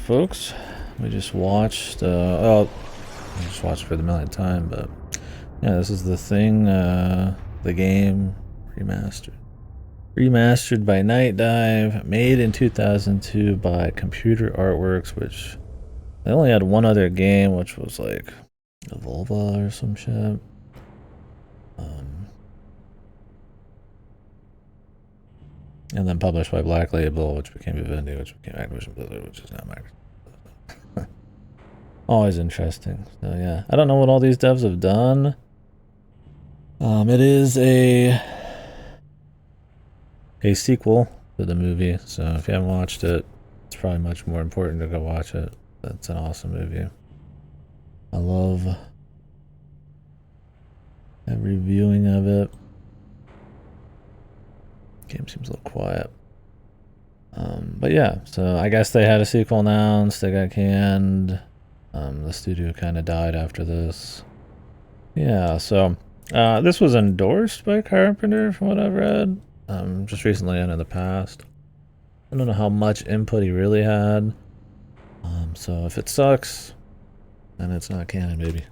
folks. We just watched, oh, I just watched for the millionth time, but yeah, this is the thing, the game Remastered. Remastered by Night Dive, made in 2002 by Computer Artworks, which they only had one other game, which was like Volva or some shit. And then published by Black Label, which became Vivendi, which became Activision Blizzard, which is now Microsoft. Always interesting. So yeah, I don't know what all these devs have done. It is a sequel to the movie, so if you haven't watched it, it's probably much more important to go watch it. That's an awesome movie. I love every viewing of it. Game seems a little quiet. But yeah, so I guess they had a sequel announced, they got canned. The studio kind of died after this. Yeah, so this was endorsed by Carpenter from what I've read. Just recently and in the past. I don't know how much input he really had. So if it sucks, then it's not canon, baby.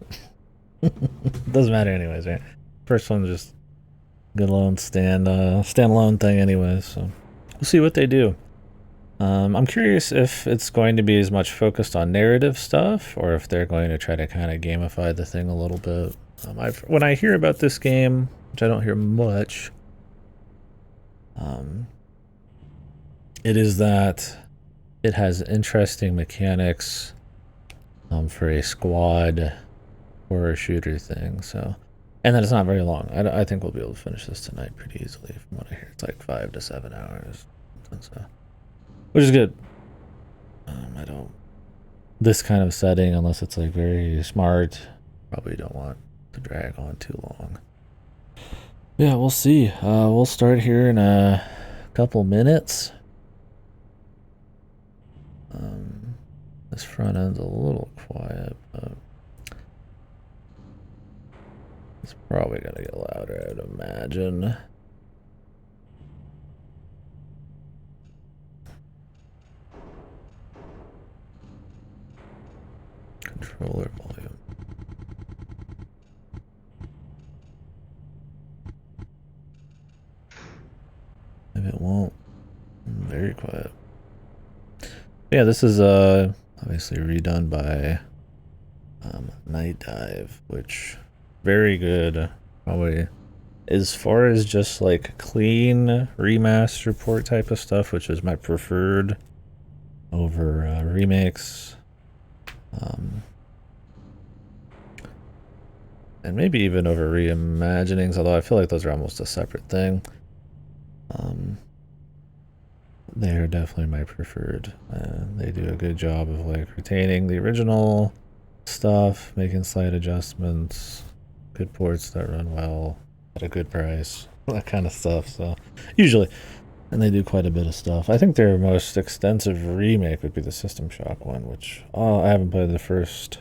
Doesn't matter anyways, right? First one's just good alone standalone thing anyways, so we'll see what they do. I'm curious if it's going to be as much focused on narrative stuff, or if they're going to try to kind of gamify the thing a little bit. When I hear about this game, which I don't hear much, it is that it has interesting mechanics for a squad horror shooter thing. So, and then it's not very long. I think we'll be able to finish this tonight pretty easily. From what I hear, it's like 5 to 7 hours, so, which is good. I don't this kind of setting, unless it's like very smart, probably don't want to drag on too long. Yeah, we'll see. We'll start here in a couple minutes. This front end's a little quiet, but it's probably gonna get louder, I'd imagine. Controller volume. Maybe it won't. Very quiet. Yeah, this is obviously redone by Night Dive, which very good. Probably as far as just like clean remaster port type of stuff, which is my preferred over remakes. And maybe even over reimaginings, although I feel like those are almost a separate thing. They're definitely my preferred. They do a good job of like retaining the original stuff, making slight adjustments, good ports that run well at a good price, that kind of stuff. So usually, and they do quite a bit of stuff. I think their most extensive remake would be the System Shock one, which I haven't played the first.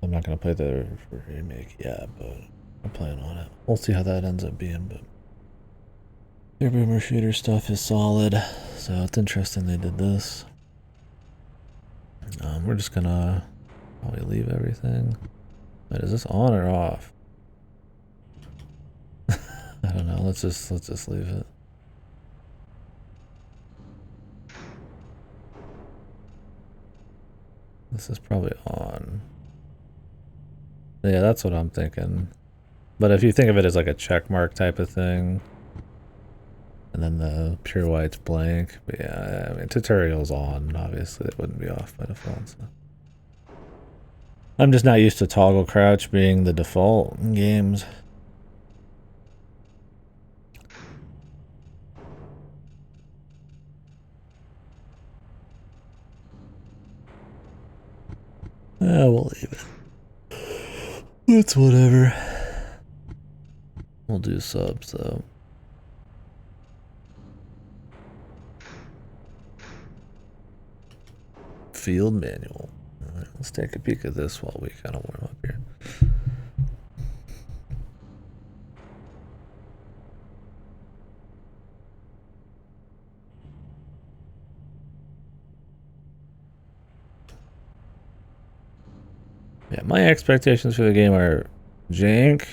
I'm not gonna play the remake yet, but I'm planning on it. We'll see how that ends up being, but their boomer shooter stuff is solid, so it's interesting they did this. We're just gonna probably leave everything. Wait, is this on or off? I don't know. Let's just leave it. This is probably on. Yeah, that's what I'm thinking. But if you think of it as like a check mark type of thing, and then the pure white's blank. But yeah, I mean, tutorial's on. Obviously, it wouldn't be off by default. So. I'm just not used to toggle crouch being the default in games. We'll leave it. It's whatever. We'll do subs though. Field manual. Alright, let's take a peek at this while we kind of warm up here. Yeah, my expectations for the game are jank,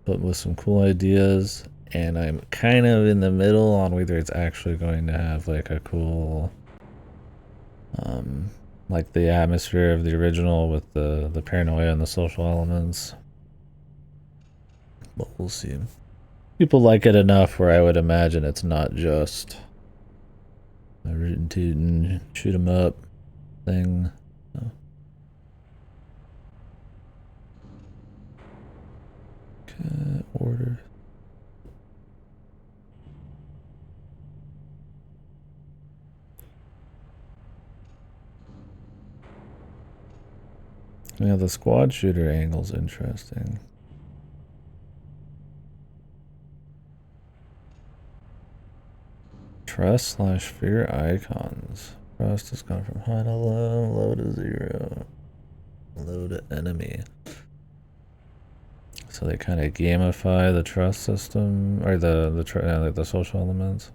but with some cool ideas. And I'm kind of in the middle on whether it's actually going to have like a cool, like the atmosphere of the original with the paranoia and the social elements. But we'll see. People like it enough where I would imagine it's not just a rootin' tootin' shoot 'em up thing. So. Okay, order. Yeah, the squad shooter angle's interesting. Trust/fear icons. Trust has gone from high to low to 0, low to enemy. So they kind of gamify the trust system, or the social elements.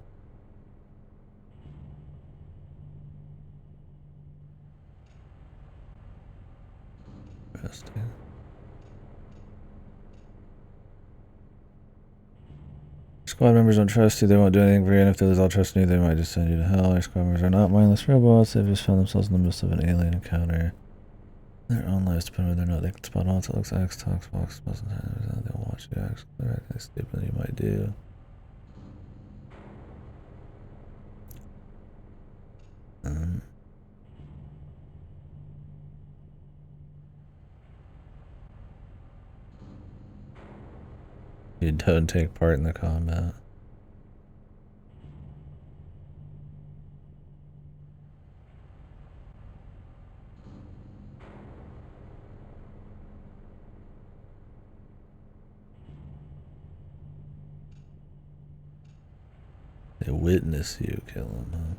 Interesting. Squad members don't trust you, they won't do anything for you, and if they lose all trust in you, they might just send you to hell. Our squad members are not mindless robots, they've just found themselves in the midst of an alien encounter. Their own lives depend whether or not they can spot on to looks X, talks, walks, most of the time, they'll watch you act correctly, stupid you might do. You don't take part in the combat. They witness you kill them, huh?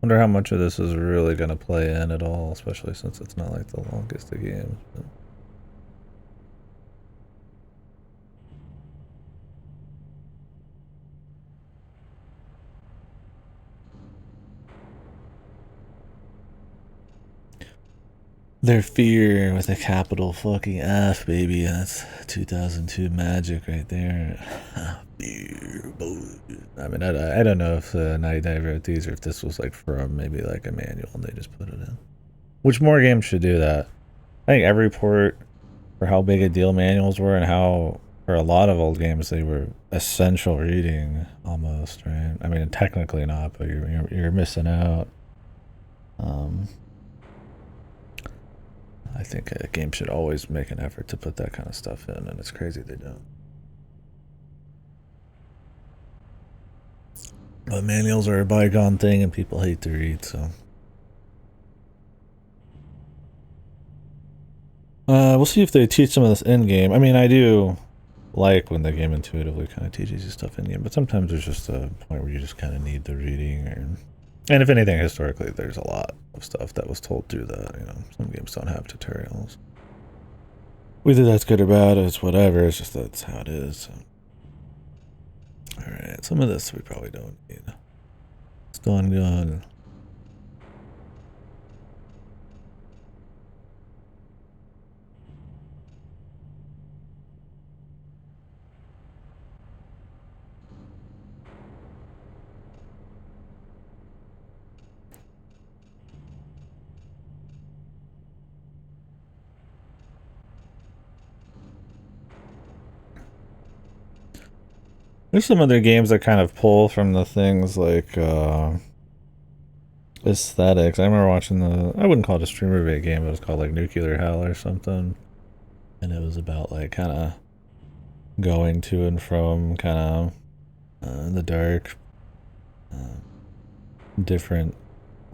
Wonder how much of this is really going to play in at all, especially since it's not like the longest of games. But. Their fear with a capital fucking F, baby. That's 2002 magic right there. Fear, boy. I mean, I don't know if Night Dive wrote these or if this was like from maybe like a manual and they just put it in. Which more games should do that? I think every port for how big a deal manuals were and how for a lot of old games they were essential reading almost, right? I mean, technically not, but you're missing out. I think a game should always make an effort to put that kind of stuff in, and it's crazy they don't. But manuals are a bygone thing, and people hate to read, so. We'll see if they teach some of this in game. I mean, I do like when the game intuitively kind of teaches you stuff in game, but sometimes there's just a point where you just kind of need the reading. And if anything, historically, there's a lot of stuff that was told through that. You know, some games don't have tutorials. Whether that's good or bad, it's whatever. It's just that's how it is. So. All right, some of this we probably don't need. Stun gun. There's some other games that kind of pull from the things like aesthetics. I remember watching I wouldn't call it a streamer bait game, but it was called like Nuclear Hell or something. And it was about like kind of going to and from kind of in the dark, different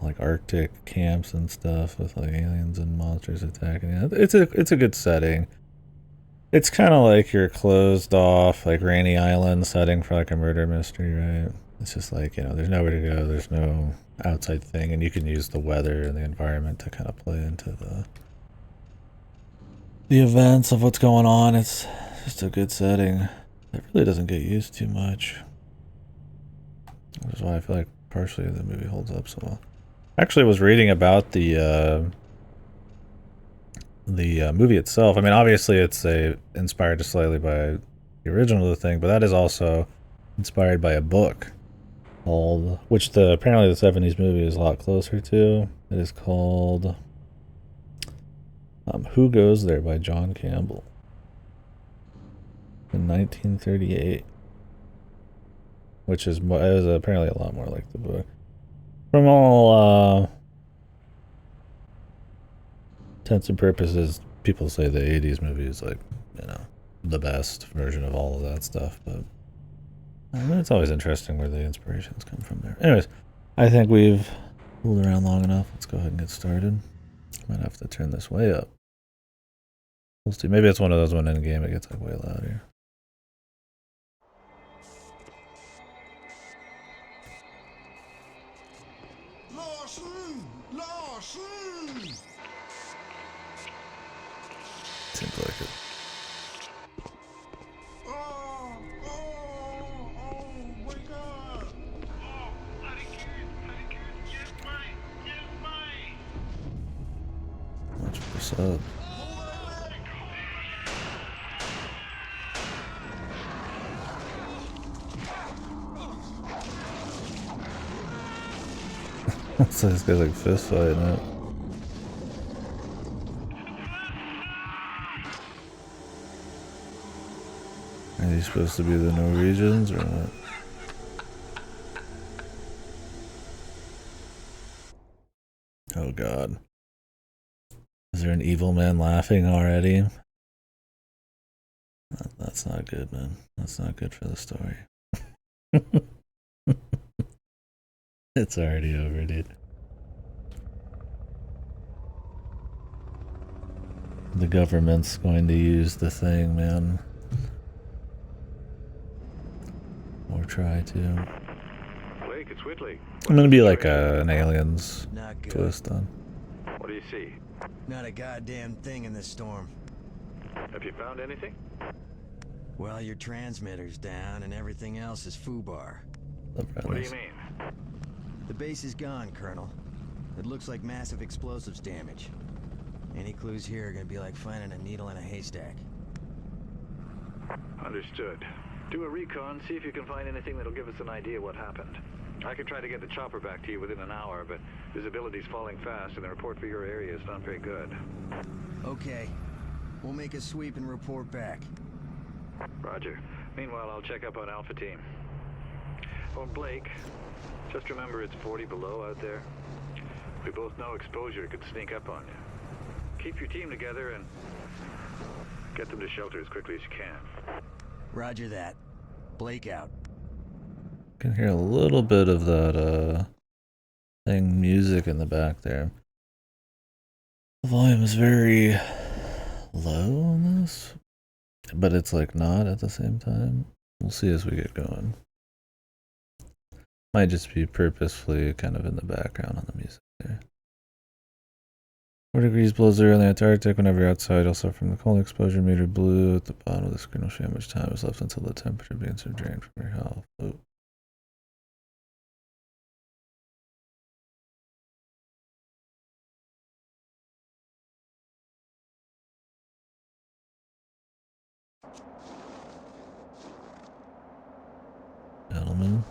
like Arctic camps and stuff with like aliens and monsters attacking. It's a good setting. It's kind of like your closed off, like Rainy Island setting for like a murder mystery, right? It's just like, you know, there's nowhere to go, there's no outside thing, and you can use the weather and the environment to kind of play into the events of what's going on. It's just a good setting. It really doesn't get used too much. Which is why I feel like partially the movie holds up so well. Actually, I was reading about the movie itself. I mean, obviously it's inspired slightly by the original of the thing, but that is also inspired by a book called, which apparently the 70s movie is a lot closer to. It is called Who Goes There by John Campbell in 1938, which is apparently a lot more like the book. From all intents and purposes, people say the 80s movie is like, you know, the best version of all of that stuff, but it's always interesting where the inspirations come from there. Anyways, I think we've fooled around long enough. Let's go ahead and get started. Might have to turn this way up. We'll see. Maybe it's one of those when in game it gets like way louder. Seems like it. What's up? So this guy's like fist fighting it. Are these supposed to be the Norwegians or what? Oh god. Is there an evil man laughing already? That's not good, man. That's not good for the story. It's already over, dude. The government's going to use the thing, man. Or try to. Blake, it's Whitley. I'm gonna be like an Aliens twist on. What do you see? Not a goddamn thing in this storm. Have you found anything? Well, your transmitter's down and everything else is foobar. What do you mean? The base is gone, Colonel. It looks like massive explosives damage. Any clues here are gonna be like finding a needle in a haystack. Understood. Do a recon, see if you can find anything that'll give us an idea what happened. I can try to get the chopper back to you within an hour, but visibility's falling fast and the report for your area is not very good. Okay. We'll make a sweep and report back. Roger. Meanwhile, I'll check up on Alpha Team. Oh, Blake, just remember it's 40 below out there. We both know exposure could sneak up on you. Keep your team together and get them to shelter as quickly as you can. Roger that. Blake out. Can hear a little bit of that thing music in the back there. The volume is very low on this, but it's like not at the same time. We'll see as we get going. Might just be purposefully kind of in the background on the music there. 4 degrees below zero in the Antarctic. Whenever you're outside, also from the cold exposure meter blue at the bottom of the screen will show how much time is left until the temperature begins to drain from your health. Oh. Gentlemen.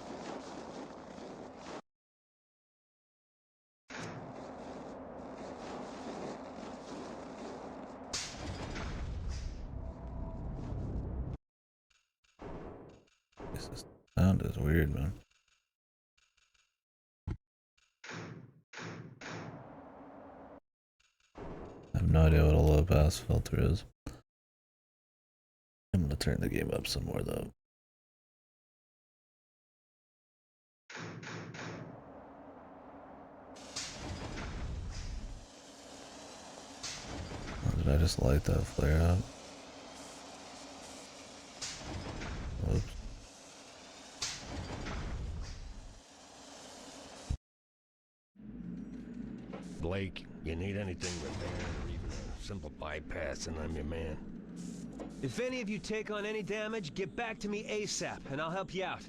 This sound is weird, man. I have no idea what a low pass filter is. I'm gonna turn the game up some more though. Or did I just light that flare up? Whoops. Blake, you need anything repaired or even a simple bypass and I'm your man. If any of you take on any damage, get back to me ASAP and I'll help you out.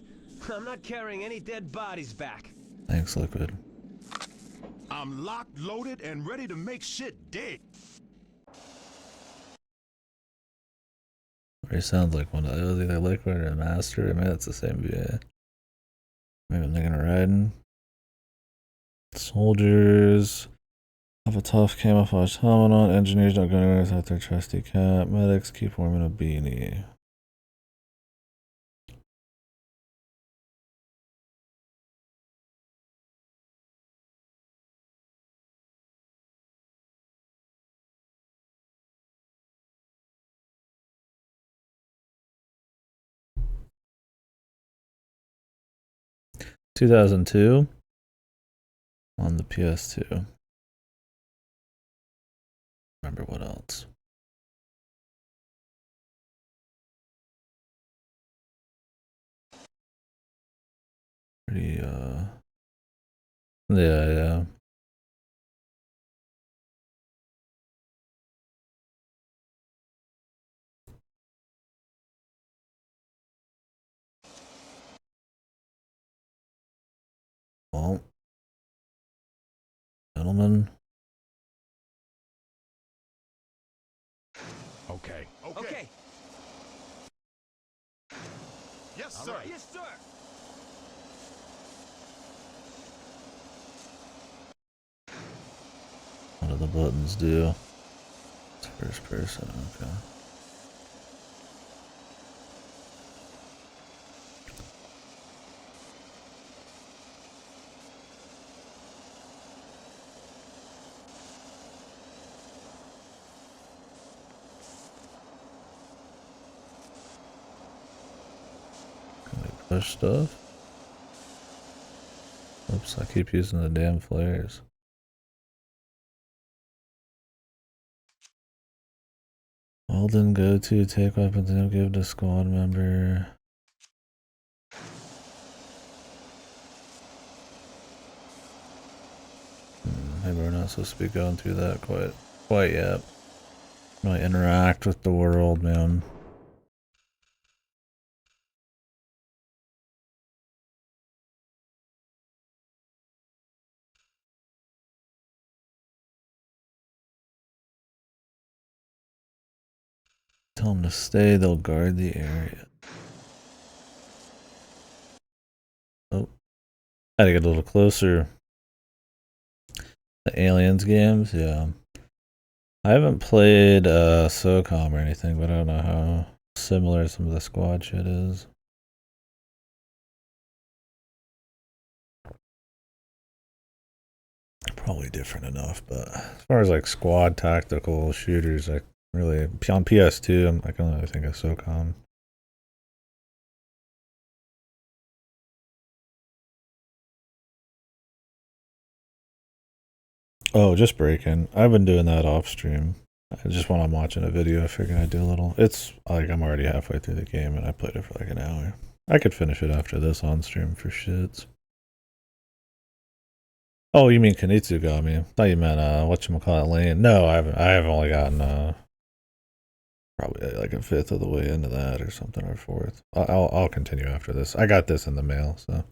I'm not carrying any dead bodies back. Thanks, Liquid. I'm locked, loaded, and ready to make shit dead. It sounds like one of those, either Liquid or Master. Maybe that's the same VA. Maybe I'm thinking of riding. Soldiers have a tough camouflage helmet on. Engineers don't go anywhere without their trusty cap. Medics keep warm in a beanie. (2002) on the PS2. Remember what else? Pretty yeah. Well, gentlemen. Okay. Okay. Yes, sir. Right. Yes, sir. What do the buttons do? It's first person, okay. Can we push stuff? Oops, I keep using the damn flares. Walden, go to, take weapons, and give to squad member. Maybe we're not supposed to be going through that quite yet. Really interact with the world, man. Tell them to stay, they'll guard the area. Oh, had to get a little closer. The Aliens games, yeah. I haven't played SOCOM or anything, but I don't know how similar some of the squad shit is. Probably different enough, but as far as like squad tactical shooters, I really on PS2, I can only think of SOCOM. Oh, just breaking. I've been doing that off stream. Just when I'm watching a video, I figured I'd do a little. It's like I'm already halfway through the game and I played it for like an hour. I could finish it after this on stream for shits. Oh, you mean Kanitsuga? I thought you meant whatchamacallit Lane. No, I haven't. I have only gotten probably like a fifth of the way into that or something, or fourth. I'll continue after this. I got this in the mail, so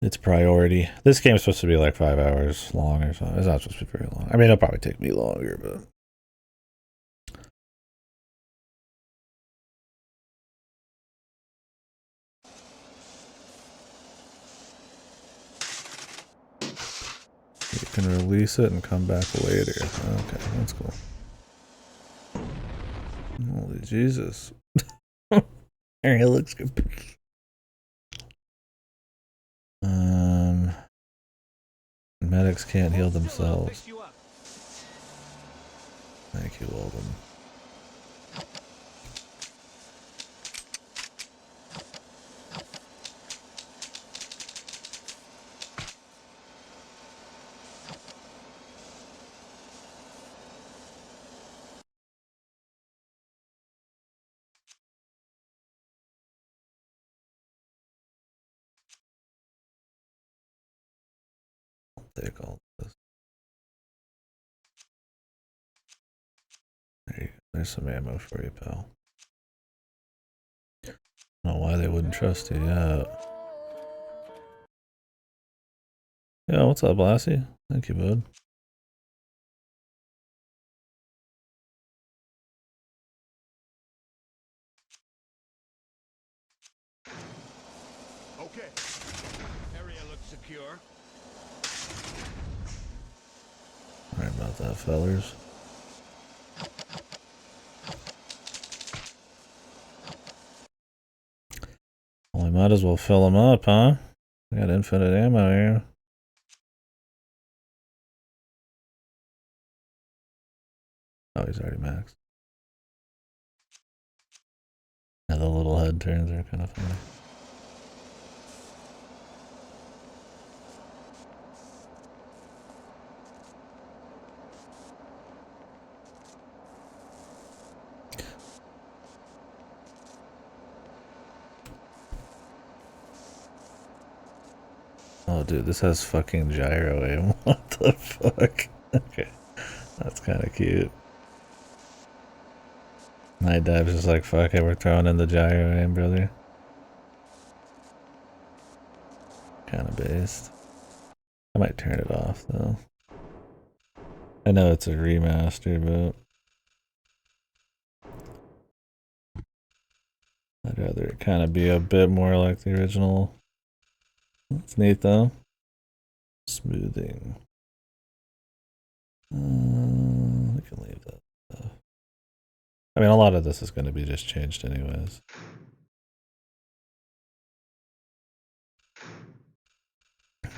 it's priority. This game's supposed to be like 5 hours long or something. It's not supposed to be very long. I mean, it'll probably take me longer, but. You can release it and come back later. Okay, that's cool. Holy Jesus. It looks good. Medics can't heal themselves. Thank you, Walden. Take all this. There you go. There's some ammo for you, pal. I don't know why they wouldn't trust you yet. Yeah, what's up, Lassie? Thank you, bud. Okay. Area looks secure. Sorry about that, fellers. Well, we might as well fill them up, huh? We got infinite ammo here. Oh, he's already maxed. Yeah, the little head turns are kind of funny. Oh, dude, this has fucking gyro aim. What the fuck? Okay, that's kind of cute. Night Dive's just like, fuck it, we're throwing in the gyro aim, brother. Kind of based. I might turn it off, though. I know it's a remaster, but I'd rather it kind of be a bit more like the original. It's neat, though. Smoothing. We can leave that stuff. I mean, a lot of this is going to be just changed anyways.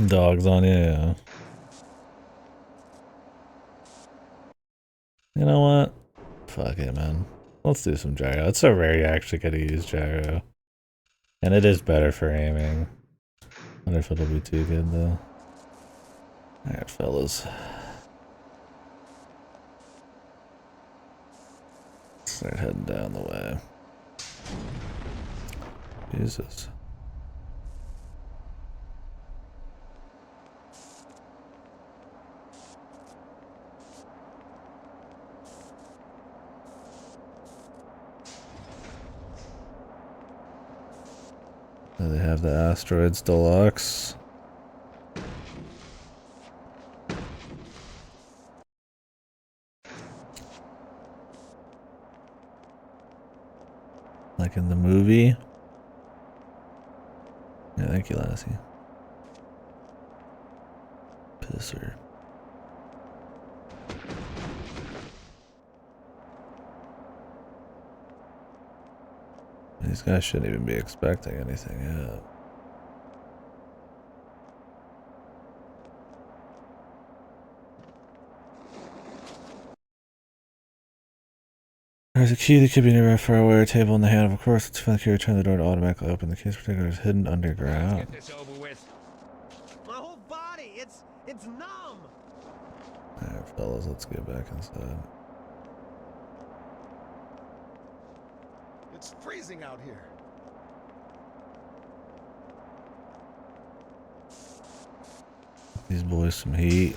Dogs on you, yeah. You know what? Fuck it, man. Let's do some gyro. It's so rare you actually get to use gyro. And it is better for aiming. I wonder if it'll be too good, though. Alright, fellas. Start heading down the way. Jesus. They have the Asteroids Deluxe. Like in the movie. Yeah, thank you, Lassie. Pisser. These guys shouldn't even be expecting anything yet. There's a key that could be near a faraway table in the hand. Of course, it's fun to return the door to automatically open. The key's particular is hidden underground. Get this over with. My whole body, it's numb. Alright, fellas, let's get back inside. It's freezing out here. These boys some heat.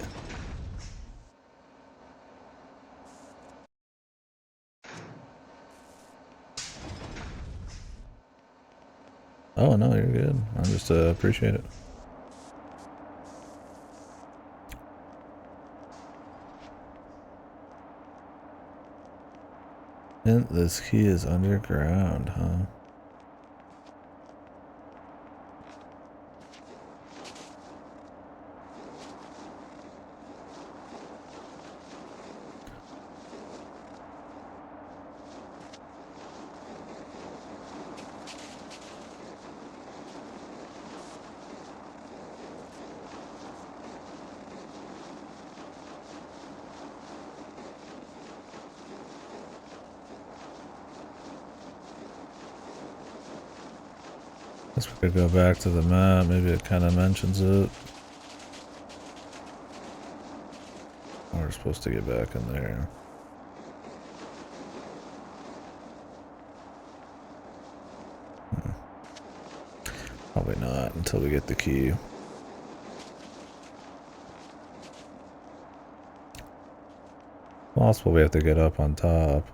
Oh no, you're good. I just appreciate it. And this key is underground, huh? Guess we could go back to the map. Maybe it kind of mentions it. Oh, we're supposed to get back in there. Probably not until we get the key. Possible we have to get up on top.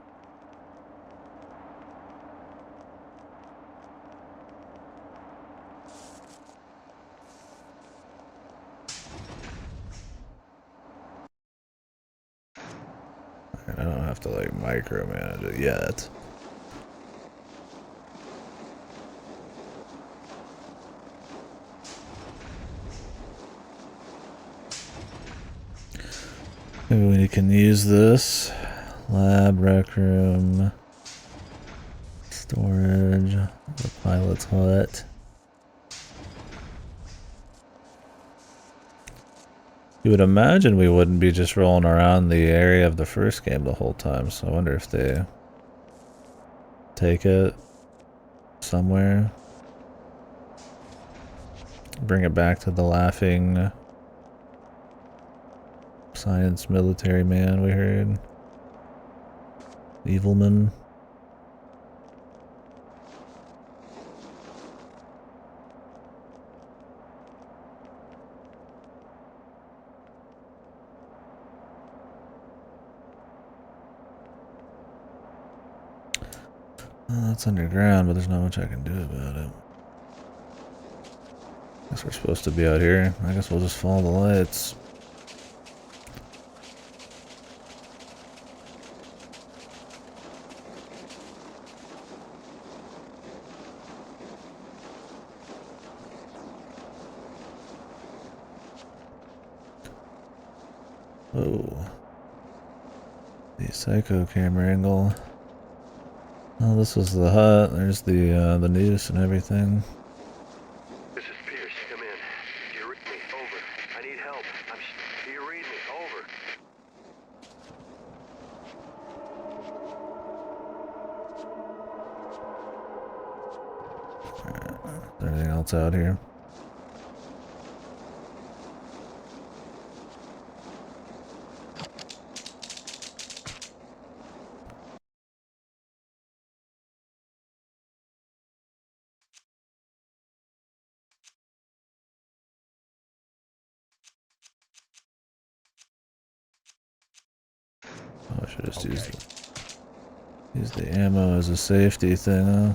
And I don't have to like micromanage it yet. Maybe we can use this. Lab, rec room, storage, the pilot's hut. You would imagine we wouldn't be just rolling around the area of the first game the whole time, so I wonder if they take it somewhere. Bring it back to the laughing science military man we heard. Evilman. Well, that's underground, but there's not much I can do about it. Guess we're supposed to be out here. I guess we'll just follow the lights. Whoa. The psycho camera angle. Oh, this was the hut. There's the noose and everything. This is Pierce. Come in. Do you read me? Over. I need help. Do you read me? Over. Is there anything else out here? Oh, I should just use the ammo as a safety thing, huh?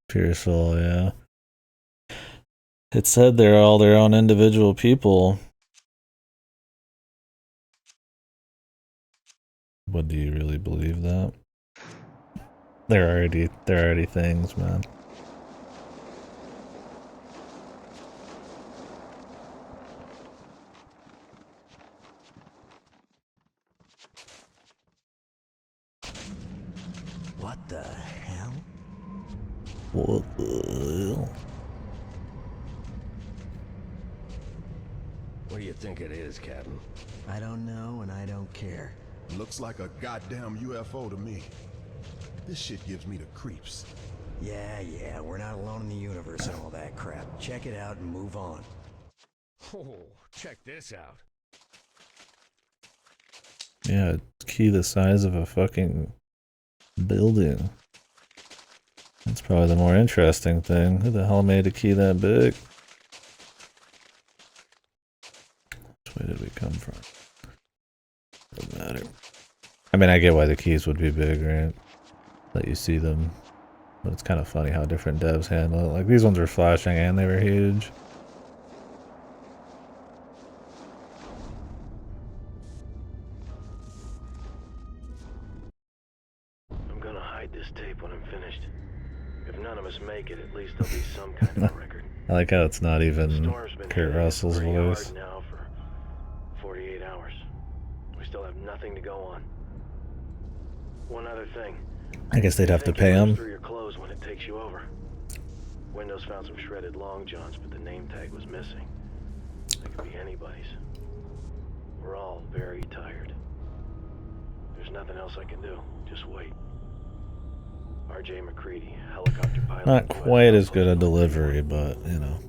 Pearsall, yeah. It said they're all their own individual people. But do you really believe that? They're already things, man. What the hell? What the hell? What do you think it is, Captain? I don't know and I don't care. Looks like a goddamn UFO to me. This shit gives me the creeps. Yeah, we're not alone in the universe and all that crap. Check it out and move on. Oh, check this out. Yeah, key the size of a fucking building. That's probably the more interesting thing. Who the hell made a key that big? Which way did we come from? Doesn't matter. I mean, I get why the keys would be big, right? Let you see them. But it's kind of funny how different devs handle it. Like, these ones were flashing and they were huge. I'm gonna hide this tape when I'm finished. If none of us make it, at least there'll be some kind of a record. I like how it's not The even storm's been Kurt hitting us Russell's pretty voice. hard now for 48 hours. We still have nothing to go on. One other thing. I guess they'd have to Think pay you rush him. through your clothes when it takes you over. Windows found some shredded long johns, but the name tag was missing. It could be anybody's. We're all very tired. There's nothing else I can do. Just wait. R.J. McCready, helicopter pilot. Not quite as good a delivery, but, you know.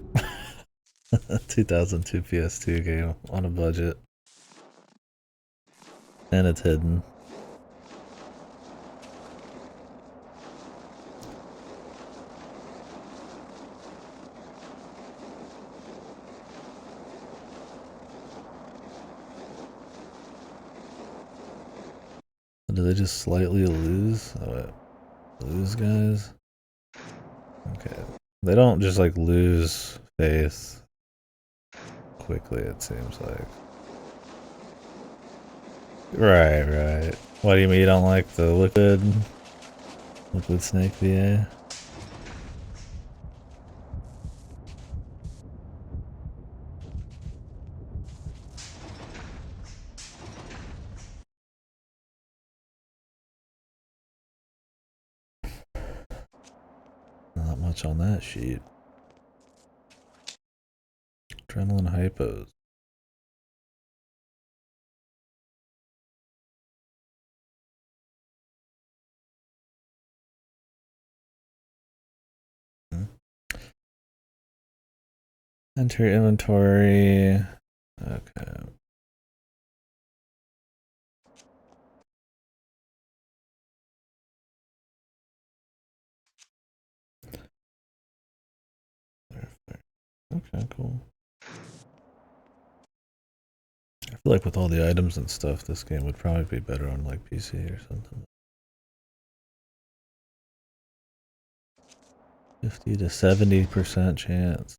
2002 PS2 game on a budget. And it's hidden. Do they just slightly lose? Oh, wait. Lose, guys? Okay. They don't just, like, lose faith quickly, it seems like. Right. What do you mean you don't like the liquid snake VA? Not much on that sheet. Adrenaline hypos. Enter your inventory. Okay. Okay, cool. I feel like with all the items and stuff, this game would probably be better on like PC or something. 50 to 70% chance.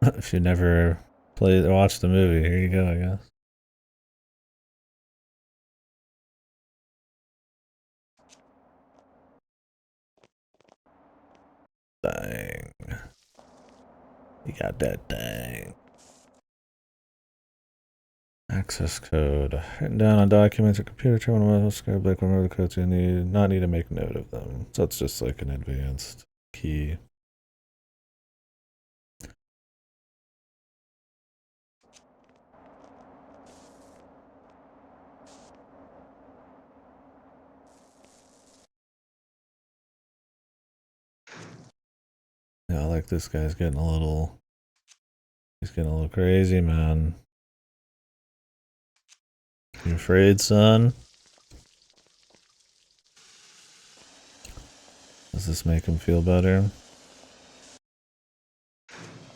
If you never played or watched the movie, here you go, I guess. Dang. You got that dang. Access code. Written down on documents or computer terminal, scribe like remember the codes you not need to make note of them. So it's just like an advanced key. Yeah, I like this guy's getting a little. He's getting a little crazy, man. You afraid, son? Does this make him feel better?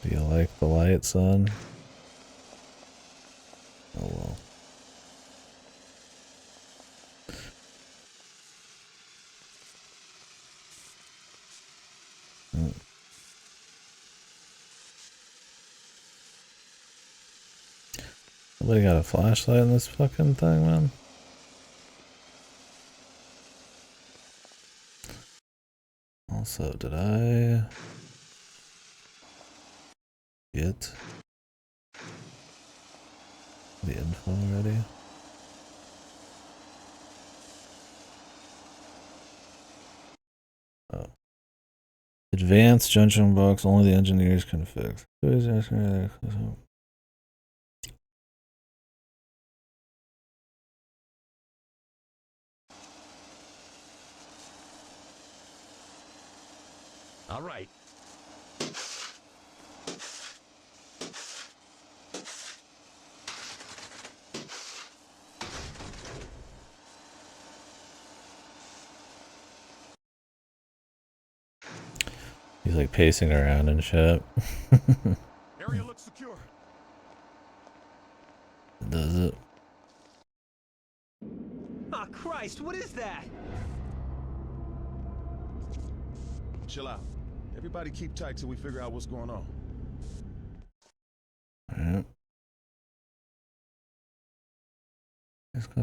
Do you like the light, son? Oh well. Somebody got a flashlight in this fucking thing, man? Also, did I get the info already? Oh. Advanced junction box, only the engineers can fix. All right. He's like pacing around and shit. Area looks secure. Does it? Oh, Christ, what is that? Chill out. Everybody keep tight till we figure out what's going on. Alright. Let's go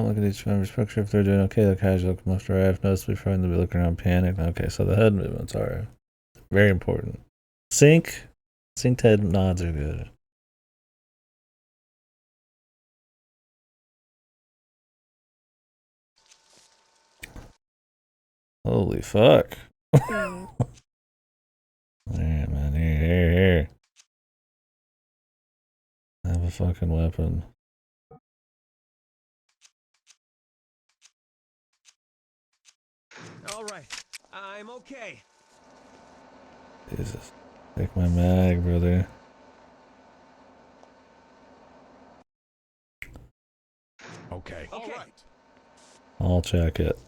look at each member's picture. If they're doing okay, the casual look must arrive. Noticeably frightened to be looking around panicked. Okay, so the head movements are very important. Synced head nods are good. Holy fuck. Alright, man. Here. I have a fucking weapon. All right, I'm okay. Jesus. Take my mag, brother. Okay. All right. I'll check it.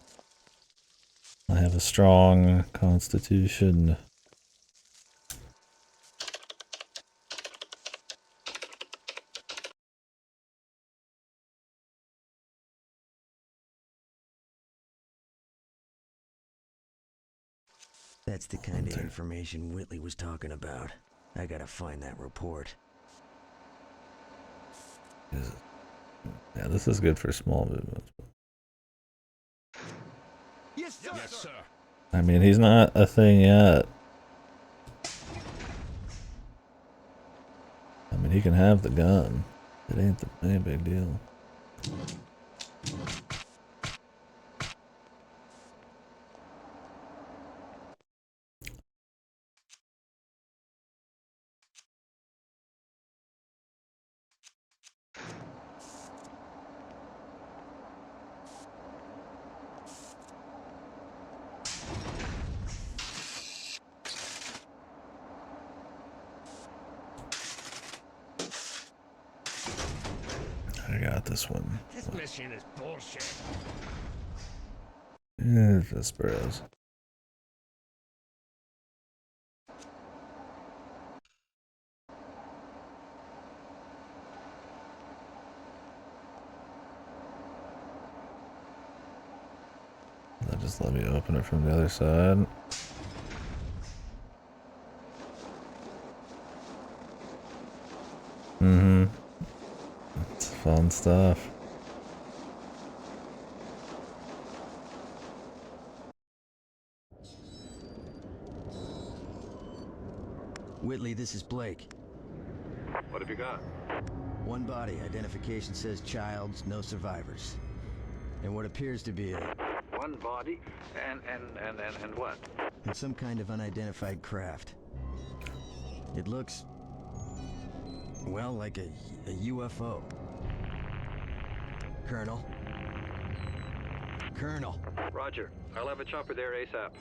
I have a strong constitution. That's the kind of information Whitley was talking about. I gotta find that report. Yeah, this is good for small movements. Yes, sir. Yes, sir. I mean, he's not a thing yet. I mean, he can have the gun. It ain't any big deal. I got this one. This mission is bullshit. Just bros. Just let me open it from the other side. It's fun stuff. Whitley, this is Blake. What have you got? One body. Identification says Childs, no survivors. And what appears to be a... One body? And what? in some kind of unidentified craft. It looks... well, like a UFO. Colonel? Colonel! Roger. I'll have a chopper there ASAP.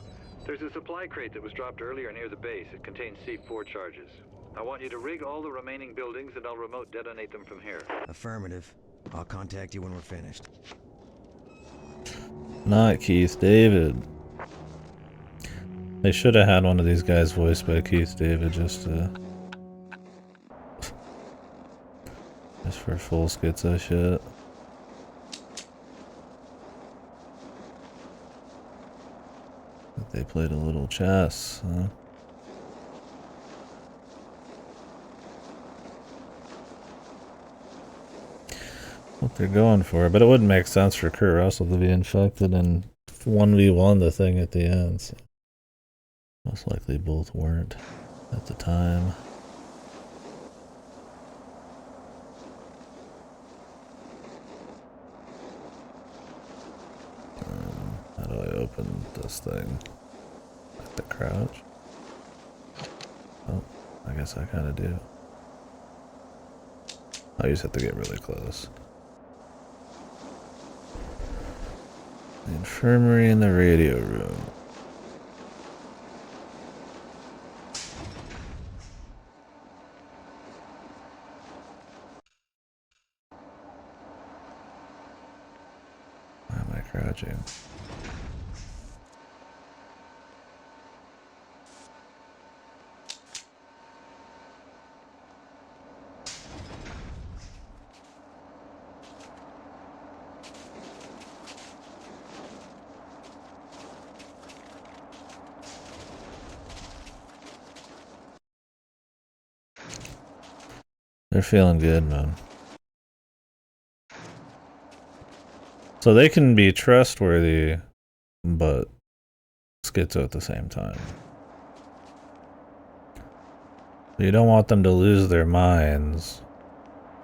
There's a supply crate that was dropped earlier near the base. It contains C4 charges. I want you to rig all the remaining buildings and I'll remote detonate them from here. Affirmative. I'll contact you when we're finished. Not Keith David. They should have had one of these guys voiced by Keith David just for full schizo shit. But they played a little chess, huh? What they're going for, but it wouldn't make sense for Kurt Russell to be infected and 1v1 the thing at the end. So most likely both weren't at the time. How do I open this thing? Like the crouch? Oh, I guess I kind of do. I just have to get really close. The infirmary and the radio room. Why am I crouching? They're feeling good, man. So they can be trustworthy, but schizo at the same time. You don't want them to lose their minds,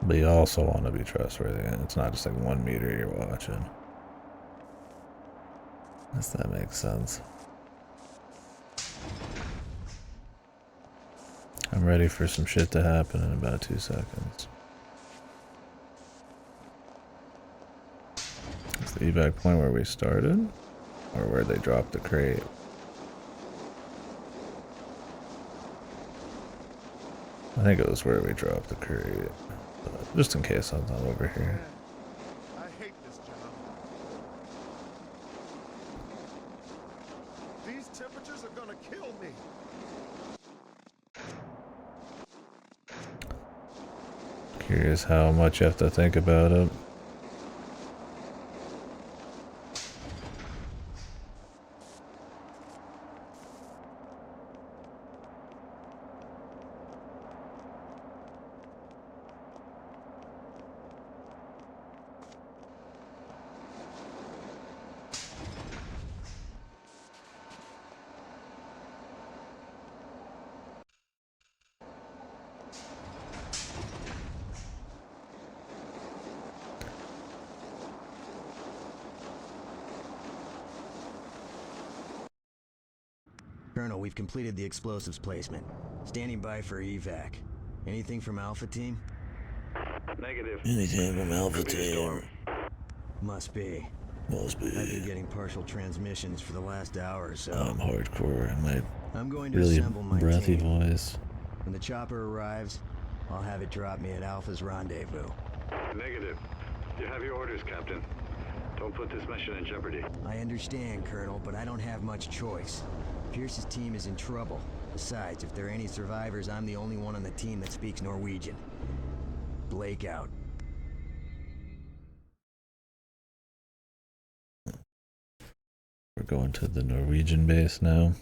but you also want to be trustworthy. It's not just like 1 meter you're watching. If that makes sense. I'm ready for some shit to happen in about 2 seconds. Is the evac point where we started? Or where they dropped the crate? I think it was where we dropped the crate. But just in case I'm not over here. I hate this job. These temperatures are gonna kill me. Curious how much you have to think about it. Colonel, we've completed the explosives placement. Standing by for evac. Anything from Alpha Team? Negative. Anything from Alpha Could be a storm. Team. Must be. Must be. I've been getting partial transmissions for the last hour or so. I'm hardcore. My I'm going to really assemble my breathy team. voice. When the chopper arrives, I'll have it drop me at Alpha's rendezvous. Negative. You have your orders, Captain. Don't put this mission in jeopardy. I understand, Colonel, but I don't have much choice. Pierce's team is in trouble. Besides, if there are any survivors, I'm the only one on the team that speaks Norwegian. Blake out. We're going to the Norwegian base now.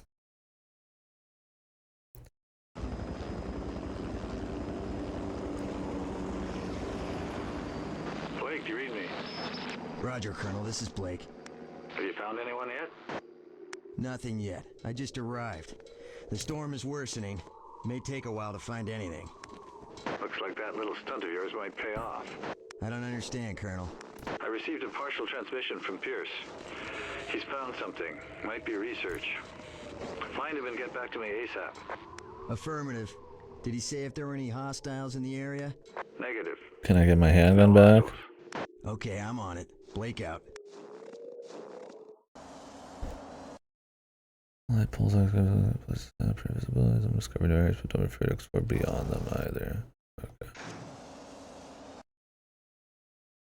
Blake, do you read me? Roger, Colonel. This is Blake. Have you found anyone yet? Nothing yet. I just arrived. The storm is worsening. May take a while to find anything. Looks like that little stunt of yours might pay off. I don't understand, Colonel. I received a partial transmission from Pierce. He's found something. Might be research. Find him and get back to me ASAP. Affirmative. Did he say if there were any hostiles in the area? Negative. Can I get my handgun back? Okay, I'm on it. Blake out. Light pulls out visibilities. I'm discovering areas, but don't afraid to explore beyond them either. Okay.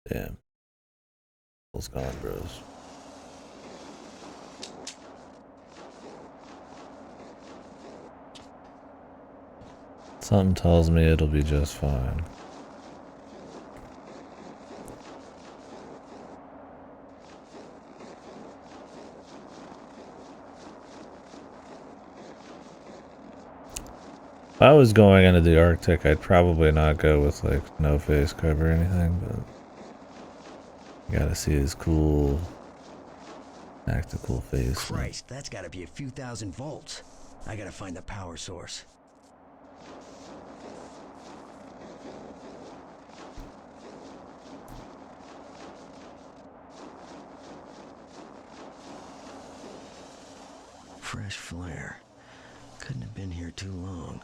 Damn. Pulls gone, bros. Something tells me it'll be just fine. If I was going into the Arctic, I'd probably not go with like no face cover or anything, but you gotta see his cool, tactical face. Christ, that's gotta be a few thousand volts. I gotta find the power source. Fresh flare. Couldn't have been here too long.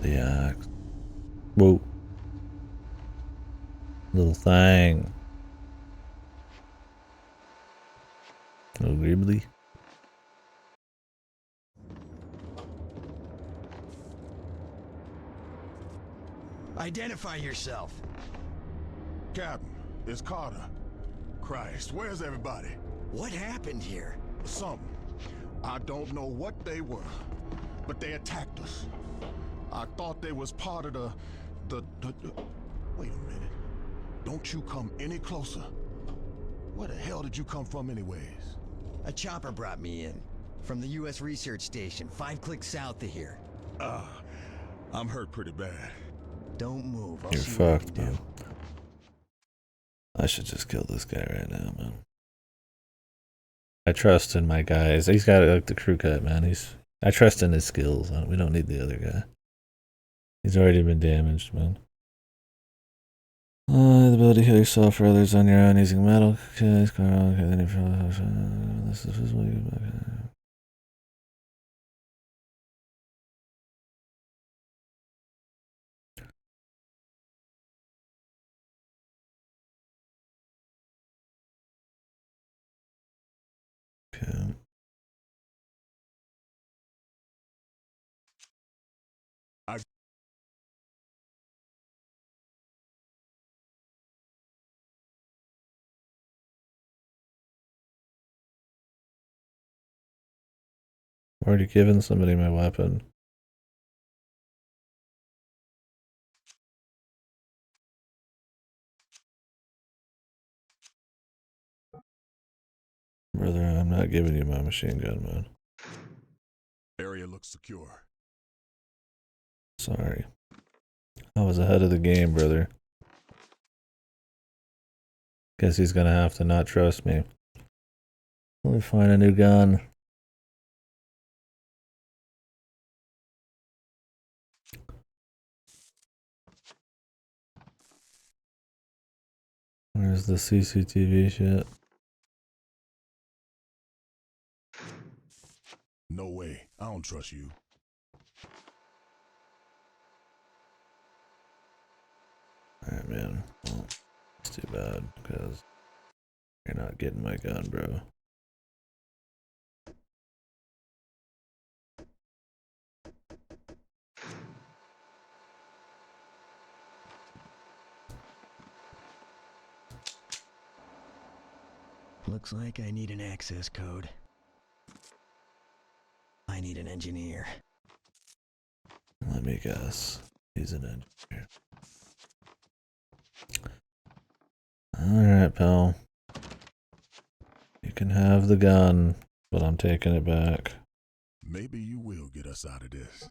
The axe. Whoa. Little thing. Little gribbly. Identify yourself. Captain, it's Carter. Christ, where's everybody? What happened here? Something. I don't know what they were, but they attacked us. I thought they was part of the... Wait a minute. Don't you come any closer. Where the hell did you come from anyways? A chopper brought me in. From the U.S. research station, 5 clicks south of here. I'm hurt pretty bad. Don't move. I'll You're see what I fucked, can do. man. I should just kill this guy right now, man. I trust in my guys. He's got like the crew cut, man. I trust in his skills. We don't need the other guy. He's already been damaged, man. The ability to heal yourself or others on your own using metal. Okay, then this is visible. Okay. I've already given somebody my weapon. Brother, I'm not giving you my machine gun, man. Area looks secure. Sorry. I was ahead of the game, brother. Guess he's gonna have to not trust me. Let me find a new gun. Where's the CCTV shit? No way. I don't trust you. Alright, man. Well, it's too bad, because you're not getting my gun, bro. Looks like I need an access code. I need an engineer. Let me guess. He's an engineer. Alright, pal. You can have the gun, but I'm taking it back. Maybe you will get us out of this.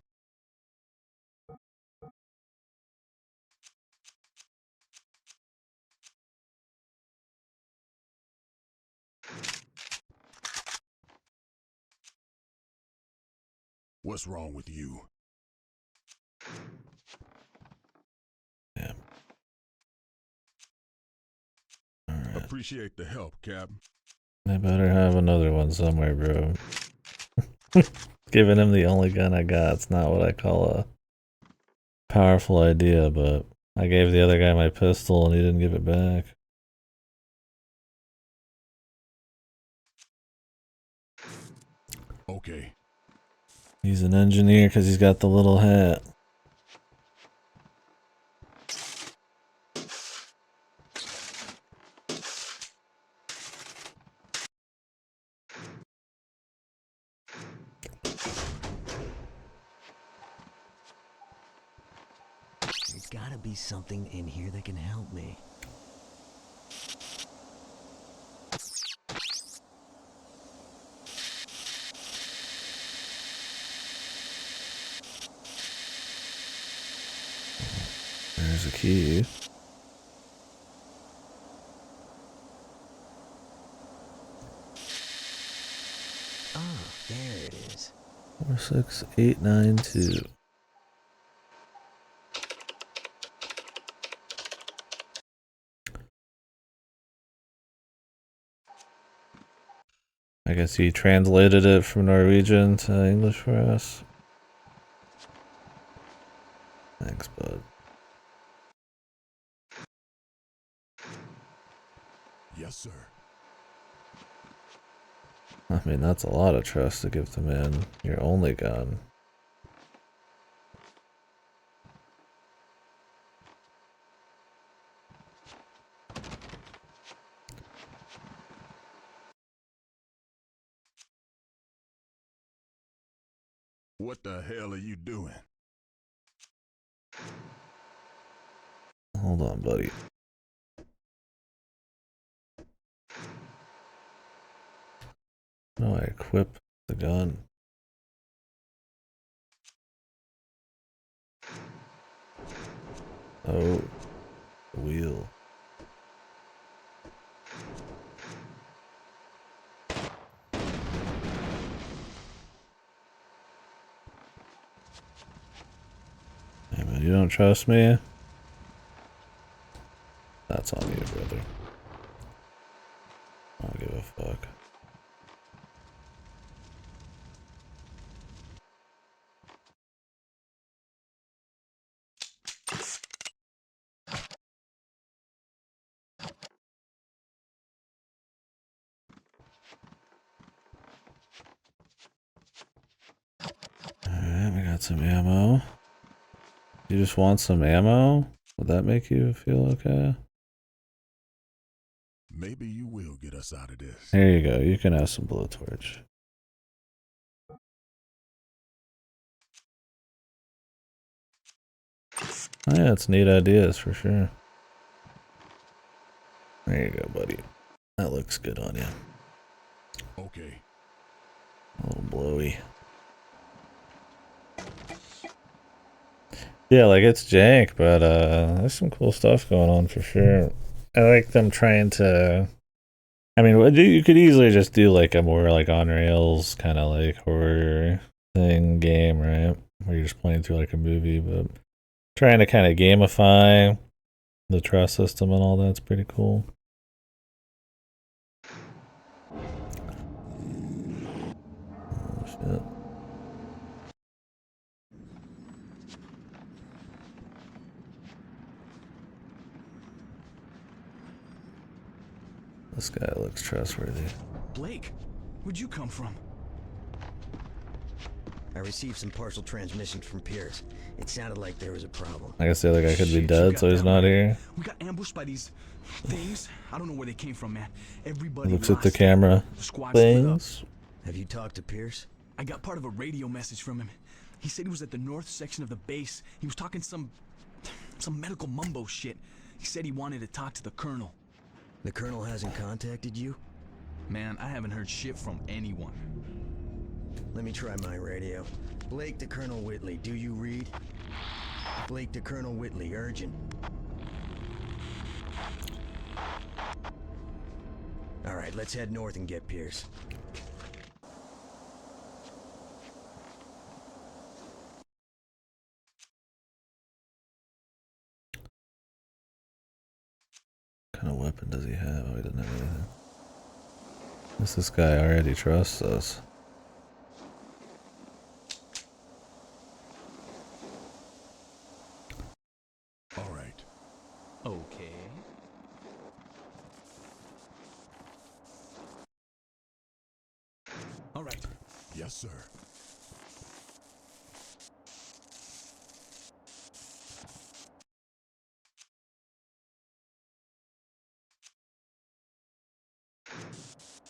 What's wrong with you? Yeah. Alright. Appreciate the help, Cap. I better have another one somewhere, bro. Giving him the only gun I got. It's not what I call a powerful idea, but I gave the other guy my pistol and he didn't give it back. Okay. He's an engineer because he's got the little hat. There's gotta be something in here that can help me. There's a key. Ah, there it is. 46892. I guess he translated it from Norwegian to English for us. Thanks, bud. Yes, sir. I mean, that's a lot of trust to give the man your only gun. What the hell are you doing? Hold on, buddy. How do I equip the gun? Oh, the wheel. Hey man, you don't trust me? That's on you, brother. I don't give a fuck. Alright, we got some ammo. You just want some ammo? Would that make you feel okay? Maybe you will get us out of this. Here you go. You can have some blowtorch. Oh yeah, it's neat ideas for sure. There you go, buddy. That looks good on you. Okay. A little blowy. Yeah, like it's jank, but there's some cool stuff going on for sure. I like them trying to. I mean, you could easily just do like a more like on rails kind of like horror thing game, right? Where you're just playing through like a movie, but trying to kind of gamify the trust system and all that's pretty cool. Oh shit. This guy looks trustworthy. Blake, where'd you come from? I received some partial transmissions from Pierce. It sounded like there was a problem. I guess the other guy could be Shit, you dead, got so he's that not right. here. We got ambushed by these things. I don't know where they came from, man. He Everybody looks at the lost. camera. The squad split up. Things. Have you talked to Pierce? I got part of a radio message from him. He said he was at the north section of the base. He was talking some medical mumbo shit. He said he wanted to talk to the colonel. The colonel hasn't contacted you? Man, I haven't heard shit from anyone. Let me try my radio. Blake to Colonel Whitley, do you read? Blake to Colonel Whitley, urgent. Alright, let's head north and get Pierce. What kind of weapon does he have? Oh, he doesn't have anything. This guy already trusts us. All right. Okay. All right. Yes, sir.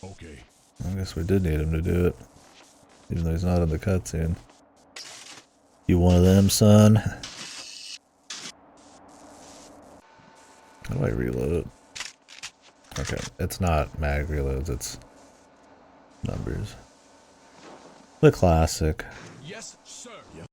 Okay. I guess we did need him to do it. Even though he's not in the cutscene. You one of them, son? How do I reload? Okay, it's not mag reloads, it's numbers. The classic. Yes, sir. Yes.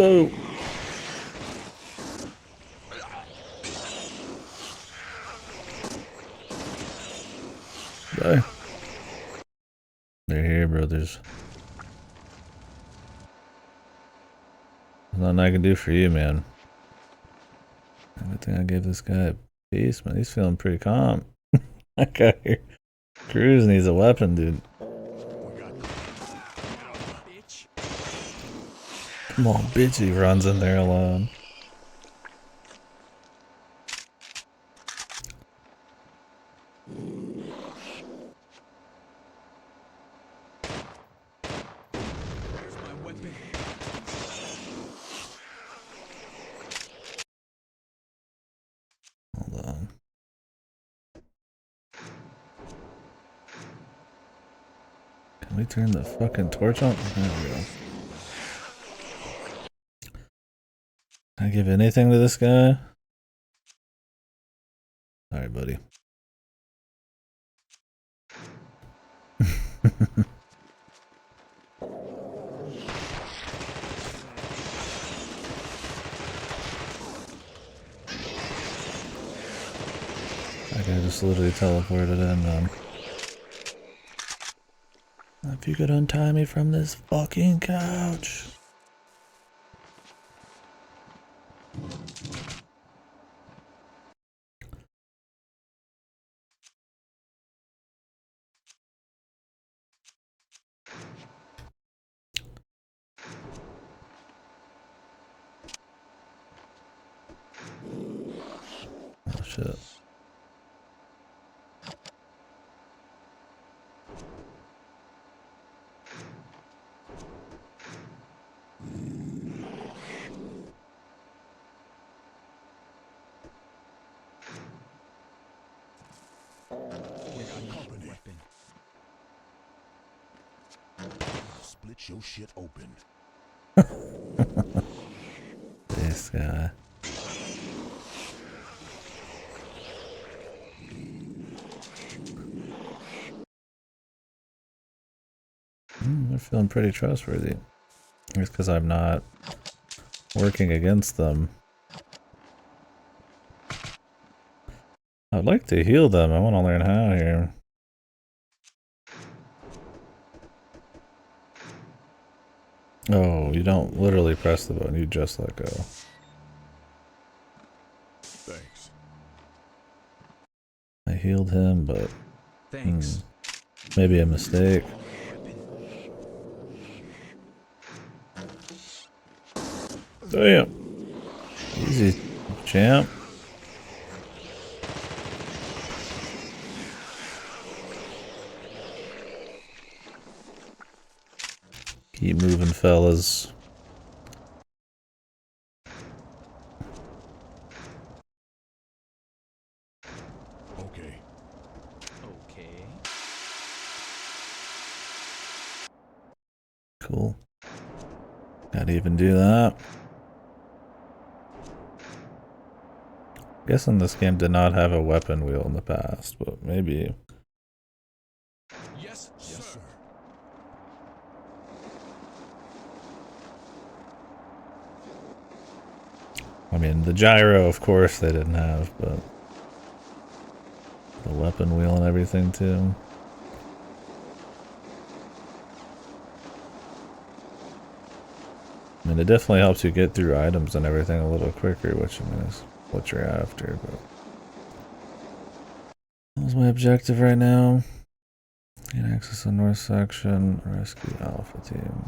Oh. Die. They're here, brothers. There's nothing I can do for you, man. Everything I gave this guy a piece, man. He's feeling pretty calm. That guy here. Cruz needs a weapon, dude. Bitch. Come on, bitch. He runs in there alone. Where's my weapon? Hold on. Can we turn the fucking torch on? There we go. Can I give anything to this guy? Alright, buddy. That guy just literally teleported in, man. If you could untie me from this fucking couch. Oh shit. split your shit open. This guy. They're feeling pretty trustworthy. It's because I'm not working against them. I'd like to heal them. I want to learn how here. Oh, you don't literally press the button, you just let go. Thanks. I healed him, but Thanks. maybe a mistake. Damn. Easy, champ. Keep moving, fellas. Okay. Okay. Cool. Gotta even do that. Guessing this game did not have a weapon wheel in the past, but maybe. Yes, sir. I mean, the gyro, of course, they didn't have, but the weapon wheel and everything, too. I mean, it definitely helps you get through items and everything a little quicker, which, I mean, is what you're after, but... That was my objective right now. Gain access to north section, rescue Alpha team.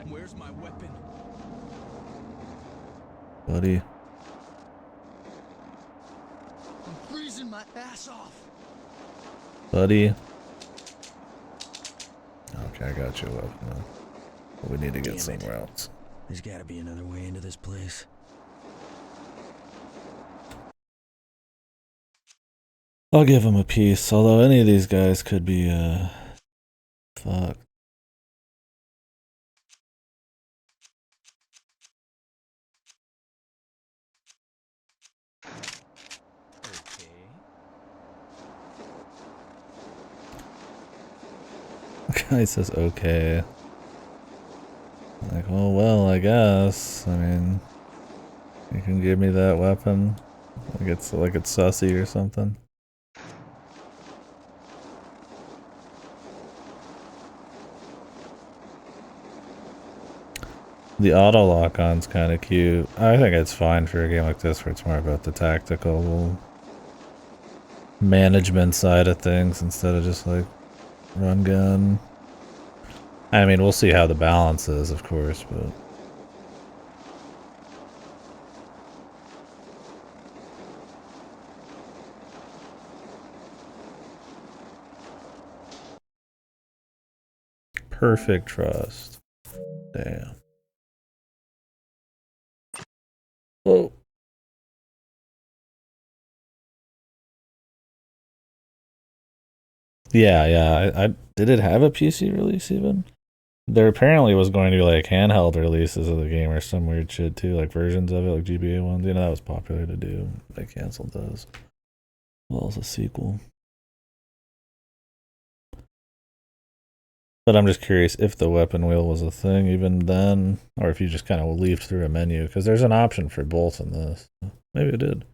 Where's my weapon? Buddy. I'm freezing my ass off. Buddy. Okay, I got your weapon now. But we need to get somewhere else. There's gotta be another way into this place. I'll give him a piece, although any of these guys could be, fuck. Guy says okay. Like, oh well, I guess. I mean, you can give me that weapon. Like it's sussy or something. The auto lock-on's kind of cute. I think it's fine for a game like this where it's more about the tactical management side of things instead of just like run gun. I mean, we'll see how the balance is, of course, but... Perfect trust. Damn. Whoa. Yeah, I did it have a PC release even? There apparently was going to be like handheld releases of the game or some weird shit too, like versions of it, like GBA ones. You know, that was popular to do. They canceled those. Well, as a sequel. But I'm just curious if the weapon wheel was a thing even then, or if you just kind of leafed through a menu, because there's an option for both in this. Maybe it did.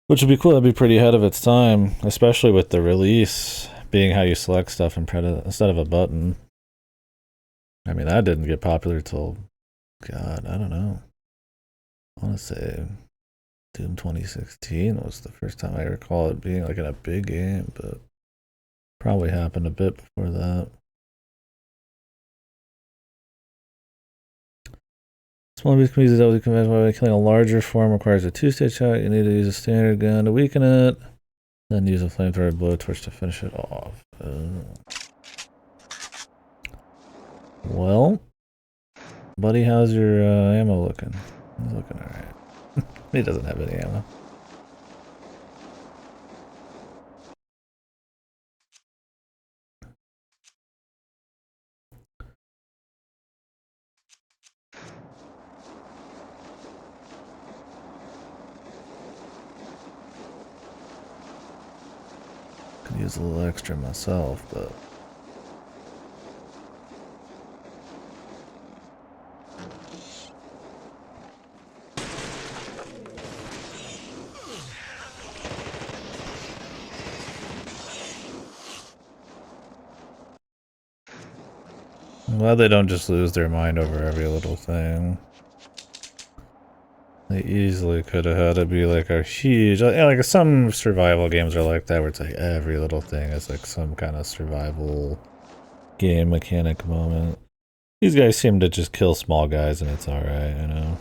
Which would be cool. That'd be pretty ahead of its time, especially with the release being how you select stuff instead of a button. I mean, that didn't get popular till, God, I don't know. I want to say Doom 2016 was the first time I recall it being like in a big game, but probably happened a bit before that. Small beast can be used as conventional by killing a larger form requires a two-stage shot. You need to use a standard gun to weaken it, then use a flamethrower blowtorch to finish it off. Well, buddy, how's your ammo looking? He's looking alright. He doesn't have any ammo. use a little extra myself, but I'm glad they don't just lose their mind over every little thing. They easily could have had it be like a huge, like some survival games are like that, where it's like every little thing is like some kind of survival game mechanic moment. These guys seem to just kill small guys and it's alright, you know?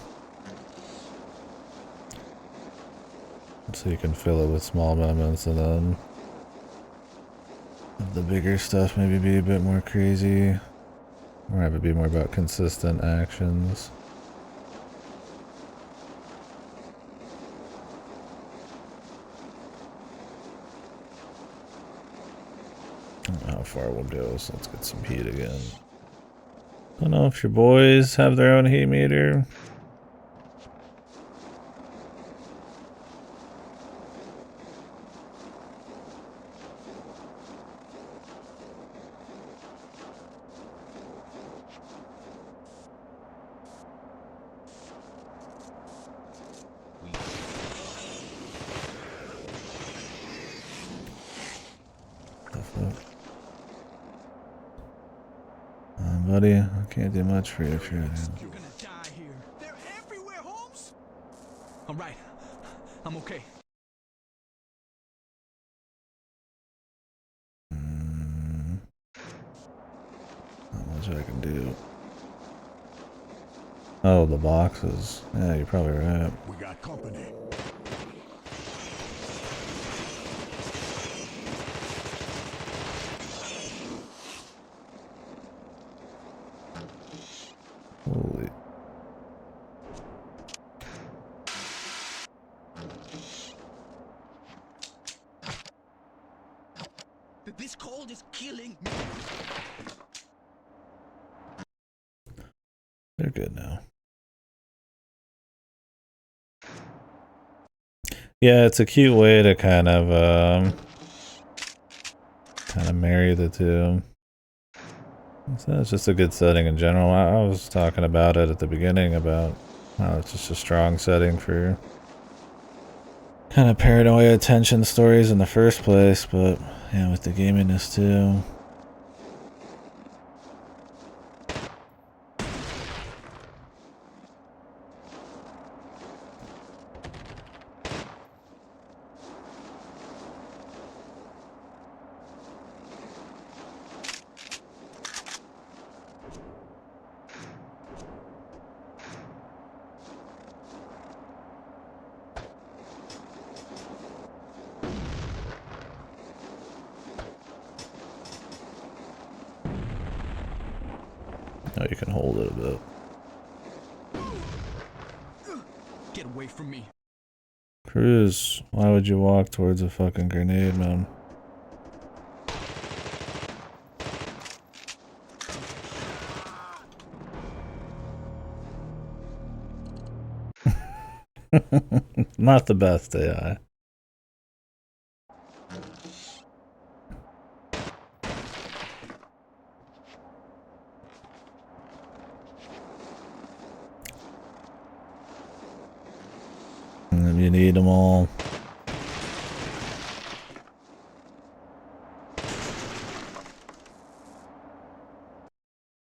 So you can fill it with small moments and then have the bigger stuff maybe be a bit more crazy. Or have it be more about consistent actions. I don't know how far we'll go, so let's get some heat again. I don't know if your boys have their own heat meter. Buddy, I can't do much for you if you're You're gonna die here. They're everywhere, Holmes. All right, I'm okay. Not much I can do. Oh, the boxes. Yeah, you're probably right. We got company. Holy. This cold is killing me. They're good now. Yeah, it's a cute way to kind of marry the two. So it's just a good setting in general. I was talking about it at the beginning about how it's just a strong setting for kind of paranoia tension stories in the first place, but yeah, with the gaminess too. Oh, you can hold it a bit. Get away from me. Cruz, why would you walk towards a fucking grenade, man? Not the best AI. You need them all.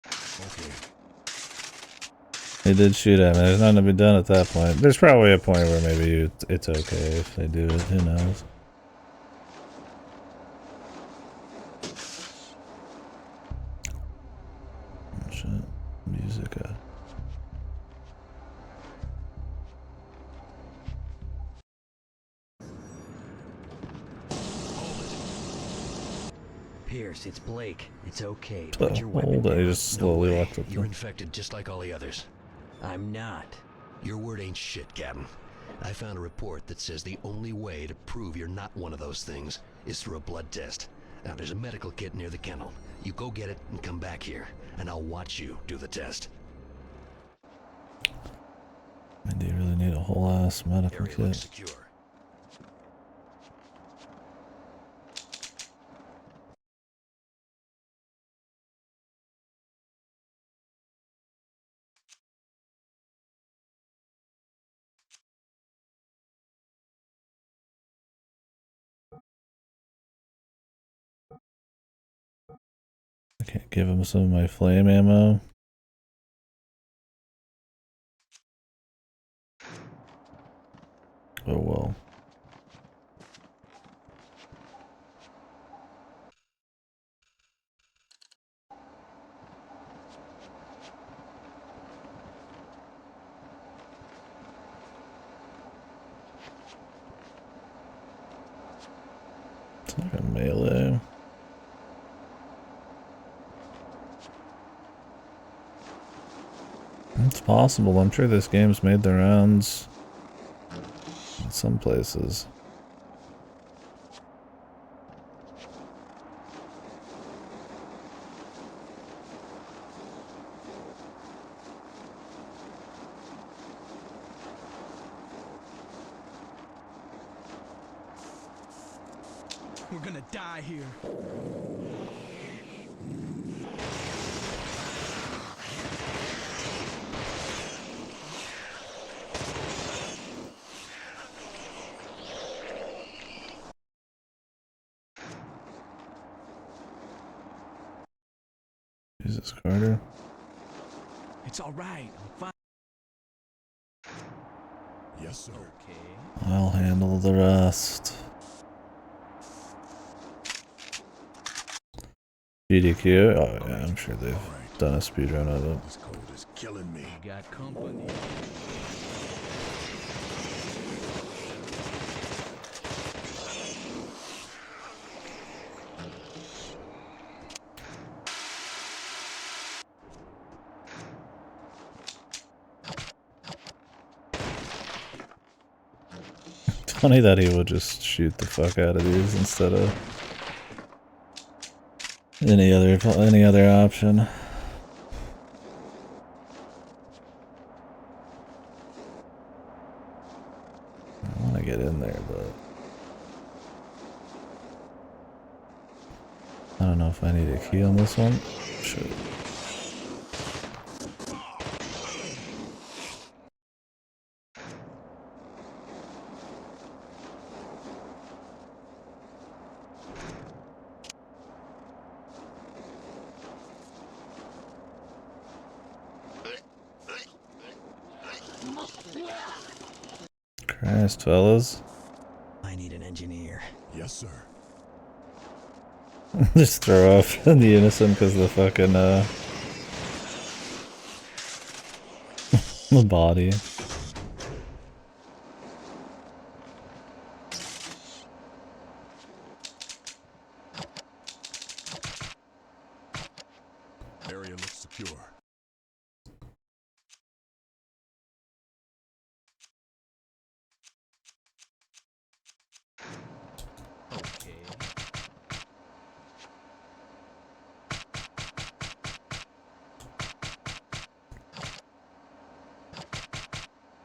Okay. They did shoot at me. There's nothing to be done at that point. There's probably a point where maybe it's okay if they do it. Who knows? Oh, shit. Music. Pierce, it's Blake. It's okay. Put your weapon Hold it. down. He just slowly way. walked up. You're infected just like all the others. I'm not. Your word ain't shit, Captain. I found a report that says the only way to prove you're not one of those things is through a blood test. Now, there's a medical kit near the kennel. You go get it and come back here, and I'll watch you do the test. Do you really need a whole ass medical Area looks kit? secure. I can't give him some of my flame ammo. Oh well. It's like a melee. It's possible. I'm sure this game's made the rounds in some places. We're gonna die here. Jesus, Carter. It's all right. I'm fine. Yes, sir. Okay. I'll handle the rest. KDkill? Oh yeah, I'm sure they've done a speedrun of it. This cold is killing me. We got company. Funny that he would just shoot the fuck out of these instead of any other option. I want to get in there, but I don't know if I need a key on this one. Shit. Christ, fellas. I need an engineer. Yes, sir. Just throw off the unison because the fucking, the body. Area looks secure. Okay.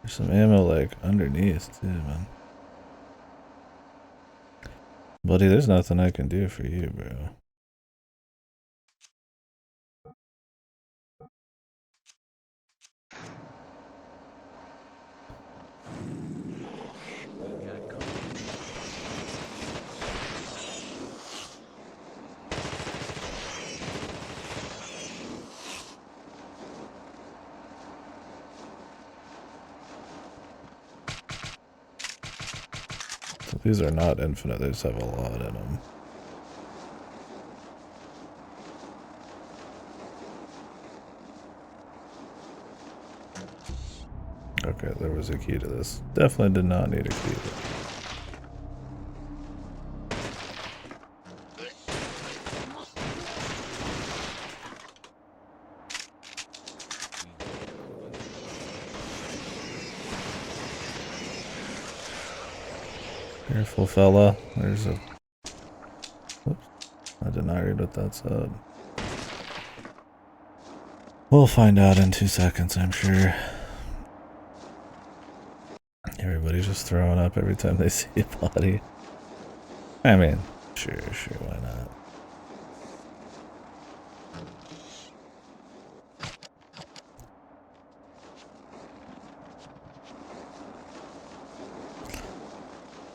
There's some ammo like underneath too, man. Buddy, there's nothing I can do for you, bro. We got company. So these are not infinite, they just have a lot in them. Okay, there was a key to this. Definitely did not need a key. Careful, fella. There's a... Whoops. I did not read what that said. We'll find out in 2 seconds, I'm sure. Everybody's just throwing up every time they see a body. I mean, sure, why not?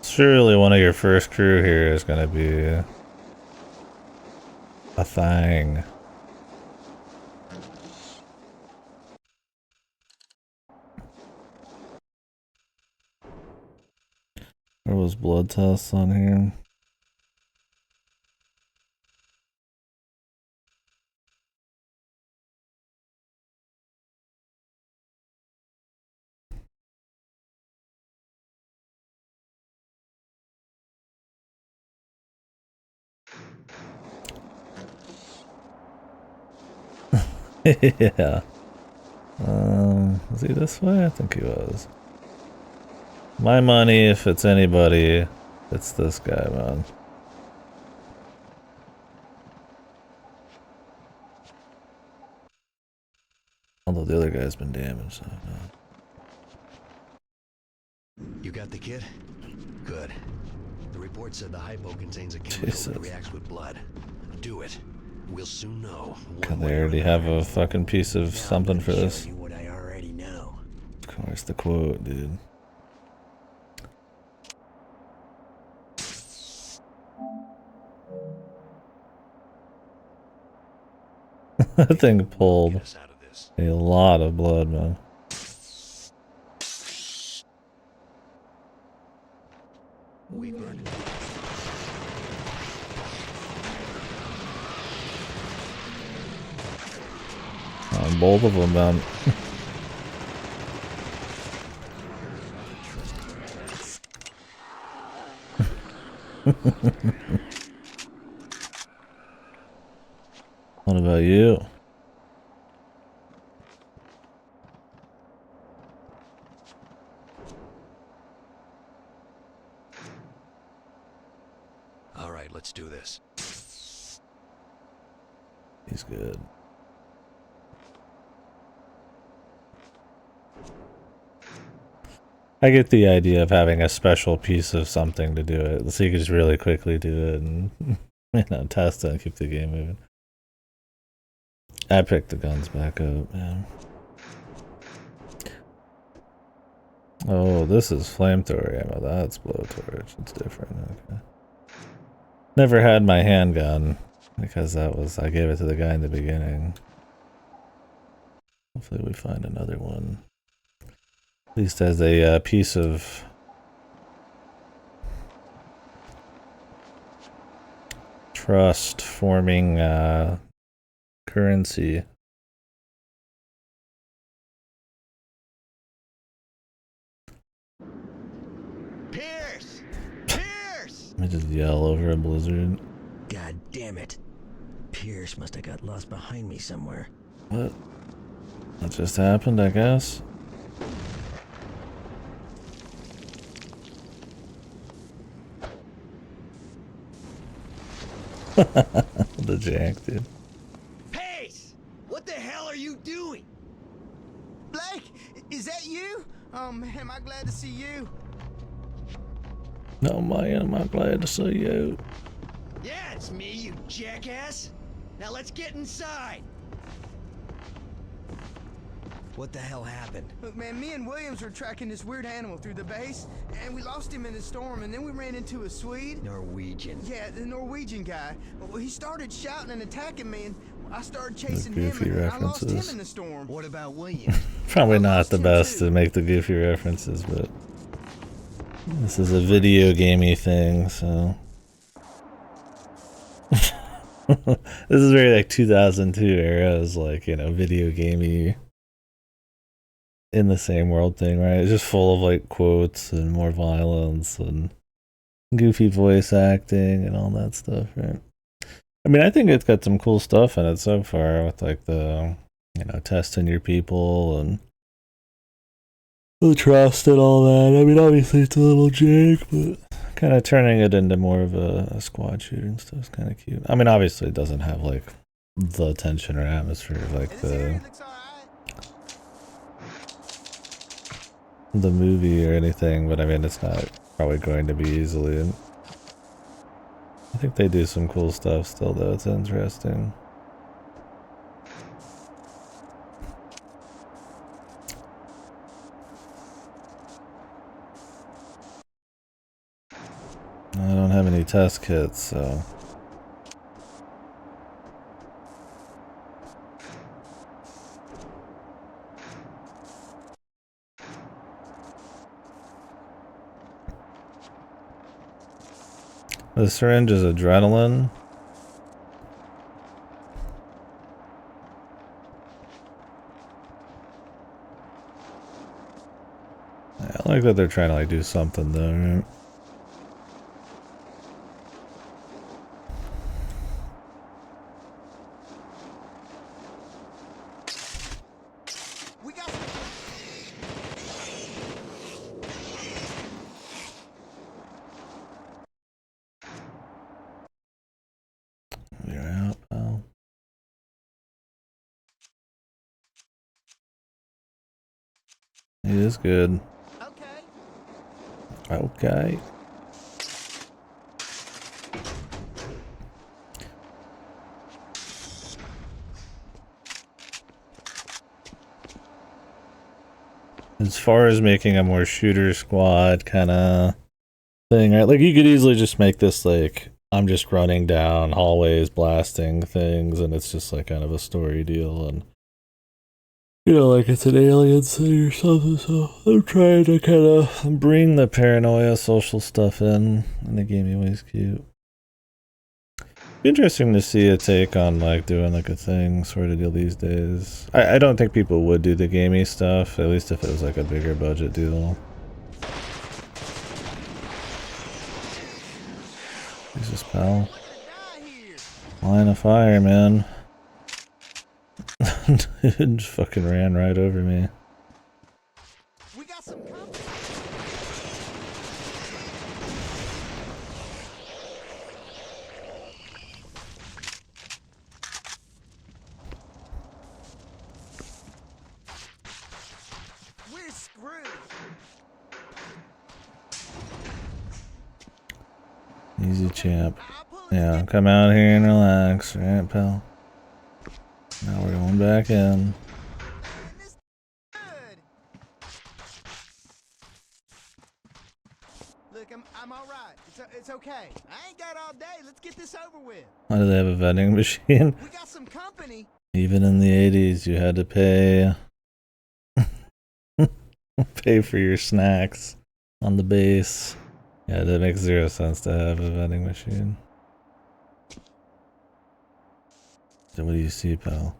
Surely one of your first crew here is gonna be a thing. those blood tests on here. Yeah. Was he this way? I think he was. My money, if it's anybody, it's this guy, man. Although the other guy's been damaged, so no. You got the kit? Good. The report said the hypo contains a chemical that reacts with blood. Do it. We'll soon know. God, they already have a fucking piece of something for this. What I already know. Of course, the quote, dude. That thing pulled a lot of blood, man. Both of them, man. What about you? All right, let's do this. He's good. I get the idea of having a special piece of something to do it, so you can just really quickly do it and test it and keep the game moving. I picked the guns back up, man. Oh, this is flamethrower ammo. That's blowtorch. It's different. Okay. Never had my handgun because I gave it to the guy in the beginning. Hopefully we find another one. At least as a piece of trust forming currency. Pierce! Pierce! Let me just yell over a blizzard. God damn it. Pierce must have got lost behind me somewhere. What? That just happened, I guess. The jack, dude. Pace! What the hell are you doing? Blake, is that you? Am I glad to see you? No, man, am I glad to see you. Yeah, it's me, you jackass. Now let's get inside. What the hell happened? Look, man, me and Williams were tracking this weird animal through the base, and we lost him in the storm, and then we ran into a Swede. Norwegian. Yeah, the Norwegian guy. Well, he started shouting and attacking me, and I started chasing The him, goofy and I lost him references. in the storm. What about Williams? Probably not the best to make the goofy references, but this is a video gamey thing, so. This is very like 2002 era, is like, video gamey in the same world thing, right? It's just full of like quotes and more violence and goofy voice acting and all that stuff, right? I mean, I think it's got some cool stuff in it so far with like the, testing your people and the trust and all that. I mean, obviously it's a little jank, but kind of turning it into more of a squad shooter and stuff is kind of cute. I mean, obviously it doesn't have like the tension or atmosphere of like the movie or anything, but I mean, it's not probably going to be easily. And I think they do some cool stuff still, though. It's interesting. I don't have any test kits, so. The syringe is adrenaline. I like that they're trying to like do something there. We got. You're out, pal. He is good. Okay. Okay. As far as making a more shooter squad kind of thing, right? Like you could easily just make this like I'm just running down hallways, blasting things, and it's just like kind of a story deal, and you know, like it's an alien thing or something. So I'm trying to kind of bring the paranoia, social stuff in the gamey way's cute. Be interesting to see a take on like doing like a thing sort of deal these days. I don't think people would do the gamey stuff, at least if it was like a bigger budget deal. Jesus, pal. Line of fire, man. Dude just fucking ran right over me. We got some company. We're screwed. Easy champ. Yeah, come out here and relax, right, pal? Now we're going back in. Good. Look, I'm all right. It's okay. I ain't got all day. Let's get this over with. Why do they have a vending machine? We got some company. Even in the 80s, you had to pay pay for your snacks on the base. Yeah, that makes 0 sense to have a vending machine. So what do you see, pal?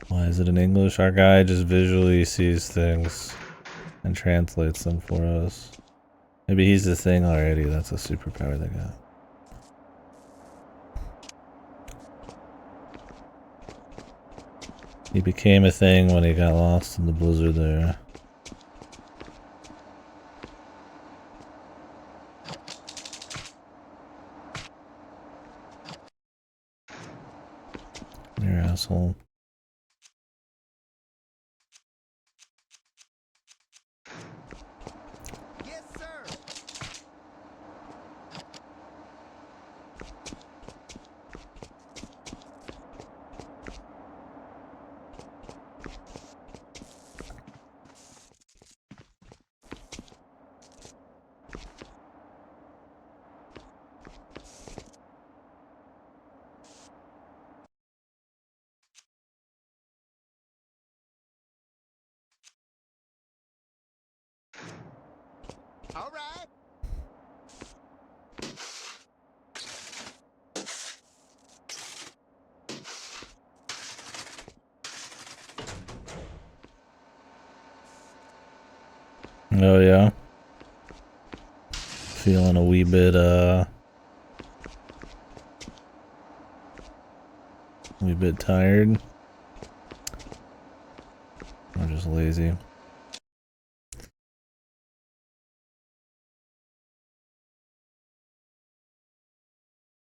Why is it in English? Our guy just visually sees things and translates them for us. Maybe he's the thing already. That's a superpower they got. He became a thing when he got lost in the blizzard there. You're an asshole. Yes, sir. All right. Oh yeah. Feeling a wee bit tired. I'm just lazy.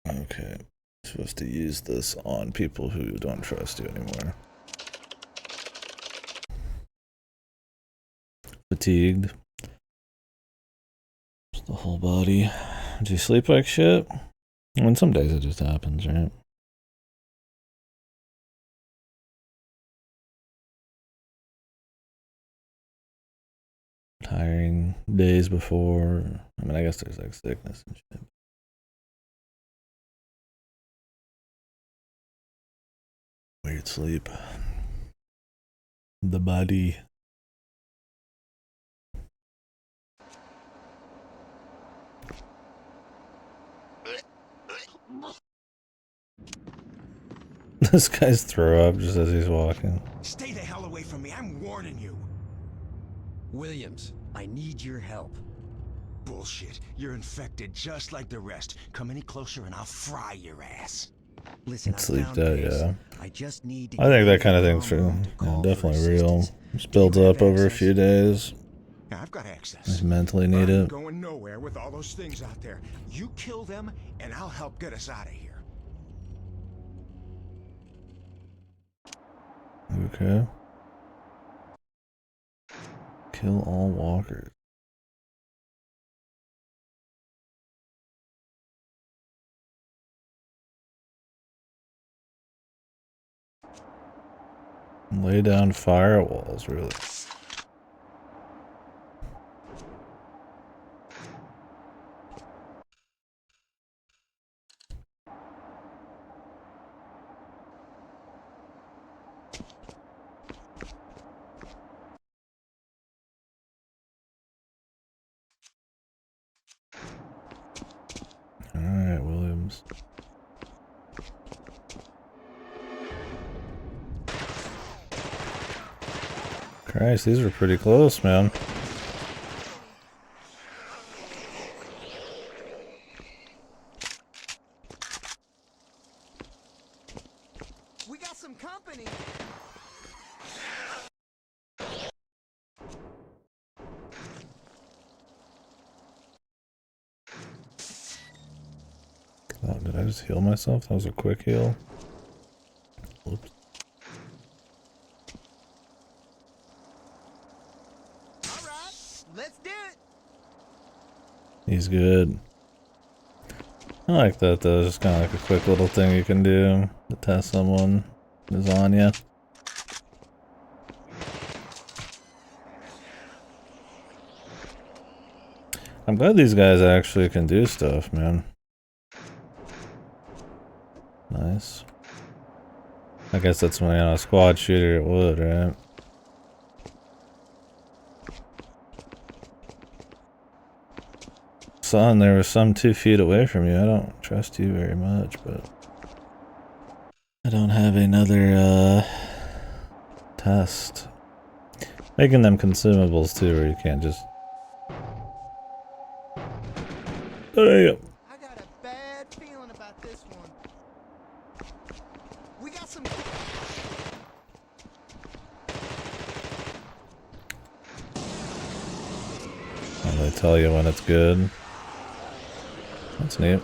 Okay. Supposed to use this on people who don't trust you anymore. Fatigued. Just the whole body. Do you sleep like shit? I mean, some days it just happens, right? Tiring days before. I mean, I guess there's like sickness and shit. Weird sleep. The body. This guy's throw up just as he's walking. Stay the hell away from me, I'm warning you. Williams, I need your help. Bullshit. You're infected just like the rest. Come any closer and I'll fry your ass. Listen, Let's leave that, yeah. I just need to I think that kind of thing's true. Yeah, definitely real. Just builds up over a few days. I've got access. Just mentally need I'm it. going nowhere with all those things out there. You kill them, and I'll help get us out of here. Okay. Kill all walkers. Lay down firewalls, really. Alright, Williams. Christ, these were pretty close, man. We got some company. Oh, did I just heal myself? That was a quick heal. Whoops. All right, let's do it. He's good. I like that though, just kind of like a quick little thing you can do to test someone is on you. I'm glad these guys actually can do stuff, man. Nice. I guess that's when a squad shooter it would, right? Son, there was some 2 feet away from you. I don't trust you very much, but I don't have another test. Making them consumables too, where you can't just. There. I got a bad feeling about this one. We got some. And they tell you when it's good. That's neat.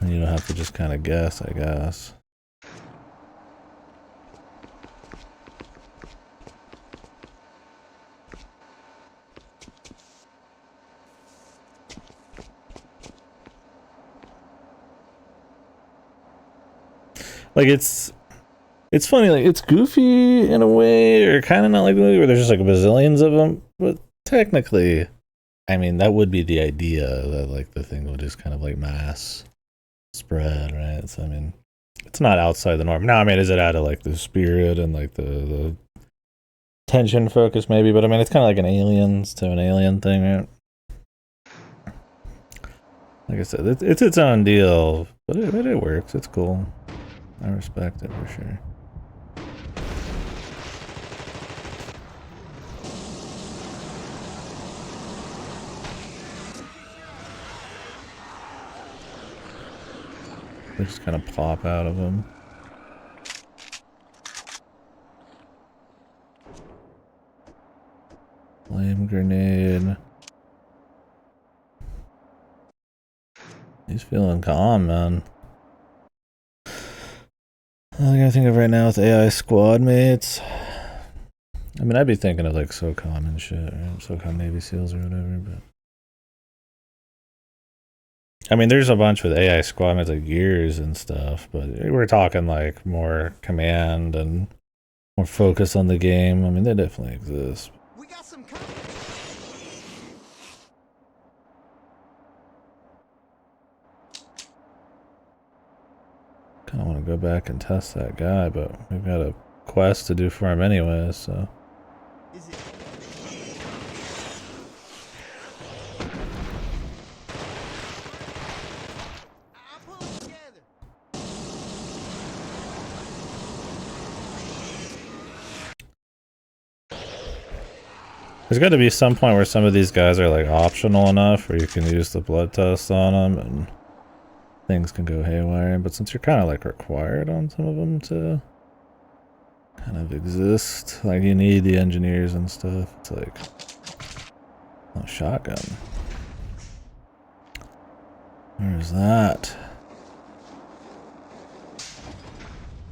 And you don't have to just kind of guess, I guess. Like it's funny, like it's goofy in a way, or kind of not like the movie where there's just like bazillions of them. But technically, I mean, that would be the idea that like the thing would just kind of like mass spread, right? So I mean, it's not outside the norm. Now, I mean, is it out of like the spirit and like the tension focus maybe? But I mean, it's kind of like an aliens to an alien thing, right? Like I said, it's its own deal, but it works. It's cool. I respect it for sure. They just kind of pop out of them. Flame grenade. He's feeling calm, man. All I gotta think of right now with AI squad mates. I mean, I'd be thinking of like SOCOM and shit, right? SOCOM Navy SEALs or whatever, but. I mean, there's a bunch with AI squad mates like gears and stuff, but we're talking like more command and more focus on the game. I mean, they definitely exist. We got some company. Kind of want to go back and test that guy, but we've got a quest to do for him anyway, so. Is it? I'll pull it together. There's got to be some point where some of these guys are like optional enough where you can use the blood test on them and things can go haywire. But since you're kind of like required on some of them to kind of exist, like you need the engineers and stuff, it's like, oh, shotgun. Where's that?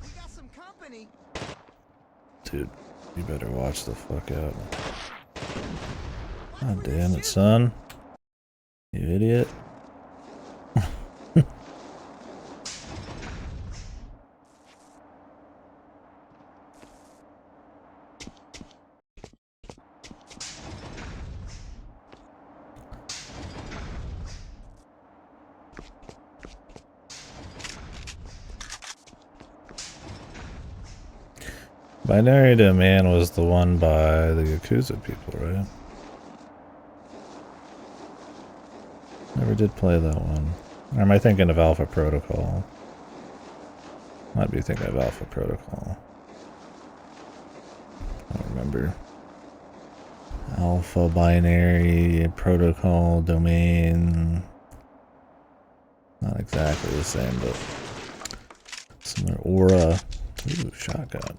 We got some company. Dude, you better watch the fuck out. God damn it, son. You idiot. Binary Domain was the one by the Yakuza people, right? Never did play that one. Or am I thinking of Alpha Protocol? Might be thinking of Alpha Protocol. I don't remember. Alpha Binary Protocol Domain. Not exactly the same, but similar aura. Ooh, shotgun.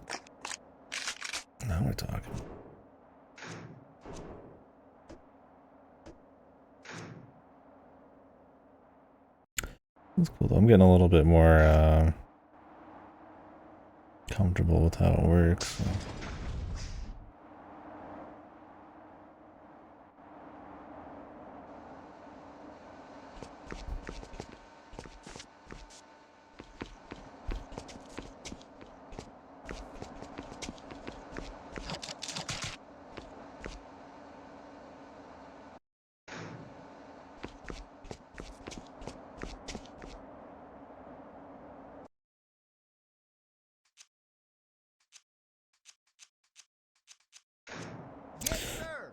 Now we're talking. That's cool though. I'm getting a little bit more comfortable with how it works. So.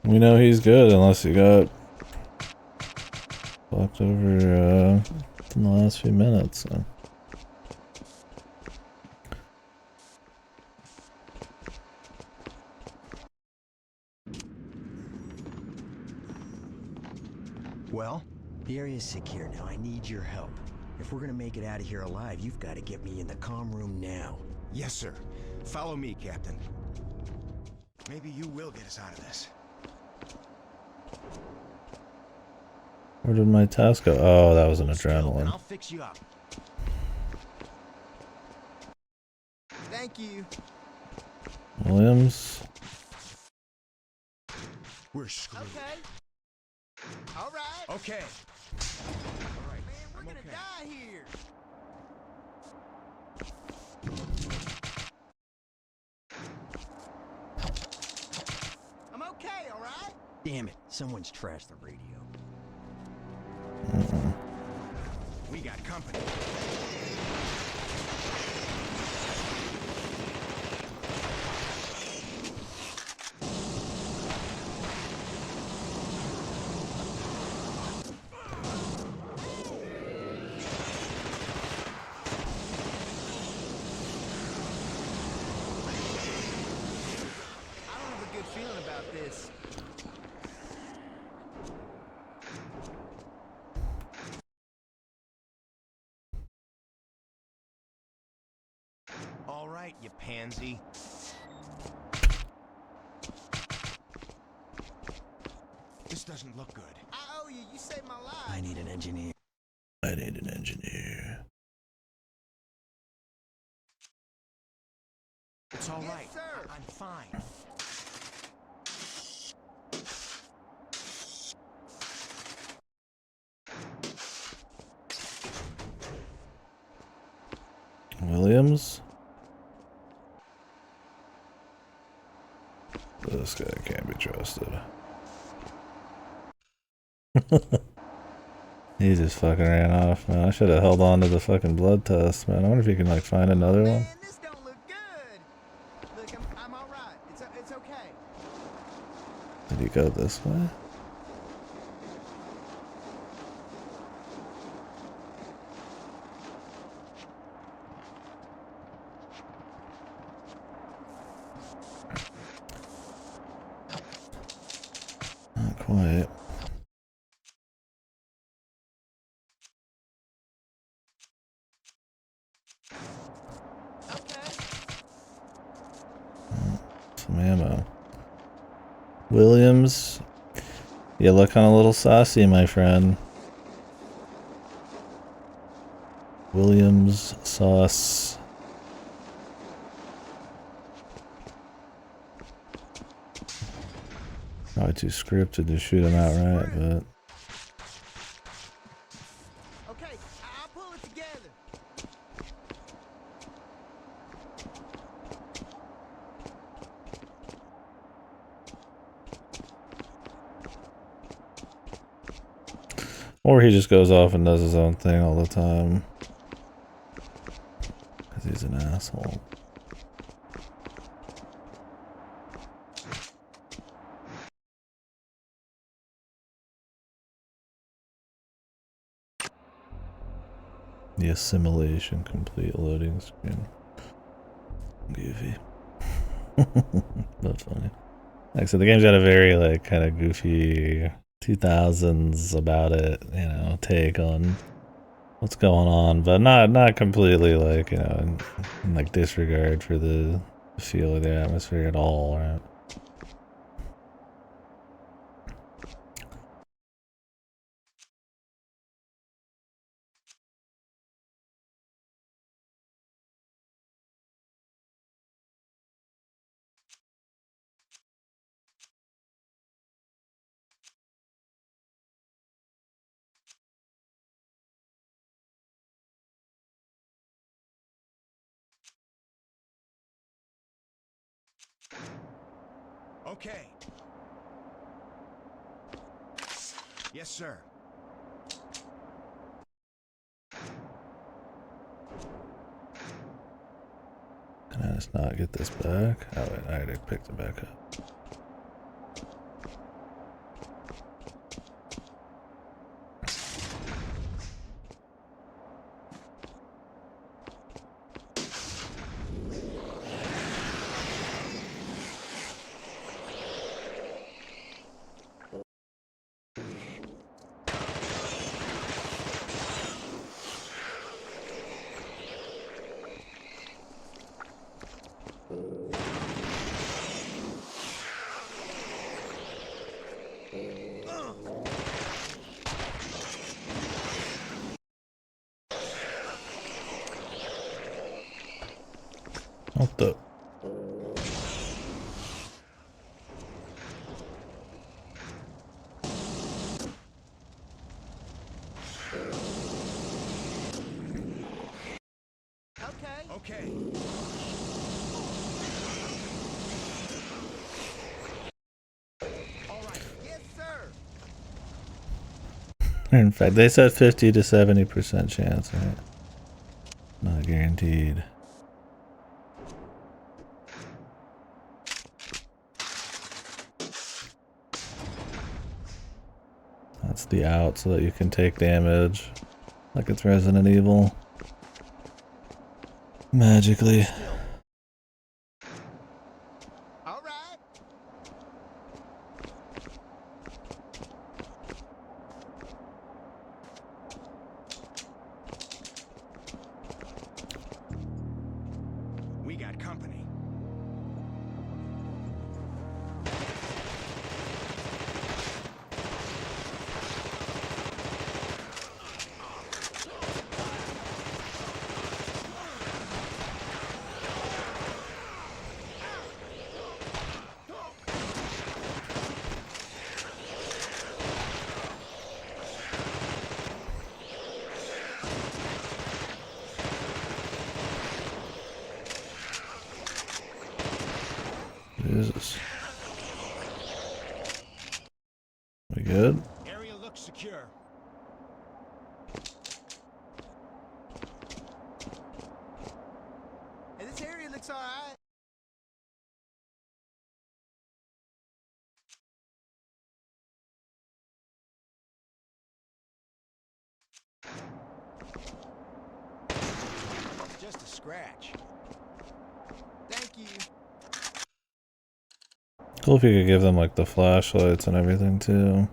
We know he's good unless he got fucked over in the last few minutes. So. Well, the area's secure now. I need your help. If we're gonna make it out of here alive, you've got to get me in the comm room now. Yes, sir. Follow me, Captain. Maybe you will get us out of this. Where did my task go? Oh, that was an adrenaline. I'll fix you up. Thank you. Williams. We're screwed. Okay. All right. Okay. All right. Man, we're gonna okay. die here. I'm okay, all right? Damn it, someone's trashed the radio. We got company. I don't have a good feeling about this. All right, you pansy. This doesn't look good. I owe you. You saved my life. I need an engineer. I need an engineer. It's all Yes, right. sir. I'm fine. Williams. This guy can't be trusted. He just fucking ran off, man. I should have held on to the fucking blood test, man. I wonder if you can like find another one. Man, this don't look good. Did he go this way? Not quite. Some ammo. Williams, you look a little saucy, my friend. Williams sauce. Probably too scripted to shoot him outright, but. Okay, I'll pull it together. Or he just goes off and does his own thing all the time. Because he's an asshole. The assimilation complete loading screen. Goofy. But funny. Like I said, the game's got a very like kind of goofy 2000s about it, you know, take on what's going on, but not completely like, you know, in like disregard for the feel of the atmosphere at all, right? Okay. Yes, sir. Can I just not get this back? Oh wait, I already picked it back up. What the? Okay. All right. Yes, sir. In fact, they said 50 to 70% chance, right? Not guaranteed. That's the out so that you can take damage. Like it's Resident Evil. Magically. All right. We got company. Jesus. We good? Area looks secure. Hey, this area looks all right. scratch. Thank you. Cool if you could give them like the flashlights and everything too.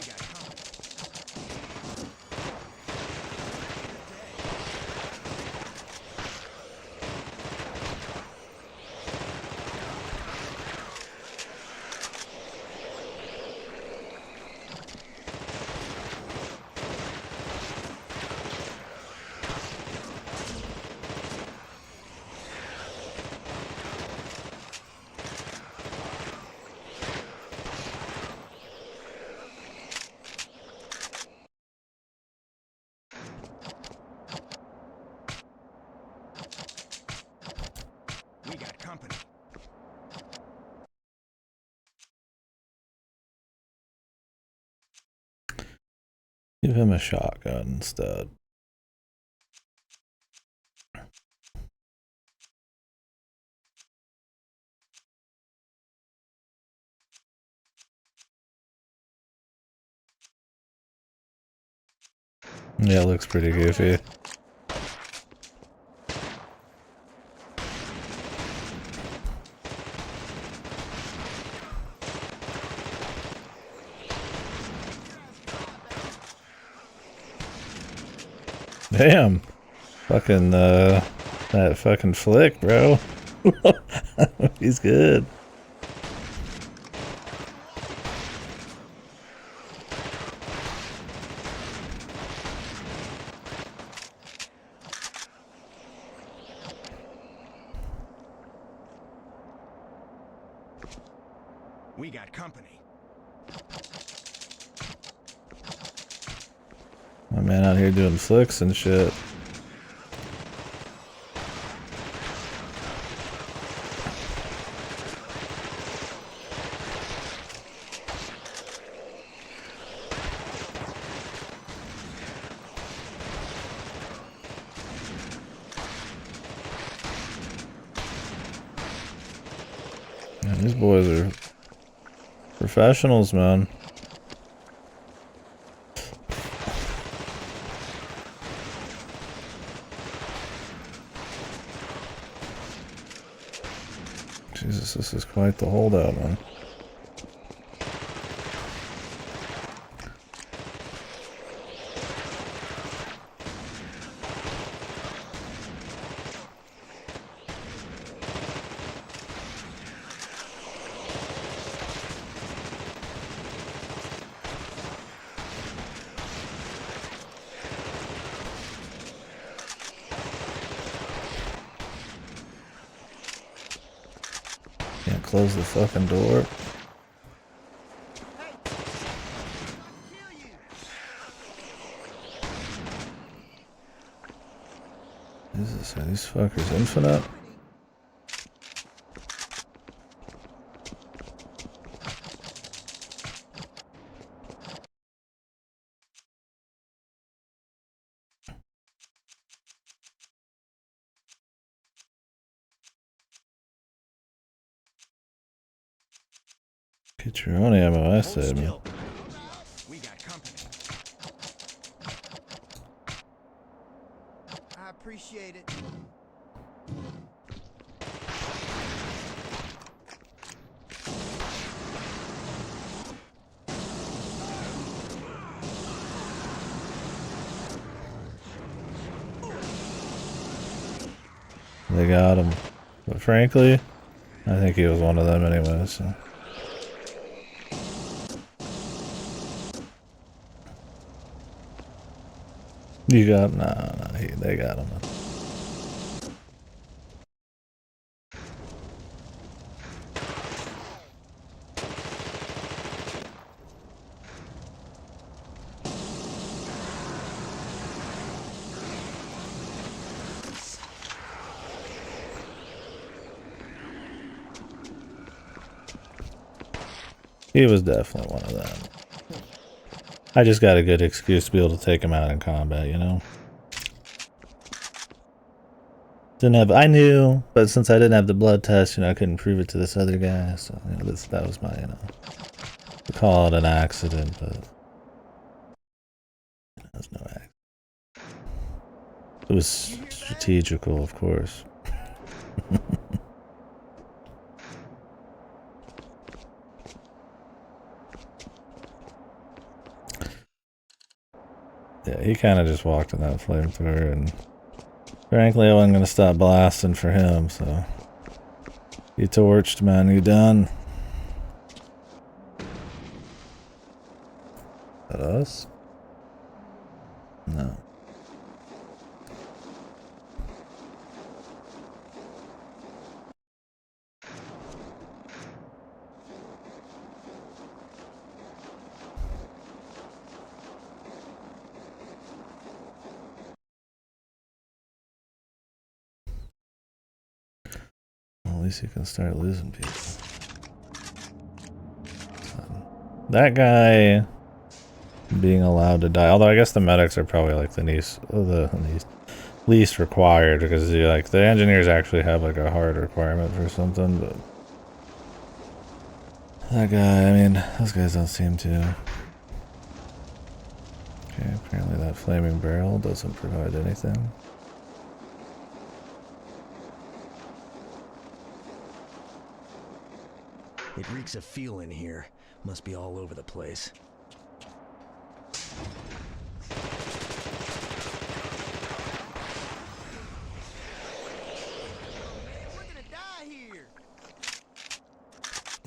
We got company. We got company. Give him a shotgun instead. Yeah, it looks pretty goofy. Damn. Fucking, that fucking flick, bro. He's good. We got company. My man out here doing flicks and shit. Man, these boys are professionals, man. Jesus, this is quite the holdout, man. Can't close the fucking door. Jesus, are these fuckers infinite? Get your own ammo, I said, man. We got company. I appreciate it. They got him. But frankly, I think he was one of them anyway, so. You got, they got him. He was definitely one of them. I just got a good excuse to be able to take him out in combat, you know? Didn't have. I knew, but since I didn't have the blood test, I couldn't prove it to this other guy. So that was my, we call it an accident, but it was no accident. It was strategical, of course. Yeah, he kind of just walked in that flamethrower, and frankly, I wasn't gonna stop blasting for him. So you torched, man. You done? Is that us? No. Well, at least you can start losing people. That guy being allowed to die, although I guess the medics are probably like the least required, because like the engineers actually have like a hard requirement for something, but that guy, I mean, those guys don't seem to. Okay, apparently that flaming barrel doesn't provide anything. It reeks of fuel in here. Must be all over the place.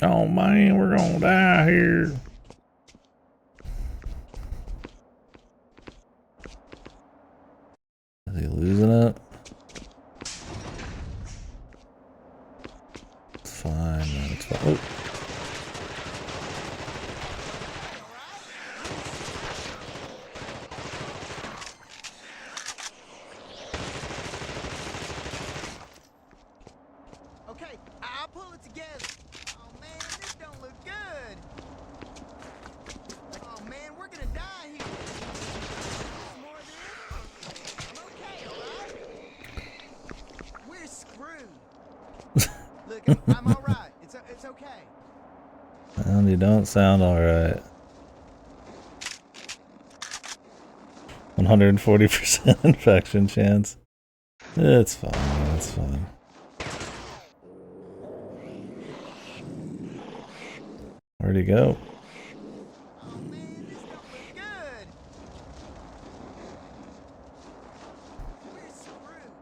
Oh man, we're gonna die here. Is he losing it? It's fine, man. It's fine. Oh. Okay, I'll pull it together. Oh man, this don't look good. Oh man, we're gonna die here. More of this? I'm okay, alright? We're screwed. Look, I'm alright. It's okay. And you don't sound alright. 140% infection chance. It's fine, it's fine. Where'd he go? Oh man, this don't look good. We're screwed.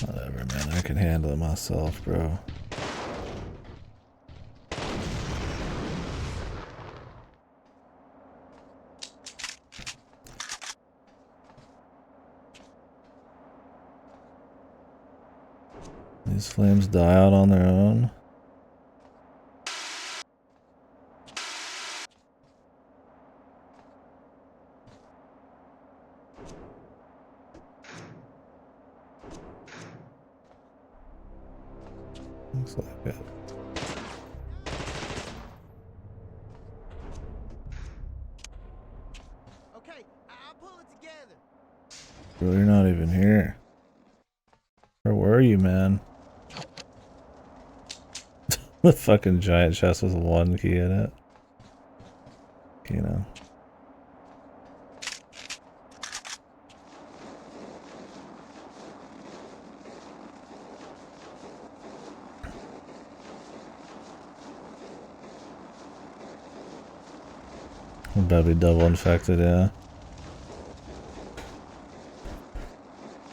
Whatever, man. I can handle it myself, bro. These flames die out on their own. Looks like it. Okay, I'll pull it together. Bro, you're not even here. Where were you, man? The fucking giant chest with one key in it. Would that be double infected, yeah.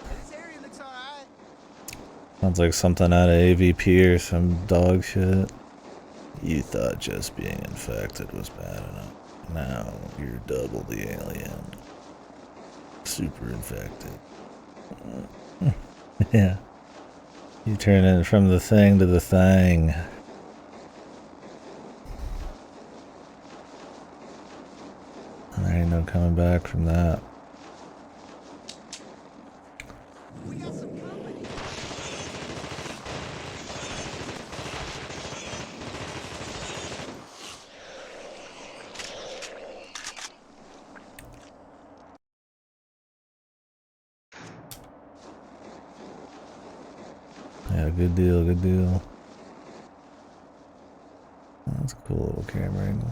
This area looks alright. Sounds like something out of AVP or some dog shit. You thought just being infected was bad enough. Now you're double the alien. Super infected. Yeah. You turn it from the thing to the thing. And there ain't no coming back from that. We got some company. good deal, good deal. That's a cool little camera angle.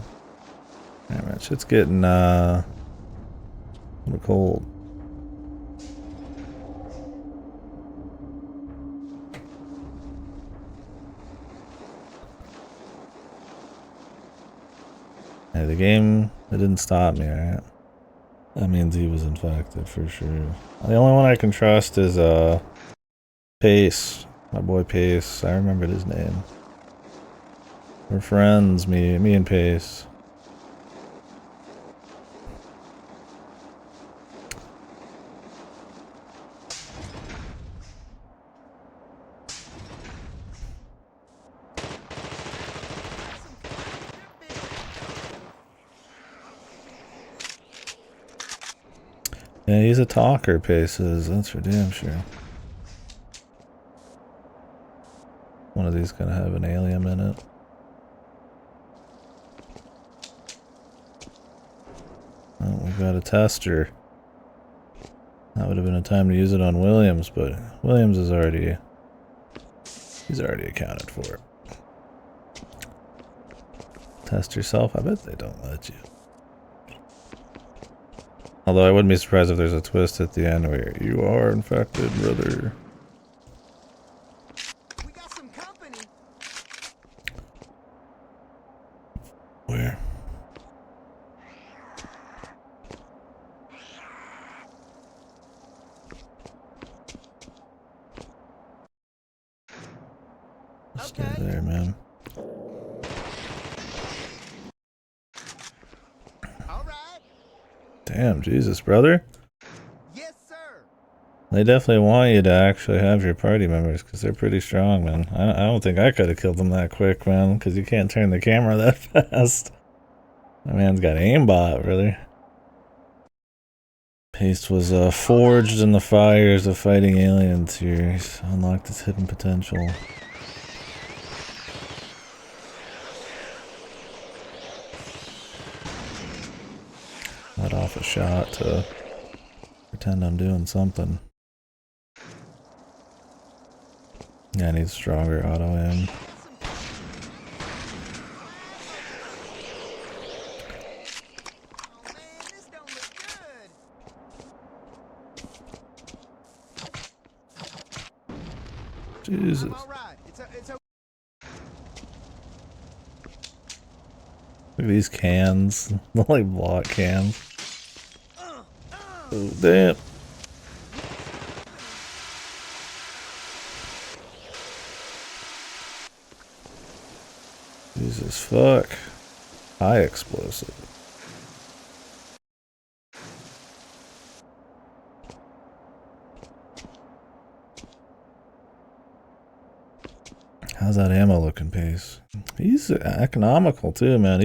Alright, shit's getting a little cold. Hey, the game, it didn't stop me, alright? That means he was infected for sure. The only one I can trust is Pace. My boy Pace. I remembered his name. We're friends, me and Pace. Yeah, he's a talker, Pace is. That's for damn sure. One of these gonna have an alien in it. Oh, we've got a tester. That would have been a time to use it on Williams, but Williams is already... He's already accounted for it. Test yourself? I bet they don't let you. Although I wouldn't be surprised if there's a twist at the end where you are infected, brother. We got some company. Where? Stay there, man. All right. Damn, Jesus, brother. Yes, sir. They definitely want you to actually have your party members because they're pretty strong, man. I don't think I could have killed them that quick, man, because you can't turn the camera that fast. My man's got aimbot, brother. Pace was forged in the fires of fighting aliens here. He's unlocked his hidden potential. Let off a shot to pretend I'm doing something. Yeah, I need stronger auto aim. Oh man, this don't look good. Jesus. All right. It's okay. Look at these cans. They're like block cans. Oh, damn. Jesus fuck. High explosive. How's that ammo looking, Pace? He's economical too, man.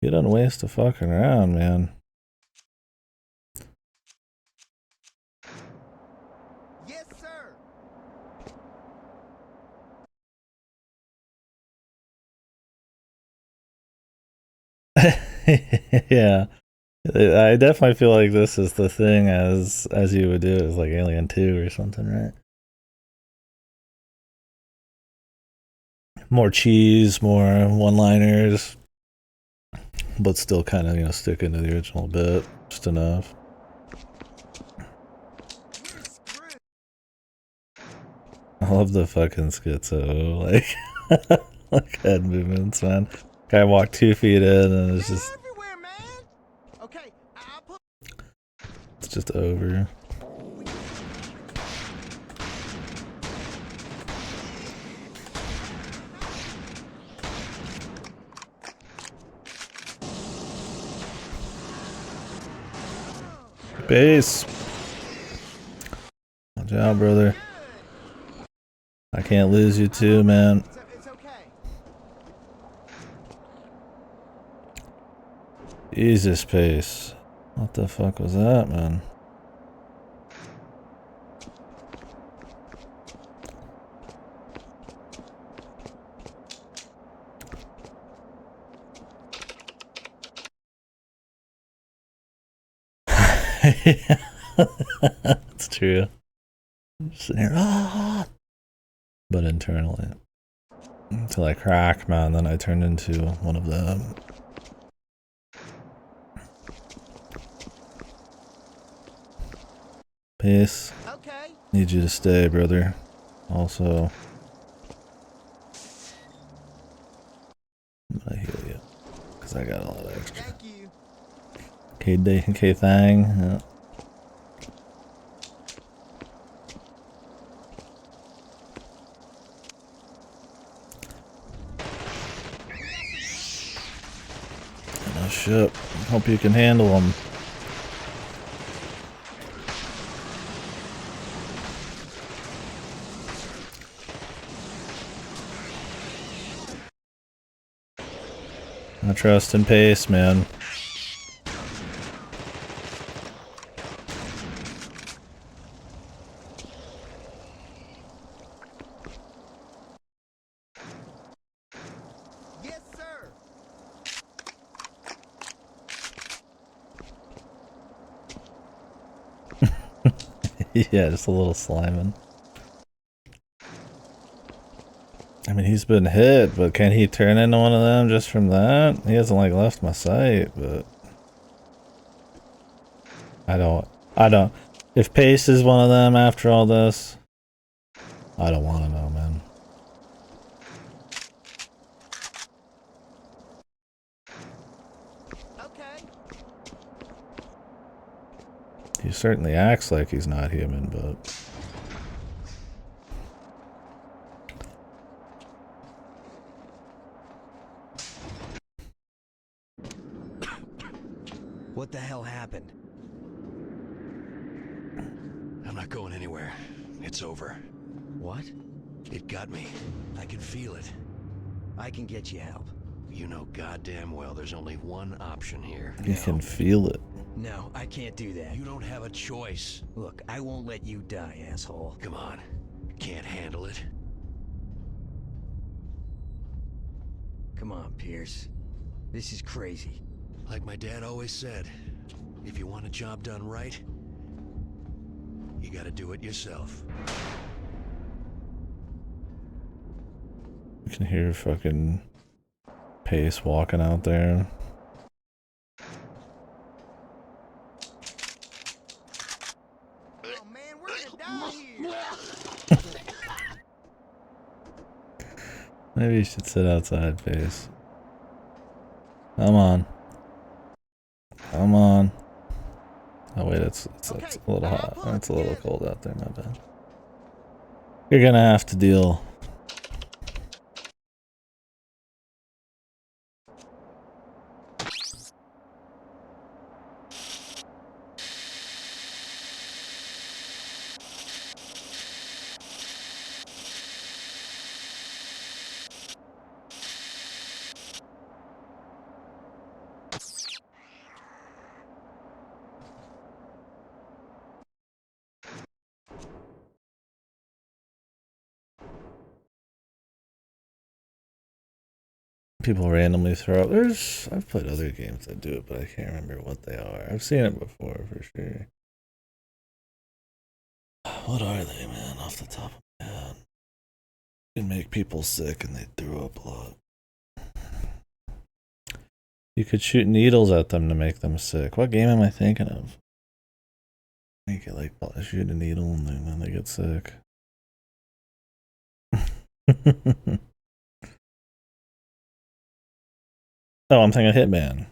He doesn't waste a fucking round, man. Yes, sir. Yeah. I definitely feel like this is the thing as you would do it, like Alien 2 or something, right? More cheese, more one-liners, but still kind of, you know, sticking to the original bit just enough. We're screwed. I love the fucking schizo, like head movements, man. Guy walked 2 feet in and it's They're just, everywhere, man. Okay, I'll put. it's just over. Base. Watch out, brother. I can't lose you too, man. It's okay. Jesus, Pace. What the fuck was that, man? Yeah, that's true. I'm just sitting here. Ah! but internally. Until I crack, man, then I turn into one of them. Peace. Okay. Need you to stay, brother. Also, I'm gonna heal you. Because I got a lot of extra. Thank you. K-Thang. Yeah. Oh shit. Hope you can handle them. I trust in pace, man. Yes, sir. Yeah, just a little sliming. I mean, he's been hit, but can he turn into one of them just from that? He hasn't, like, left my sight, but... I don't... If Pace is one of them after all this, I don't want to know, man. Okay. He certainly acts like he's not human, but... What the hell happened? I'm not going anywhere. It's over. What? It got me. I can feel it. I can get you help. You know goddamn well there's only one option here. You can feel it. No, I can't do that. You don't have a choice. Look, I won't let you die, asshole. Come on. Can't handle it? Come on, Pierce. This is crazy. Like my dad always said, if you want a job done right, you gotta do it yourself. You can hear fucking Pace walking out there. Oh man, we're gonna die here. Maybe you should sit outside, Pace. Come on. Come on. Oh wait, it's a little hot. It's a little cold out there, my bad. You're gonna have to deal. People randomly throw up. I've played other games that do it, but I can't remember what they are. I've seen it before for sure. What are they, man? Off the top of my head, you can make people sick and they throw up a lot. You could shoot needles at them to make them sick. What game am I thinking of? Make it like shoot a needle and then they get sick. Oh, I'm thinking Hitman.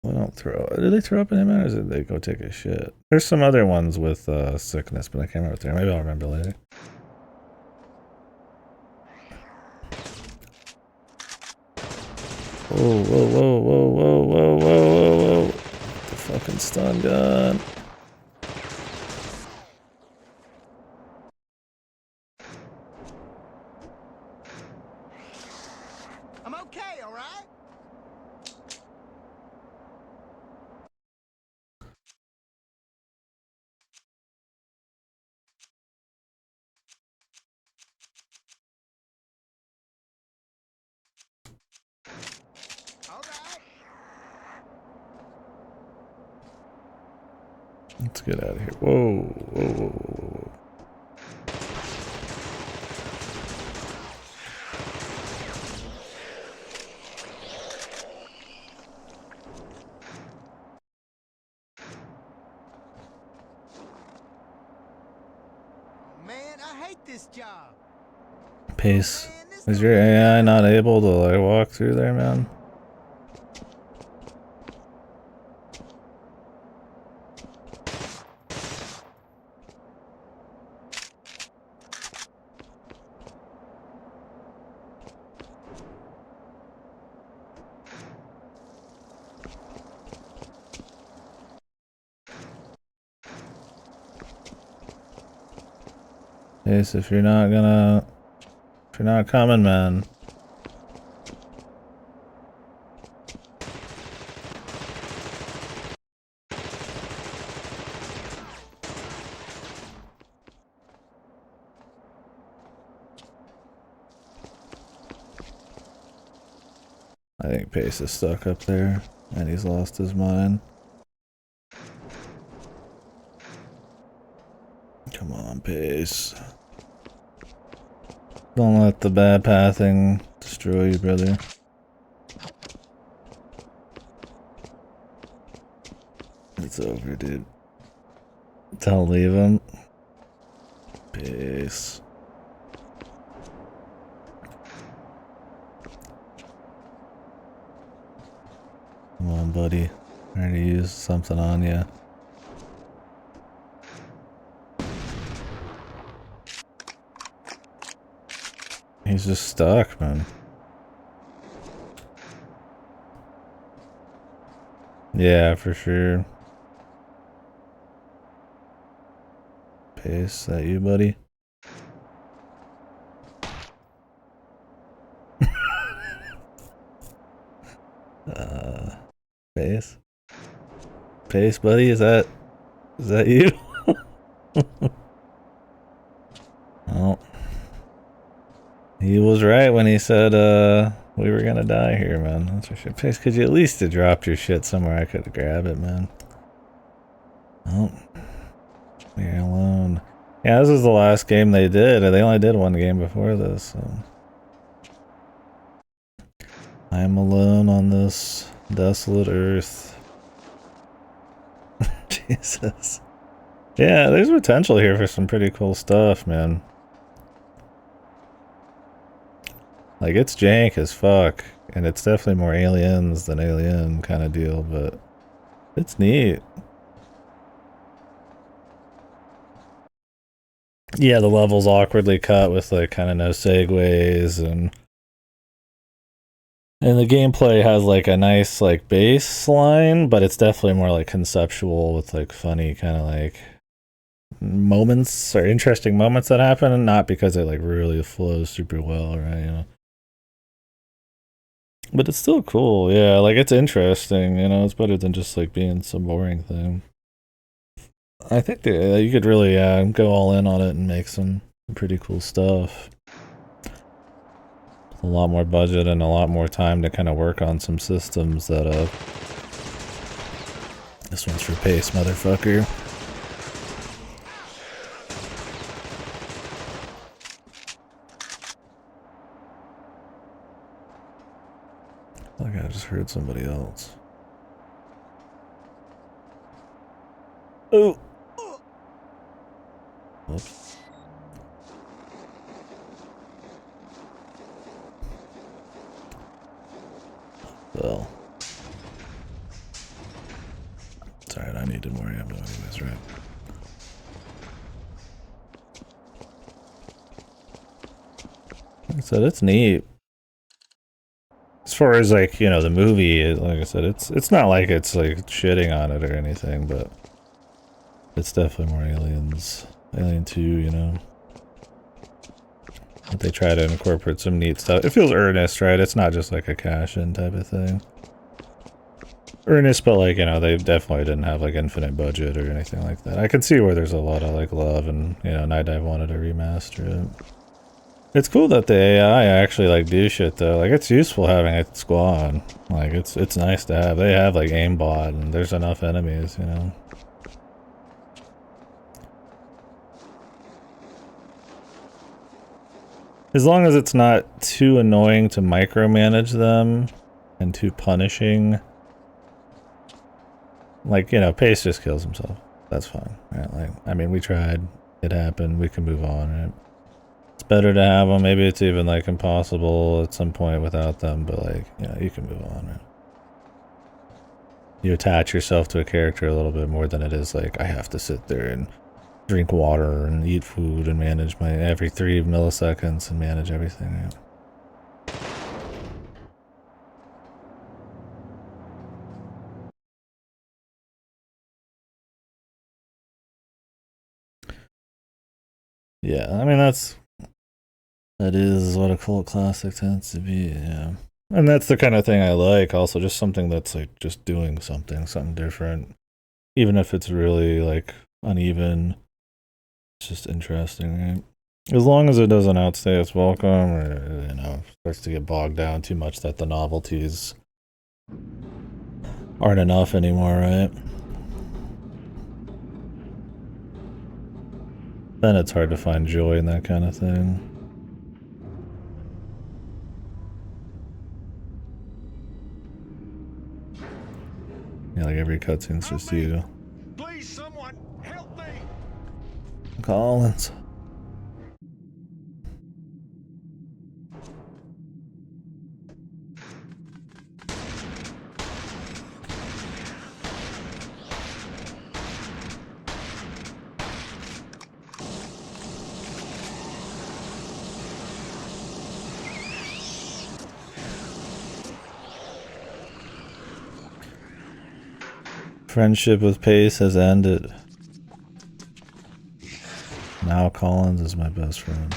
They don't throw. Do they throw up in Hitman, or did they go take a shit? There's some other ones with sickness, but I can't remember what they are. Maybe I'll remember later. Whoa, whoa, whoa, whoa, whoa, whoa, whoa, whoa, whoa. The fucking stun gun. I'm okay, all right? All right. Let's get out of here. Whoa, whoa, whoa, whoa, whoa. this job. Pace. Is your AI not able to like walk through there, man? Pace, if you're not coming, man. I think Pace is stuck up there, and he's lost his mind. Come on, Pace. Don't let the bad pathing destroy you, brother. It's over, dude. Don't leave him. Pace. Come on, buddy. I already used something on you. He's just stuck, man. Yeah, for sure. Pace, that you, buddy? Pace? Pace, buddy, is that you? Oh. He was right when he said, we were gonna die here, man. That's for sure. Pace, could you at least have dropped your shit somewhere I could grab it, man? Oh. You're alone. Yeah, this is the last game they did. They only did one game before this, so. I am alone on this desolate earth. Jesus. Yeah, there's potential here for some pretty cool stuff, man. Like, it's jank as fuck, and it's definitely more Aliens than Alien kind of deal, but it's neat. Yeah, the level's awkwardly cut with like kind of no segues, and the gameplay has like a nice like baseline, but it's definitely more like conceptual with like funny kind of like moments or interesting moments that happen, and not because it like really flows super well, right? You know. But it's still cool, yeah. Like it's interesting, you know. It's better than just like being some boring thing. I think that you could really go all in on it and make some pretty cool stuff. A lot more budget and a lot more time to kind of work on some systems that this one's for Pace, motherfucker. Like I just heard somebody else. Oh. Whoops. Well. It's alright, I needed more ammo anyways, right? Like I said, it's neat. As far as like, you know, the movie, like I said, it's not like it's like shitting on it or anything, but it's definitely more Aliens. Alien 2, you know. But they try to incorporate some neat stuff. It feels earnest, right? It's not just like a cash-in type of thing. Earnest, but like, you know, they definitely didn't have like infinite budget or anything like that. I can see where there's a lot of like love, and, you know, Night Dive wanted to remaster it. It's cool that the AI actually like do shit though. Like it's useful having a squad. Like it's nice to have. They have like aimbot and there's enough enemies, you know. As long as it's not too annoying to micromanage them and too punishing. Like, you know, Pace just kills himself. That's fine. Right? Like, I mean, we tried. It happened. We can move on, right? better to have them. Maybe it's even like impossible at some point without them, but like, you know, you can move on. Right? You attach yourself to a character a little bit more than it is like, I have to sit there and drink water and eat food and manage my every 3 milliseconds and manage everything. Right? Yeah, I mean that is what a cult classic tends to be, yeah. And that's the kind of thing I like, also just something that's like just doing something different. Even if it's really like uneven, it's just interesting, right? As long as it doesn't outstay its welcome or, you know, starts to get bogged down too much that the novelties aren't enough anymore, right? Then it's hard to find joy in that kind of thing. Yeah, like every cutscene's just you. Please, someone, help me! Collins. Friendship with Pace has ended. Now Collins is my best friend.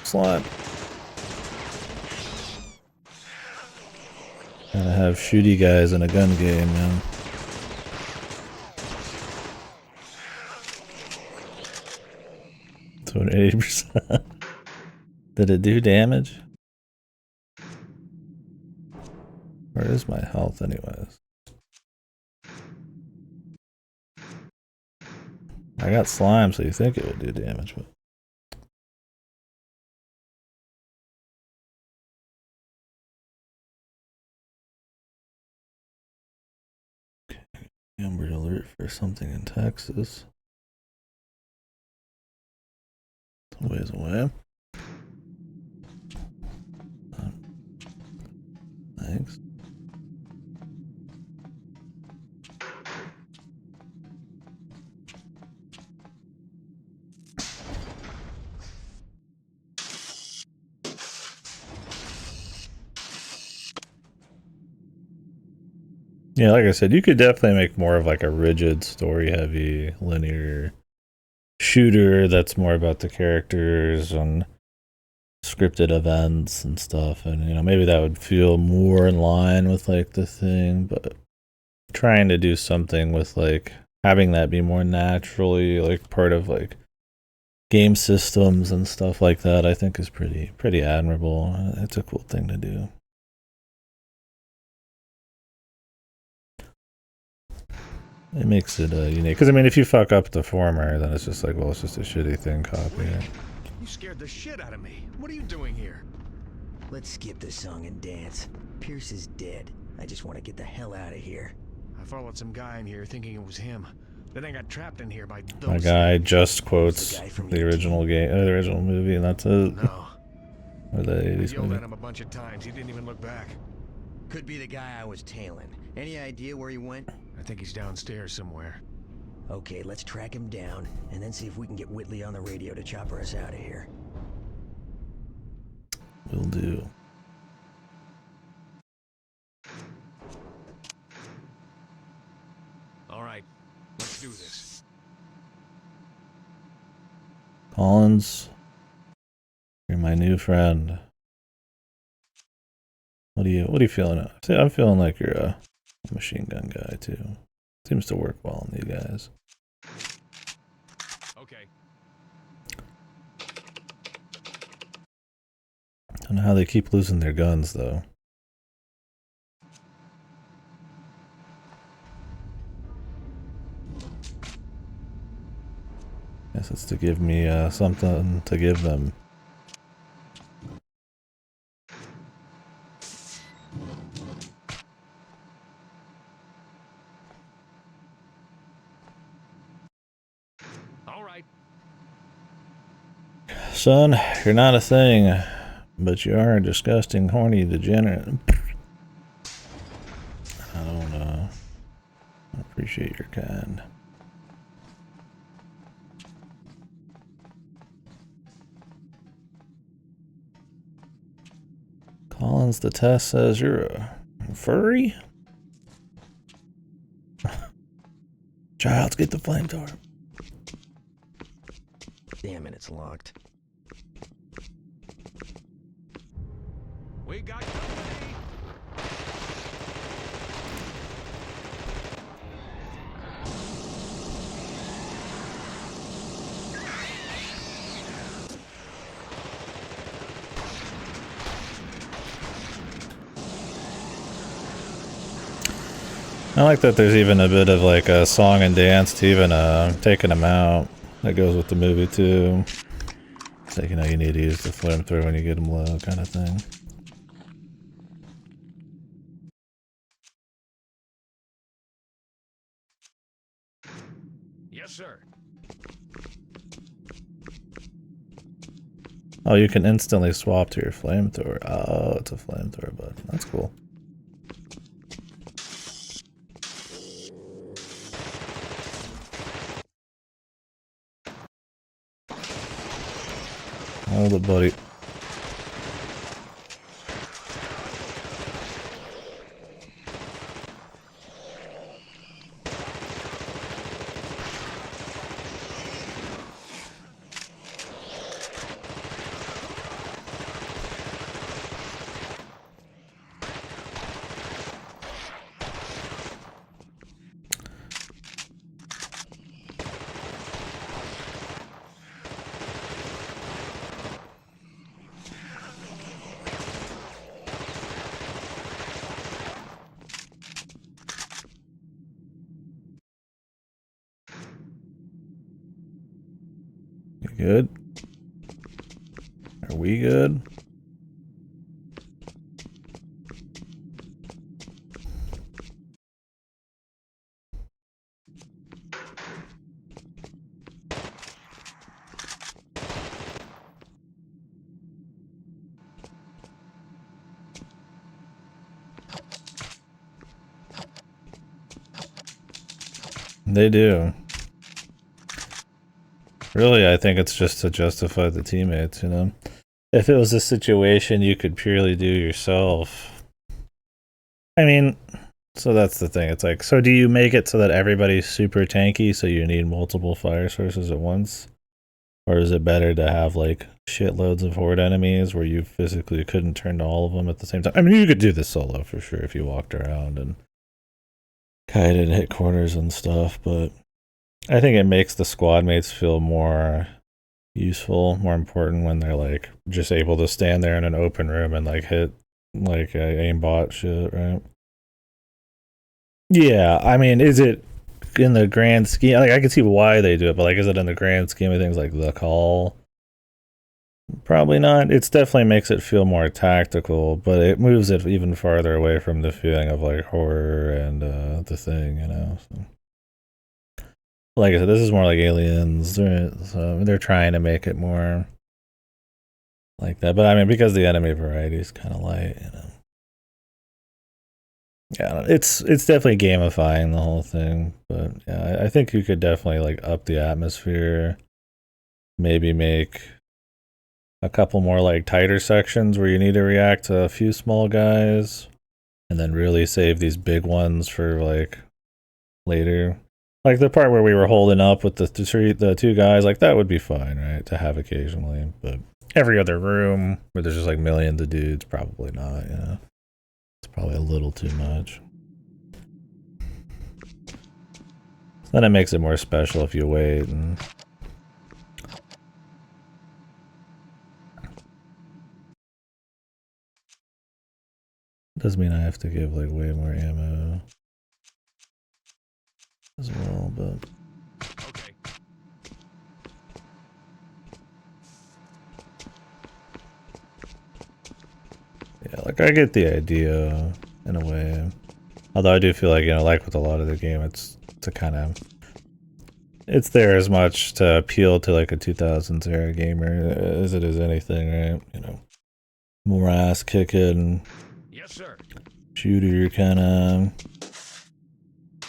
Slime. Gotta have shooty guys in a gun game, man. So 80%. Did it do damage? Where is my health anyways? I got slime, so you think it would do damage, but Amber alert for something in Texas. It's a ways away. Thanks. Yeah, like I said, you could definitely make more of like a rigid, story-heavy, linear shooter that's more about the characters and scripted events and stuff, and you know, maybe that would feel more in line with like the thing, but trying to do something with like having that be more naturally like part of like game systems and stuff like that, I think is pretty admirable. It's a cool thing to do. It makes it unique. Because, I mean, if you fuck up the former, then it's just like, well, it's just a shitty thing copy. You scared the shit out of me. What are you doing here? Let's skip the song and dance. Pierce is dead. I just want to get the hell out of here. I followed some guy in here thinking it was him. Then I got trapped in here by those... My guy just quotes the original game, the original movie, and that's it. No. Or the 80s I yelled movie. at him a bunch of times. He didn't even look back. Could be the guy I was tailing. Any idea where he went? I think he's downstairs somewhere. Okay, let's track him down, and then see if we can get Whitley on the radio to chopper us out of here. Will do. All right, let's do this. Collins, you're my new friend. What are you feeling? See, I'm feeling like you're a machine gun guy too. Seems to work well on you guys. Okay. I don't know how they keep losing their guns though. Guess it's to give me something to give them. Son, you're not a thing, but you are a disgusting, horny degenerate. I don't know. I appreciate your kind. Collins, the test says you're a furry? Childs, get the flamethrower. Damn it, it's locked. We got company. I like that there's even a bit of like a song and dance to even taking them out. That goes with the movie too. It's like, you know, you need to use the flamethrower when you get them low kind of thing. Yes, sir. Oh, you can instantly swap to your flamethrower. Oh, it's a flamethrower button. That's cool. Hold it, buddy. You good? Are we good? They do. Really, I think it's just to justify the teammates, you know? If it was a situation you could purely do yourself. I mean, so that's the thing. It's like, so do you make it so that everybody's super tanky so you need multiple fire sources at once? Or is it better to have like shitloads of horde enemies where you physically couldn't turn to all of them at the same time? I mean, you could do this solo for sure if you walked around and kited and hit corners and stuff, but I think it makes the squad mates feel more useful, more important when they're like just able to stand there in an open room and like hit like aimbot shit, right? Yeah, I mean, is it in the grand scheme? Like, I can see why they do it, but like, is it in the grand scheme of things like the call? Probably not. It definitely makes it feel more tactical, but it moves it even farther away from the feeling of like horror and the thing, you know. So. Like I said, this is more like Aliens, right? So they're trying to make it more like that. But I mean, because the enemy variety is kind of light, you know. Yeah, it's definitely gamifying the whole thing. But yeah, I think you could definitely like up the atmosphere. Maybe make a couple more like tighter sections where you need to react to a few small guys, and then really save these big ones for like later. Like the part where we were holding up with the two guys, like that would be fine, right? To have occasionally, but every other room where there's just like millions of dudes, probably not. You know, it's probably a little too much. So then it makes it more special if you wait and. Does mean I have to give like way more ammo as well, but. Okay. Yeah, like I get the idea in a way. Although I do feel like, you know, like with a lot of the game, it's to kind of it's there as much to appeal to like a 2000s era gamer as it is anything, right? You know, more ass kicking, Yes, sir. shooter kind of.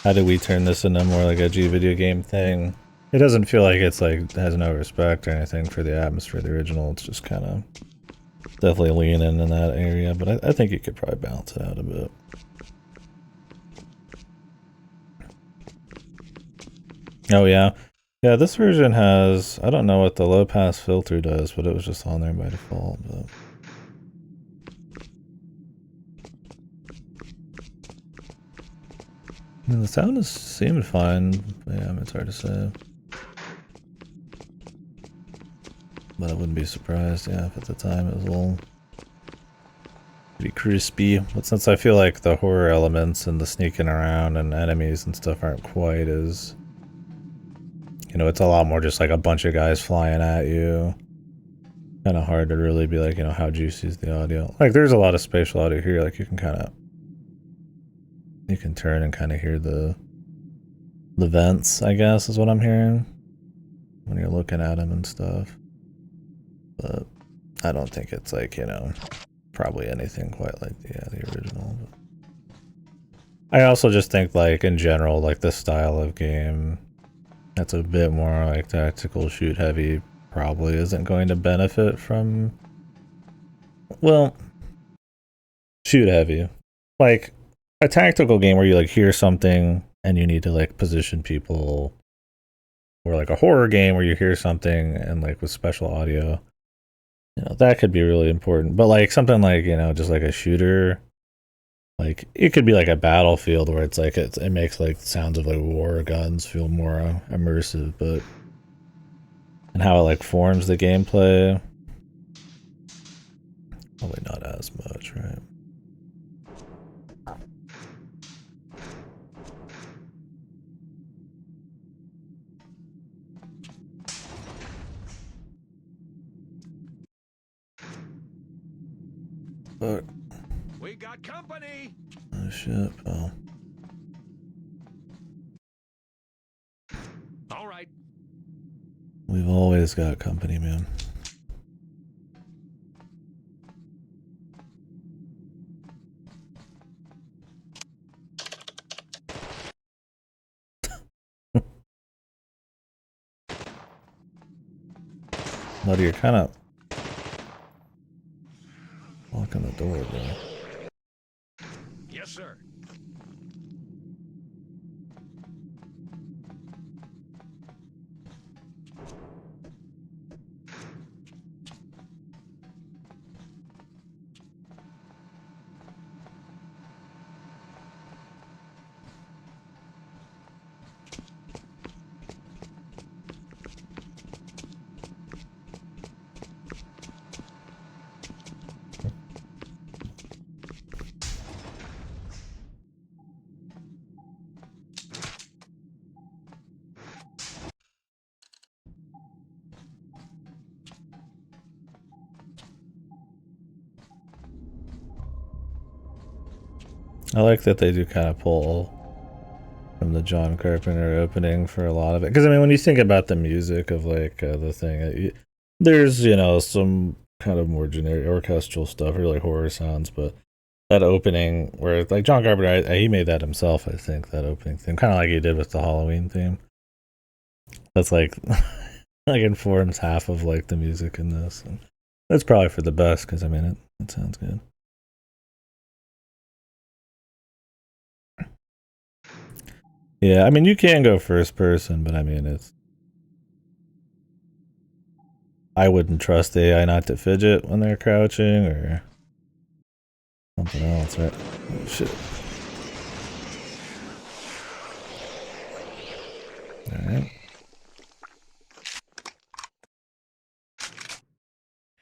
How do we turn this into more like a G video game thing? It doesn't feel like it's like has no respect or anything for the atmosphere of the original. It's just kind of definitely leaning in that area, but I think you could probably balance it out a bit. Oh yeah. Yeah, this version has, I don't know what the low pass filter does, but it was just on there by default. But I mean, the sound has seemed fine. Yeah, it's hard to say. But I wouldn't be surprised, yeah, if at the time it was a little pretty crispy. But since I feel like the horror elements and the sneaking around and enemies and stuff aren't quite as, you know, it's a lot more just like a bunch of guys flying at you. Kind of hard to really be like, you know, how juicy is the audio. Like, there's a lot of spatial audio here. Like, you can kind of, you can turn and kind of hear the vents, I guess, is what I'm hearing when you're looking at them and stuff. But I don't think it's like, you know, probably anything quite like the original. But I also just think, like, in general, like, the style of game that's a bit more like tactical shoot heavy probably isn't going to benefit from, well, shoot heavy. Like, a tactical game where you, like, hear something and you need to, like, position people, or like a horror game where you hear something and, like, with special audio, you know, that could be really important. But like something like, you know, just like a shooter, like it could be like a Battlefield where it's like it makes like sounds of like war guns feel more immersive, but and how it like forms the gameplay, probably not as much, right? But We got company. oh shit, oh. All right. We've always got company, man. Buddy, you're kind of locking the door, bro. Yes, sir. I like that they do kind of pull from the John Carpenter opening for a lot of it. Because, I mean, when you think about the music of, like, the thing, there's, you know, some kind of more generic orchestral stuff or, like, horror sounds, but that opening where, like, John Carpenter, he made that himself, I think, that opening theme. Kind of like he did with the Halloween theme. That's, like, like, informs half of, like, the music in this. And that's probably for the best, because, I mean, it sounds good. Yeah, I mean, you can go first person, but I mean, I wouldn't trust the AI not to fidget when they're crouching or something else, right? Oh, shit. Alright.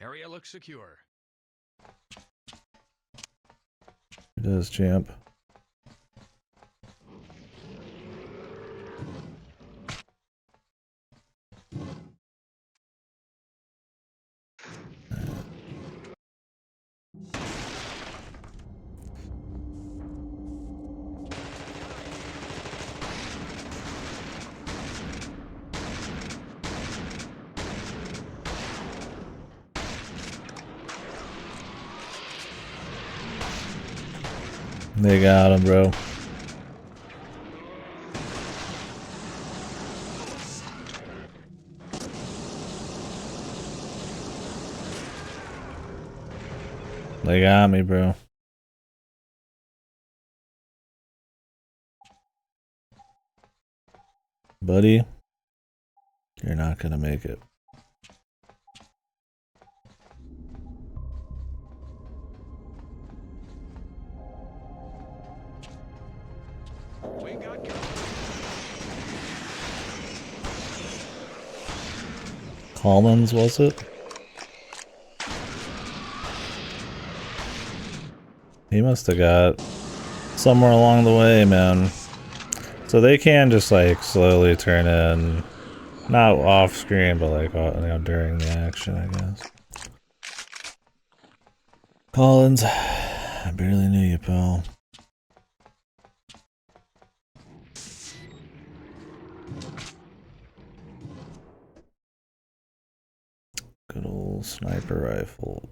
Area looks secure. It does, champ. They got him, bro. They got me, bro. Buddy, you're not gonna make it. Collins, was it? He must have got somewhere along the way, man. So they can just like slowly turn in, not off screen, but like during the action, I guess. Collins, I barely knew you, pal. Good old sniper rifle.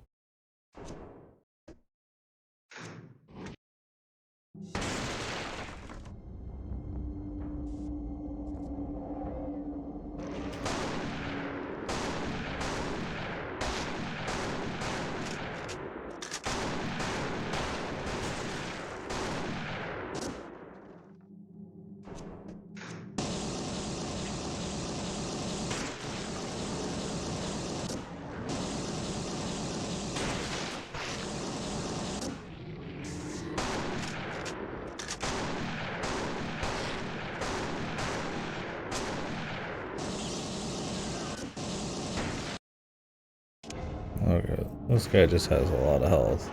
Okay, this guy just has a lot of health.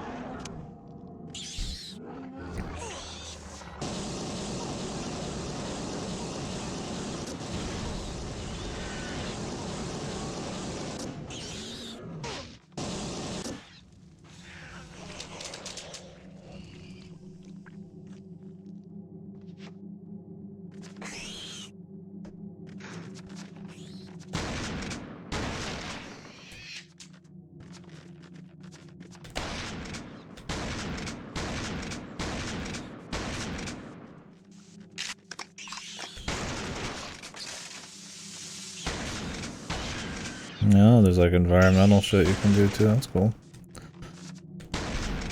No, there's like environmental shit you can do too. That's cool.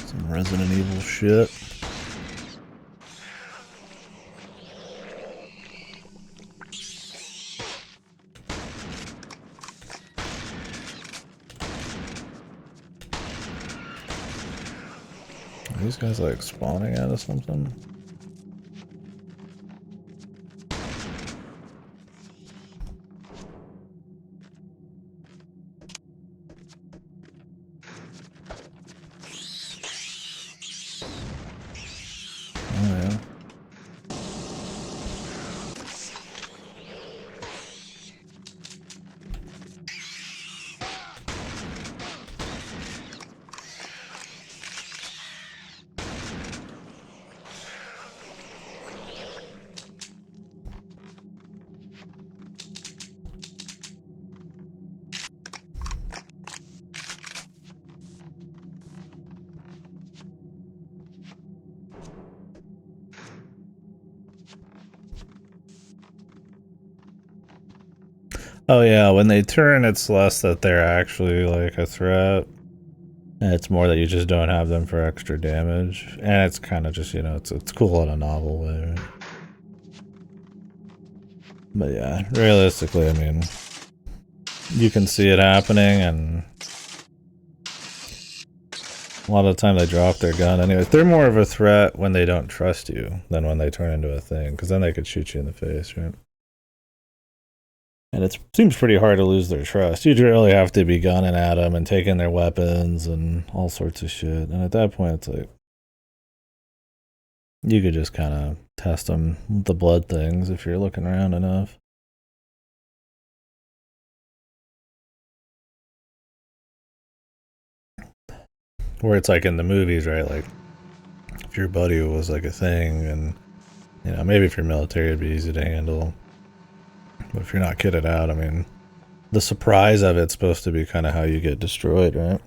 Some Resident Evil shit. Are these guys like spawning out of something? Oh yeah. Oh yeah, when they turn, it's less that they're actually like a threat. And it's more that you just don't have them for extra damage. And it's kind of just, you know, it's cool in a novel way, right? But yeah, realistically, I mean, you can see it happening, and a lot of the time they drop their gun. Anyways, they're more of a threat when they don't trust you than when they turn into a thing, because then they could shoot you in the face, right? And it seems pretty hard to lose their trust. You'd really have to be gunning at them and taking their weapons and all sorts of shit. And at that point, it's like, you could just kind of test them with the blood things if you're looking around enough. Where it's like in the movies, right? Like, if your buddy was like a thing, and, you know, maybe if you're military, it'd be easy to handle. But if you're not kitted out, I mean, the surprise of it's supposed to be kind of how you get destroyed, right?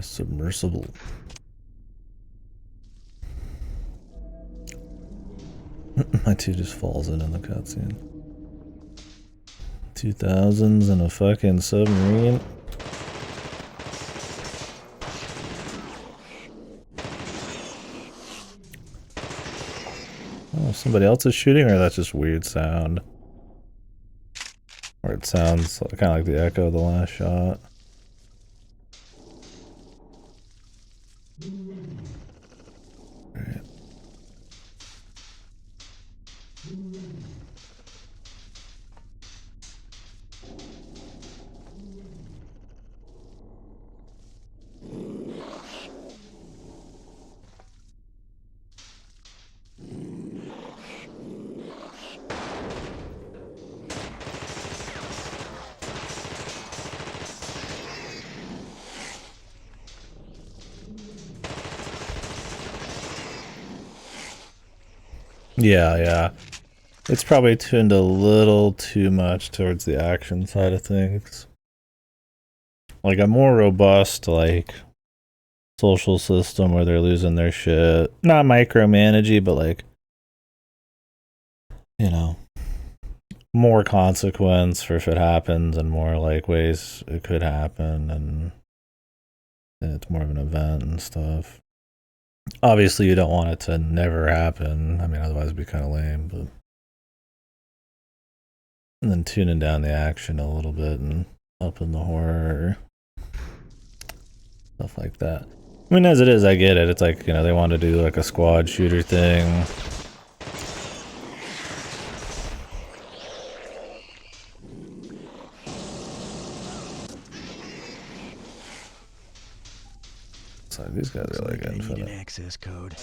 submersible. My 2 just falls in the cutscene. 2000s and a fucking submarine. Oh, somebody else is shooting, or that's just weird sound? Or it sounds kind of like the echo of the last shot. Alright. Yeah. It's probably tuned a little too much towards the action side of things. Like a more robust, like, social system where they're losing their shit. Not micromanagey, but like, you know, more consequence for if it happens and more like ways it could happen, and it's more of an event and stuff. Obviously, you don't want it to never happen. I mean, otherwise it'd be kind of lame, but. And then tuning down the action a little bit and upping the horror. Stuff like that. I mean, as it is, I get it. It's like, you know, they want to do like a squad shooter thing. It's like these guys are like infinite. Need an access code.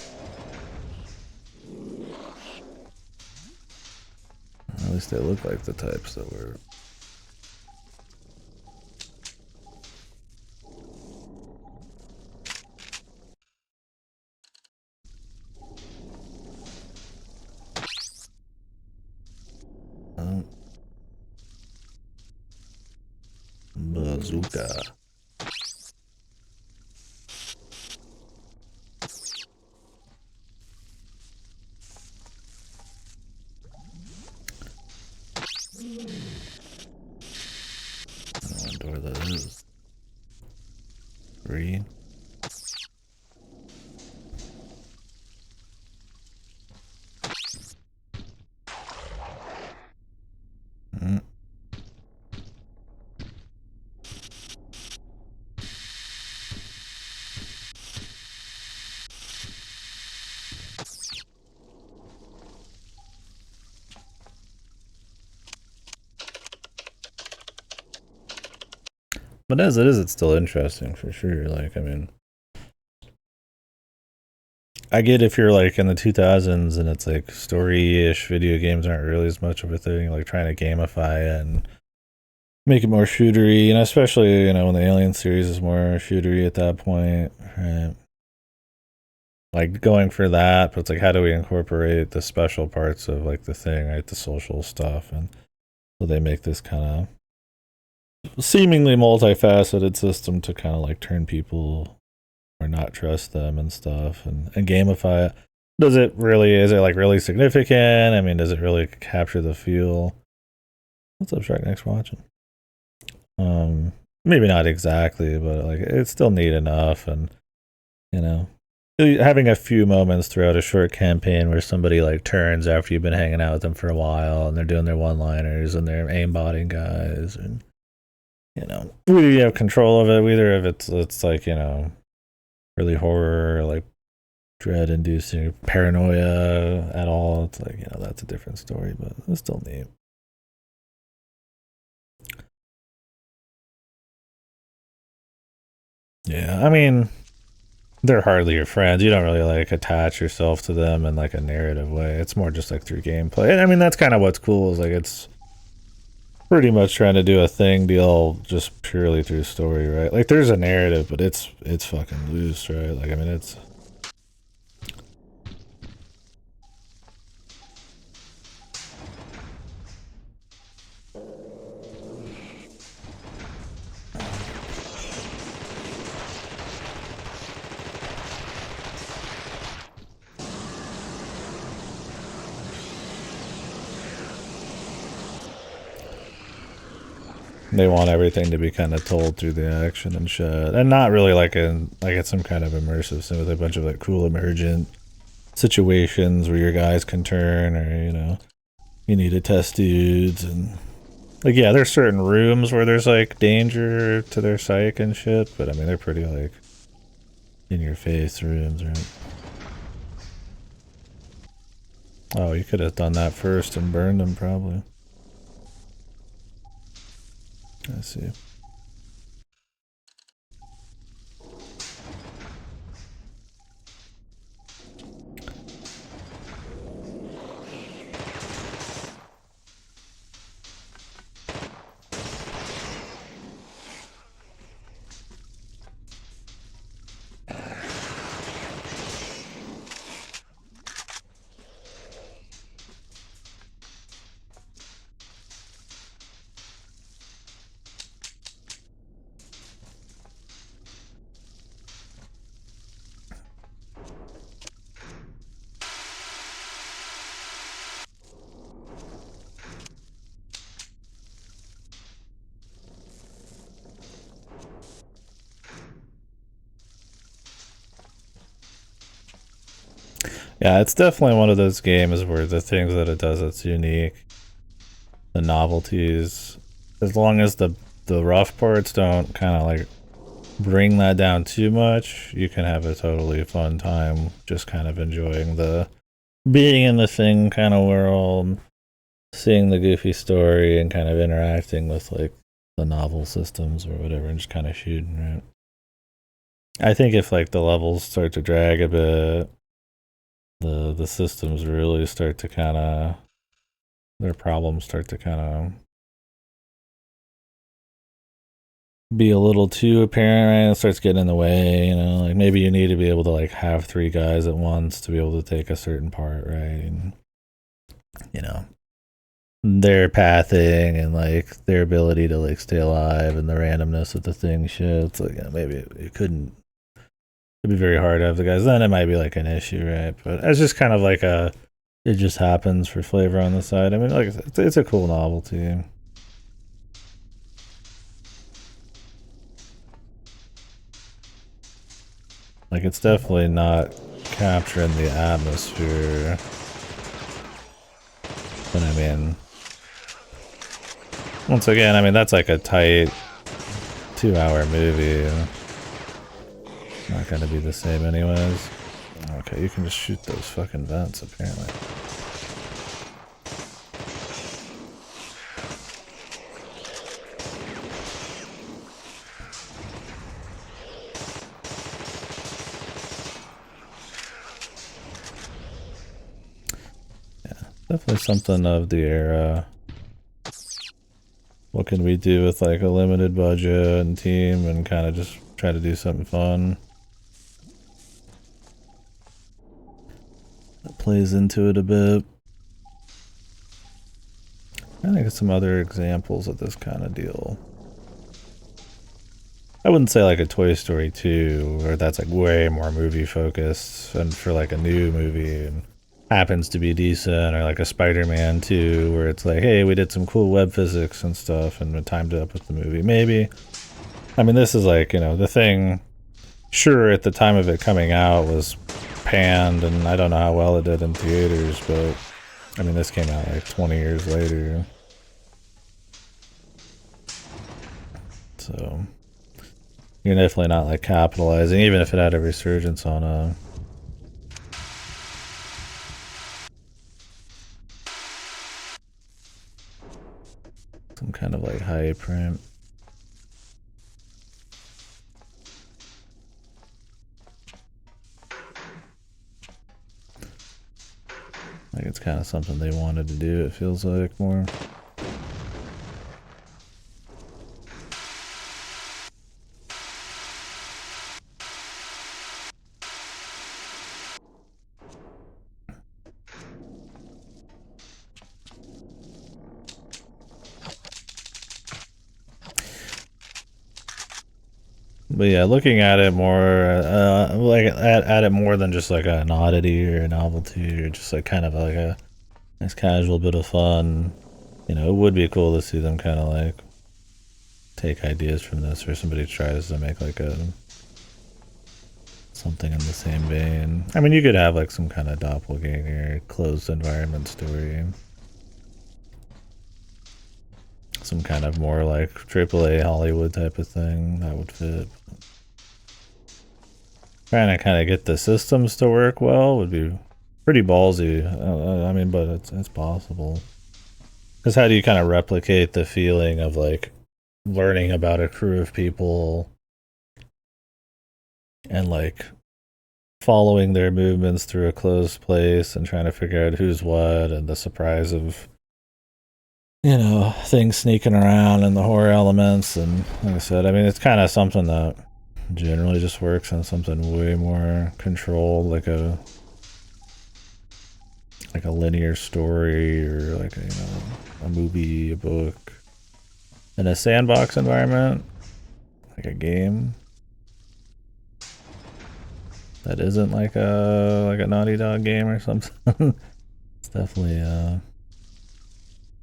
At least they look like the types that were. Bazooka. I wonder where that is. Green. But as it is, it's still interesting for sure. Like, I mean, I get if you're like in the 2000s and it's like story-ish video games aren't really as much of a thing, like trying to gamify it and make it more shootery, and especially, you know, when the Alien series is more shootery at that point, right? Like going for that, but it's like, how do we incorporate the special parts of like the thing, right? The social stuff, and so they make this kind of seemingly multifaceted system to kind of like turn people or not trust them and stuff, and gamify it. Is it like really significant? I mean, does it really capture the feel? What's up, Shark? Next watching. Maybe not exactly, but like it's still neat enough, and you know, having a few moments throughout a short campaign where somebody like turns after you've been hanging out with them for a while and they're doing their one-liners and they're aimbotting guys, and you know, whether you have control of it, whether if it's like, you know, really horror or like dread-inducing paranoia at all, it's like, you know, that's a different story, but it's still neat. Yeah, I mean, they're hardly your friends. You don't really like attach yourself to them in like a narrative way. It's more just like through gameplay. And I mean, that's kind of what's cool, is like it's pretty much trying to do a thing deal just purely through story, right? Like there's a narrative, but it's fucking loose, right? Like, I mean, it's They want everything to be kind of told through the action and shit, and not really like it's some kind of immersive sim with a bunch of like cool emergent situations where your guys can turn, or you know, you need to test dudes, and like yeah, there's certain rooms where there's like danger to their psyche and shit, but I mean they're pretty like in your face rooms, right? Oh, you could have done that first and burned them probably. I see. Yeah, it's definitely one of those games where the things that it does that's unique, the novelties, as long as the rough parts don't kind of like bring that down too much, you can have a totally fun time just kind of enjoying the being in the thing kind of world, seeing the goofy story and kind of interacting with like the novel systems or whatever and just kind of shooting, right? I think if like the levels start to drag a bit, the systems really start to kind of their problems start to kind of be a little too apparent, right? It starts getting in the way, you know, like maybe you need to be able to like have 3 guys at once to be able to take a certain part, right? And you know, their pathing and like their ability to like stay alive and the randomness of the thing shit. It's like, you know, maybe it couldn't, it'd be very hard to have the guys. Then it might be like an issue, right? But it's just kind of like a, it just happens for flavor on the side. I mean, like it's a cool novelty. Like it's definitely not capturing the atmosphere. But I mean, once again, I mean that's like a tight 2-hour movie. Not gonna be the same anyways. Okay, you can just shoot those fucking vents apparently. Definitely something of the era. What can we do with like a limited budget and team and kind of just try to do something fun? That plays into it a bit. I think of some other examples of this kind of deal. I wouldn't say like a Toy Story 2, where that's like way more movie focused and for like a new movie and happens to be decent, or like a Spider-Man 2 where it's like, hey, we did some cool web physics and stuff and we timed it up with the movie. Maybe. I mean, this is like, you know, the thing, sure, at the time of it coming out was panned and I don't know how well it did in theaters, but I mean, this came out like 20 years later. So you're definitely not like capitalizing, even if it had a resurgence on a some kind of like hype, right? Like it's kind of something they wanted to do, it feels like more. But yeah, looking at it more, like at it more than just like an oddity or a novelty or just like kind of like a nice casual bit of fun, you know, it would be cool to see them kind of like take ideas from this, or somebody tries to make like a something in the same vein. I mean, you could have like some kind of doppelganger, closed environment story. Some kind of more like AAA Hollywood type of thing that would fit. Trying to kind of get the systems to work well would be pretty ballsy. I mean, but it's possible. Because how do you kind of replicate the feeling of like learning about a crew of people and like following their movements through a closed place and trying to figure out who's what, and the surprise of, you know, things sneaking around and the horror elements. And like I said, I mean, it's kind of something that generally just works on something way more controlled, like a linear story, or like a, you know, a movie, a book, in a sandbox environment, like a game that isn't like a Naughty Dog game or something. It's definitely a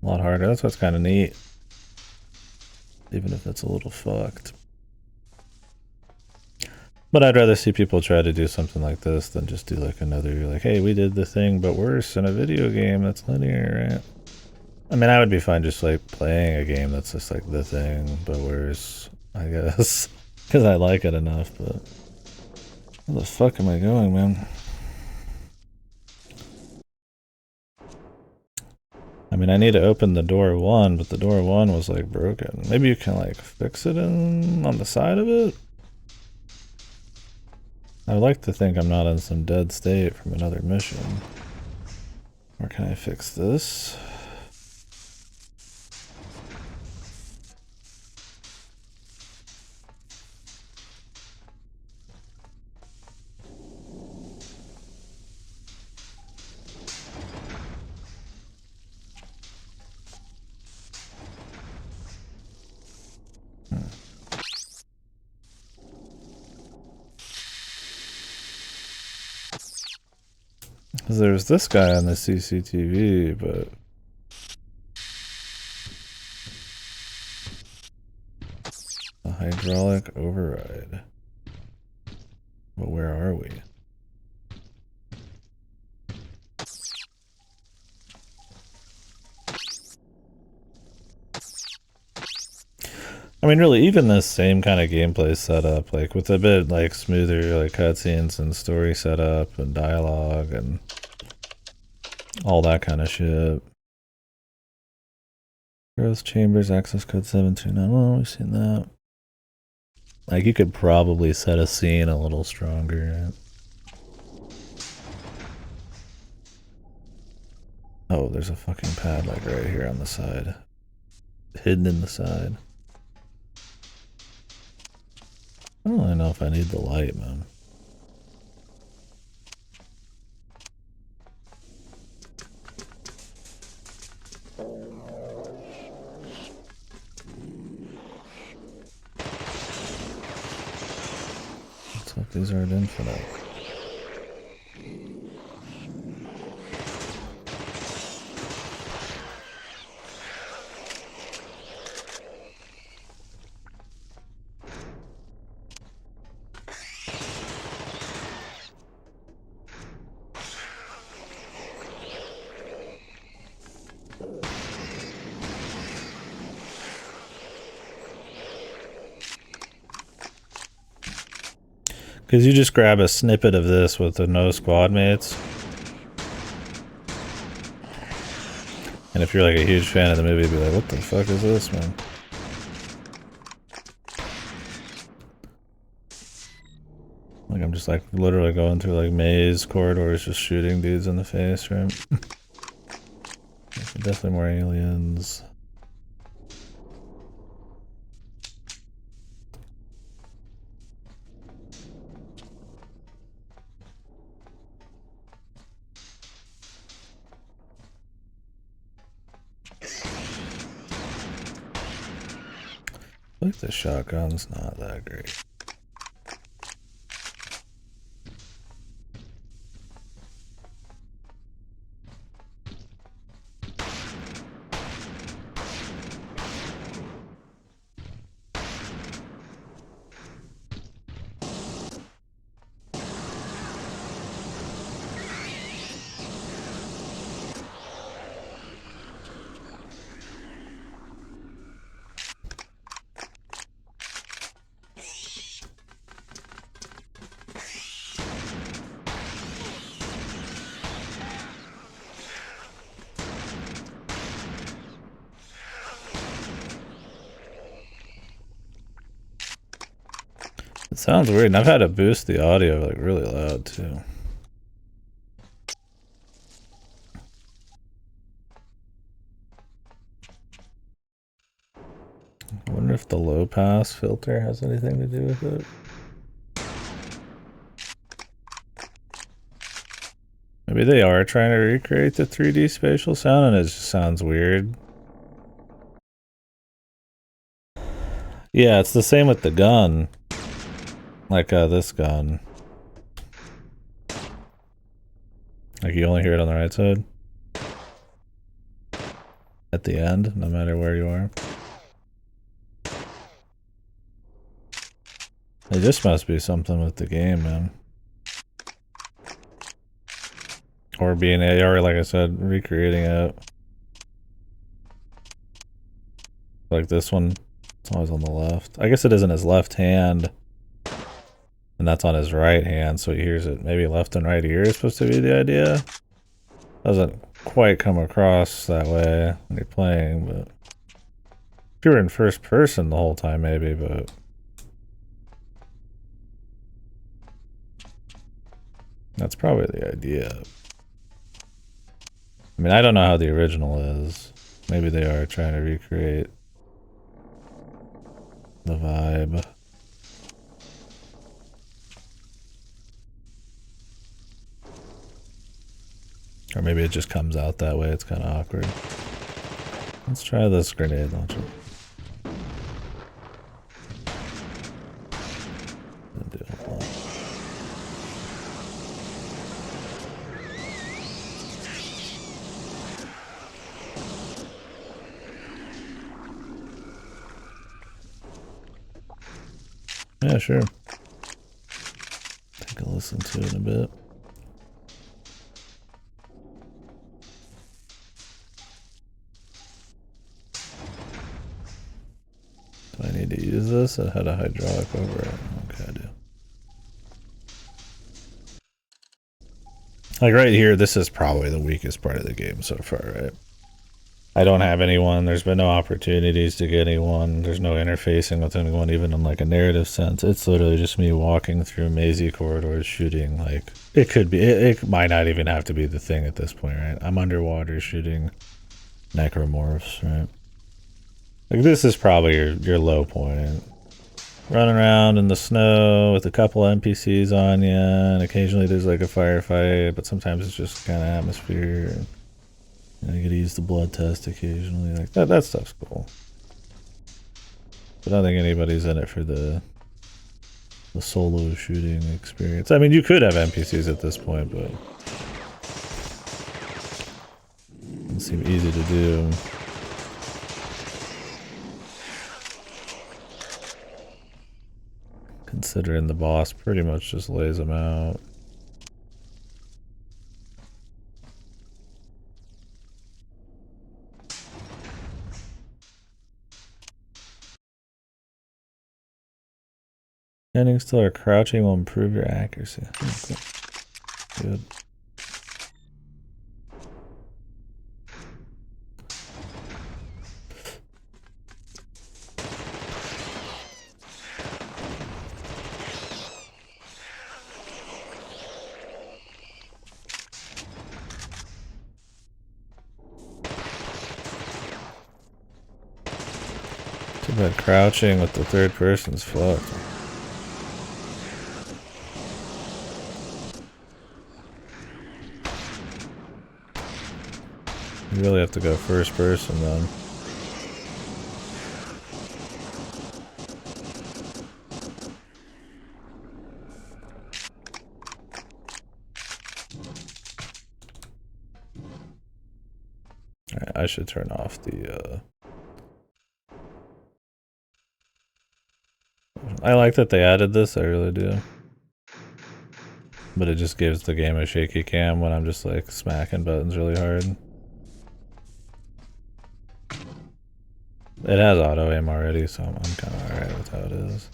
lot harder. That's what's kind of neat, even if it's a little fucked. But I'd rather see people try to do something like this than just do like another, like, hey, we did the thing but worse in a video game that's linear, right? I mean, I would be fine just like playing a game that's just like the thing but worse, I guess, because I like it enough. But where the fuck am I going, man? I mean, I need to open the door one, but the door one was like broken. Maybe you can like fix it on the side of it? I would like to think I'm not in some dead state from another mission. Or can I fix this? Because there's this guy on the CCTV, but a hydraulic override. But where are we? I mean, really, even this same kind of gameplay setup, like with a bit like smoother like cutscenes and story setup and dialogue and all that kind of shit. Growth chambers, access code 729. Well, we've seen that. Like, you could probably set a scene a little stronger. Oh, there's a fucking pad like right here on the side. Hidden in the side. I don't really know if I need the light, man. Looks like these aren't infinite. Because you just grab a snippet of this with the no squad mates. And if you're like a huge fan of the movie, you'd be like, what the fuck is this, man? Like, I'm just like literally going through like maze corridors, just shooting dudes in the face, right? Definitely more aliens. I think the shotgun's not that great. sounds weird, and I've had to boost the audio like really loud too. I wonder if the low pass filter has anything to do with it. Maybe they are trying to recreate the 3D spatial sound and it just sounds weird. Yeah, it's the same with the gun. Like this gun. Like you only hear it on the right side. At the end, no matter where you are. It just must be something with the game, man. Or being AR, like I said, recreating it. Like this one, it's always on the left. I guess it is in his left hand. And that's on his right hand, so he hears it. Maybe left and right ear is supposed to be the idea. Doesn't quite come across that way when you're playing, but if you were in first person the whole time, maybe, but that's probably the idea. I mean, I don't know how the original is. Maybe they are trying to recreate the vibe. Or maybe it just comes out that way. It's kind of awkward. Let's try this grenade launcher. Yeah, sure. Take a listen to it in a bit. Do I need to use this? It had a hydraulic over it. Okay, I do. Like right here, this is probably the weakest part of the game so far, right? I don't have anyone. There's been no opportunities to get anyone. There's no interfacing with anyone, even in like a narrative sense. It's literally just me walking through mazy corridors, shooting. Like it could be. It might not even have to be the thing at this point, right? I'm underwater shooting necromorphs, right? Like this is probably your low point. Running around in the snow with a couple NPCs on you, and occasionally there's like a firefight, but sometimes it's just kind of atmosphere. And you gotta use the blood test occasionally. Like that stuff's cool. But I don't think anybody's in it for the solo shooting experience. I mean, you could have NPCs at this point, but it doesn't seem easy to do. Considering the boss pretty much just lays them out. Standing still or crouching will improve your accuracy. Okay. Good. Too bad crouching with the third person's fucked. You really have to go first person then. Alright, I should turn off the I like that they added this, I really do. But it just gives the game a shaky cam when I'm just like smacking buttons really hard. It has auto aim already, so I'm kind of alright with how it is.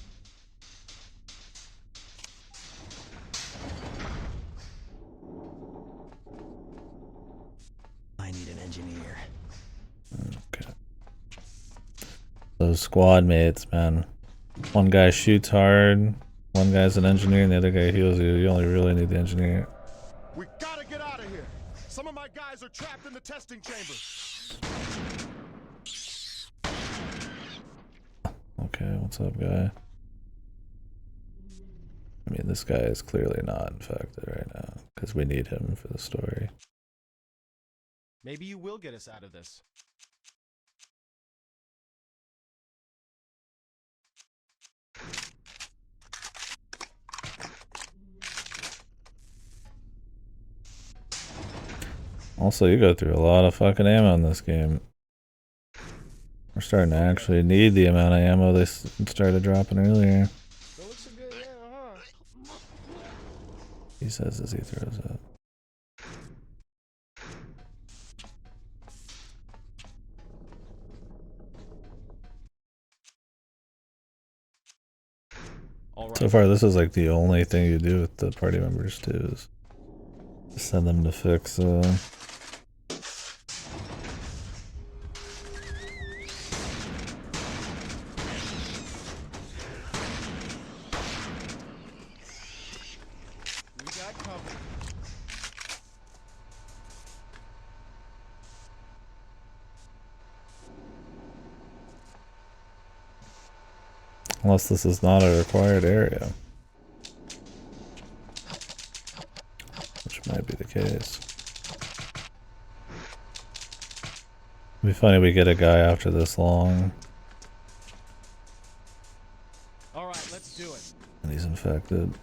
I need an engineer. Okay. Those squad mates, man. One guy shoots hard, one guy's an engineer and the other guy heals you. You only really need the engineer. We gotta get out of here. Some of my guys are trapped in the testing chamber. Okay, what's up, guy? I mean, this guy is clearly not infected right now because we need him for the story. Maybe you will get us out of this. Also, you go through a lot of fucking ammo in this game. We're starting to actually need the amount of ammo they started dropping earlier. Don't look so good, yeah, huh? He says as he throws up. All right. So far, this is like the only thing you do with the party members too, is send them to fix. We got cover. Unless this is not a required area, which might be the case. It'd be funny we get a guy after this long All right, let's do it. and he's infected.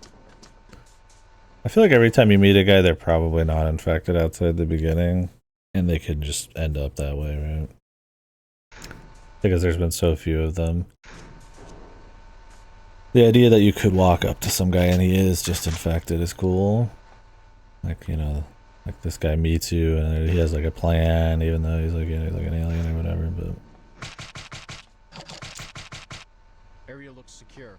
I feel like every time you meet a guy, they're probably not infected outside the beginning, and they could just end up that way, right? Because there's been so few of them. The idea that you could walk up to some guy and he is just infected is cool. Like, you know, like this guy meets you and he has like a plan, even though he's like, you know, like an alien or whatever, but Area looks secure.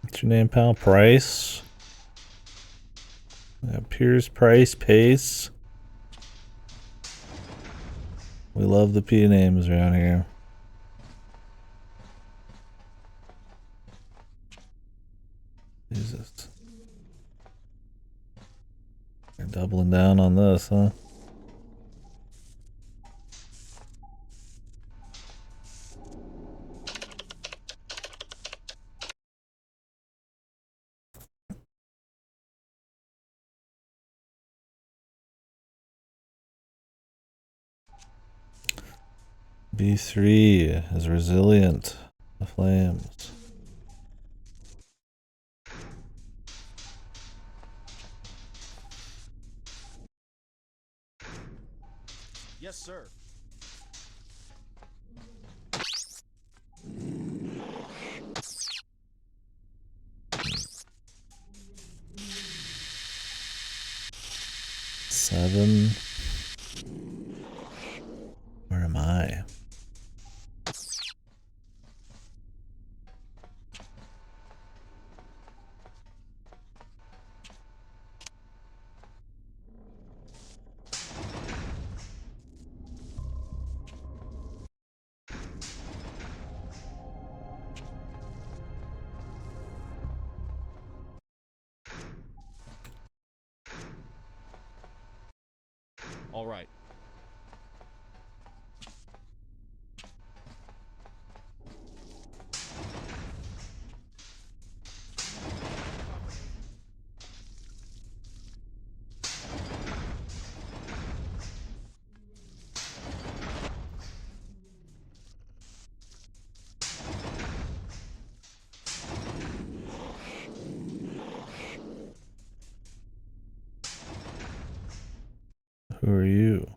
what's your name, pal? Price? Piers, Price, Pace. We love the P names around here. Jesus. They're doubling down on this, huh? B3 is resilient to flames. Yes, sir. Seven. Where am I? All right. Who are you?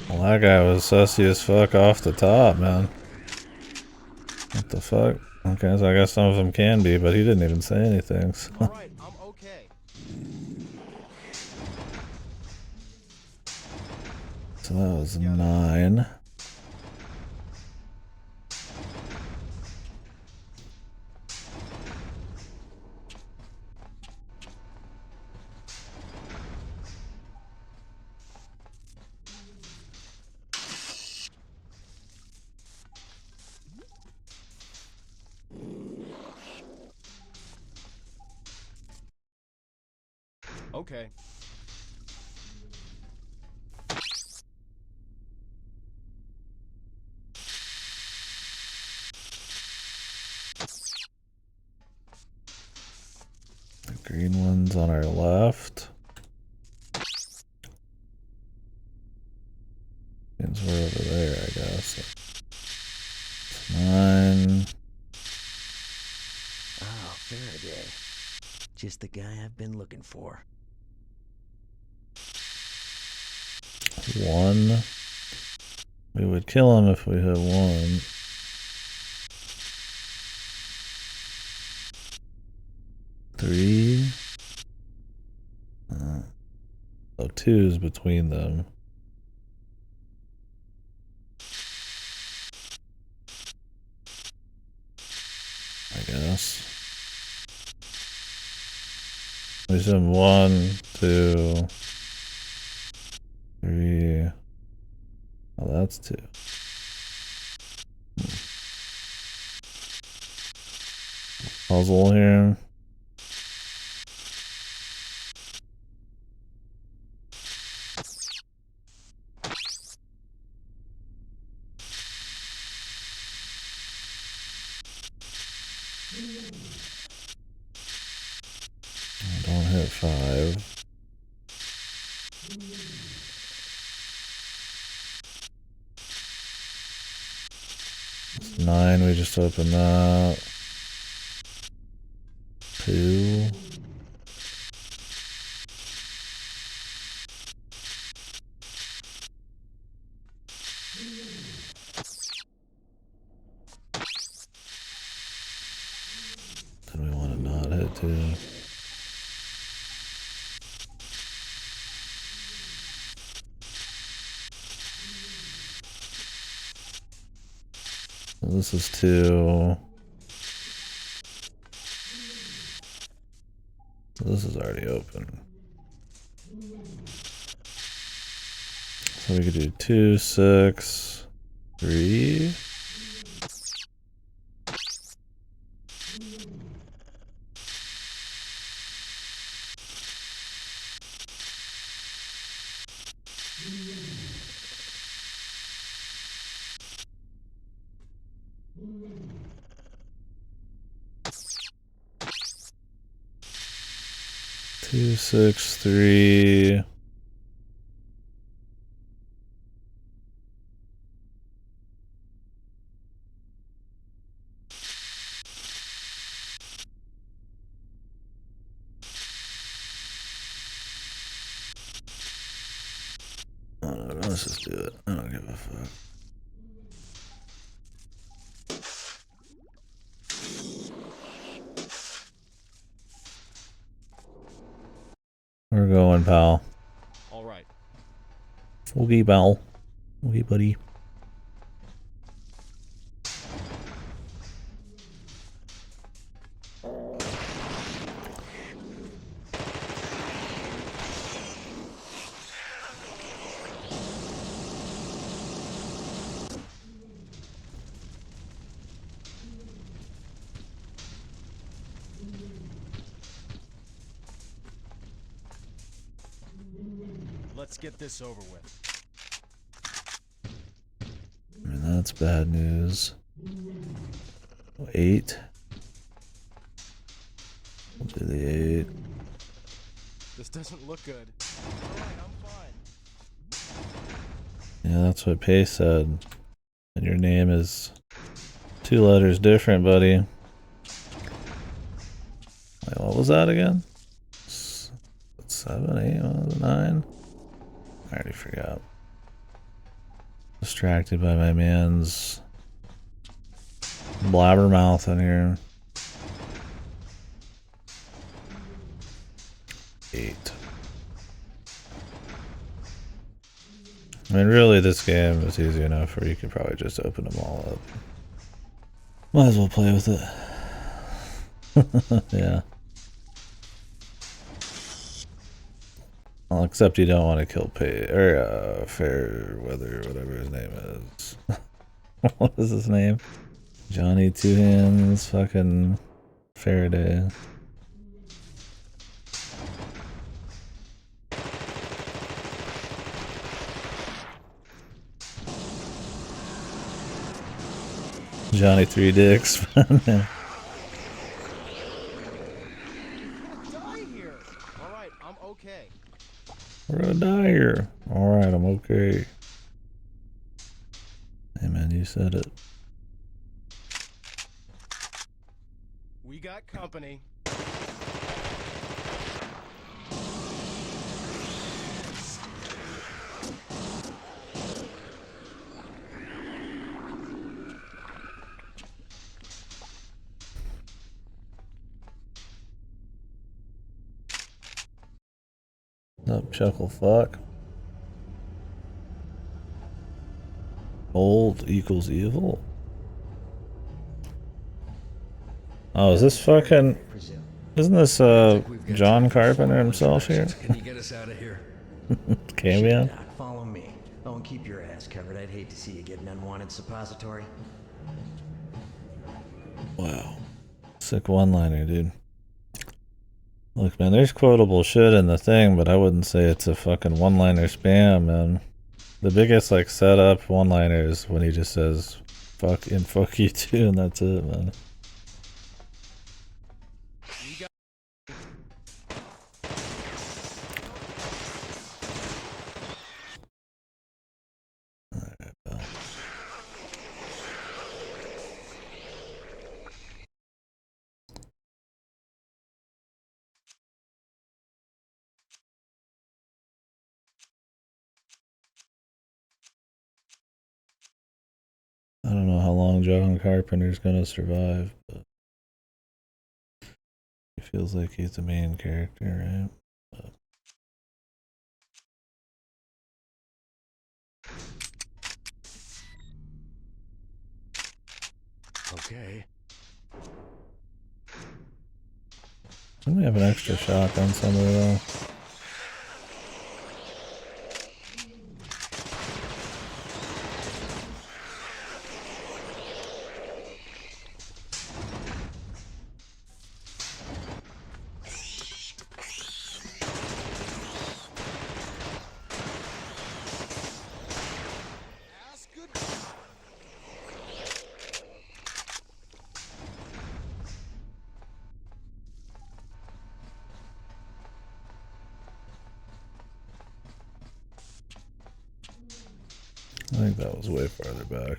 Well, that guy was sussy as fuck off the top, man. What the fuck? Okay, so I guess some of them can be, but he didn't even say anything. So. Alright, I'm okay. So that was 9. Okay. The green one's on our left. Means we're over there, I guess. It's 9. Oh, Faraday. Just the guy I've been looking for. 1. We would kill him if we hit 1. 3. So 2's between them. I guess. We said 1, 2, 3. Oh, that's 2. Puzzle here. Don't hit 5. It's 9, we just opened that. 2. Then we want to not hit 2. So this is 2. So this is already open. So we could do 2, 6, 3. Two, 6, 3. I don't know, let's just do it. I don't give a fuck. We're going, pal. Alright. Okay, pal. Okay, buddy. Let's get this over with. I mean, that's bad news. 8. We'll do the 8. This doesn't look good. Alright, I'm fine. Yeah, that's what Pace said. And your name is 2 letters different, buddy. Wait, what was that again? 7, 8, what was it, 9? I already forgot. Distracted by my man's blabbermouth in here. 8. I mean, really, this game is easy enough where you could probably just open them all up. Might as well play with it. Yeah. Well, except you don't want to kill Fairweather, whatever his name is. What is his name? Johnny Two Hands, fucking Faraday. Johnny Three Dicks. Die here. All right, I'm okay. We're gonna die here. Alright, I'm okay. Hey man, you said it. We got company. Up, chuckle fuck. Old equals evil. Oh, is this fucking... Isn't this John Carpenter himself here? Can you get us out of here? Cameo? Follow me. Oh, and keep your ass covered. I'd hate to see you get an unwanted suppository. Wow. Sick one-liner, dude. Look, man, there's quotable shit in the thing, but I wouldn't say it's a fucking one-liner spam, man. The biggest, like, setup one-liner is when he just says, fuck and fuck you too, and that's it, man. I don't know how long John Carpenter's gonna survive, but he feels like he's the main character, right? But Okay. didn't we have an extra shotgun somewhere though? I think that was way farther back.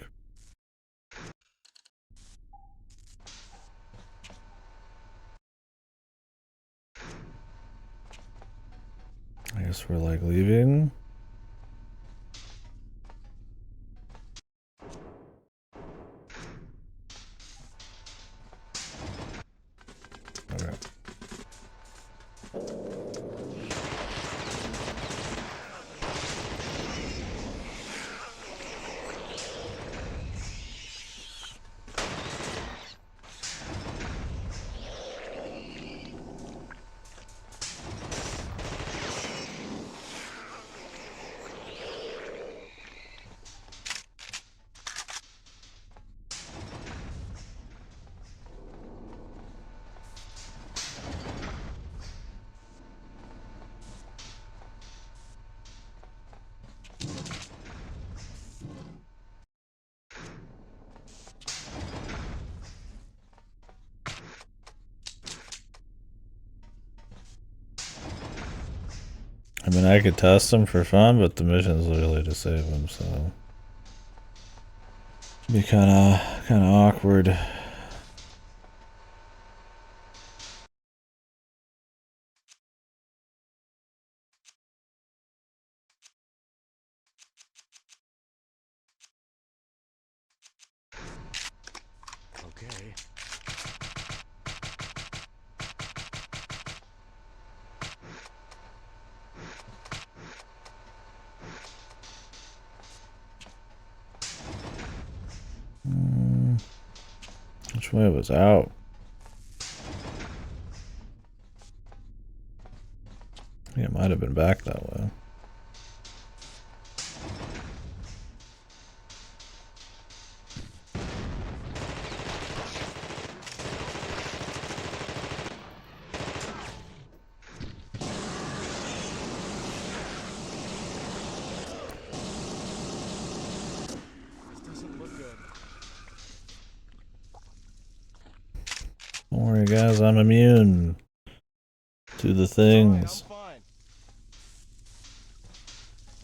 I guess we're like leaving. Okay. I mean, I could test him for fun, but the mission's literally to save him, so it'd be kind of awkward. Okay. Which way was out? I think it might have been back that way. Don't worry, guys, I'm immune to the things. I'm fine.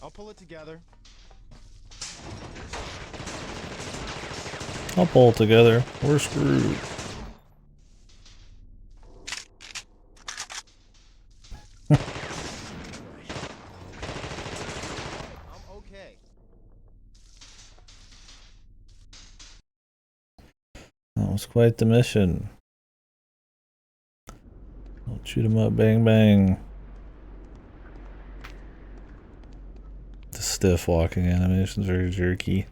I'll pull it together. I'll pull it together. We're screwed. I'm okay. That was quite the mission. I'll shoot him up, bang bang. The stiff walking animation's very jerky.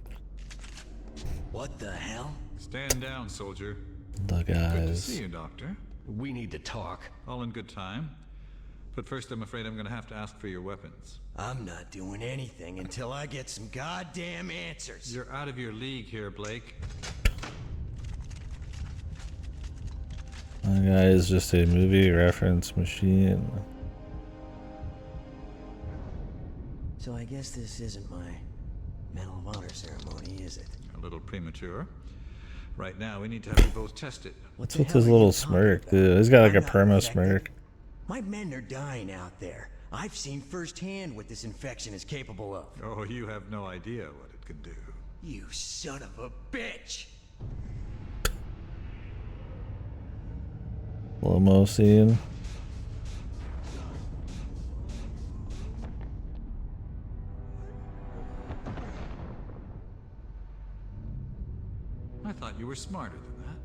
What the hell? Stand down, soldier. The Good to guys. see you, Doctor. We need to talk. All in good time. But first, I'm afraid I'm going to have to ask for your weapons. I'm not doing anything until I get some goddamn answers. You're out of your league here, Blake. That guy is just a movie reference machine. So I guess this isn't my Medal of Honor ceremony, is it? A little premature. Right now, we need to have you both tested. What's with his little smirk, dude? He's got like a perma smirk. My men are dying out there. I've seen firsthand what this infection is capable of. Oh, you have no idea what it can do. You son of a bitch! Slow-mo scene. I thought you were smarter than that.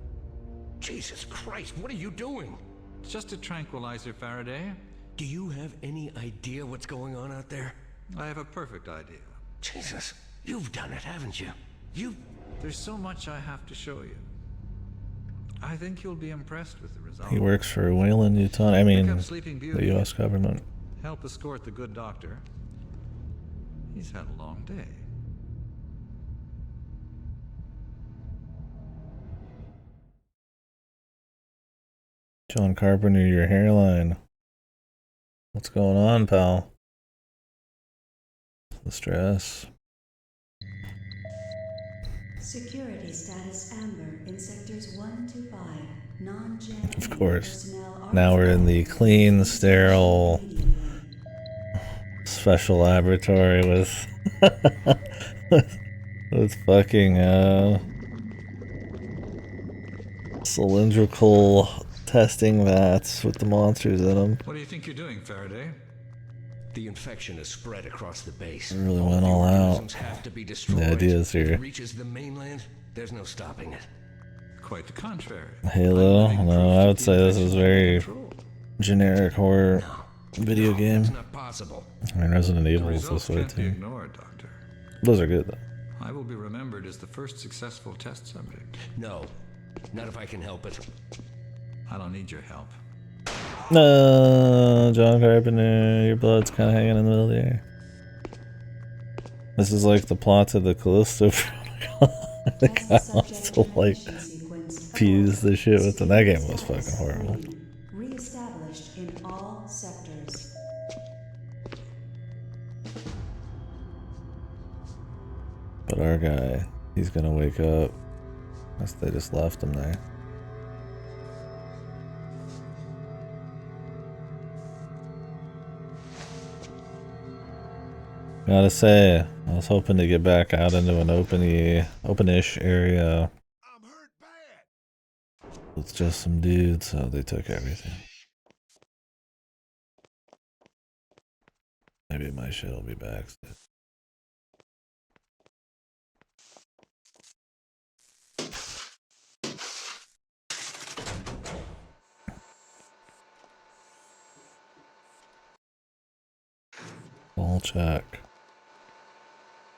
Jesus Christ, what are you doing? It's just a tranquilizer, Faraday. Do you have any idea what's going on out there? I have a perfect idea. Jesus, you've done it, haven't you? There's so much I have to show you. I think you'll be impressed with the result. He works for Wayland Utah. I mean, Pick up Sleeping the Beauty. U.S. government. Help escort the good doctor. He's had a long day. John Carpenter, your hairline. What's going on, pal? The stress. Security status amber in sectors 1 to 5. Non-gen. Of course. Now we're in the clean, sterile, special laboratory with with fucking cylindrical testing vats with the monsters in them. What do you think you're doing, Faraday? The infection is spread across the base. It really went all out. Organisms have to be destroyed. The ideas If here. it reaches the mainland, there's no stopping it. Quite the contrary. Halo? No, I would say this is very generic horror video game. It's not possible. I mean, Resident The Evil is results this way can't be too. ignored, Doctor. Those are good though. I will be remembered as the first successful test subject. No, not if I can help it. I don't need your help. No, John Carpenter, your blood's kind of hanging in the middle of the air. This is like the plot to the Callisto Protocol. The guy wants to like fuse the shit with them. That game was fucking horrible. Re-established in all sectors. But our guy, he's gonna wake up. Unless they just left him there. Gotta say, I was hoping to get back out into an open-ish area with just some dudes, so they took everything. Maybe my shit will be back soon. I'll check.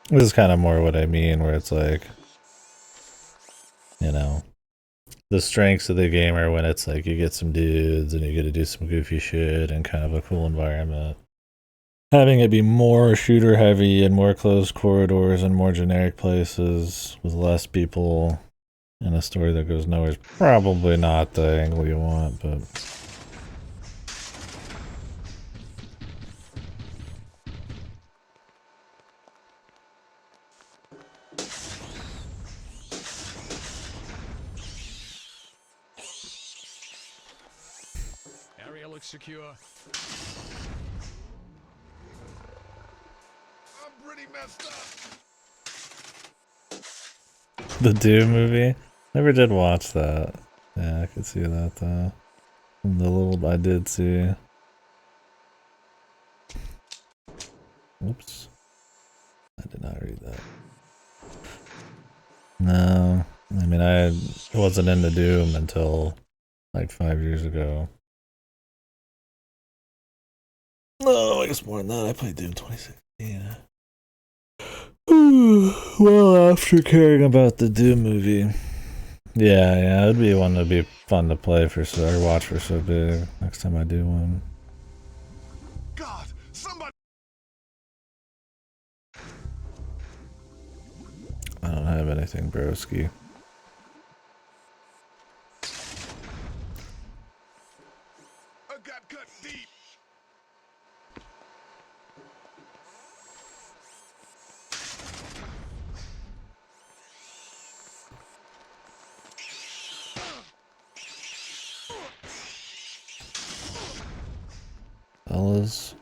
This is kind of more what I mean, where it's like, you know, the strengths of the game are when it's like you get some dudes and you get to do some goofy shit and kind of a cool environment. Having it be more shooter heavy and more closed corridors and more generic places with less people and a story that goes nowhere is probably not the angle you want, but Area looks secure. I'm pretty messed up. the Doom movie? Never did watch that. Yeah, I could see that though. From the little I did see. Whoops. I did not read that. No. I mean, I wasn't into Doom until like 5 years ago. No, I guess more than that. I played Doom 2016. Well, after caring about the Doom movie. Yeah, it'd be one that'd be fun to play for or watch for so big next time I do one. God, somebody. I don't have anything, broski. I got cut deep. Fellas.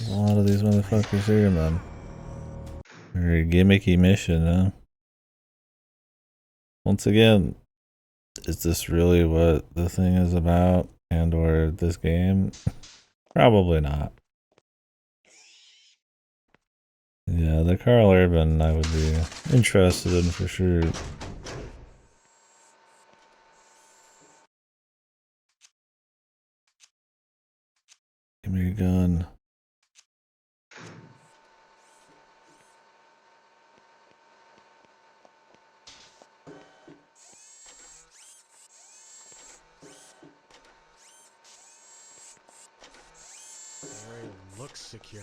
A lot of these motherfuckers here, man. Very gimmicky mission, huh? Once again, is this really what the thing is about and or this game? Probably not. Yeah, the Carl Urban I would be interested in for sure. Give me your gun. Area looks secure.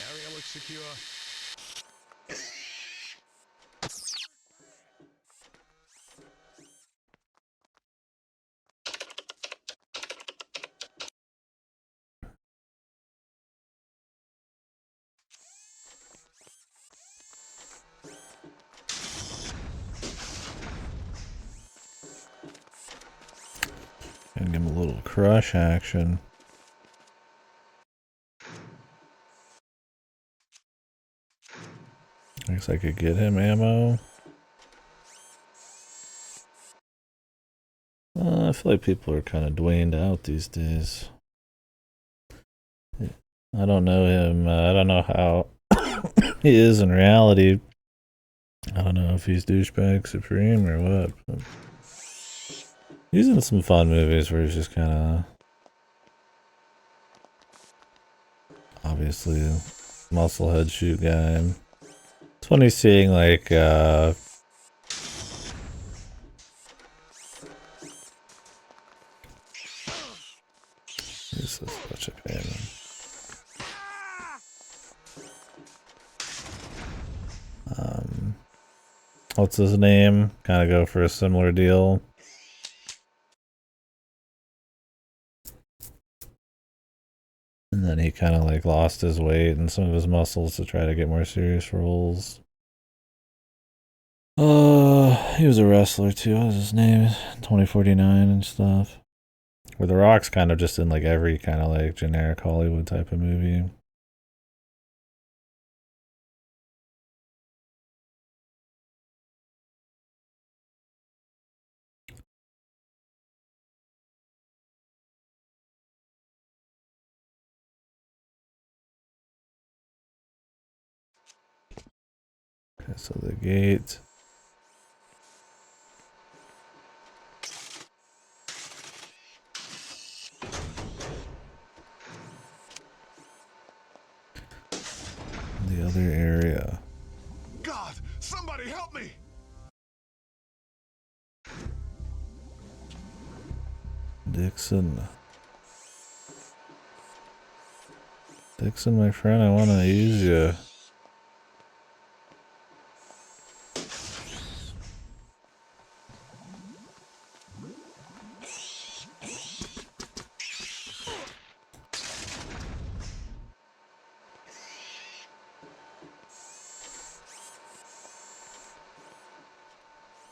Area looks secure. And give him a little crush action. I guess I could get him ammo. I feel like people are kind of dwaned out these days. I don't know him. I don't know how he is in reality. I don't know if he's douchebag supreme or what. But he's in some fun movies where he's just kind of obviously musclehead shoot guy. It's funny seeing like this is such a pain. What's his name? Kind of go for a similar deal. And then he kind of like lost his weight and some of his muscles to try to get more serious roles. he was a wrestler too. What was his name? 2049 and stuff. Where The Rock's kind of just in like every kind of like generic Hollywood type of movie. Okay, so the gate. The other area. God, somebody help me! Dixon. Dixon, my friend, I want to use you.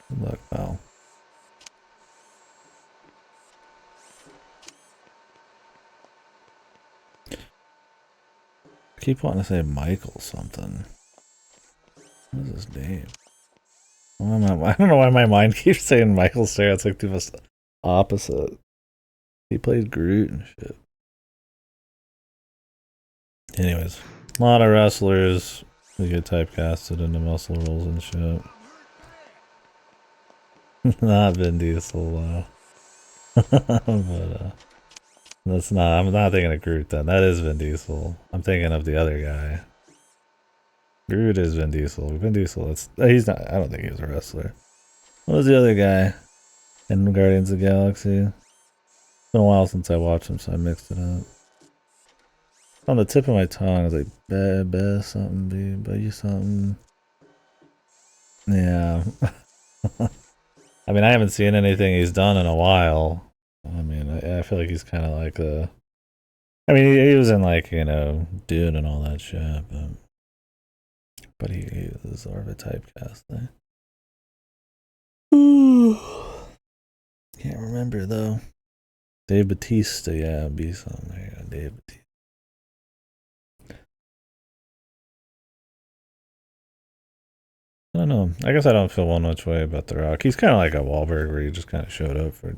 Good luck, pal. I keep wanting to say Michael something. What is his name? I don't know why my mind keeps saying Michael Cera. It's like the most opposite. He played Groot and shit. Anyways, a lot of wrestlers who get typecasted into muscle roles and shit. Not Vin Diesel, but that's not. I'm not thinking of Groot then. That is Vin Diesel. I'm thinking of the other guy. Groot is Vin Diesel. Vin Diesel. He's not. I don't think he was a wrestler. What was the other guy in Guardians of the Galaxy? It's been a while since I watched him, so I mixed it up. On the tip of my tongue, I was like, "Be something, be something." Yeah. I mean, I haven't seen anything he's done in a while. I mean, I feel like he's kind of like a. I mean, he was in like Dune and all that shit, but he was sort of a typecast thing. Can't remember though. Dave Bautista, yeah, be something. There you go, Dave Bautista. I don't know. I guess I don't feel one much way about The Rock. He's kind of like a Wahlberg, where he just kind of showed up for a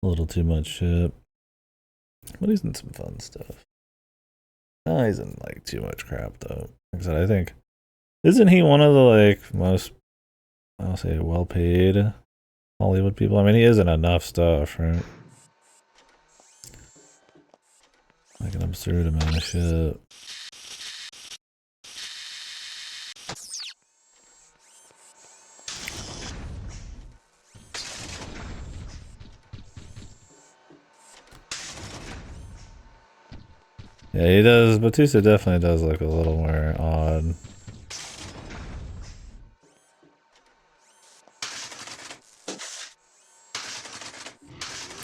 little too much shit. But he's in some fun stuff. No, he's in like too much crap though. Like I said, I think isn't he one of the like most, I'll say, well-paid Hollywood people? I mean, he is in enough stuff, right? Like an absurd amount of shit. Yeah, he does. Batista definitely does look a little more odd.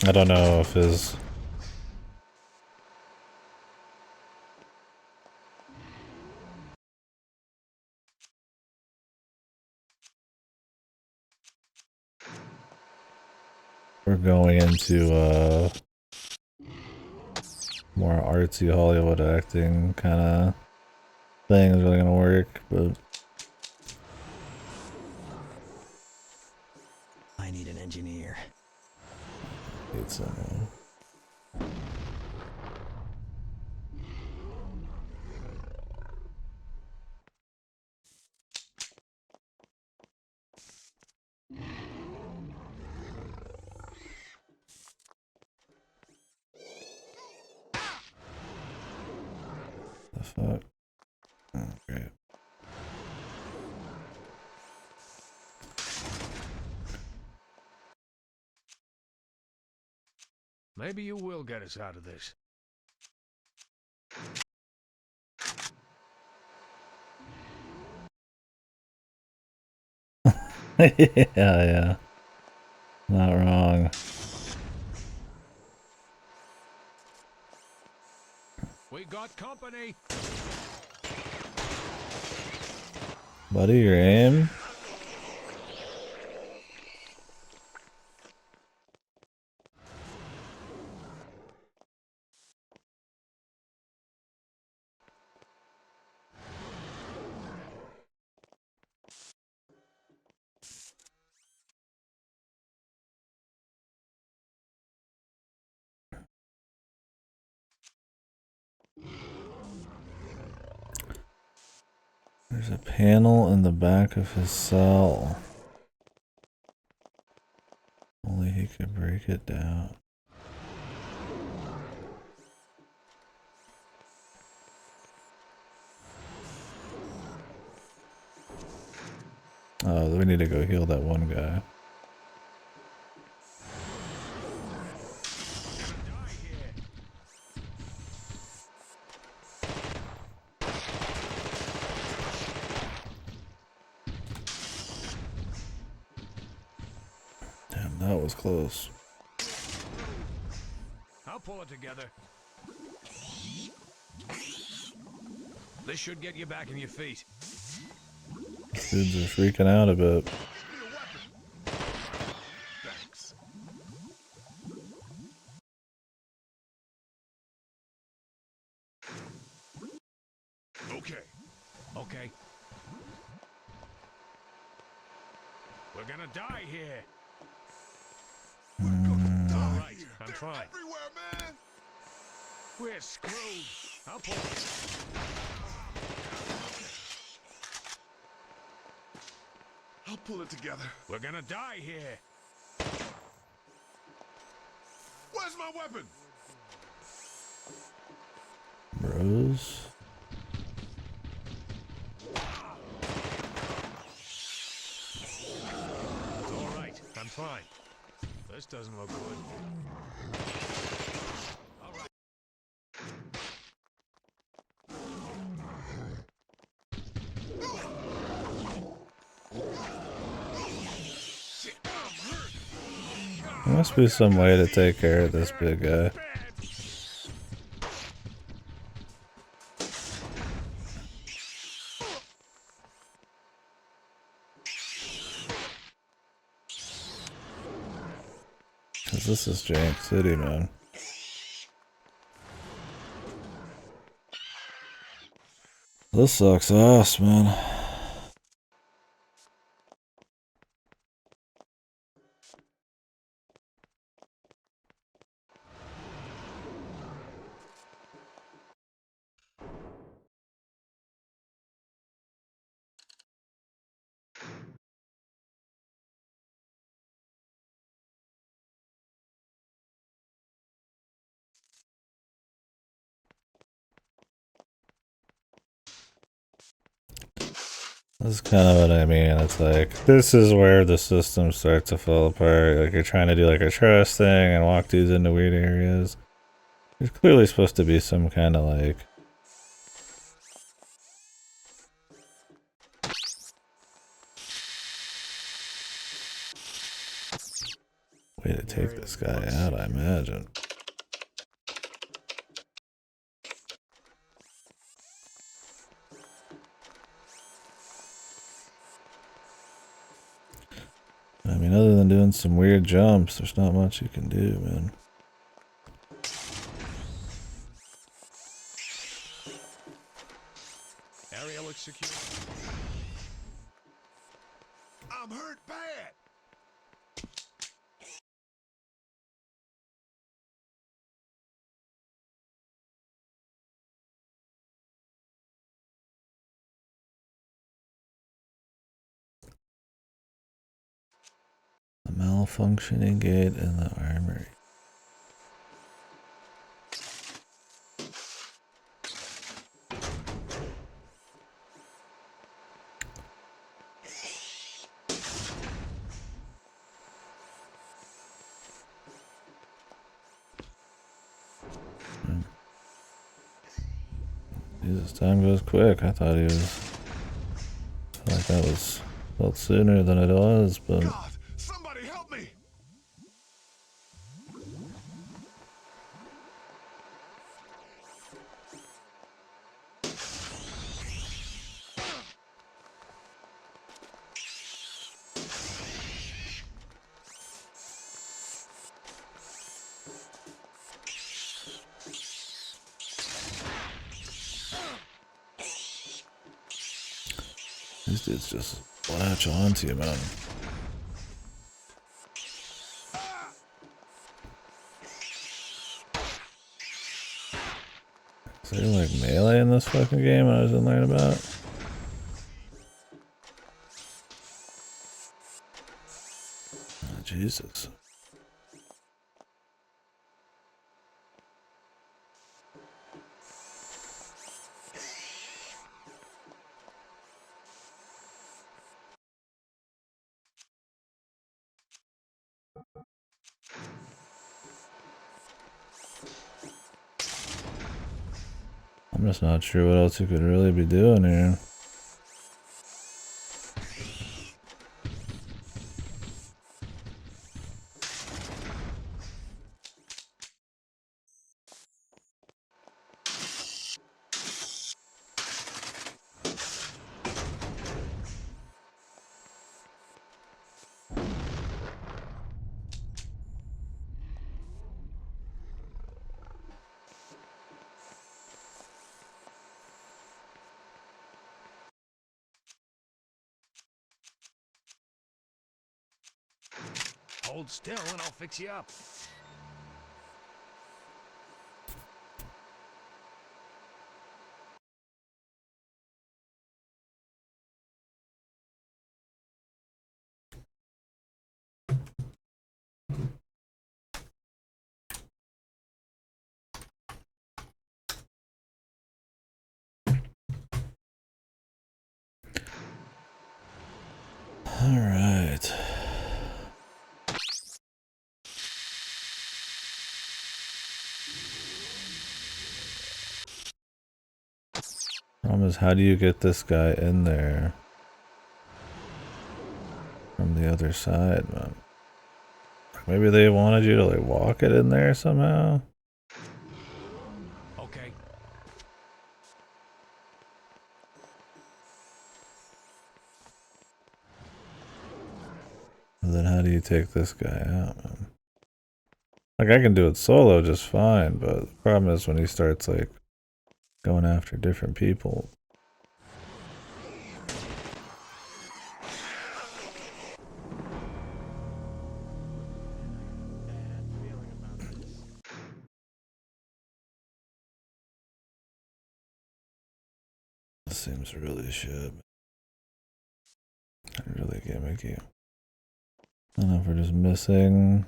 I don't know if his... We're going into more artsy Hollywood acting kind of thing is really gonna work, but I need an engineer. need someone. The fuck? Oh, great. Maybe you will get us out of this. Yeah. Not wrong. We got company. Buddy, your aim? There's a panel in the back of his cell. Only he could break it down. Oh, we need to go heal that one guy. Damn, that was close. I'll pull it together. This should get you back on your feet. Dudes are freaking out a bit. Thanks. Okay. Okay. We're gonna die here. All right, I'm fine. Everywhere, man. We're screwed. I'll pull it. I'll pull it together. We're gonna die here. Where's my weapon? Bros. It's all right. I'm fine. This doesn't look good. All right. There must be some way to take care of this big guy. Cause this is Jank City, man. This sucks ass, man. This is kind of what I mean. It's like, this is where the system starts to fall apart. Like, you're trying to do like a trust thing and walk dudes into weird areas. There's clearly supposed to be some kind of like way to take this guy out, I imagine. I mean, other than doing some weird jumps, there's not much you can do, man. Area looks secure. I'm hurt bad. A malfunctioning gate in the armory. Jesus, time goes quick. I thought he was. I felt like that was felt sooner than it was, but. God, somebody help me. These dudes just latch onto you, man. Is there like melee in this fucking game I wasn't learning about? Jesus. I'm just not sure what else you could really be doing here. Hold still and I'll fix you up. All right. Problem is, how do you get this guy in there from the other side, man? Maybe they wanted you to like walk it in there somehow. Okay. And then how do you take this guy out, man? Like, I can do it solo just fine, but the problem is when he starts like going after different people. This seems really shit. Really gimmicky. I don't know if we're just missing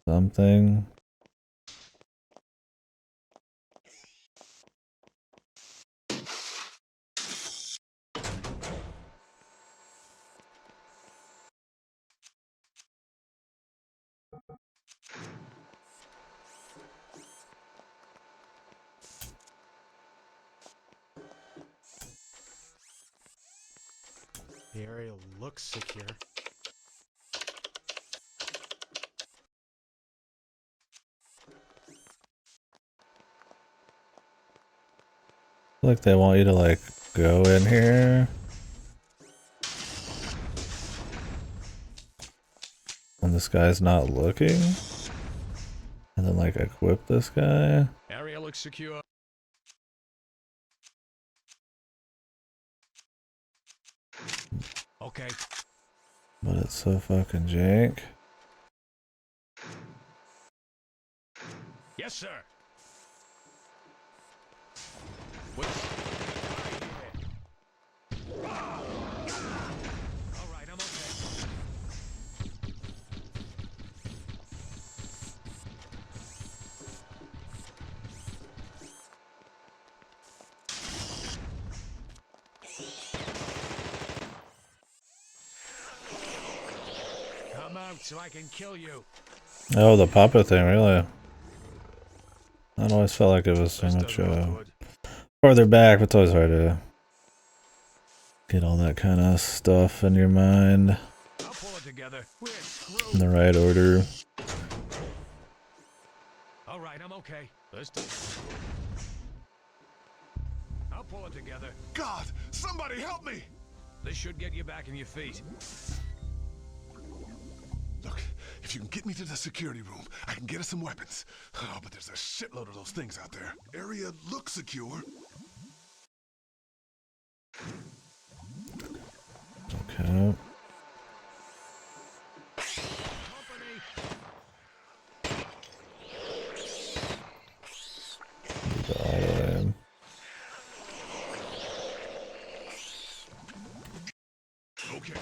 something. The area looks secure. Like they want you to like go in here when this guy's not looking, and then like equip this guy. Area looks secure. Okay. But it's so fucking jank. Yes, sir. All right, I'm okay. Come out so I can kill you. Oh, the puppet thing, really? I always felt like it was so much farther back, but it's always hard to get all that kind of stuff in your mind I'll pull it together. We're screwed. in the right order. All right, I'm okay. Let's do it. I'll pull it together. God, somebody help me! This should get you back on your feet. Look, if you can get me to the security room, I can get us some weapons. Oh, but there's a shitload of those things out there. Area looks secure. Okay. The auto aim. Okay.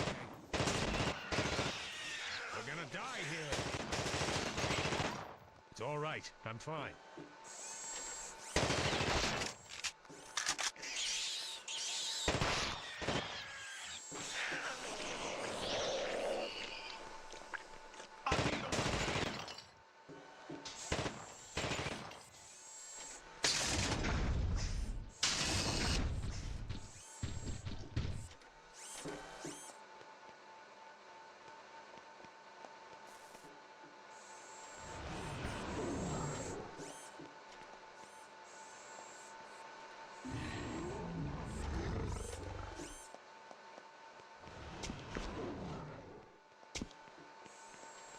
all right. I'm fine.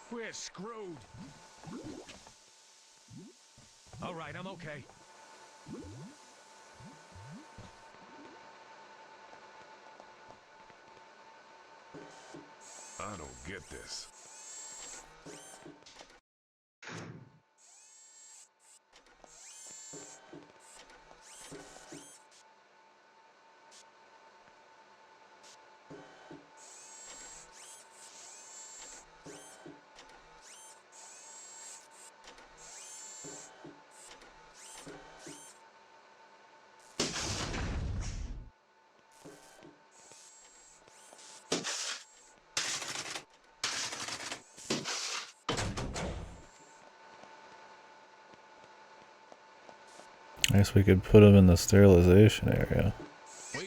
We're screwed. All right, I'm okay. I don't get this. I guess we could put him in the sterilization area.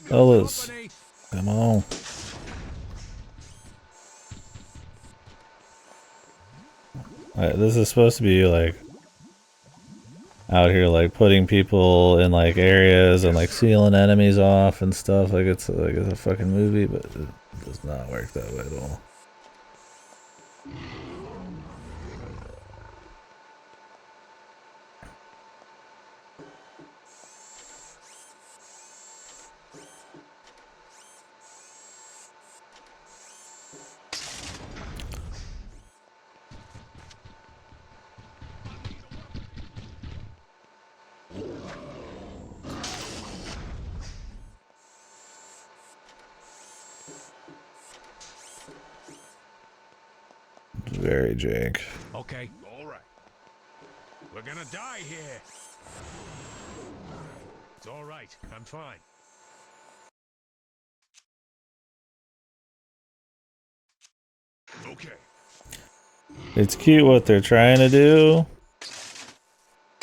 Fellas, come on. This is supposed to be like out here, like putting people in like areas and like sealing enemies off and stuff. Like it's a fucking movie, but it does not work that way at all. Very jank. Okay, all right. We're gonna die here. It's all right. I'm fine. Okay. It's cute what they're trying to do.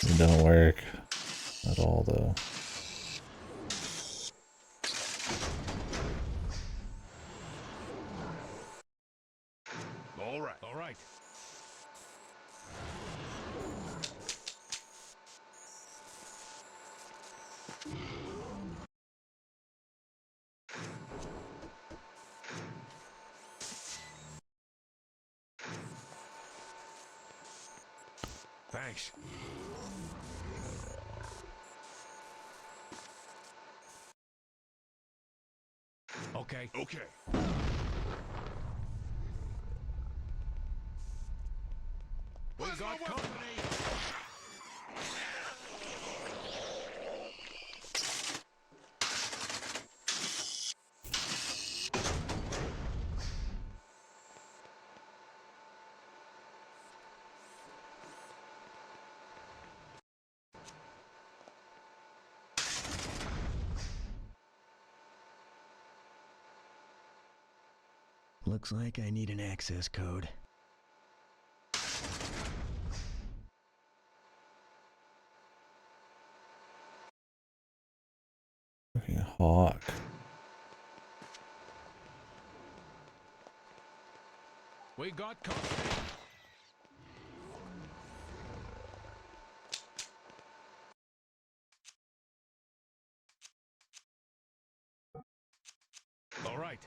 It don't work at all, though. All right. All right. Thanks. Okay. Okay. We got company. Looks like I need an access code. Fucking hawk. We got company. All right.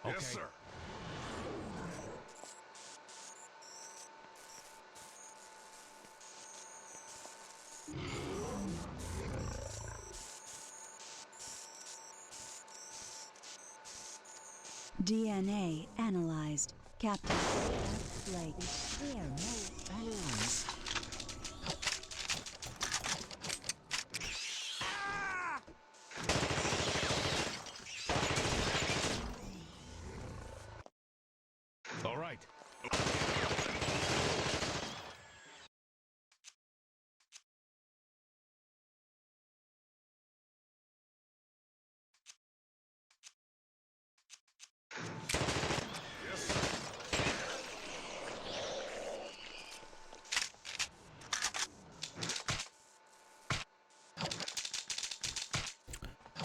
Okay. Yes, sir. DNA analyzed. Captain Blake. There, no balloons. All right.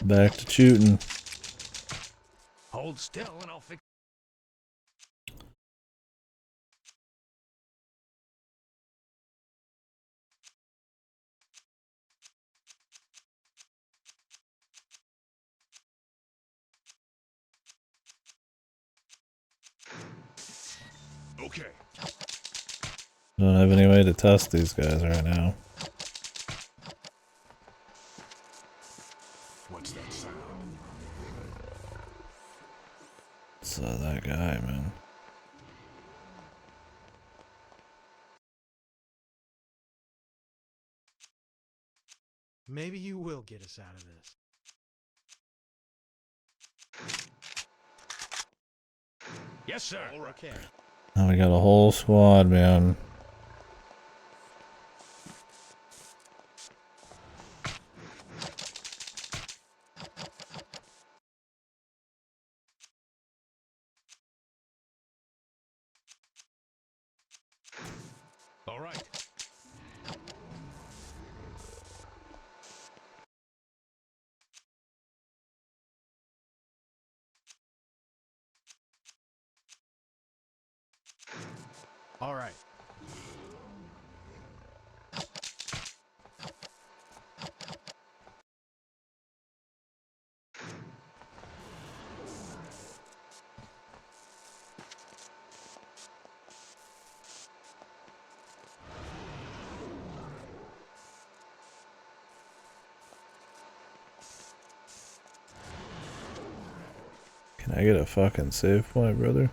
Back to shooting. Hold still and I'll fix. Okay. Don't have any way to test these guys right now. What's that sound? It's that guy, man. Maybe you will get us out of this. Yes, sir. Okay. Now we got a whole squad, man. All right. All right. Can I get a fucking save point, brother?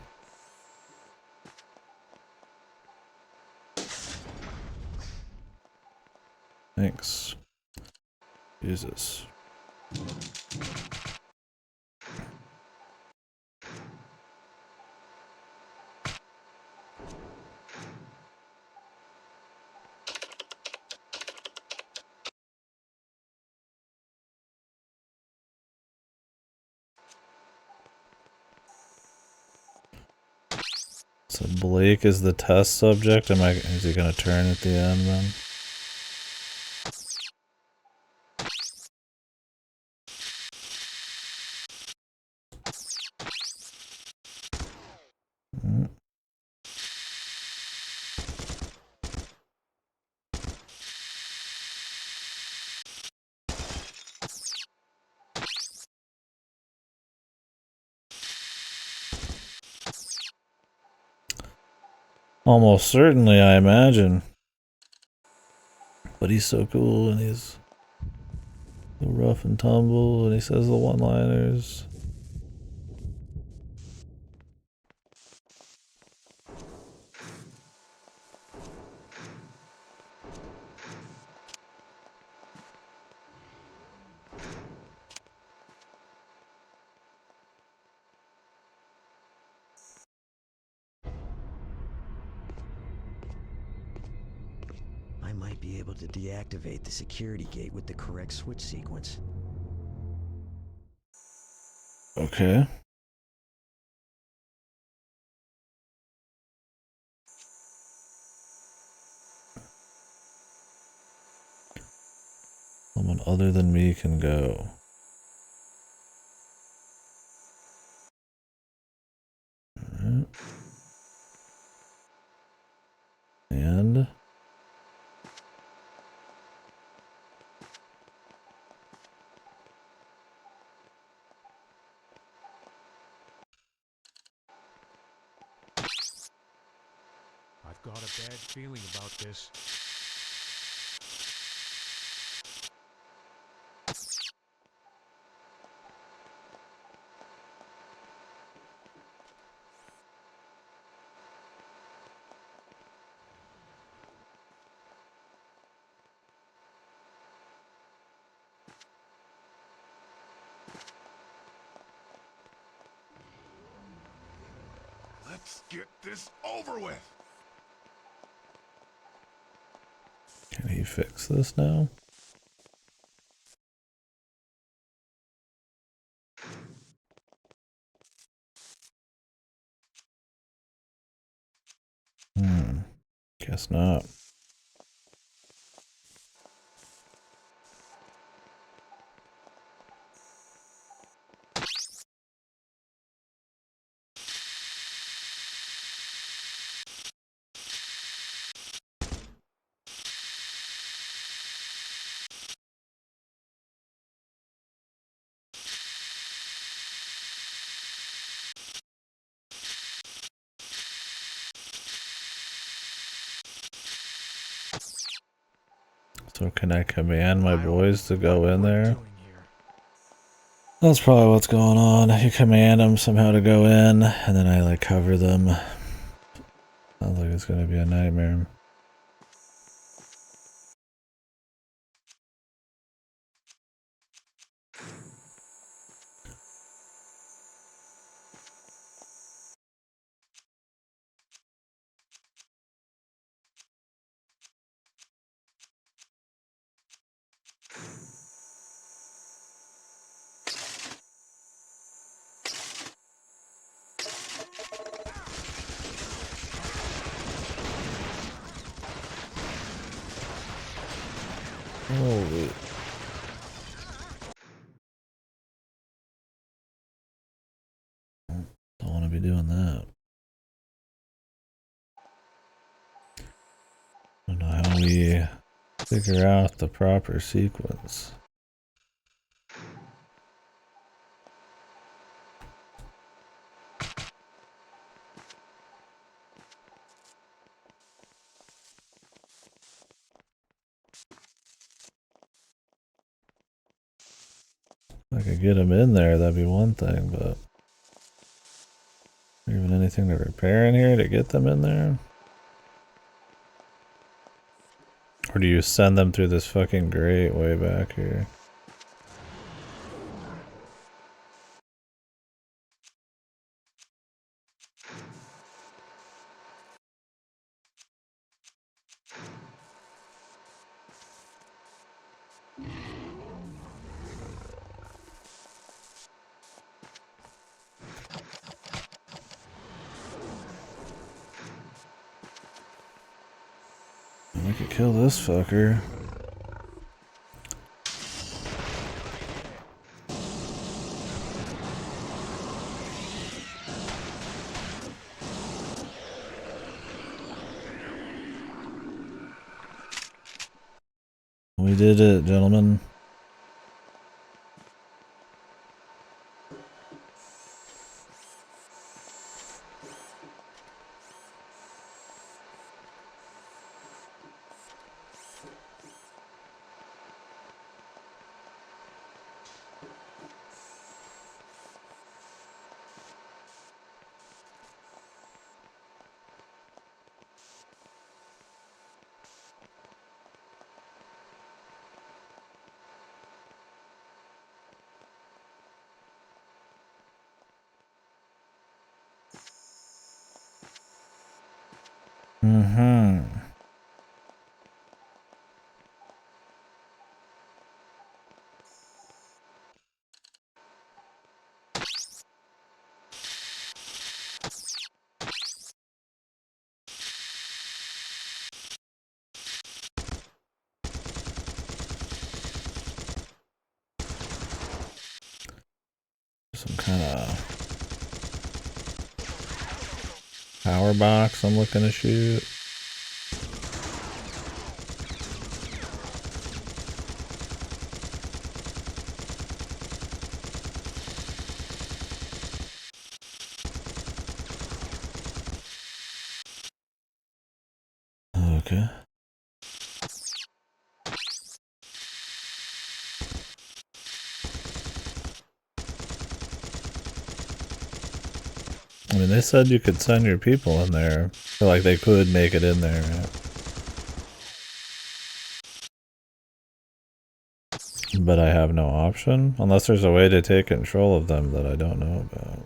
Thanks. Jesus. So Blake is the test subject. Is he gonna turn at the end then? Almost certainly, I imagine. But he's so cool and he's so rough and tumble and he says the one-liners. I might be able to deactivate the security gate with the correct switch sequence. Okay. Someone other than me can go. Alright. And I've got a bad feeling about this. Let's get this over with. can he fix this now? Guess not. So can I command my boys to go in there? That's probably what's going on. You command them somehow to go in, and then I like cover them. Sounds like it's gonna be a nightmare. Holy. Don't want to be doing that. I don't know how we figure out the proper sequence. If I could get him in there, that'd be one thing, but even anything to repair in here to get them in there? Or do you send them through this fucking grate way back here? We could kill this fucker. We did it, gentlemen. Mm-hmm. Some kind of power box I'm looking to shoot. Okay. I mean, they said you could send your people in there. I feel like they could make it in there, right? But I have no option? Unless there's a way to take control of them that I don't know about.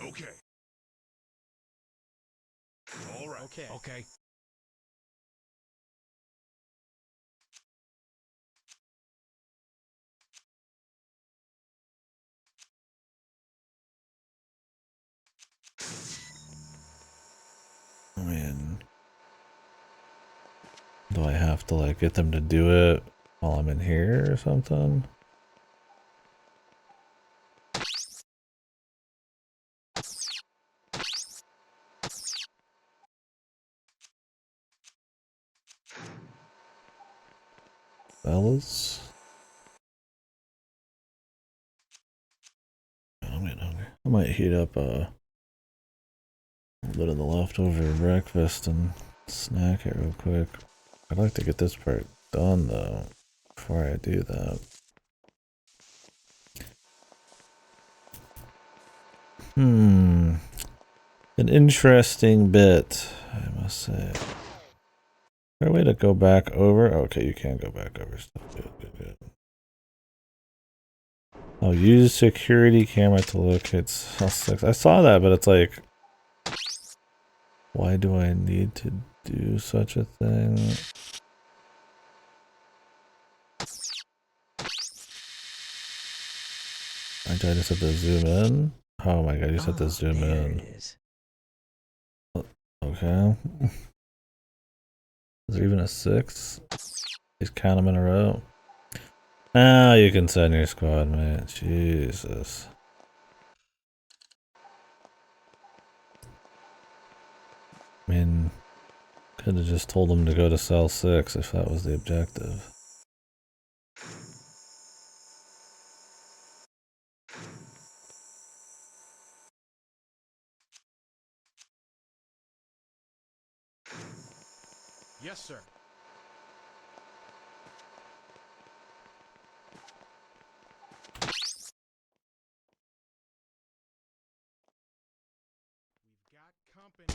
Okay. All right. Okay. I mean, do I have to like get them to do it while I'm in here or something? fellas. I'm getting hungry. I might heat up a little bit of the leftover breakfast and snack it real quick. I'd like to get this part done though before I do that. An interesting bit, I must say. Is there a way to go back over? Okay, you can go back over stuff. Good. Oh, use security camera to locate cell 6. I saw that, but it's like, why do I need to do such a thing? I just have to zoom in. Oh my god, you just have to zoom in. It is. Okay. Is there even a 6? Just count them in a row. Ah, you can send your squad, mate. Jesus. I mean, could have just told them to go to cell 6 if that was the objective. Yes, sir. We've got company.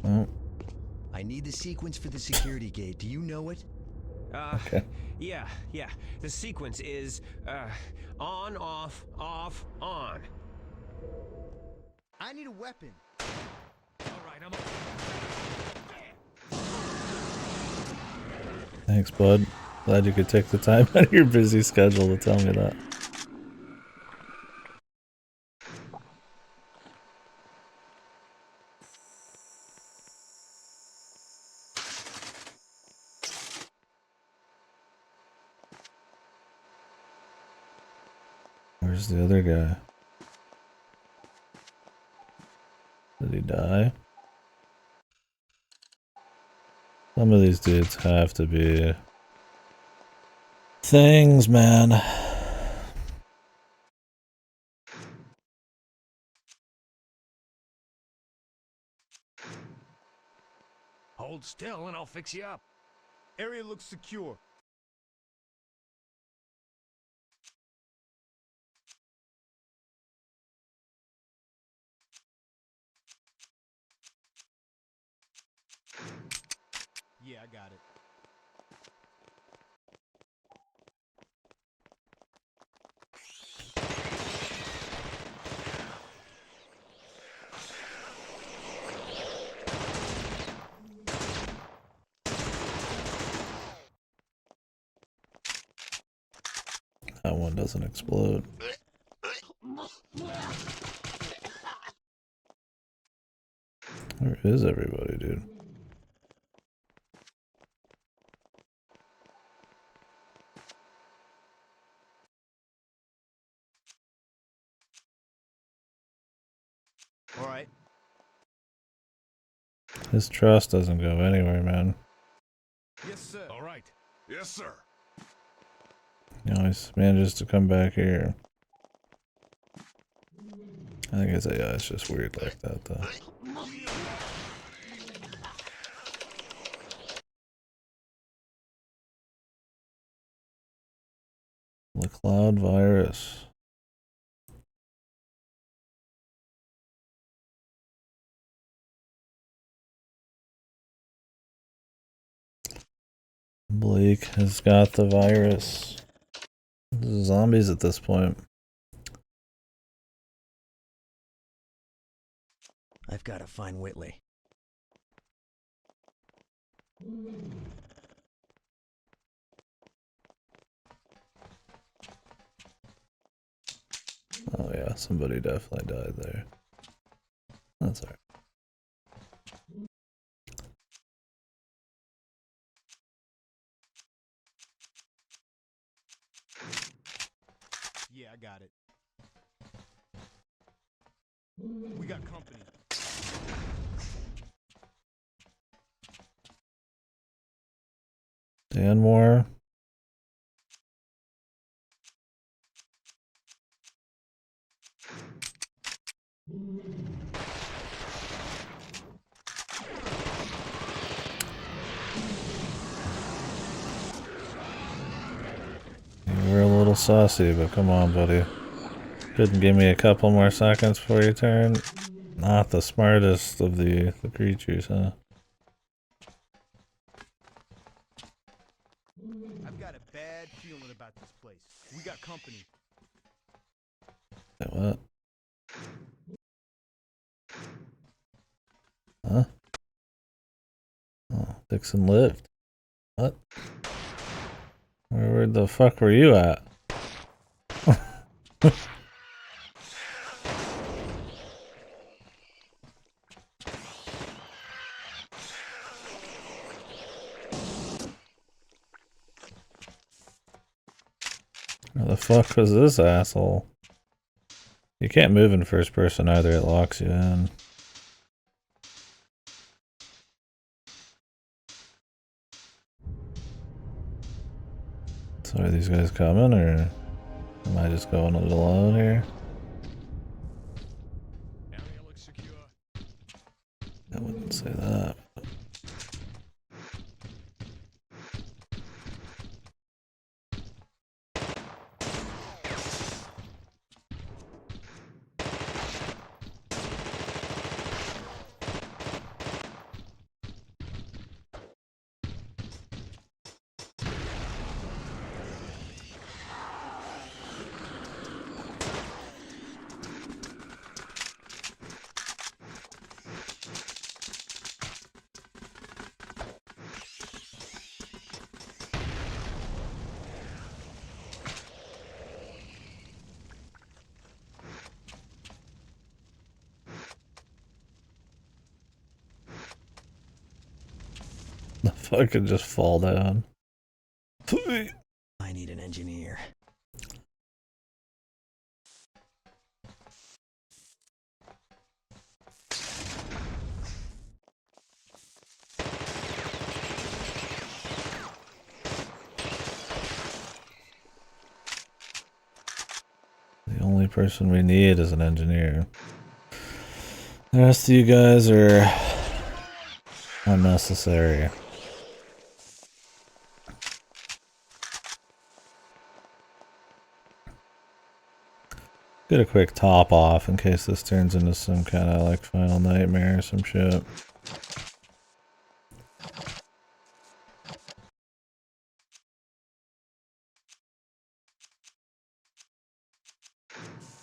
Oh. I need the sequence for the security gate. Do you know it? Okay. Yeah. The sequence is, on, off, on. I need a weapon. Alright, I'm... Thanks, bud. Glad you could take the time out of your busy schedule to tell me that. Where's the other guy? Did he die? Some of these dudes have to be things, man. Hold still and I'll fix you up. Area looks secure. Yeah, I got it. That one doesn't explode. Where is everybody, dude? All right. His trust doesn't go anywhere, man. Yes, sir. All right. Yes, sir. He always manages to come back here. I think his AI is just weird like that, though. The cloud virus. Blake has got the virus. Zombies at this point. I've got to find Whitley. Oh yeah, somebody definitely died there. That's alright. Yeah, I got it. We got company. Danmore. You were a little saucy, but come on, buddy. Couldn't give me a couple more seconds before your turn? Not the smartest of the creatures, huh? I've got a bad feeling about this place. We got company. Wait, what? Huh? Oh, Dixon lived. What? Where the fuck were you at? Where the fuck was this asshole? You can't move in first person either, it locks you in. So are these guys coming, or am I just going it alone here? Area looks secure. I wouldn't say that. The fuck could just fall down. I need an engineer. The only person we need is an engineer. The rest of you guys are unnecessary. Get a quick top off in case this turns into some kind of like final nightmare or some shit.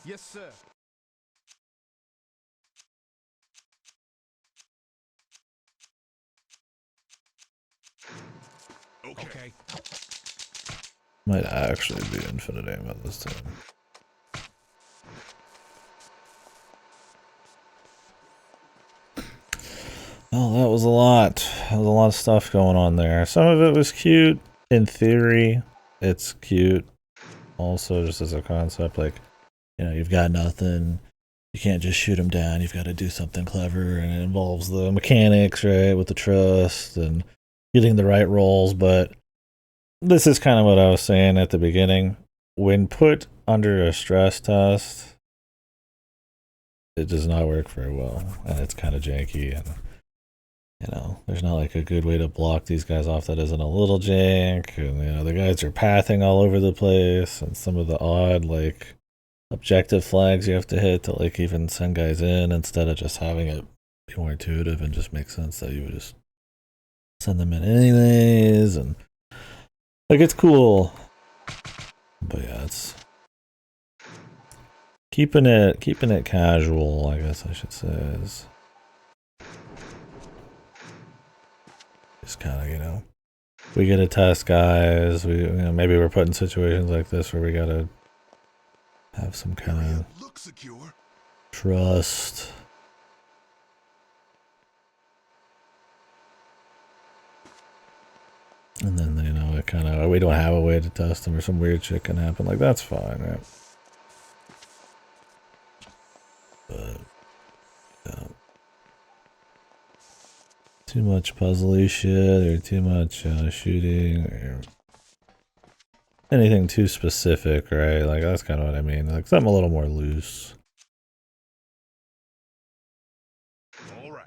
Yes, sir. Okay. Might actually be infinite ammo this time. Well, that was a lot. There was a lot of stuff going on there. Some of it was cute. In theory, it's cute. Also, just as a concept, like, you know, you've got nothing. You can't just shoot them down. You've got to do something clever, and it involves the mechanics, right, with the trust and getting the right rolls. But this is kind of what I was saying at the beginning. When put under a stress test, it does not work very well, and it's kind of janky, and you know, there's not like a good way to block these guys off that isn't a little jank, and you know, the guys are pathing all over the place, and some of the odd like objective flags you have to hit to like even send guys in instead of just having it be more intuitive and just make sense that you would just send them in anyways, and like it's cool, but yeah, it's keeping it casual, I guess I should say, is Just kind of, you know, we get to test guys. We, you know, maybe we're put in situations like this where we gotta have some kind of trust. And then, you know, it kind of, we don't have a way to test them or some weird shit can happen. Like, that's fine, right? But, too much puzzly shit or too much shooting or anything too specific, right? Like, that's kind of what I mean. Like, something a little more loose. All right.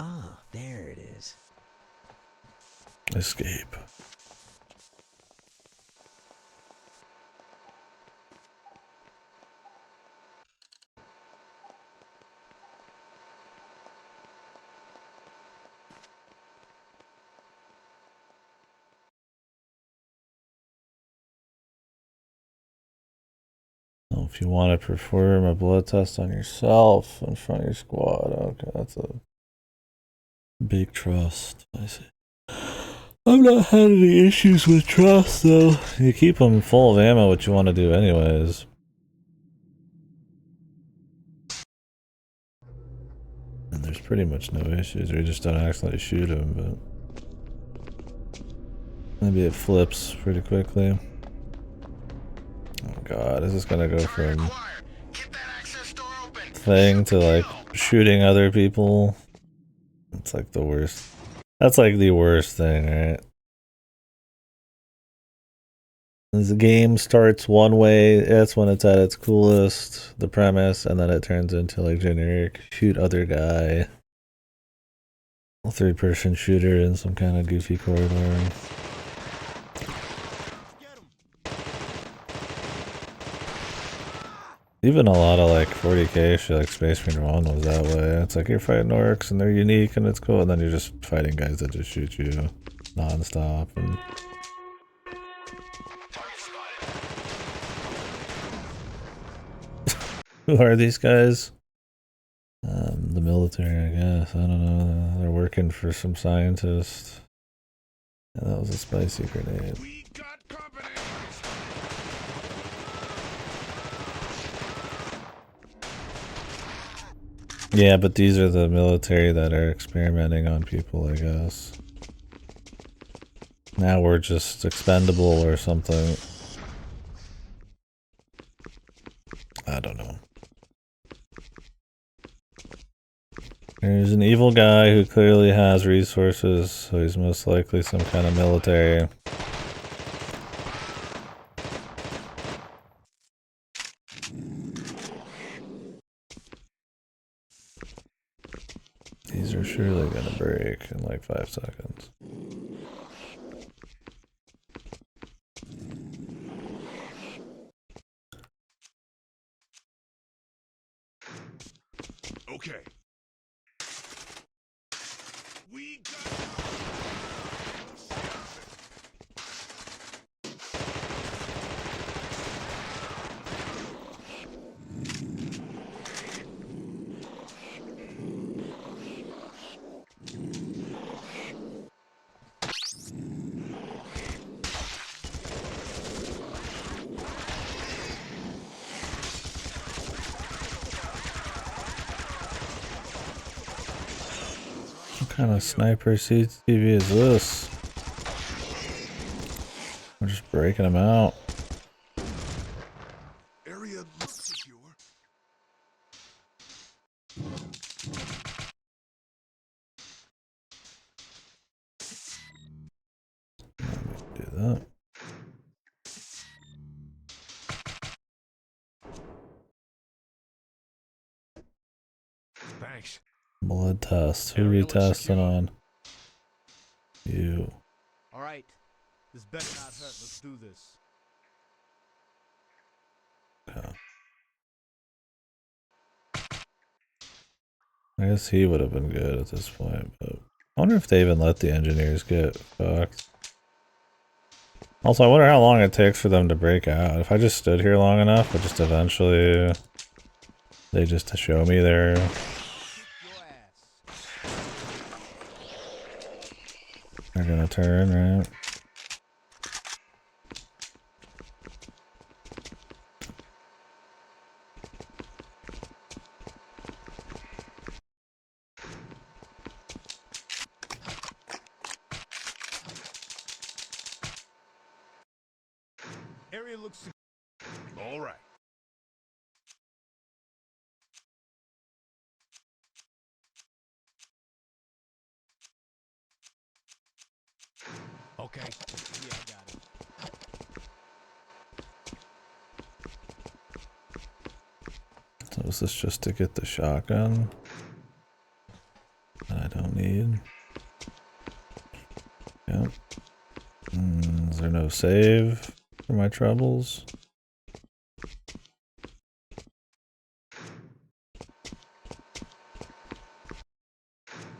Ah, there it is. Escape. Oh, if you want to perform a blood test on yourself in front of your squad, okay, that's a big trust. I see. I've not had any issues with trust, though. You keep them full of ammo, what you want to do anyways. And there's pretty much no issues. We just don't accidentally shoot them, but maybe it flips pretty quickly. Oh god, is this gonna go from thing to like shooting other people? It's like the worst. That's like the worst thing, right? As the game starts one way, that's when it's at its coolest, the premise, and then it turns into like generic shoot other guy. A third-person shooter in some kind of goofy corridor. Even a lot of like 40k shit, like Space Marine 1 was that way. It's like you're fighting orcs and they're unique and it's cool, and then you're just fighting guys that just shoot you non-stop. And who are these guys? The military, I guess. I don't know. They're working for some scientist. Yeah, that was a spicy grenade. Yeah, but these are the military that are experimenting on people, I guess. Now we're just expendable or something. I don't know. There's an evil guy who clearly has resources, so he's most likely some kind of military. These are surely gonna break in like 5 seconds. Okay. We got What kind of sniper CCTV is this? We're just breaking them out. area looks secure. Do that. Thanks. Blood test. Who are we testing on? You. All right. This better not hurt. Let's do this. Okay. I guess he would have been good at this point, but I wonder if they even let the engineers get fucked. Also, I wonder how long it takes for them to break out. If I just stood here long enough, but just eventually they just show me they're gonna turn, right? Area looks all right. Okay. Yeah, I got it. So is this just to get the shotgun that I don't need? Yep. Is there no save for my troubles?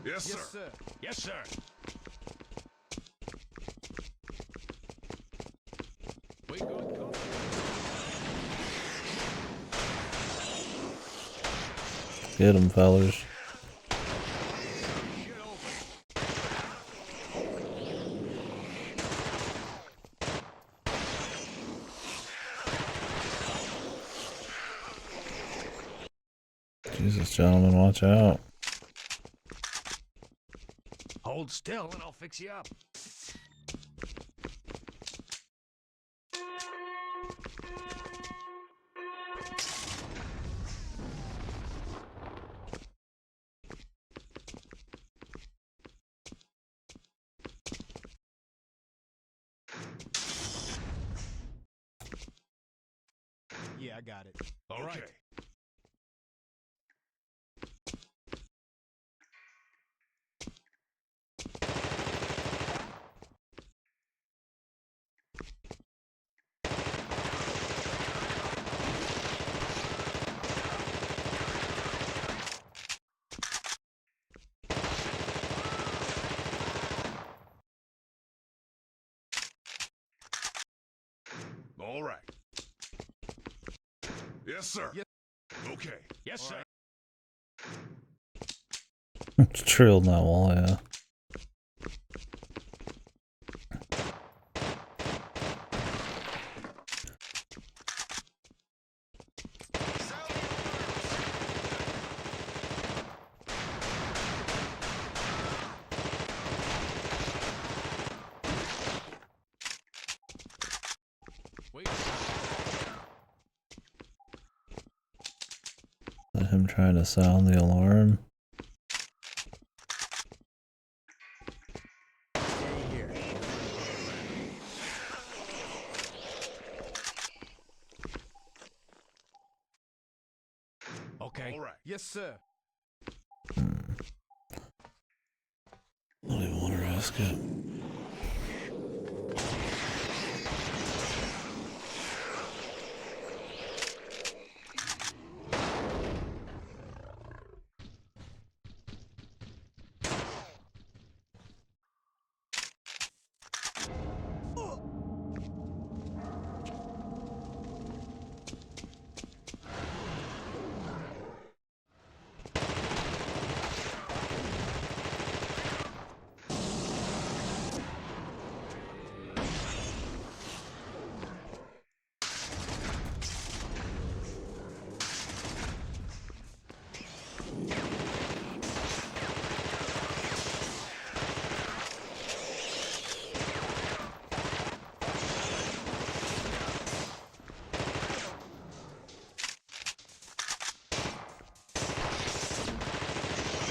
Yes, sir. Yes, sir. We good, go. Get him, fellas. Jesus, gentlemen, watch out. Hold still and I'll fix you up. Yeah, I got it. All right. All right. Yes, sir. Yes. Okay. Yes, sir. It's drilled in that wall, yeah. Is that him trying to sound the alarm? Okay. All right. Yes, sir. I don't even want to risk it.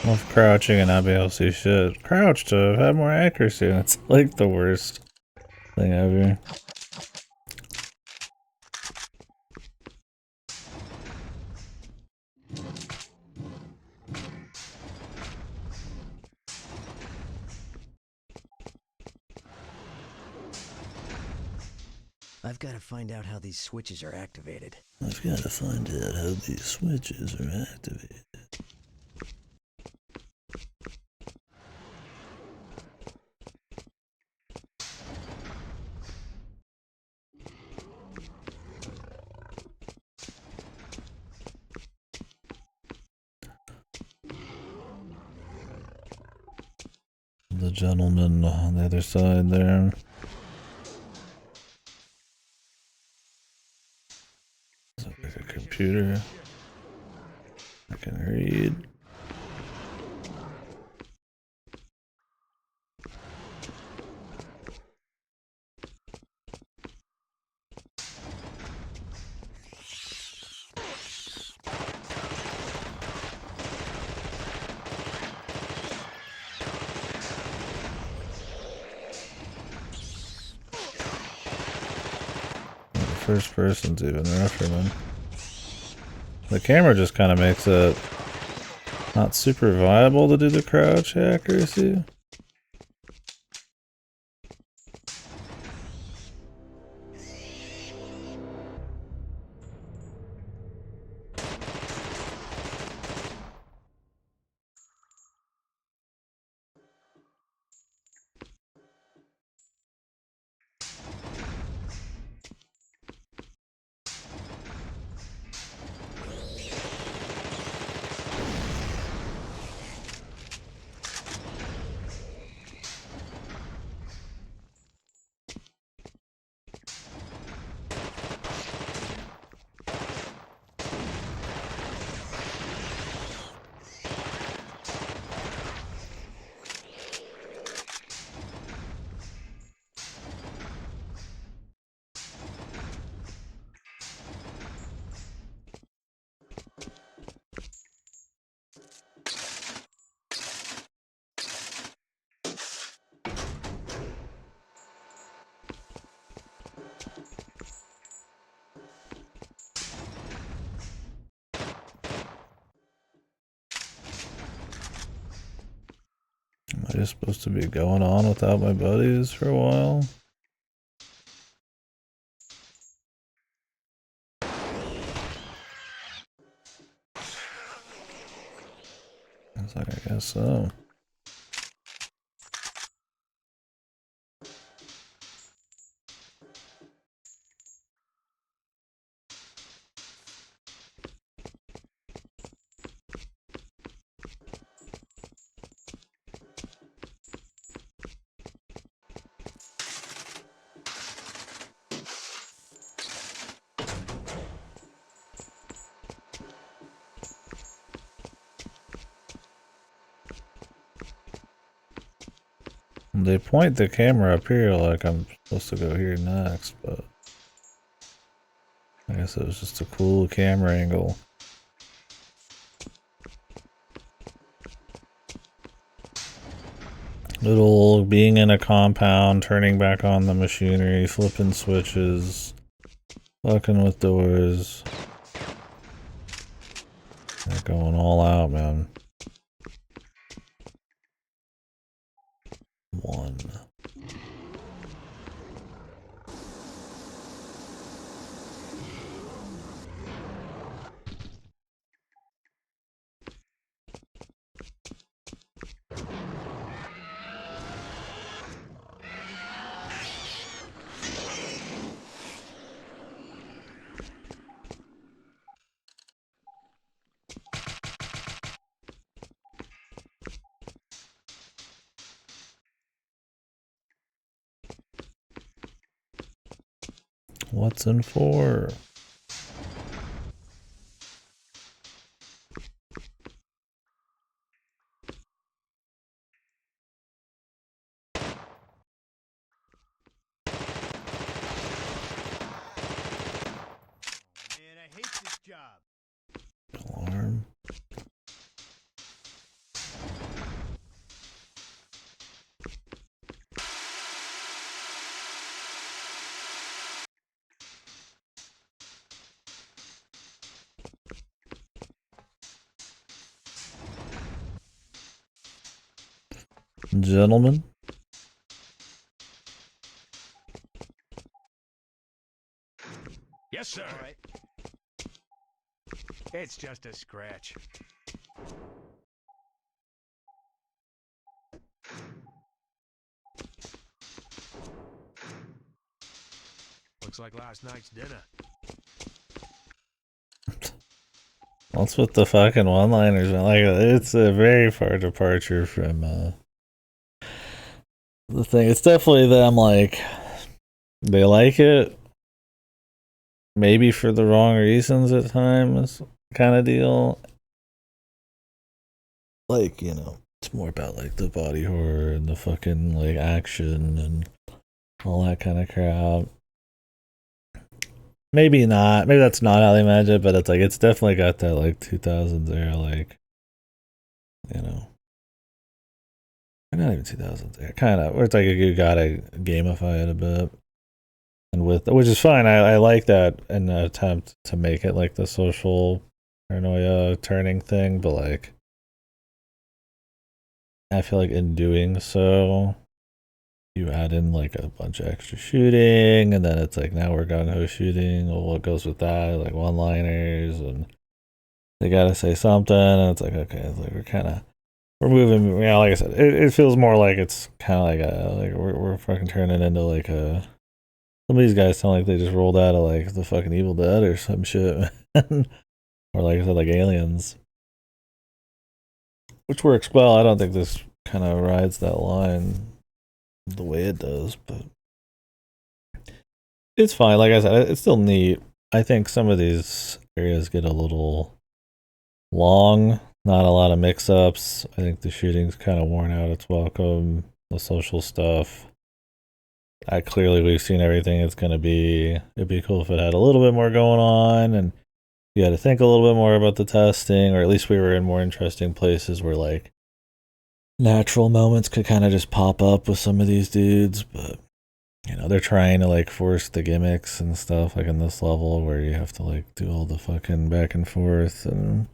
Love crouching and not be able to see shit. Crouch to have more accuracy, and it's like the worst thing ever. I've got to find out how these switches are activated. I've got to find out how these switches are activated. The gentleman on the other side there. Looks like a computer. I can read. First person's even rougher, man. The camera just kind of makes it not super viable to do the crouch accuracy. Am I just supposed to be going on without my buddies for a while? It's like, I guess so. They point the camera up here like I'm supposed to go here next, but I guess it was just a cool camera angle. Little being in a compound, turning back on the machinery, flipping switches, fucking with doors. They're going all out, man. One. What's in 4? Man, I hate this job. Alarm. Gentlemen. Yes, sir. All right. It's just a scratch. Looks like last night's dinner. What's with the fucking one-liners? Like, it's a very far departure from the thing. It's definitely them, like, they like it, maybe for the wrong reasons at times, kind of deal. Like, you know, it's more about like the body horror and the fucking like action and all that kind of crap. Maybe not. Maybe that's not how they imagine it, but it's like it's definitely got that like 2000s era, like, you know, or not even 2000s era, kind of. Where it's like you gotta gamify it a bit, and with which is fine. I like that in an attempt to make it like the social paranoia turning thing, but like I feel like in doing so, you add in like a bunch of extra shooting, and then it's like now we're gung ho shooting. Well, what goes with that? Like one liners, and they gotta say something, and it's like okay, it's like we're moving. You know, like I said, it feels more like it's kind of like we're fucking turning into like a. Some of these guys sound like they just rolled out of like the fucking Evil Dead or some shit, man. Or like I said, like Aliens, which works well. I don't think this kind of rides that line the way it does, but it's fine. Like I said, it's still neat. I think some of these areas get a little long, not a lot of mix-ups. I think the shooting's kind of worn out its welcome. The social stuff, clearly we've seen everything it's going to be. It'd be cool if it had a little bit more going on, and you had to think a little bit more about the testing, or at least we were in more interesting places where like natural moments could kind of just pop up with some of these dudes. But you know, they're trying to like force the gimmicks and stuff like in this level where you have to like do all the fucking back and forth and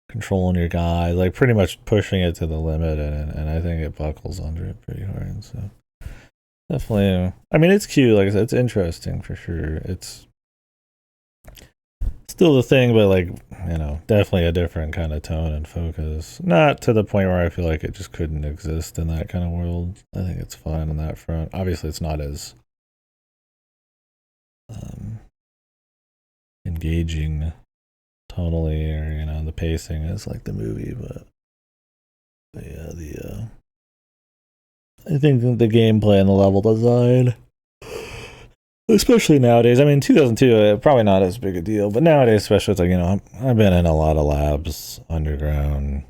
controlling your guy, like pretty much pushing it to the limit, and I think it buckles under it pretty hard. So definitely, I mean, it's cute. Like I said, it's interesting for sure. It's still the thing, but like, you know, definitely a different kind of tone and focus. Not to the point where I feel like it just couldn't exist in that kind of world. I think it's fine on that front. Obviously, it's not as engaging tonally, or you know, the pacing is like the movie, but yeah, I think the gameplay and the level design, especially nowadays. I mean, 2002 probably not as big a deal, but nowadays, especially, it's like, you know, I've been in a lot of labs underground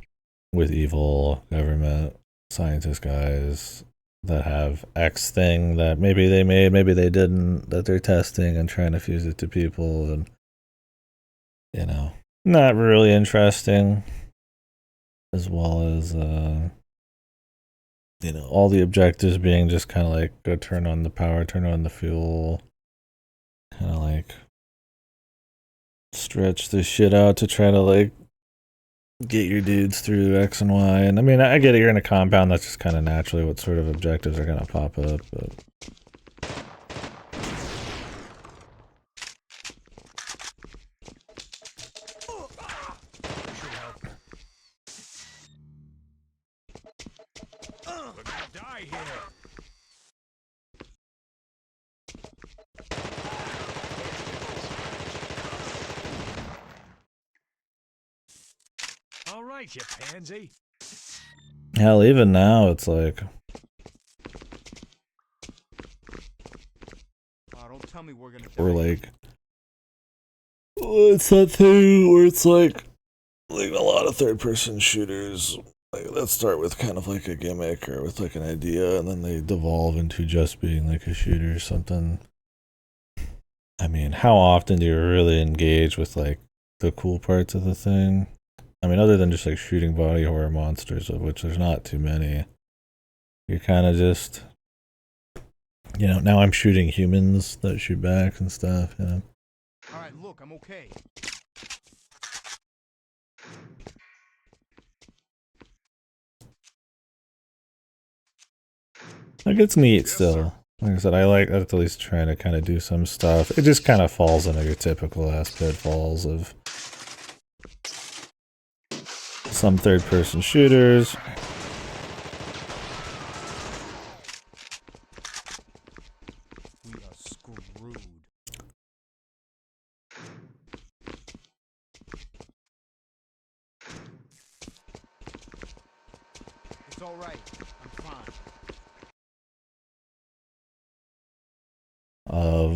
with evil government scientist guys that have X thing that maybe they made, maybe they didn't, that they're testing and trying to fuse it to people, and you know, not really interesting, as well as you know, all the objectives being just kind of like go turn on the power, turn on the fuel, kind of like stretch this shit out to try to like get your dudes through X and Y. And I mean, I get it, you're in a compound, that's just kind of naturally what sort of objectives are going to pop up, but We're gonna die here. All right, you pansy. hell, even now it's like, don't tell me we're gonna we're like, it's that thing where it's like a lot of third-person shooters, like, let's start with kind of like a gimmick or with like an idea, and then they devolve into just being like a shooter or something. I mean, how often do you really engage with like the cool parts of the thing? I mean, other than just like shooting body horror monsters, of which there's not too many, you're kind of just, you know, now I'm shooting humans that shoot back and stuff, you know. Alright, look, I'm okay. Like, it's neat still. Like I said, I like that, at least trying to kind of do some stuff. It just kind of falls into your typical ass pitfalls of some third-person shooters. We are screwed. It's alright. I'm fine.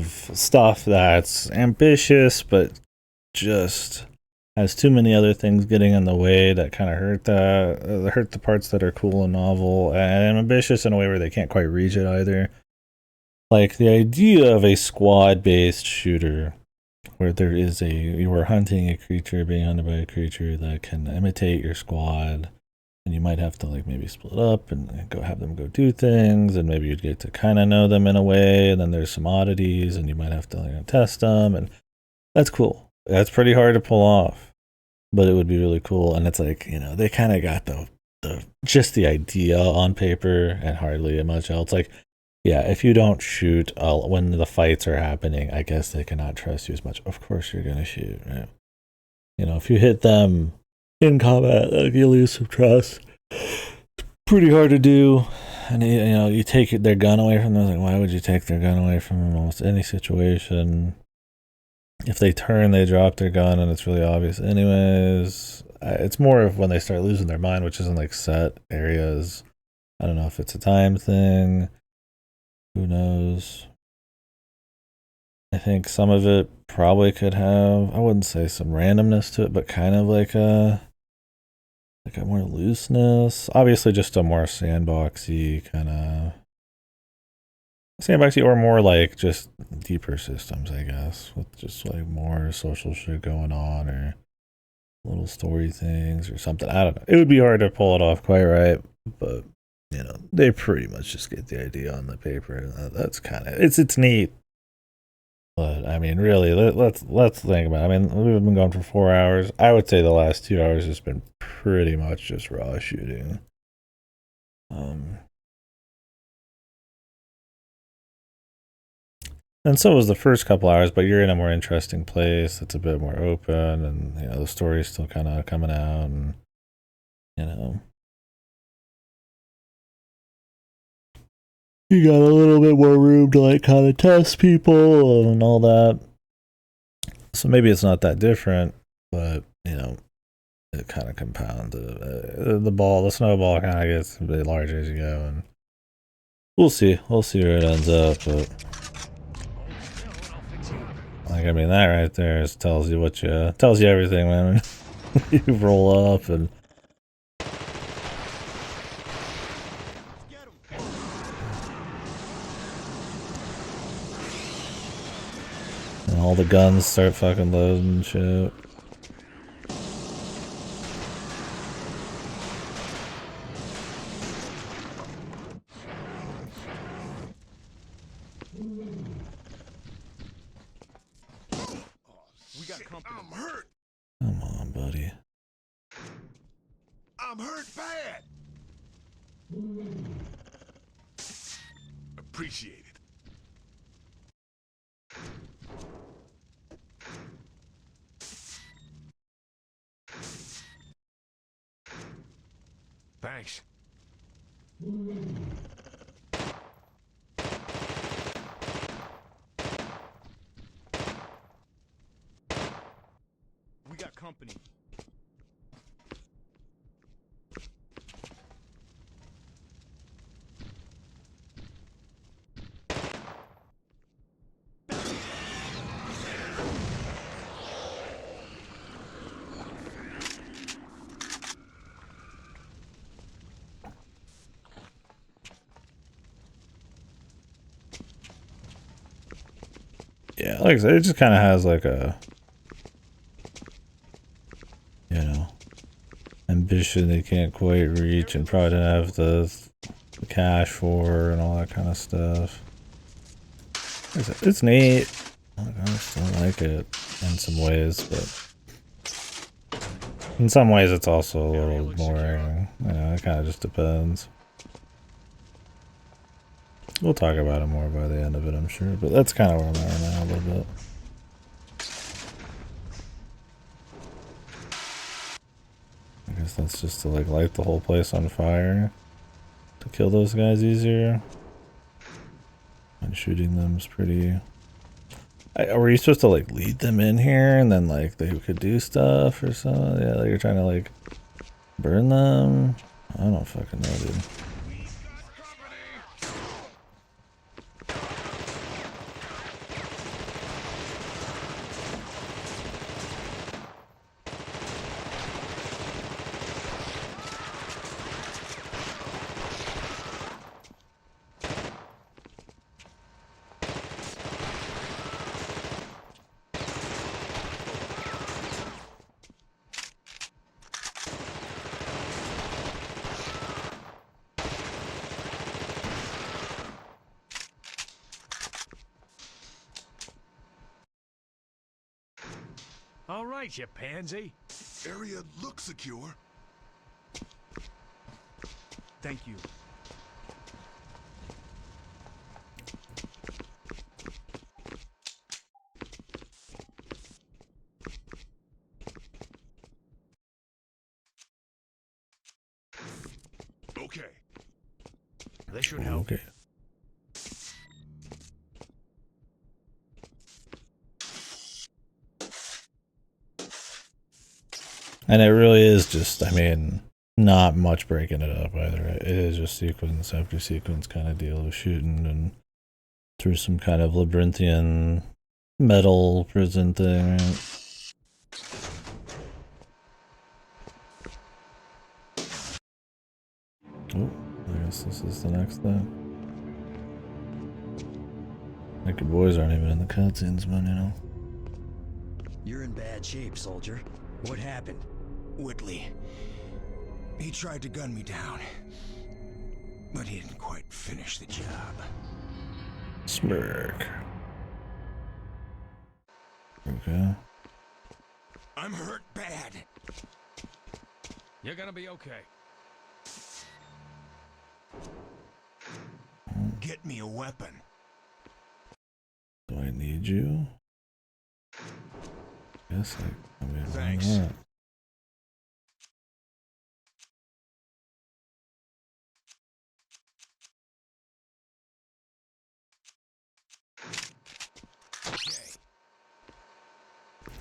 of stuff that's ambitious, but just has too many other things getting in the way that kind of hurt the parts that are cool and novel, and ambitious in a way where they can't quite reach it either. Like the idea of a squad-based shooter where you are hunting a creature, being hunted by a creature that can imitate your squad, and you might have to like maybe split up and go have them go do things, and maybe you'd get to kind of know them in a way, and then there's some oddities, and you might have to like test them, and that's cool. That's pretty hard to pull off, but it would be really cool. And it's like, you know, they kind of got the just the idea on paper and hardly much else. Like, yeah, if you don't shoot when the fights are happening, I guess they cannot trust you as much. Of course you're gonna shoot, right? You know, if you hit them in combat, like, you lose some trust. Pretty hard to do. And you know, you take their gun away from them. Like, why would you take their gun away from them in almost any situation? If they turn, they drop their gun, and it's really obvious anyways. It's more of when they start losing their mind, which isn't like set areas. I don't know if it's a time thing. Who knows? I think some of it probably could have, I wouldn't say some randomness to it, but kind of like a more looseness. Obviously just a more sandboxy kind of sandboxy, or more like just deeper systems, I guess, with just like more social shit going on, or little story things or something. I don't know. It would be hard to pull it off quite right, but you know, they pretty much just get the idea on the paper. That's kind of it's neat. But I mean, really, let's think about it. I mean, we've been going for 4 hours. I would say the last 2 hours has been pretty much just raw shooting. And so was the first couple hours, but you're in a more interesting place. It's a bit more open, and you know, the story's still kind of coming out, and you know, you got a little bit more room to like kind of test people and all that. So maybe it's not that different, but you know, it kind of compounds. The snowball kind of gets a bit larger as you go, and we'll see where it ends up. But like, I mean, that right there tells you everything, man. You roll up and. And all the guns start fucking loading and shit. We got company. I'm hurt. Come on, buddy. I'm hurt bad. Appreciate it. Thanks. We got company. Yeah, like I said, it just kind of has like a, you know, ambition they can't quite reach, and probably didn't have the cash for, and all that kind of stuff. It's neat. I still like it in some ways, but in some ways it's also a little boring. You know, it kind of just depends. We'll talk about it more by the end of it, I'm sure, but that's kind of where I'm at right now, a little bit. I guess that's just to like light the whole place on fire to kill those guys easier. And shooting them's pretty. Were you supposed to like lead them in here and then like they could do stuff or something? Yeah, like you're trying to like burn them? I don't fucking know, dude. All right, you pansy. Area looks secure. Thank you. Okay. This should help. Okay. And it really is just, I mean, not much breaking it up either. It is just sequence after sequence kind of deal of shooting and through some kind of labyrinthian metal prison thing. Right? Oh, I guess this is the next thing. Like your boys aren't even in the cutscenes, man, you know. You're in bad shape, soldier. What happened? Whitley. He tried to gun me down. But he didn't quite finish the job. Smirk. Okay. I'm hurt bad. You're gonna be okay. Get me a weapon. Do I need you? Yes, I mean, Thanks. why not?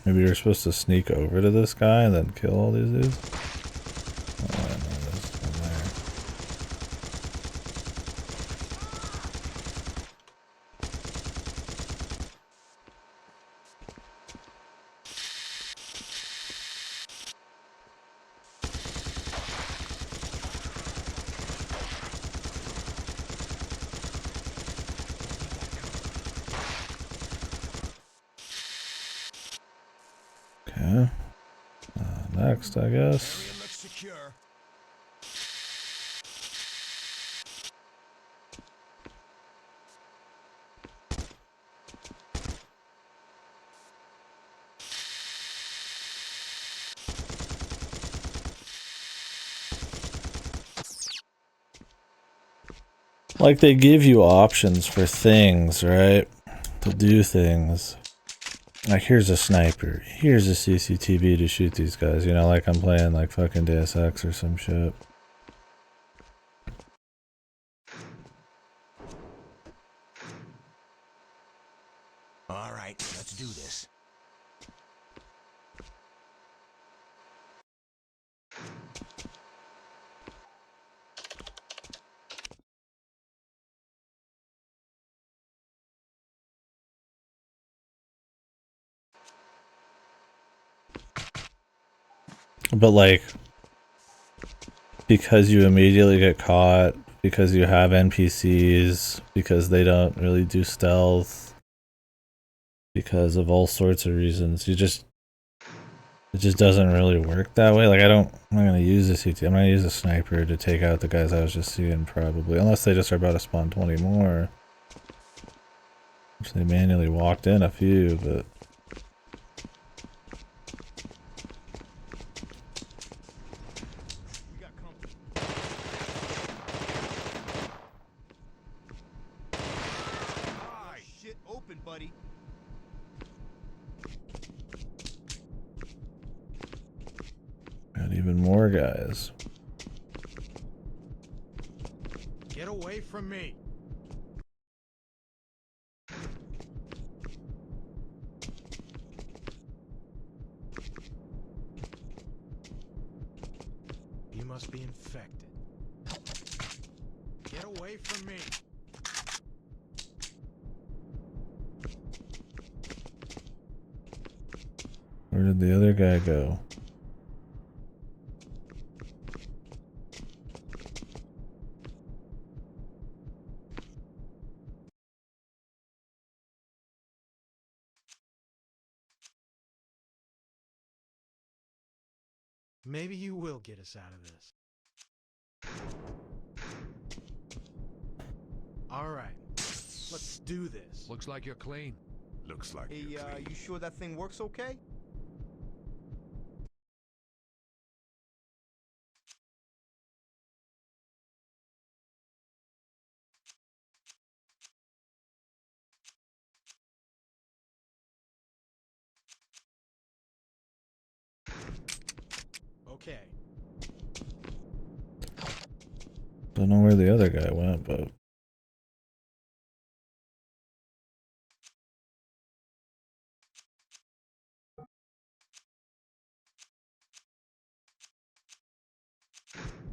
Maybe you're supposed to sneak over to this guy and then kill all these dudes? Oh, I know this from there. Okay. Next, I guess. Area looks secure. Like, they give you options for things, right? To do things. Like, here's a sniper. Here's a CCTV to shoot these guys. You know, like I'm playing, like, fucking Deus Ex or some shit. All right, let's do this. But, like, because you immediately get caught, because you have NPCs, because they don't really do stealth, because of all sorts of reasons, it just doesn't really work that way. Like, I'm not gonna use a CT, I'm gonna use a sniper to take out the guys I was just seeing, probably, unless they just are about to spawn 20 more. Which they manually walked in a few, but Shit open, buddy. got even more guys. Get away from me. You must be infected. Get away from me. Where did the other guy go? Maybe you will get us out of this. All right, let's do this. Looks like you're clean. Looks like Hey, you're clean. you sure that thing works okay? okay. Don't know where the other guy went, but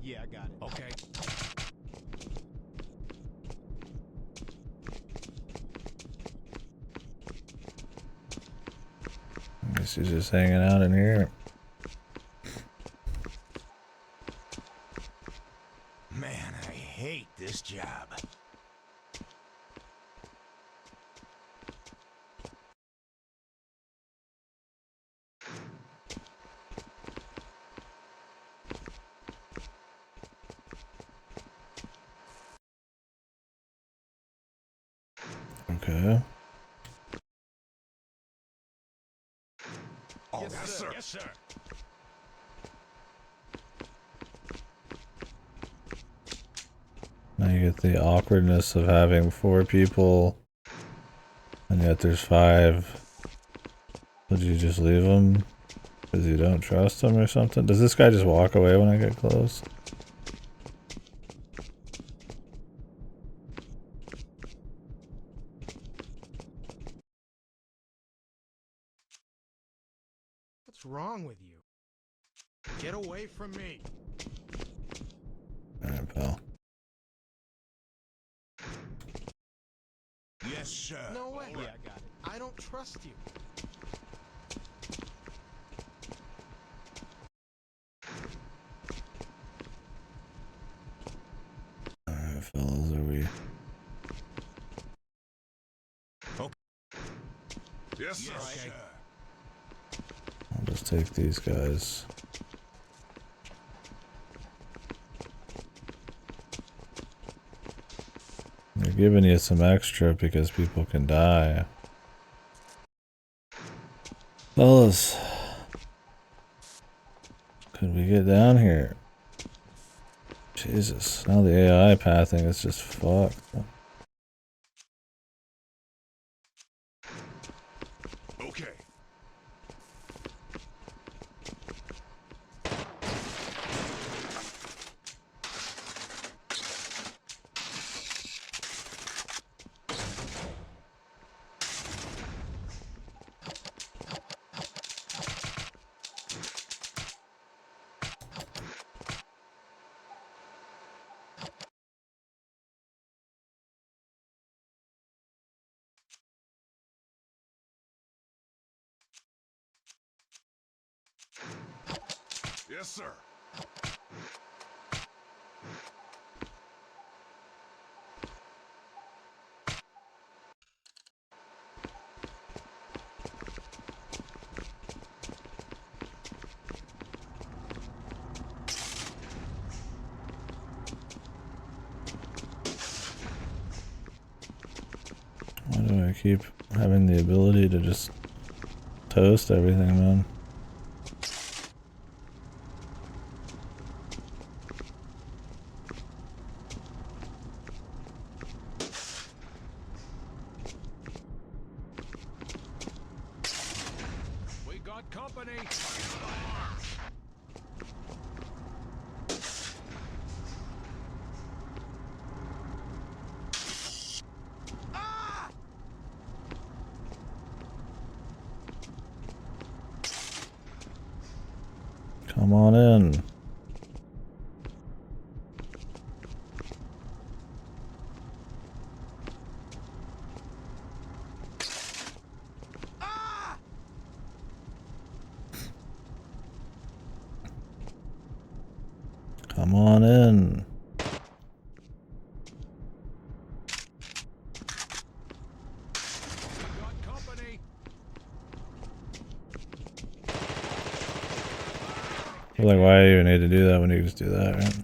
Yeah, I got it. Okay. I guess he's just hanging out in here. Man, I hate this job. Okay. Oh, Yes, sir. Yes, sir. Now you get the awkwardness of having 4 people, and yet there's 5. Would you just leave them because you don't trust them or something? Does this guy just walk away when I get close? What's wrong with you? Get away from me. Alright, pal. Yes, sir. No way. Yeah, I got it. I don't trust you. Alright, fellas, are we... Yes, sir. Okay. I'll just take these guys. They're giving you some extra because people can die. Fellas, could we get down here? Jesus, now the AI pathing is just fucked. Okay. Yes, sir. Why do I keep having the ability to just toast everything, man? We got company. Come on in. Come on in. We got company. I feel like, why do you even need to do that when you can just do that, right?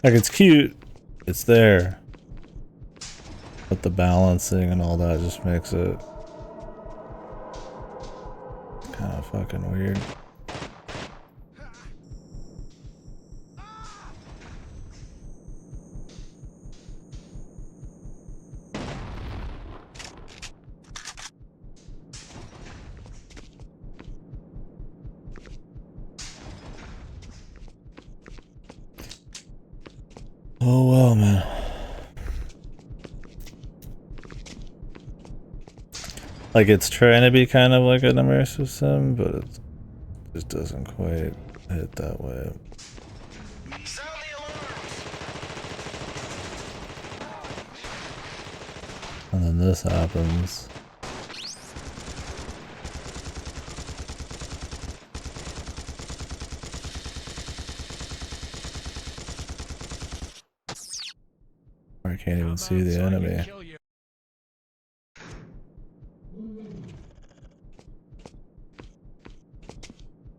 Like, it's cute. It's there. But the balancing and all that just makes it kind of fucking weird. Oh man. Like it's trying to be kind of like an immersive sim, but it just doesn't quite hit that way. And then this happens. I can't even see the enemy.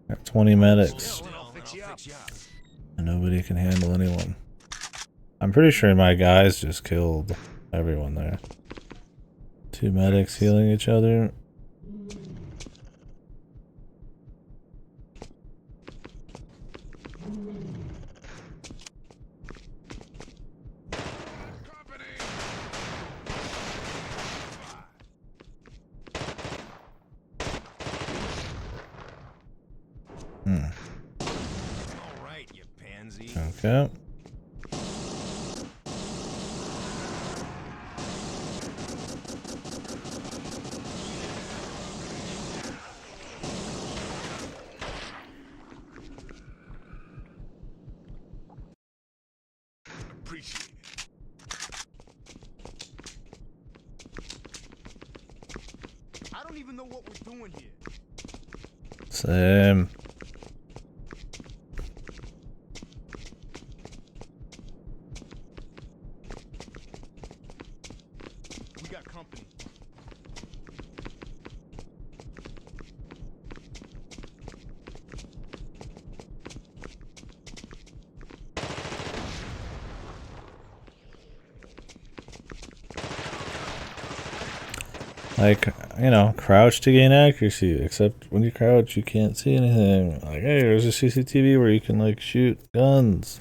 Got 20 medics. And nobody can handle anyone. I'm pretty sure my guys just killed everyone there. 2 medics healing each other. Alright, you pansy. Okay. Appreciate it. I don't even know what we're doing here. Same. We got company. Like, you know, crouch to gain accuracy, except when you crouch, you can't see anything. Like, hey, there's a CCTV where you can, like, shoot guns.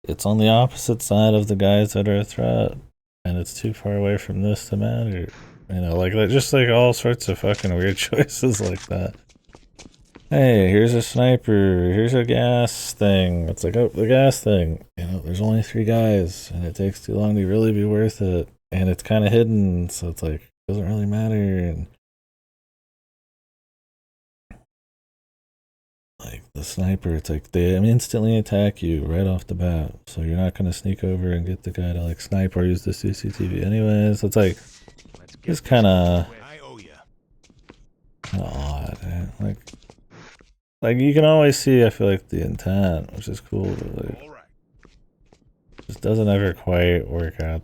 It's on the opposite side of the guys that are a threat, and it's too far away from this to matter. You know, like, just, like, all sorts of fucking weird choices like that. Hey, here's a sniper, here's a gas thing. It's like, oh, the gas thing. You know, there's only 3 guys, and it takes too long to really be worth it. And it's kind of hidden, so it's like, doesn't really matter. And like the sniper, it's like they instantly attack you right off the bat, so you're not gonna sneak over and get the guy to like snipe or use the CCTV anyways. It's like it's kind of odd. Like you can always see, I feel like the intent, which is cool, but like just doesn't ever quite work out.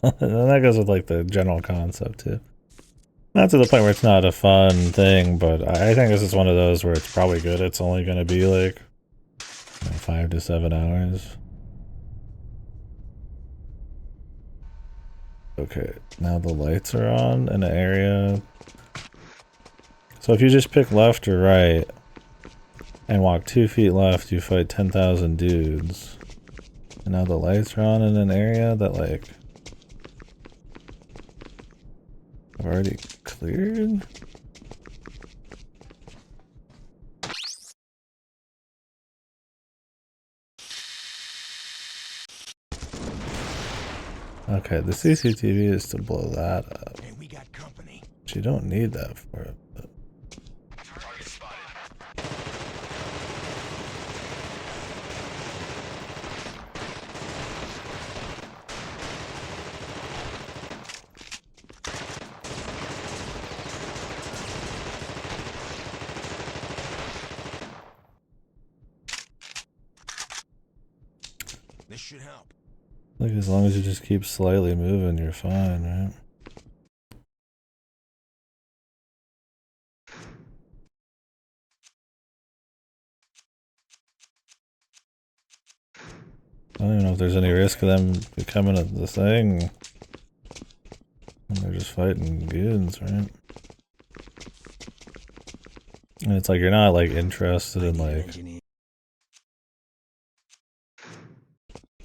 And that goes with like the general concept too. Not to the point where it's not a fun thing, but I think this is one of those where it's probably good. It's only going to be like 5 to 7 hours. Okay, now the lights are on in an area. So if you just pick left or right and walk 2 feet left, you fight 10,000 dudes. And now the lights are on in an area that like I've already cleared? Okay, the CCTV is to blow that up. And we got company. But you don't need that for it. But... This should help. Like as long as you just keep slightly moving, you're fine, right? I don't even know if there's any risk of them becoming the thing. And they're just fighting goons, right? And it's like you're not like interested in like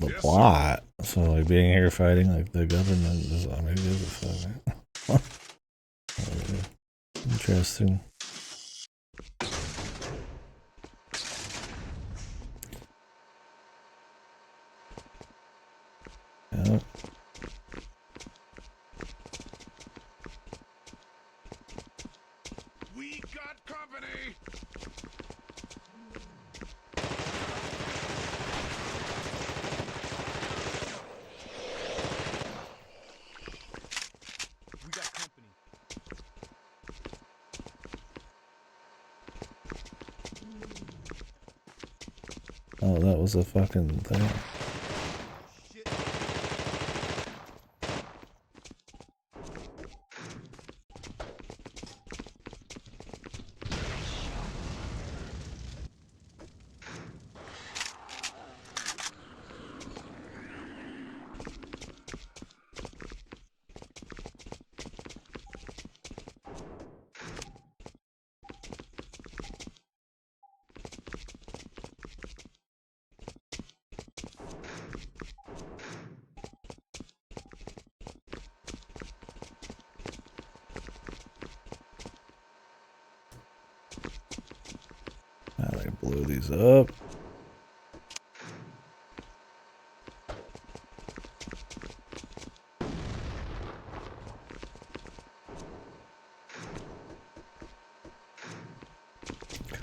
the plot. So like being here fighting like the government is maybe is a fuck. Interesting. Yep. We got company. We got company. Oh, that was a fucking thing. I blew these up.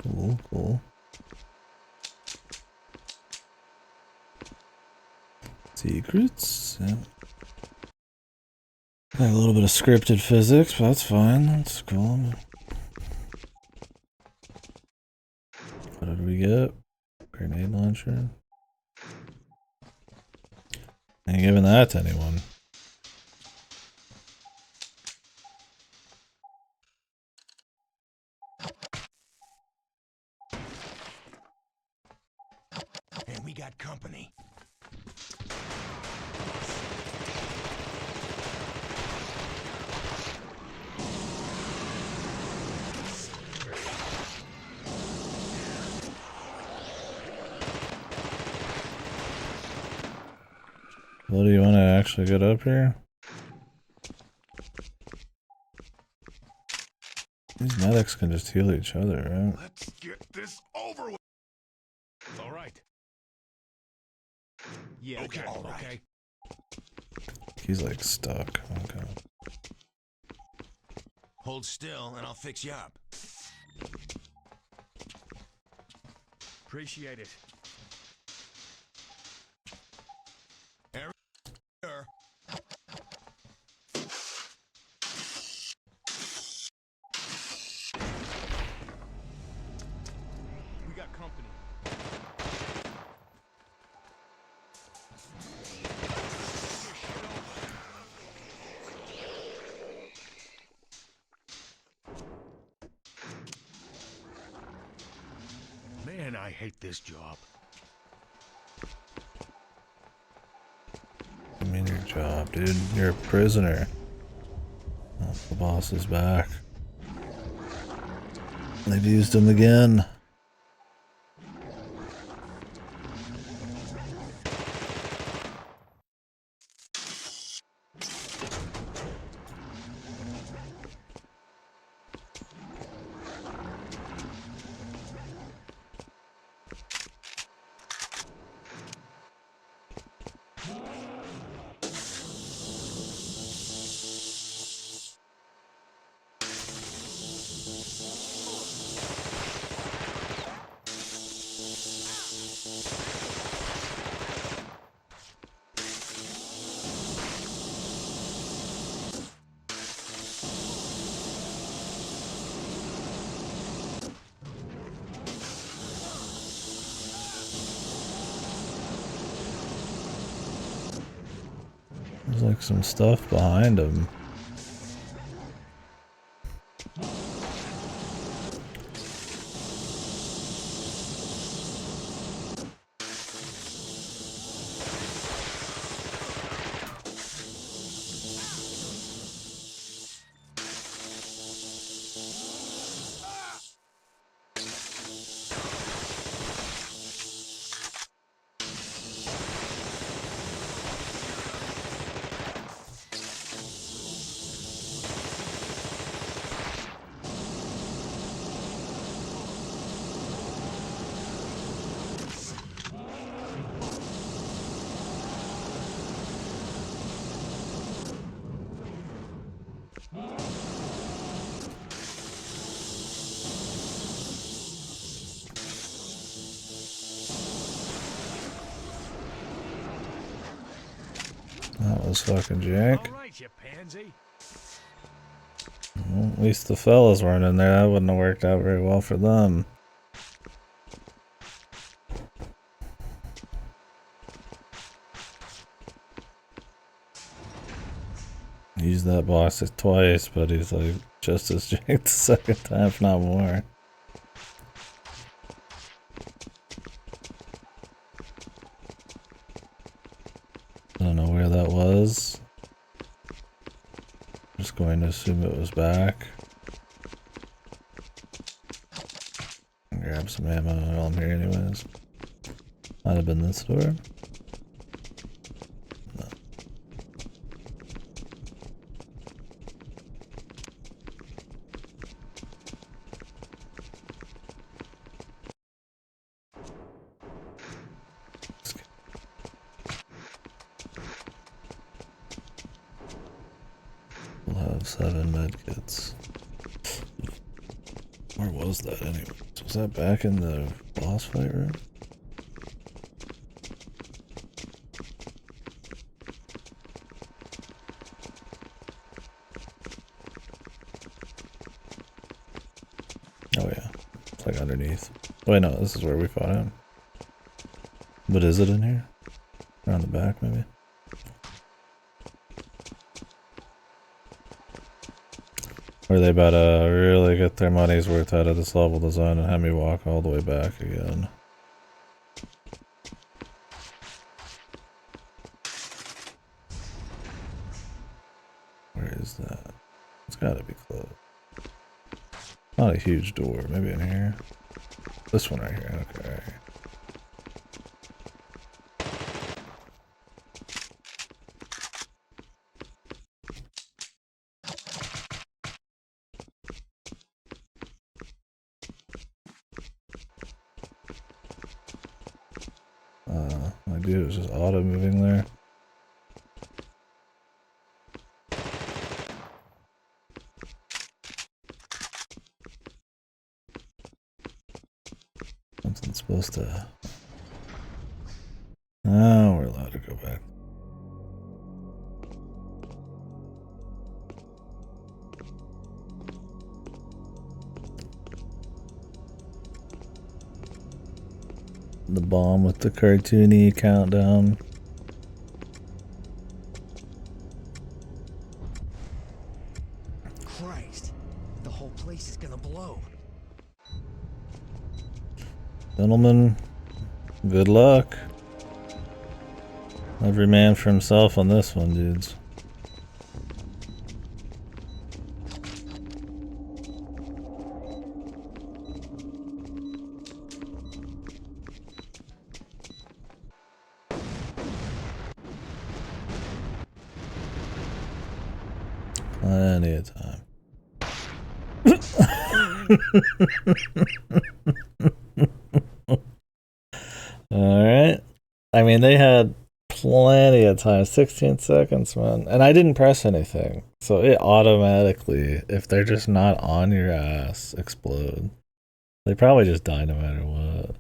Cool, cool. Secrets. Yeah. Got a little bit of scripted physics, but that's fine. That's cool. What did we get? Grenade launcher. Ain't giving that to anyone. And we got company. Well, do you want to actually get up here? These medics can just heal each other, right? Let's get this over with. All right. Yeah, Okay. all right. Okay. He's like stuck. Okay. Hold still and I'll fix you up. Appreciate it. Here. We got company. Man, I hate this job. I mean, your job, dude. You're a prisoner. Oh, the boss is back. They've used him again. There's like some stuff behind him. That was fucking jank. All right, you pansy. Well, at least the fellas weren't in there. That wouldn't have worked out very well for them. Used that boss twice, but he's like just as janked the second time, if not more. I don't know where that was. Just going to assume it was back. Grab some ammo while I'm here anyways. Might have been this door. No. We'll have 7 medkits. Where was that anyway? Was that back in the boss fight room? Oh yeah, it's like underneath. Wait, no, this is where we fought him. But is it in here? Around the back, maybe? Or are they about to really get their money's worth out of this level design and have me walk all the way back again? Where is that? It's gotta be closed. Not a huge door, maybe in here. This one right here, okay, right here. My dude was just auto moving there. Something's supposed to... Oh, we're allowed to go back. The bomb with the cartoony countdown. Christ, the whole place is gonna blow. Gentlemen, good luck. Every man for himself on this one, dudes. Plenty of time. Alright. I mean, they had plenty of time. 16 seconds, man. And I didn't press anything. So it automatically, if they're just not on your ass, explode. They probably just die no matter what.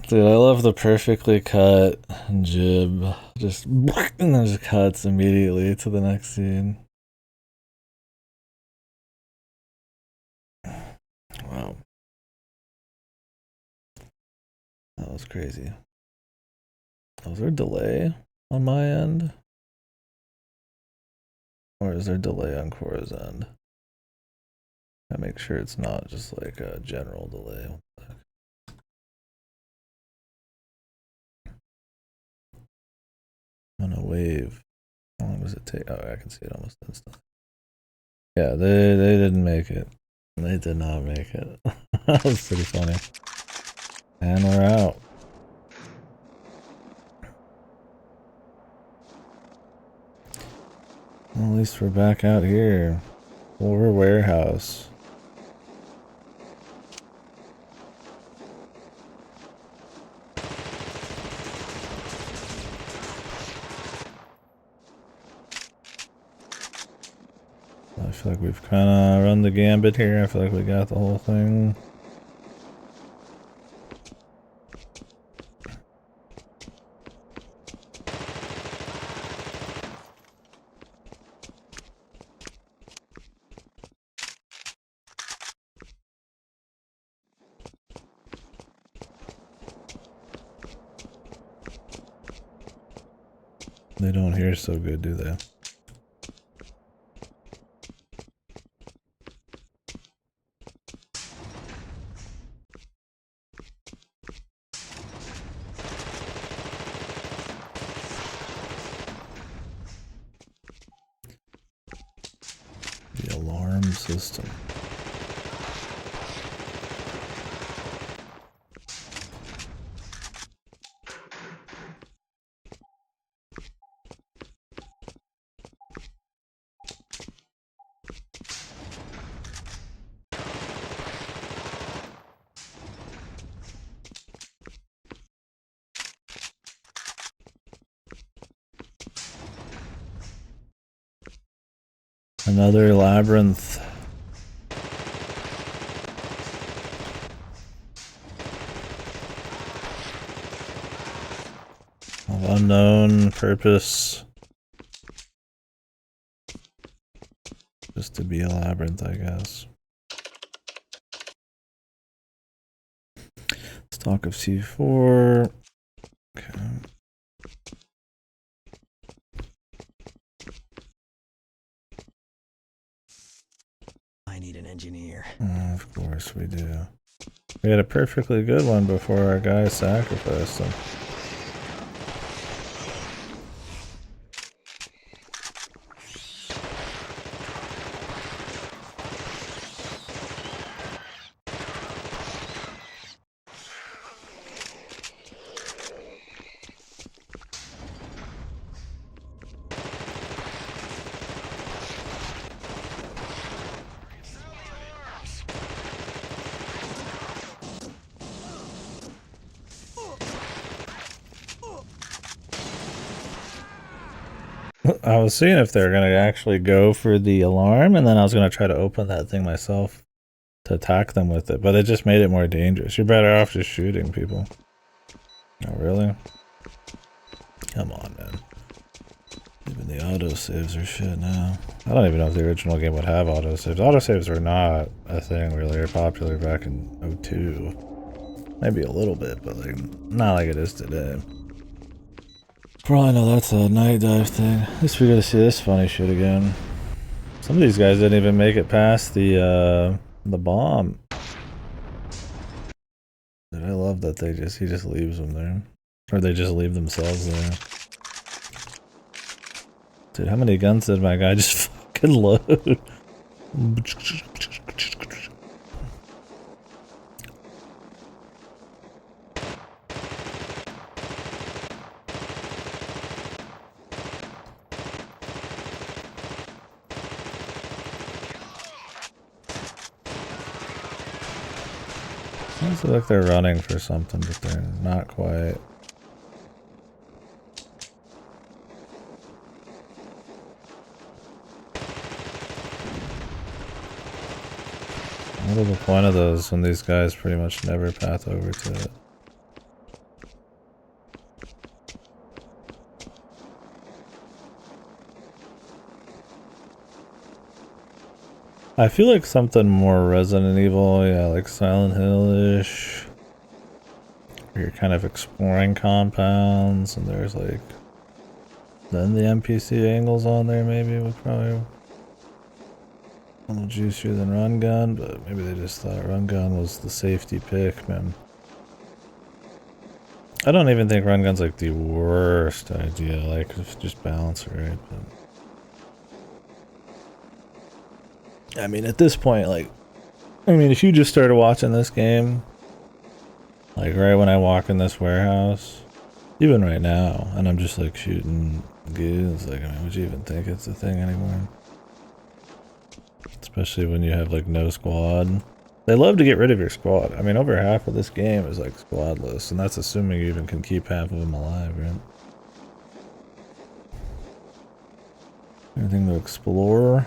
Dude, I love the perfectly cut jib. Just and then just cuts immediately to the next scene. Wow. That was crazy. Was there a delay on my end? Or is there a delay on Cora's end? I make sure it's not just like a general delay. On a wave. How long does it take? Oh, I can see it almost instantly. Yeah, they didn't make it. They did not make it. That was pretty funny. And we're out. Well, at least we're back out here. Over warehouse. I feel like we've kind of run the gambit here. I feel like we got the whole thing. They don't hear so good, do they? The alarm system. Another labyrinth. Of unknown purpose. Just to be a labyrinth, I guess. Stock of C4. Okay. I need an engineer. Of course we do. We had a perfectly good one before our guy sacrificed him. I was seeing if they were going to actually go for the alarm, and then I was going to try to open that thing myself to attack them with it, but it just made it more dangerous. You're better off just shooting people. Oh, really? Come on, man. Even the autosaves are shit now. I don't even know if the original game would have autosaves. Autosaves were not a thing really popular back in 02. Maybe a little bit, but like not like it is today. For all I know, that's a night dive thing. At least we gotta see this funny shit again. Some of these guys didn't even make it past the bomb. Dude, I love that he just leaves them there. Or they just leave themselves there. Dude, how many guns did my guy just fucking load? Sounds like they're running for something, but they're not quite. What is the point of those when these guys pretty much never path over to it? I feel like something more Resident Evil, yeah, like Silent Hill-ish. Where you're kind of exploring compounds, and there's like... Then the NPC angles on there maybe would probably... A little juicier than Run Gun, but maybe they just thought Run Gun was the safety pick, man. I don't even think Run Gun's like the worst idea, like just balance it right, but... I mean, at this point, like, I mean, if you just started watching this game, like right when I walk in this warehouse, even right now, and I'm just like shooting goons, like, I mean, would you even think it's a thing anymore? Especially when you have like no squad. They love to get rid of your squad. I mean, over half of this game is like squadless, and that's assuming you even can keep half of them alive, right? Anything to explore?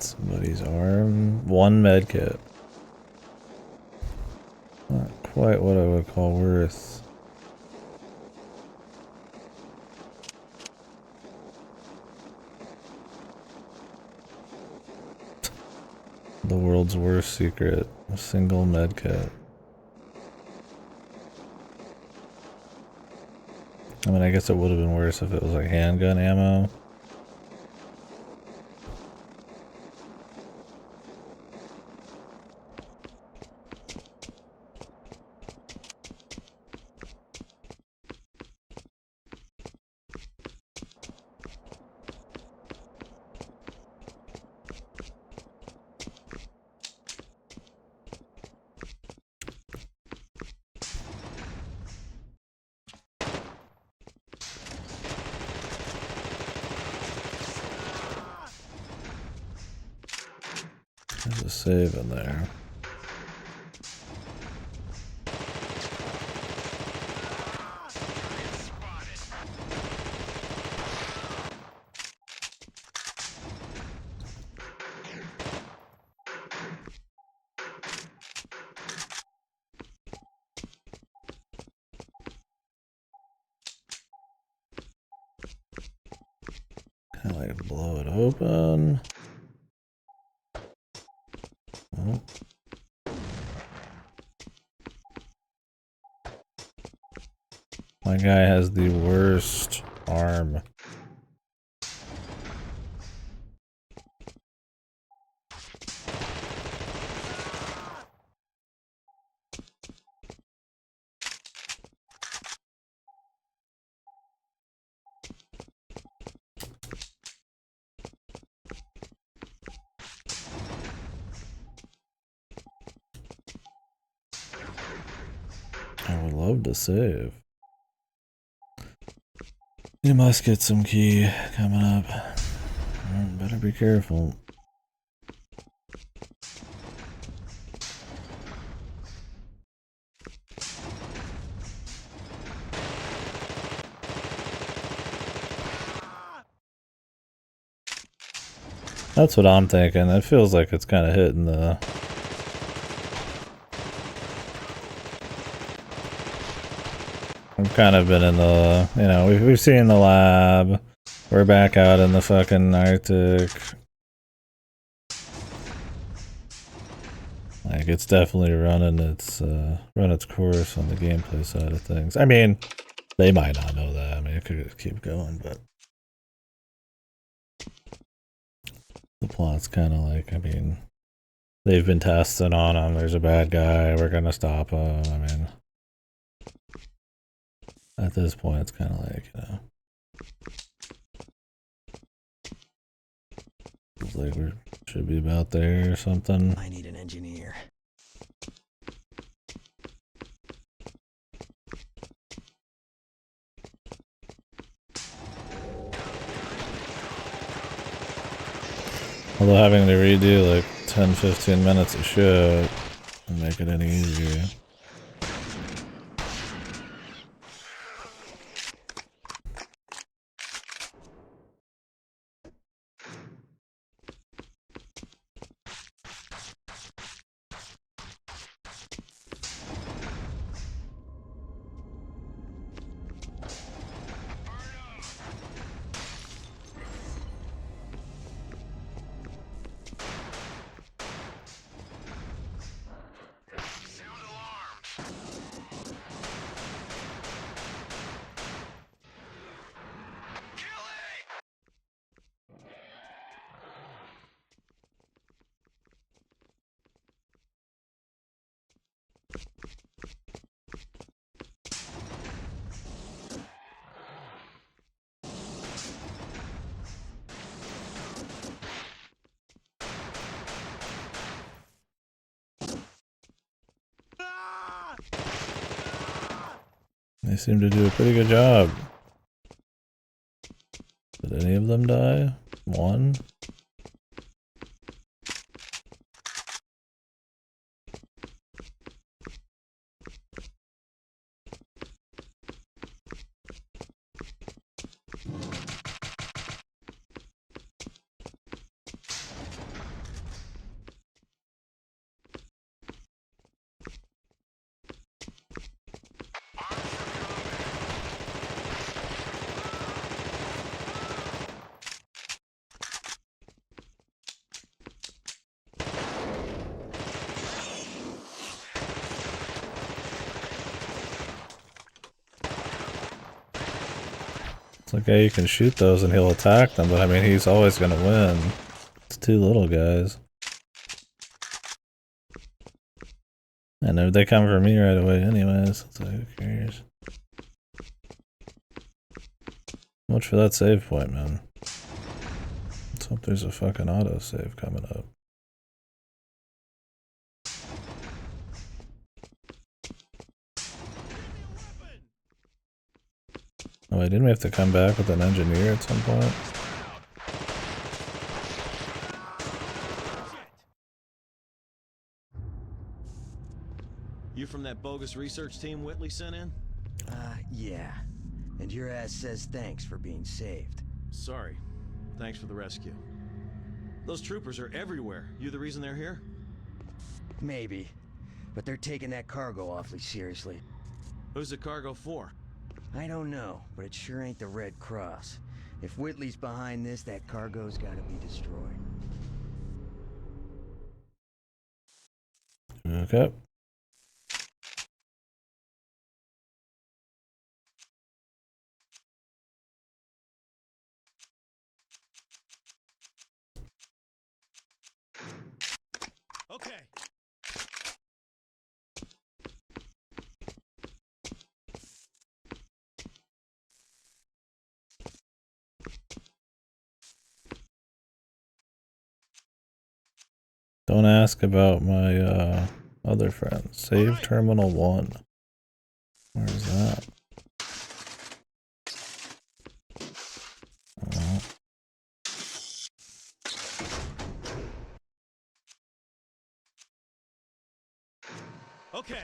Somebody's arm. One med kit. Not quite what I would call worth. The world's worst secret. A single med kit. I mean, I guess it would have been worse if it was like handgun ammo. There's a save in there. Kind of like blow it open. Oh. My guy has the worst arm. I would love to save. You must get some key coming up. Better be careful. That's what I'm thinking. It feels like it's kind of hitting the... I've kind of been in the, you know, we've seen the lab. We're back out in the fucking Arctic. Like, it's definitely running its course on the gameplay side of things. I mean, they might not know that. I mean, it could keep going, but the plot's kind of like, I mean, they've been testing on him. There's a bad guy. We're gonna stop him. I mean, at this point, it's kind of like, you know, it's like we should be about there or something. I need an engineer. Although having to redo like 10-15 minutes of shit won't make it any easier. They seem to do a pretty good job. Did any of them die? One? It's like, yeah, you can shoot those and he'll attack them, but I mean, he's always gonna win. It's two little guys. And if they come for me right away anyways, so who cares? Much for that save point, man. Let's hope there's a fucking auto save coming up. Oh wait, didn't we have to come back with an engineer at some point? You from that bogus research team Whitley sent in? Yeah. And your ass says thanks for being saved. Sorry. Thanks for the rescue. Those troopers are everywhere. You the reason they're here? Maybe. But they're taking that cargo awfully seriously. Who's the cargo for? I don't know, but it sure ain't the Red Cross. If Whitley's behind this, that cargo's gotta be destroyed. Okay. Okay. Don't ask about my other friends. Save Terminal 1. Where's that? Oh. Okay.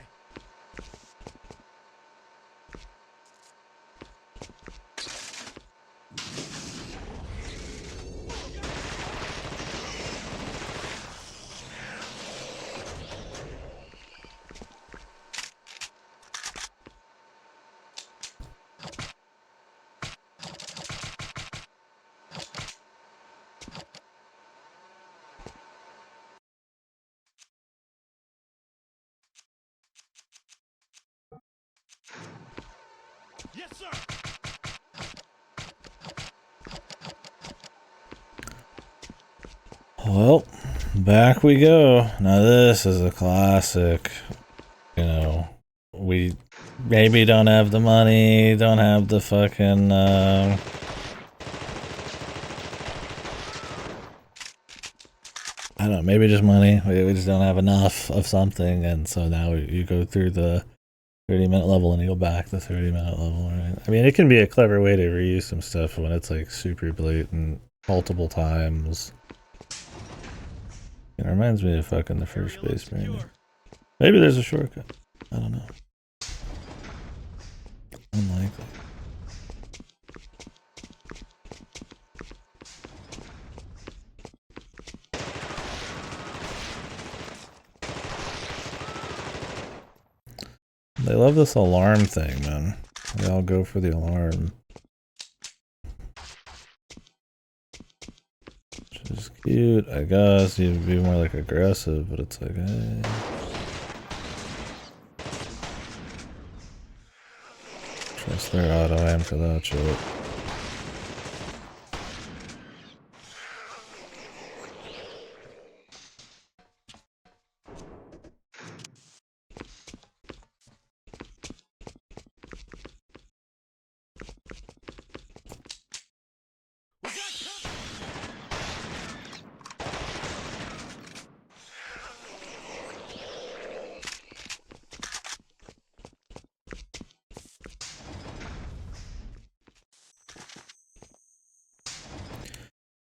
Yes, sir. Well, back we go. Now this is a classic. You know, we maybe don't have the money, don't have the fucking I don't know, maybe just money. We just don't have enough of something, and so now you go through the 30-minute level and you go back the 30-minute level, right? I mean, it can be a clever way to reuse some stuff when it's like super blatant multiple times. It reminds me of fucking the first base, maybe. Maybe there's a shortcut. I don't know. Unlikely. They love this alarm thing, man. They all go for the alarm. Which is cute, I guess. You'd be more like aggressive, but it's like, hey. Trust their auto aim for that shit.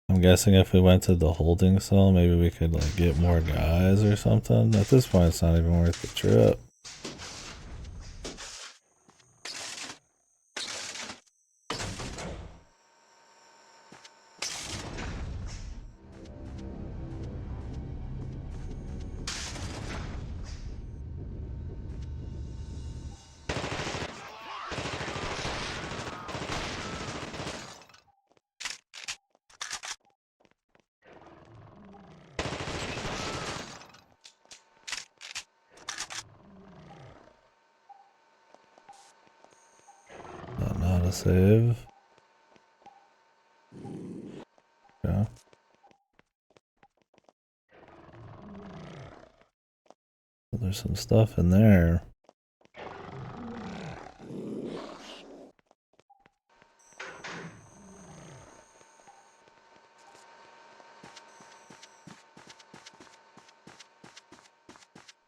I'm guessing if we went to the holding cell, maybe we could like get more guys or something. At this point, it's not even worth the trip. Not a save. Okay. Well, there's some stuff in there.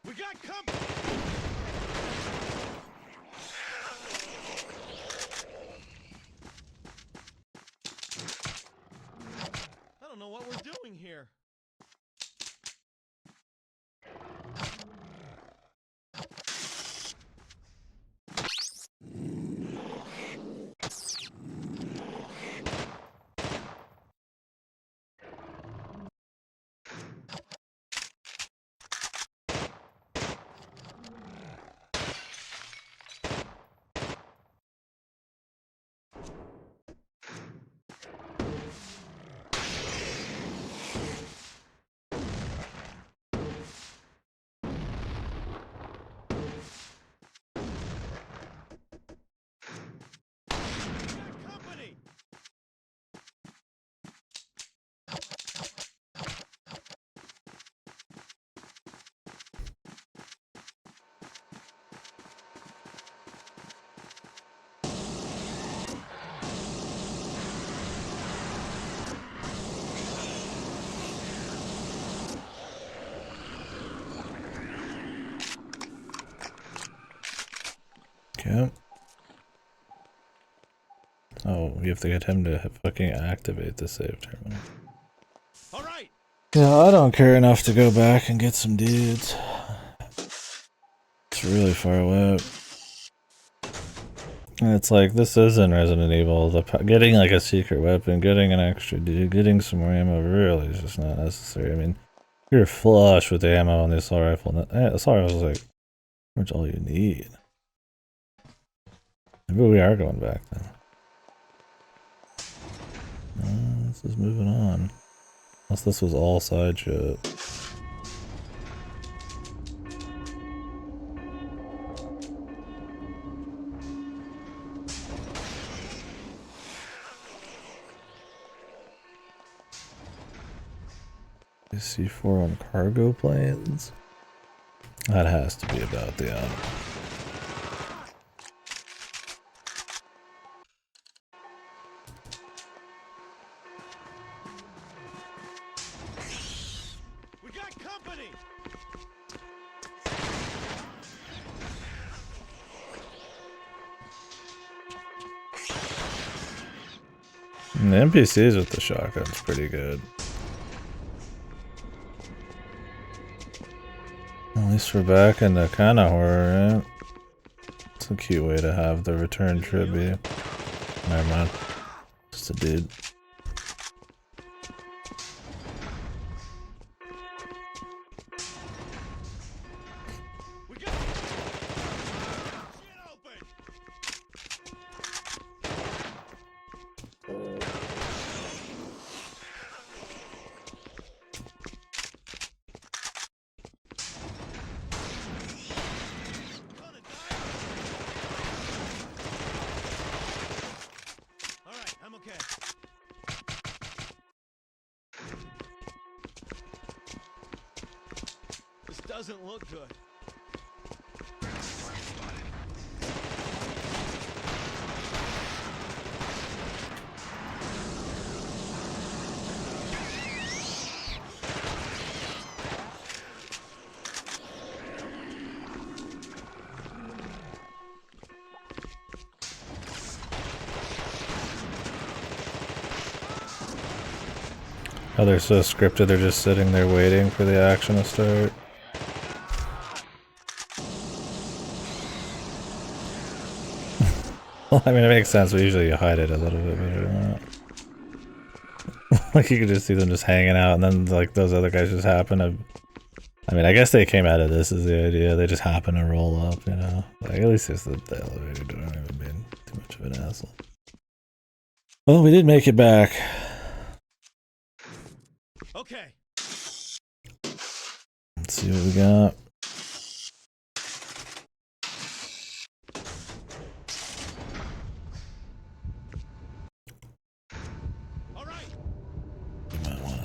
We got company. I don't know what we're doing here. Okay. Oh, you have to get him to fucking activate the save terminal. All right. Yeah, I don't care enough to go back and get some dudes. It's really far away. And it's like, this isn't Resident Evil. Getting like a secret weapon, getting an extra dude, getting some more ammo really is just not necessary. I mean, you're flush with the ammo on the assault rifle. The assault rifle is like, pretty much all you need. Maybe we are going back then. This is moving on. Unless this was all side shit. C4 on cargo planes? That has to be about the end. We got company. And the NPCs with the shotgun's pretty good. At least we're back in the kind of horror, right? It's a cute way to have the return trip be. Never mind. Just a dude. Doesn't look good. Oh, they're so scripted, they're just sitting there waiting for the action to start. Well, I mean, it makes sense, but usually you hide it a little bit better than that. Like, you could just see them just hanging out, and then, like, those other guys just happen to... I mean, I guess they came out of this is the idea. They just happen to roll up, you know? Like, at least it's the elevator door, not even being too much of an asshole. Well, we did make it back. Okay. Let's see what we got.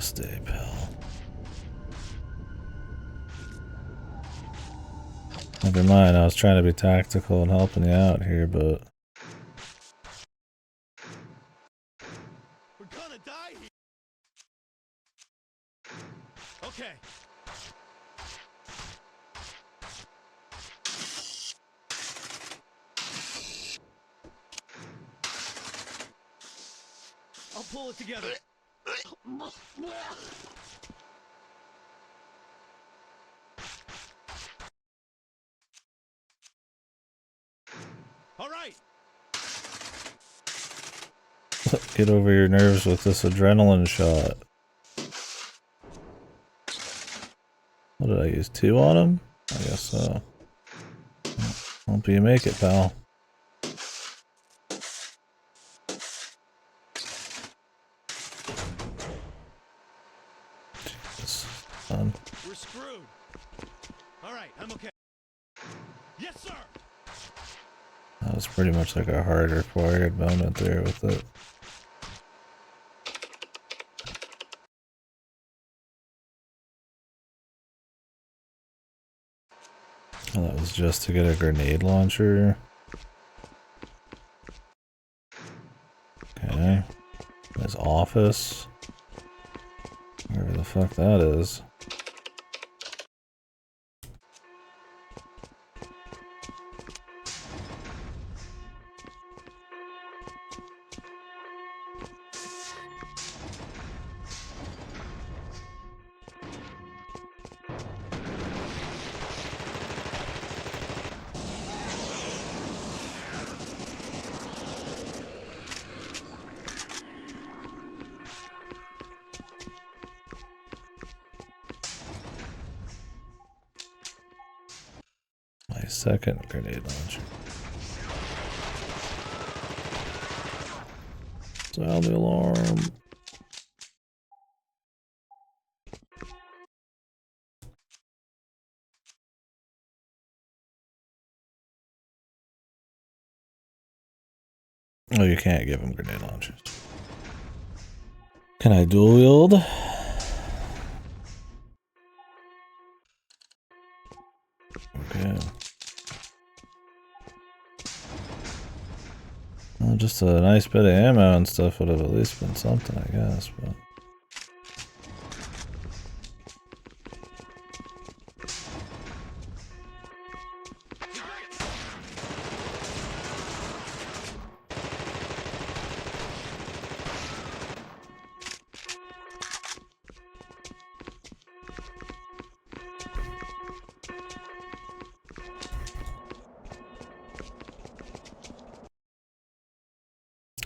Stay, pal. Never mind, I was trying to be tactical and helping you out here, but... We're gonna die here. Okay. I'll pull it together. All right. Get over your nerves with this adrenaline shot. What did I use? 2 on him? I guess so. Hope you make it, pal. Jesus, son. We're screwed. All right, I'm okay. Yes, sir. That was pretty much like a hard required moment there with it. Oh, that was just to get a grenade launcher. Okay. His office. Wherever the fuck that is. My second grenade launcher. Sound the alarm. Oh, you can't give him grenade launchers. Can I dual wield? Okay. Well, just a nice bit of ammo and stuff would have at least been something, I guess, but...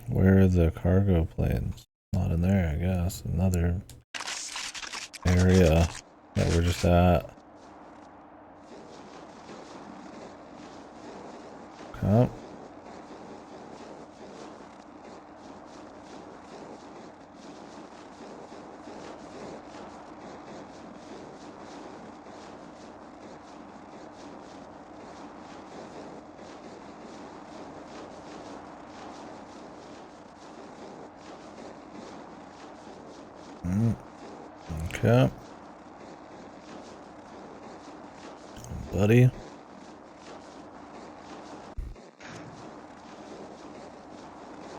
Where are the cargo planes? Not in there, I guess. Another area that we're just at. Okay. Okay. Buddy.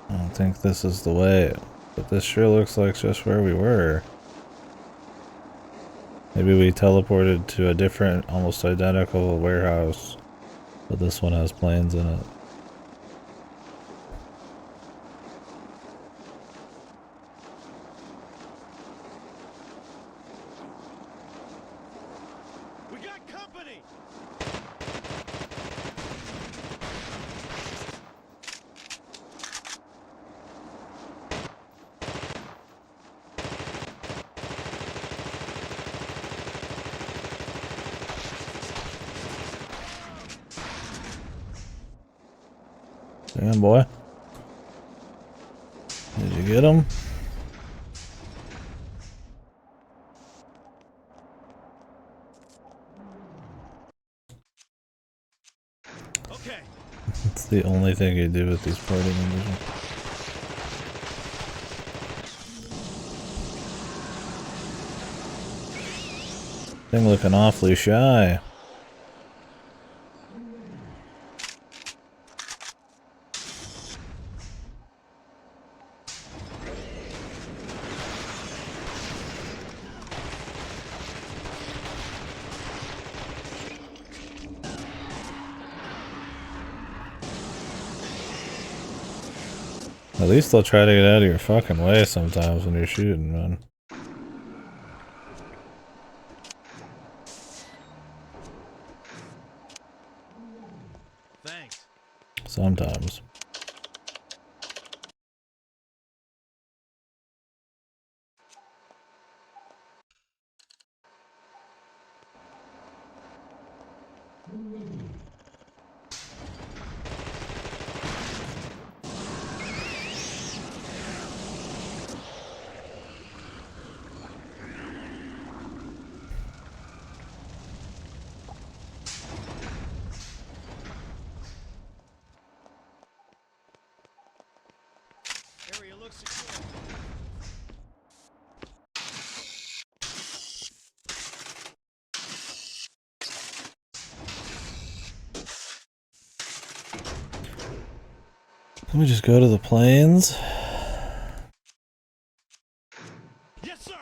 I don't think this is the way, but this sure looks like just where we were. Maybe we teleported to a different, almost identical warehouse, but this one has planes in it. Damn, boy. Did you get him? Okay. It's the only thing you do with these party members. Thing looking awfully shy. At least they'll try to get out of your fucking way sometimes when you're shooting, man. Thanks. Sometimes. Area looks secure. Let me just go to the plains. Yes, sir.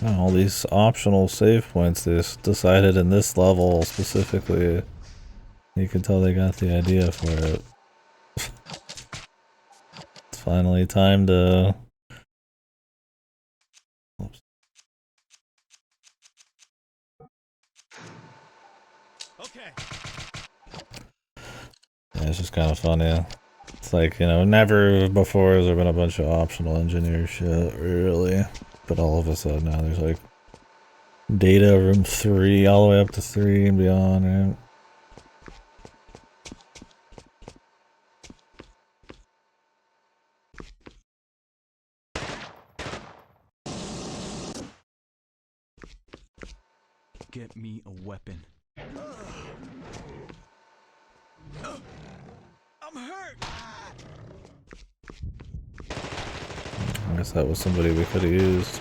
Oh, all these optional save points they just decided in this level specifically. You can tell they got the idea for it. It's finally time to... Oops. Okay. Yeah, it's just kind of funny. It's like, you know, never before has there been a bunch of optional engineer shit, really. But all of a sudden now there's like data room 3 all the way up to 3 and beyond, right? Get me a weapon. I'm hurt. I guess that was somebody we could have used.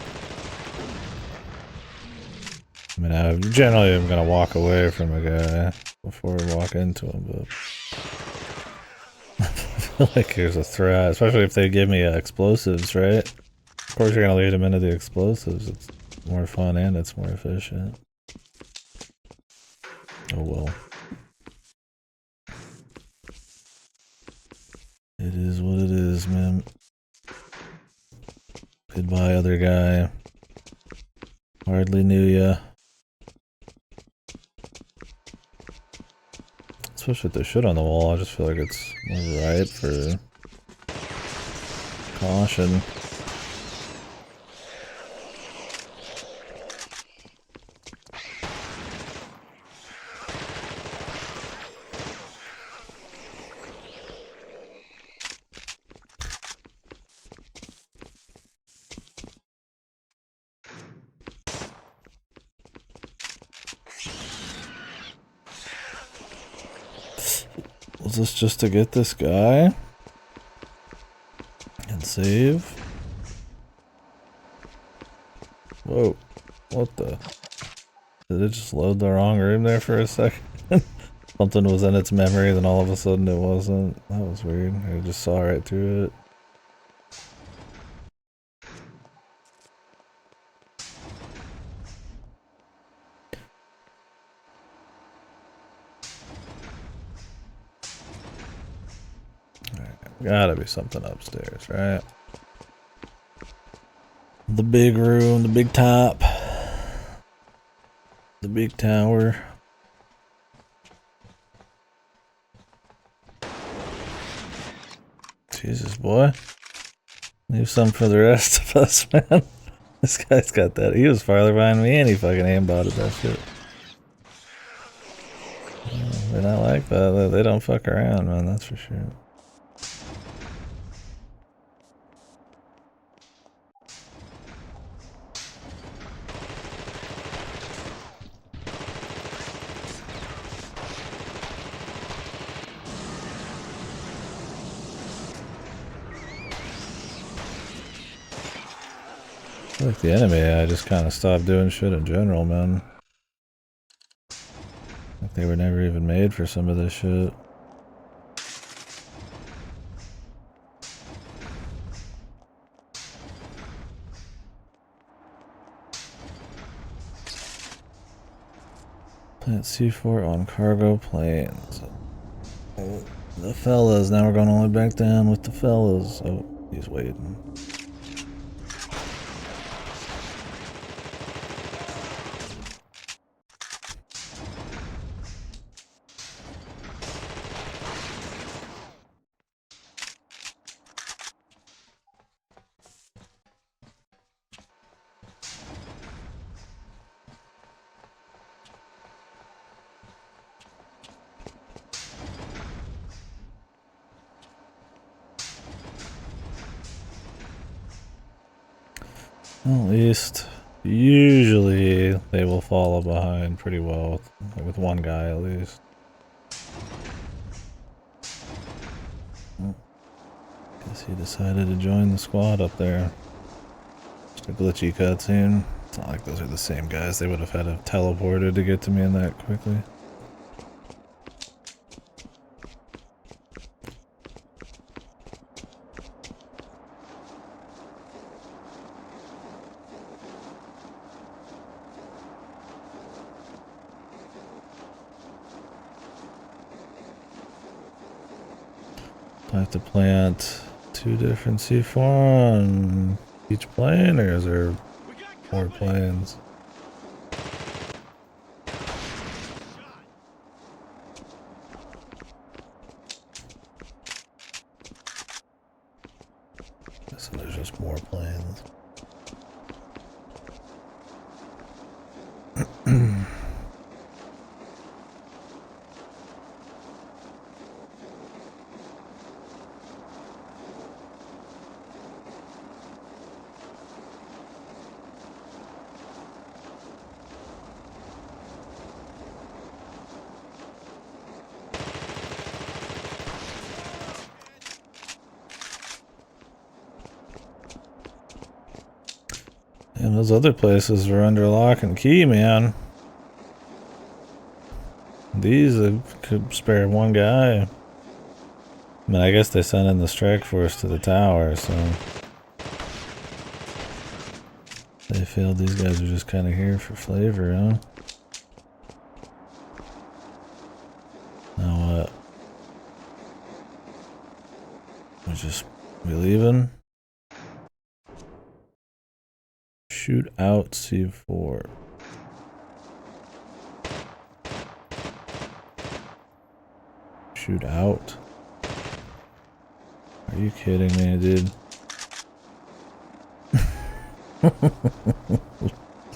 I mean, I generally am gonna walk away from a guy before I walk into him, but I feel like there's a threat, especially if they give me explosives, right? Of course you're gonna lead them into the explosives. It's more fun and it's more efficient. Oh well. It is what it is, man. Goodbye, other guy. Hardly knew ya. Especially with the shit on the wall, I just feel like it's more right for caution. Was this just to get this guy? And save? Whoa. What the? Did it just load the wrong room there for a second? Something was in its memory, then all of a sudden it wasn't. That was weird. I just saw right through it. Gotta be something upstairs, right? The big room, the big top. The big tower. Jesus, boy. Leave some for the rest of us, man. This guy's got that. He was farther behind me and he fucking aimbotted that shit. They're not like that. They don't fuck around, man, that's for sure. like the enemy, I just kind of stopped doing shit in general, man. Like they were never even made for some of this shit. Plant C4 on cargo planes. Oh, the fellas. Now we're going all the way back down with the fellas. Oh, he's waiting. At least, usually, they will follow behind pretty well, with one guy at least. Oh, guess he decided to join the squad up there. Just a glitchy cutscene. It's not like those are the same guys. They would have had to have teleported to get to me in that quickly. I have to plant 2 different C4 on each plane, or is there more planes? So there's just more planes. And those other places are under lock and key, man. These could spare one guy. I mean, I guess they sent in the strike force to the tower, so they failed. These guys are just kind of here for flavor, huh? Now what? We leaving? Shoot out C4. Shoot out? Are you kidding me, dude?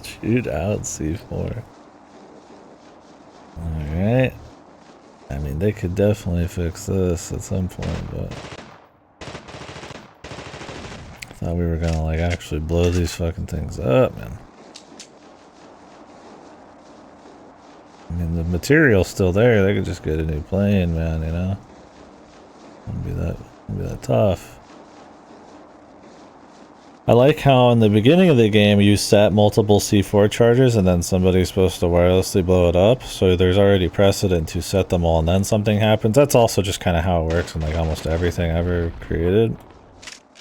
Shoot out C4. Alright. I mean, they could definitely fix this at some point, but I thought we were gonna, like, actually blow these fucking things up, man. I mean, the material's still there. They could just get a new plane, man, you know? Wouldn't be that tough. I like how in the beginning of the game you set multiple C4 charges and then somebody's supposed to wirelessly blow it up. So there's already precedent to set them all and then something happens. That's also just kind of how it works in like almost everything ever created.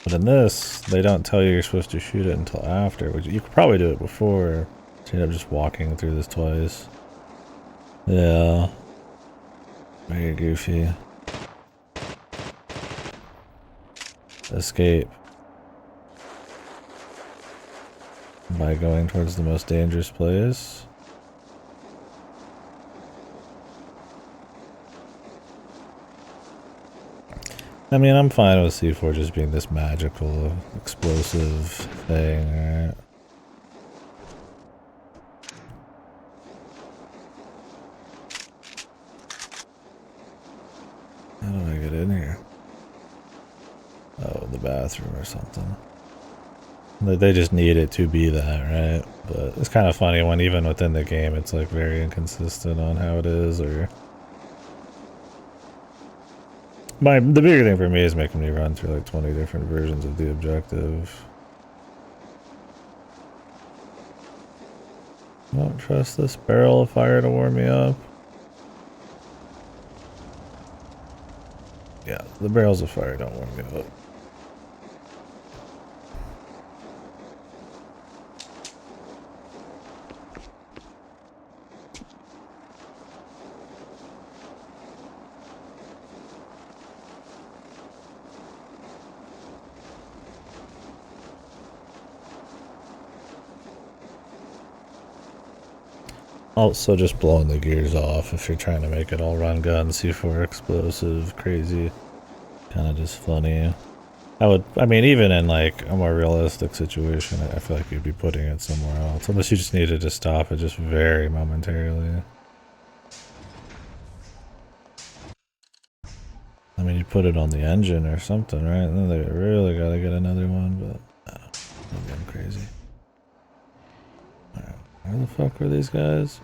But in this, they don't tell you you're supposed to shoot it until after, which you could probably do it before. So you end up just walking through this twice. Yeah. Very goofy. Escape. By going towards the most dangerous place. I mean, I'm fine with C4 just being this magical, explosive thing, right? How do I get in here? Oh, the bathroom or something. They just need it to be that, right? But it's kind of funny when even within the game it's like very inconsistent on how it is, or... The bigger thing for me is making me run through like 20 different versions of the objective. I don't trust this barrel of fire to warm me up. Yeah, the barrels of fire don't warm me up. Also, just blowing the gears off if you're trying to make it all run gun, C4 explosive, crazy. Kind of just funny. I mean, even in like a more realistic situation, I feel like you'd be putting it somewhere else. Unless you just needed to stop it just very momentarily. I mean, you put it on the engine or something, right? And then they really gotta get another one, but I don't know. I'm getting crazy. Alright, where the fuck are these guys?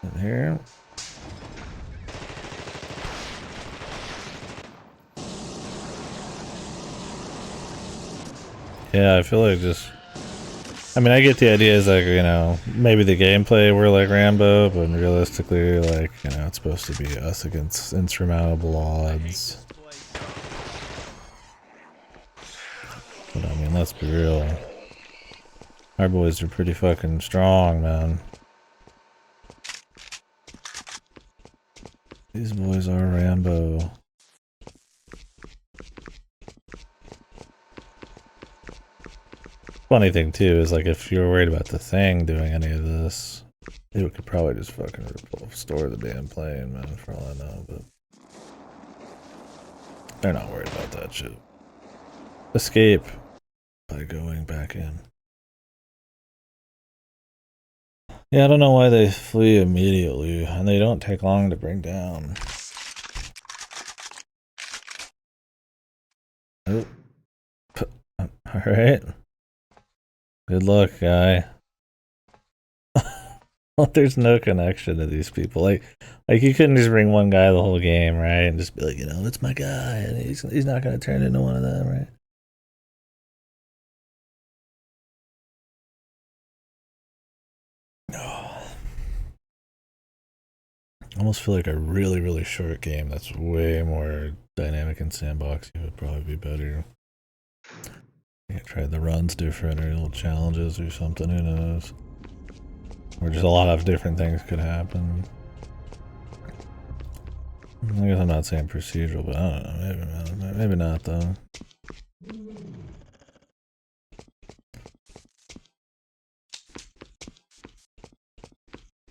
In here? Yeah, I feel like just... I mean, I get the idea is like, you know, maybe the gameplay were like Rambo, but realistically, like, you know, it's supposed to be us against insurmountable odds. But I mean, let's be real. Our boys are pretty fucking strong, man. These boys are Rambo. Funny thing too is like if you're worried about the thing doing any of this, it could probably just fucking restore the damn plane, man, for all I know, but they're not worried about that shit. Escape by going back in. Yeah, I don't know why they flee immediately, and they don't take long to bring down. Oh. Alright. Good luck, guy. Well, there's no connection to these people. Like you couldn't just bring one guy the whole game, right? And just be like, you know, that's my guy, and he's not gonna turn into one of them, right? I almost feel like a really, really short game that's way more dynamic and sandboxy would probably be better. You try the runs different or little challenges or something, who knows? Or just a lot of different things could happen. I guess I'm not saying procedural, but I don't know, maybe not though.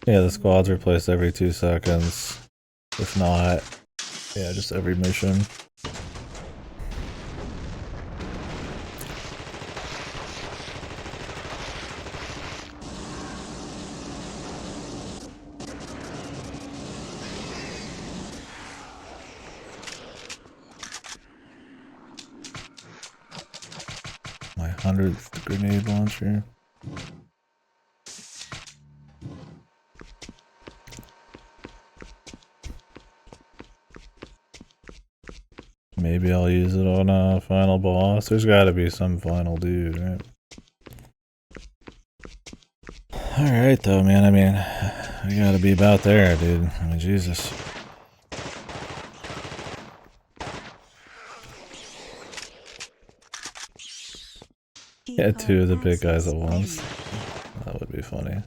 Yeah, the squad's replaced every 2 seconds. If not, yeah, just every mission. My 100th grenade launcher. Maybe I'll use it on a final boss. There's gotta be some final dude, right? Alright though, man, I mean, we gotta be about there, dude. I mean, Jesus. Yeah, 2 of the big guys at once. That would be funny.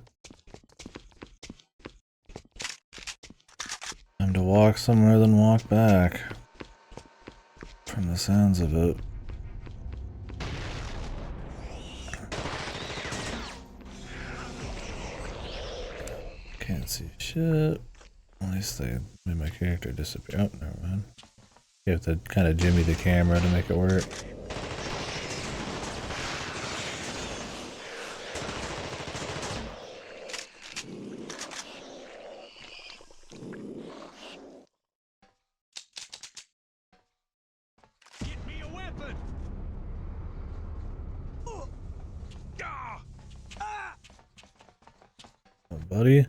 Time to walk somewhere, then walk back. From the sounds of it. Can't see shit. At least they made my character disappear. Oh, never mind. You have to kind of jimmy the camera to make it work. Buddy.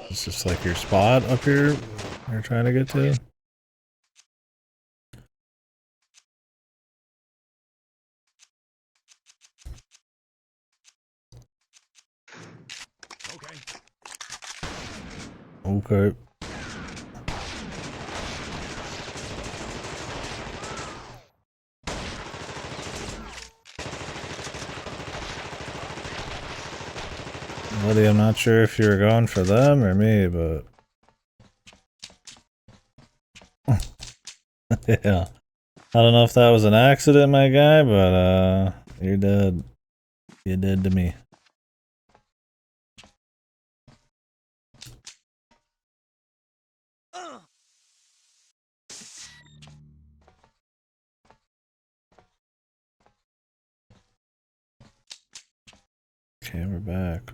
Is this like your spot up here you're trying to get to? Okay. Buddy, I'm not sure if you were going for them or me, but yeah. I don't know if that was an accident, my guy, but you're dead. You're dead to me. Okay, we're back.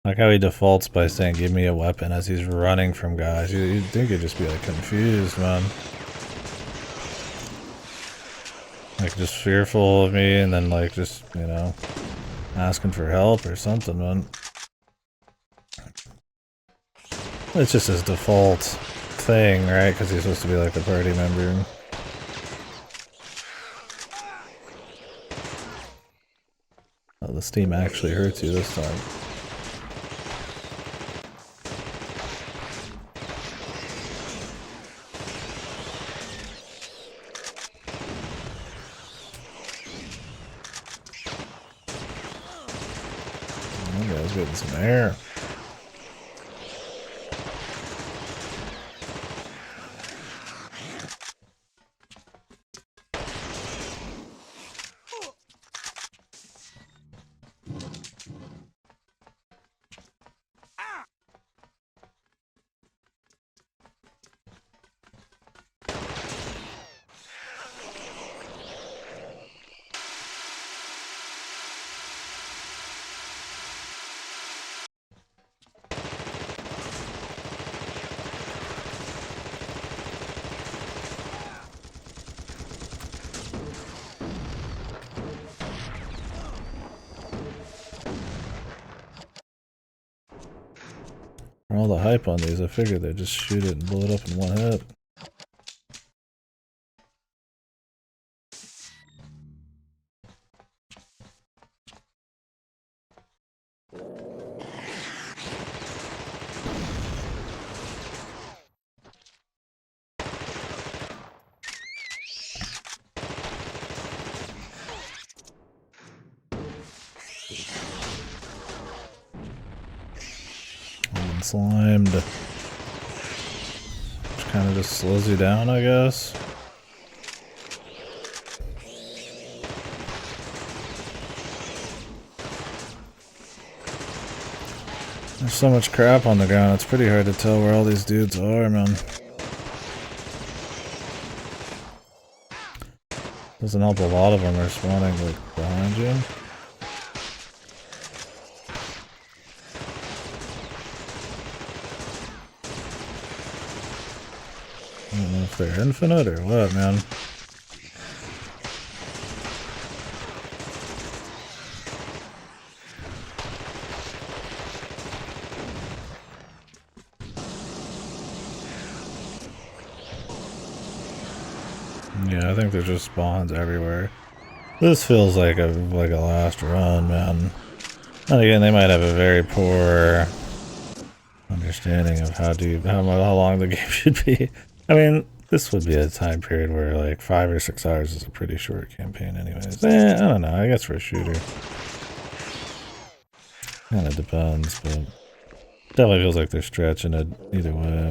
Like how he defaults by saying, give me a weapon as he's running from guys. You'd think he'd just be like confused, man. Like just fearful of me and then like just, you know, asking for help or something, man. It's just his default thing, right? Because he's supposed to be like a party member. Oh, the steam actually hurts you this time. That guy's getting some air. For all the hype on these, I figured they'd just shoot it and blow it up in one hit. Slimed. Which kind of just slows you down, I guess. There's so much crap on the ground, it's pretty hard to tell where all these dudes are, man. Doesn't help a lot of them are spawning like behind you. I don't know if they're infinite or what, man. Yeah, I think there's just spawns everywhere. This feels like a last run, man. And again, they might have a very poor understanding of how long the game should be. I mean, this would be a time period where like 5 or 6 hours is a pretty short campaign anyways. I don't know, I guess for a shooter. Kinda depends, but definitely feels like they're stretching it either way.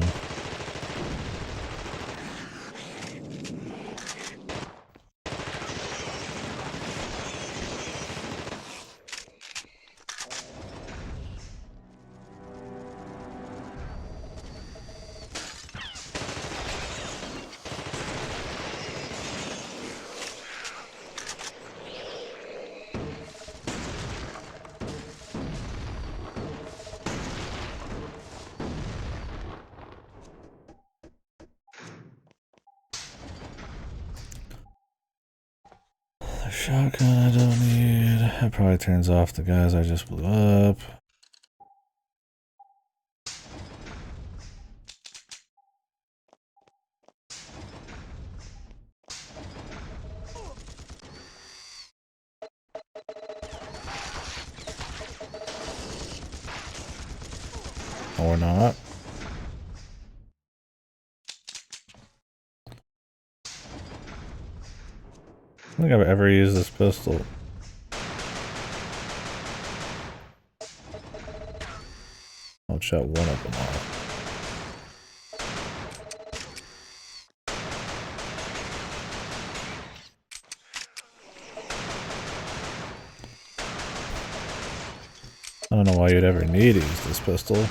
Shotgun I don't need. That probably turns off the guys I just blew up. Or not. don't think I've ever used this pistol. I'll shut one of them off. I don't know why you'd ever need to use this pistol.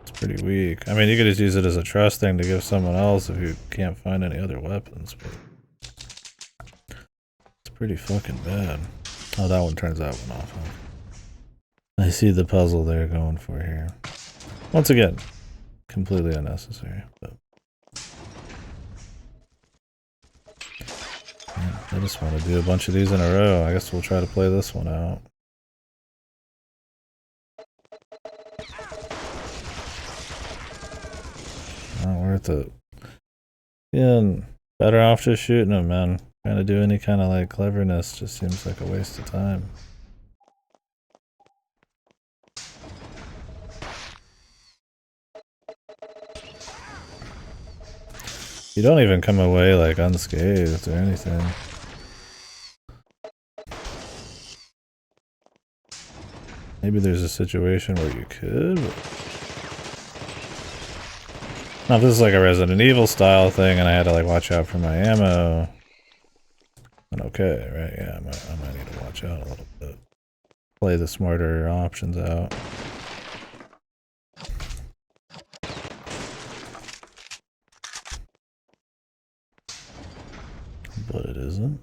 It's pretty weak. I mean, you could just use it as a trust thing to give someone else if you can't find any other weapons, but it's pretty fucking bad. Oh, that one turns that one off, huh? I see the puzzle they're going for here. Once again, completely unnecessary, but yeah, I just want to do a bunch of these in a row. I guess we'll try to play this one out. Not worth it. Yeah, better off just shooting them, man. Trying to do any kind of like cleverness just seems like a waste of time. You don't even come away like unscathed or anything. Maybe there's a situation where you could. Now, if this is like a Resident Evil style thing and I had to like watch out for my ammo, then okay, right? Yeah, I might need to watch out a little bit. Play the smarter options out. But it isn't.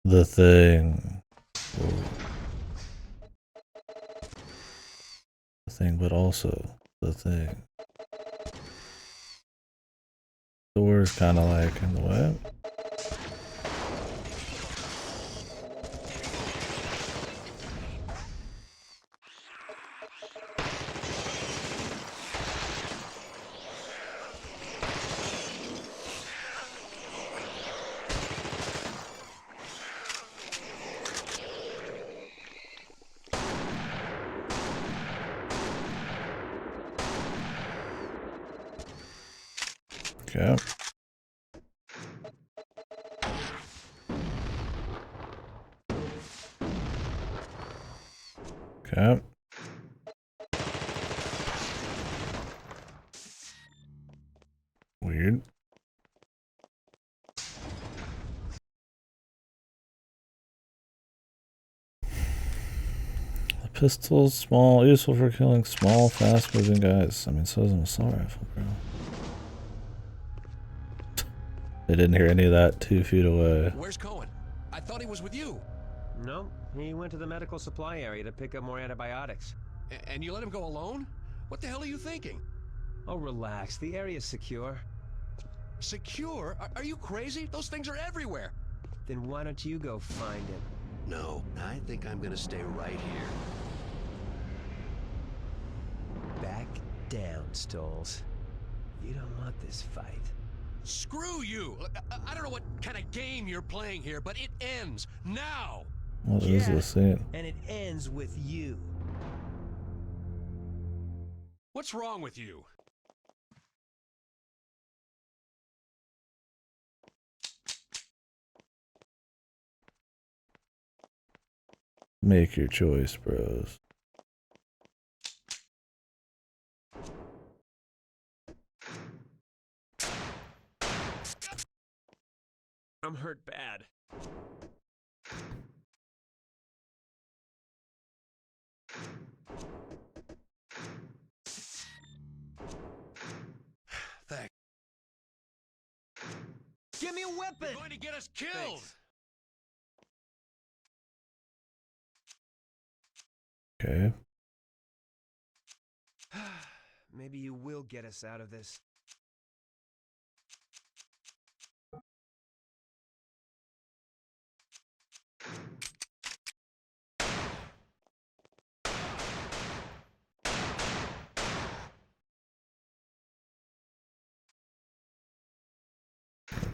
The thing. Whoa. The thing, but also the thing. Door's kind of like in the way. Okay. Okay. Weird. The pistol's small, useful for killing small, fast-moving guys. I mean, so is an assault rifle, bro. They didn't hear any of that 2 feet away. Where's Cohen? I thought he was with you. No, he went to the medical supply area to pick up more antibiotics. And you let him go alone? What the hell are you thinking? Oh, relax. The area's secure. Secure? Are you crazy? Those things are everywhere. Then why don't you go find him? No, I think I'm gonna stay right here. Back down, Stoles. You don't want this fight. Screw you! I don't know what kind of game you're playing here, but it ends now! What is this scene? And it ends with you. What's wrong with you? Make your choice, bros. I'm hurt bad. Thanks. Give me a weapon! You're going to get us killed! Thanks. Okay. Maybe you will get us out of this.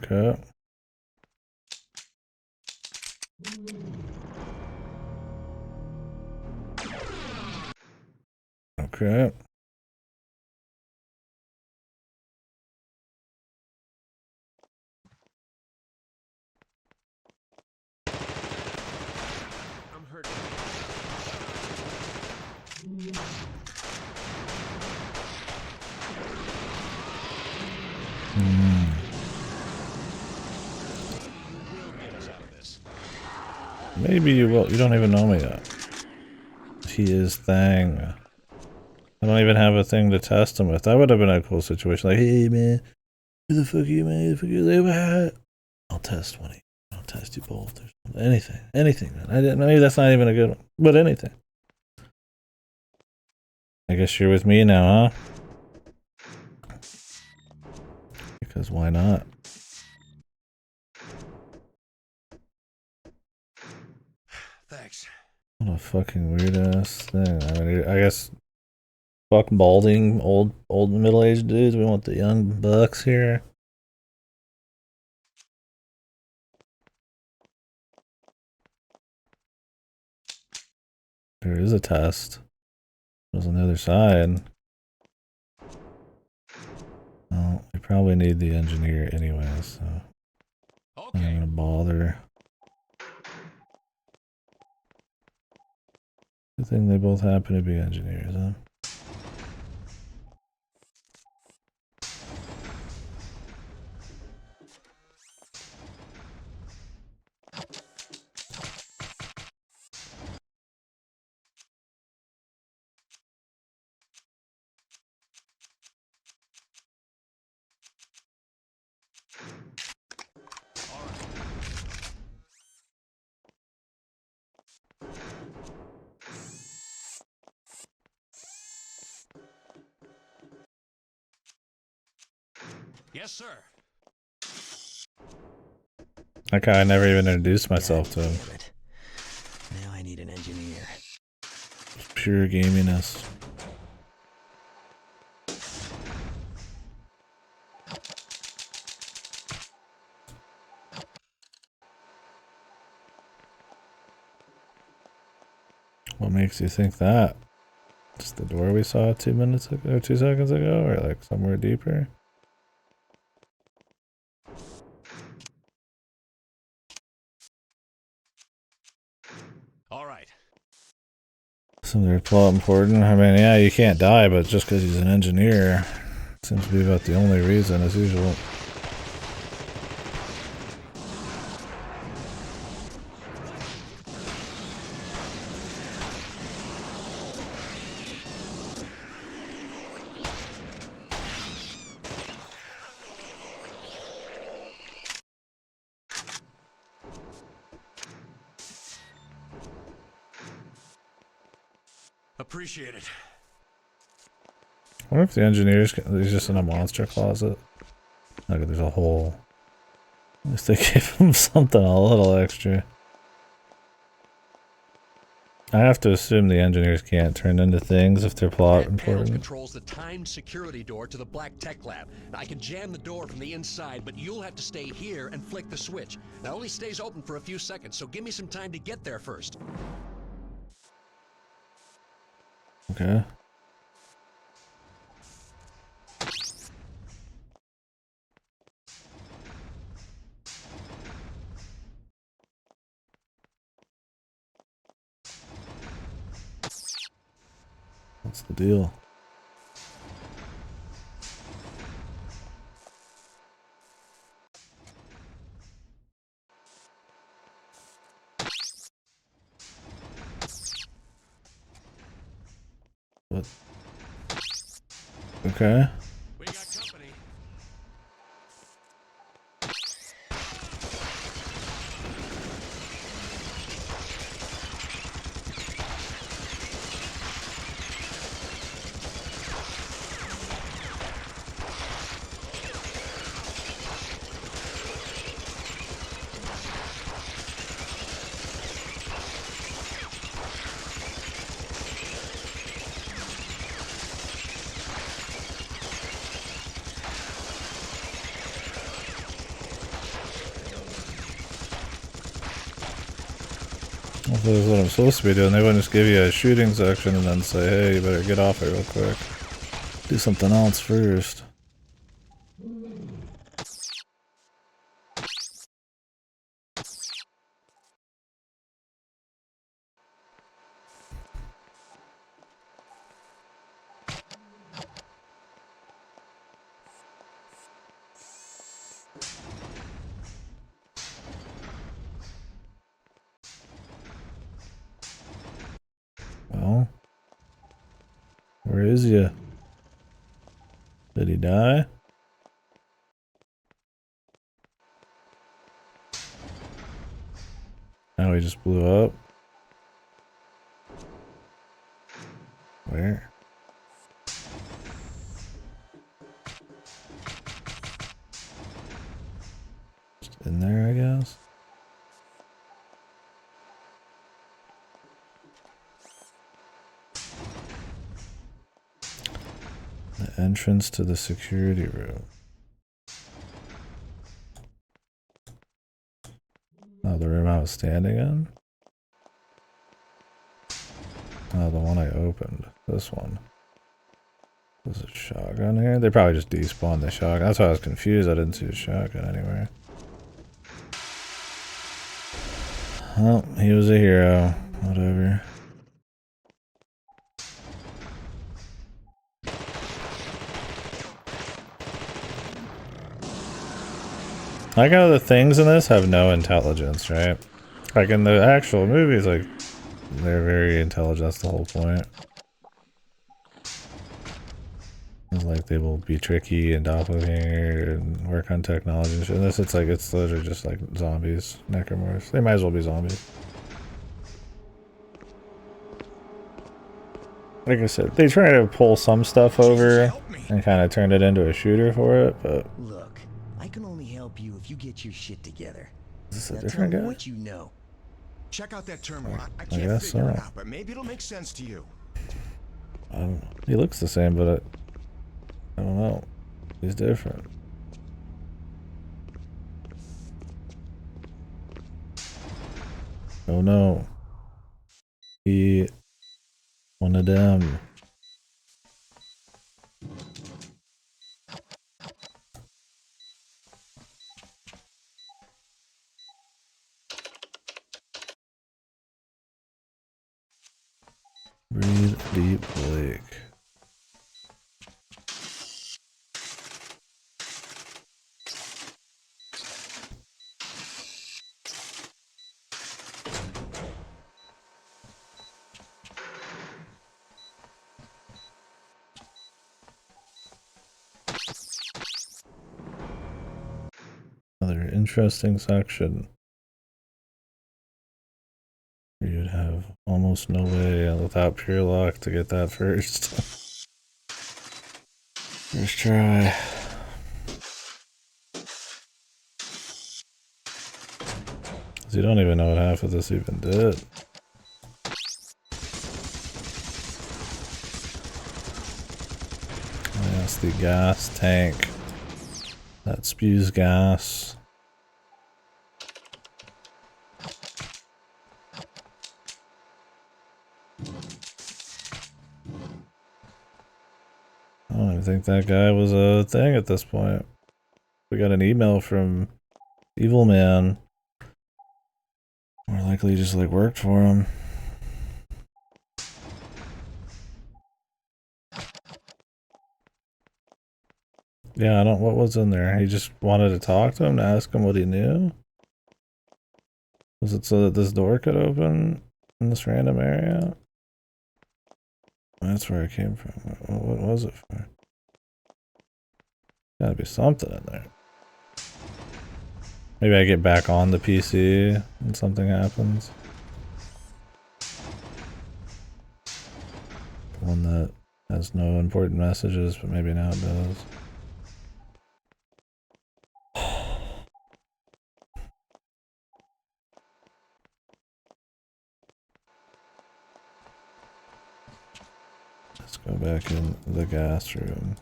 Okay. Okay. I'm hurt. Maybe you will. You don't even know me yet. He is Thang. I don't even have a thing to test him with. That would have been a cool situation. Like, hey man, who the fuck are you, man? Who the fuck are you? Like, I'll test one of you. I'll test you both or something. Anything. Anything, man. I didn't. Maybe that's not even a good one. But anything. I guess you're with me now, huh? Because why not? Thanks. What a fucking weird ass thing. I mean, I guess fuck balding old middle-aged dudes. We want the young bucks here. There is a test. There's on the other side. Well, we probably need the engineer anyway, so I'm not gonna bother. Good thing they both happen to be engineers, huh? Yes, sir. That guy, I never even introduced myself to him. Now I need an engineer. Just pure gaminess. What makes you think that? Just the door we saw 2 minutes ago, or 2 seconds ago, or like somewhere deeper? All right. So they're plot important. I mean, yeah, you can't die, but just because he's an engineer seems to be about the only reason, as usual. Appreciate it. I wonder if the engineer's he's just in a monster closet. Look, there's a hole. At least they gave him something a little extra. I have to assume the engineers can't turn into things if they're plot important. Controls the timed security door to the Black Tech Lab. Now, I can jam the door from the inside, but you'll have to stay here and flick the switch. Now, it only stays open for a few seconds, so give me some time to get there first. Okay. What's the deal? What? Okay. We got company. If this is what I'm supposed to be doing, they wouldn't just give you a shooting section and then say, hey, you better get off it real quick. Do something else first. Well, where is he? Did he die? Now he just blew up. Where? Just in there, I guess. The entrance to the security room. Oh, the room I was standing in? Oh, the one I opened. This one. There's a shotgun here? They probably just despawned the shotgun. That's why I was confused. I didn't see a shotgun anywhere. Oh, he was a hero. Whatever. Like how the things in this have no intelligence, right? Like in the actual movies, like they're very intelligent. That's the whole point. It's like they will be tricky and doppelganger and work on technology and shit. Unless it's like it's literally just like zombies, necromorphs. They might as well be zombies. Like I said, they try to pull some stuff over and kind of turn it into a shooter for it, but look, I can only help you if you get your shit together. is this a Now different tell me guy? what you know. Check out that terminal. I I can't guess figure it so. out, but maybe it'll make sense to you. I don't know. He looks the same, but I don't know. He's different. Oh no. He one of them. Breathe deep, Blake. Another interesting section. You'd have almost no way without pure luck to get that first. First try. You don't even know what half of this even did. That's the gas tank that spews gas. I don't even think that guy was a thing at this point. We got an email from Evil Man. More likely he just like worked for him. Yeah, I don't. What was in there? He just wanted to talk to him to ask him what he knew. Was it so that this door could open in this random area? That's where it came from. What was it for? Gotta be something in there. Maybe I get back on the PC and something happens. One that has no important messages, but maybe now it does. Let's go back in the gas room.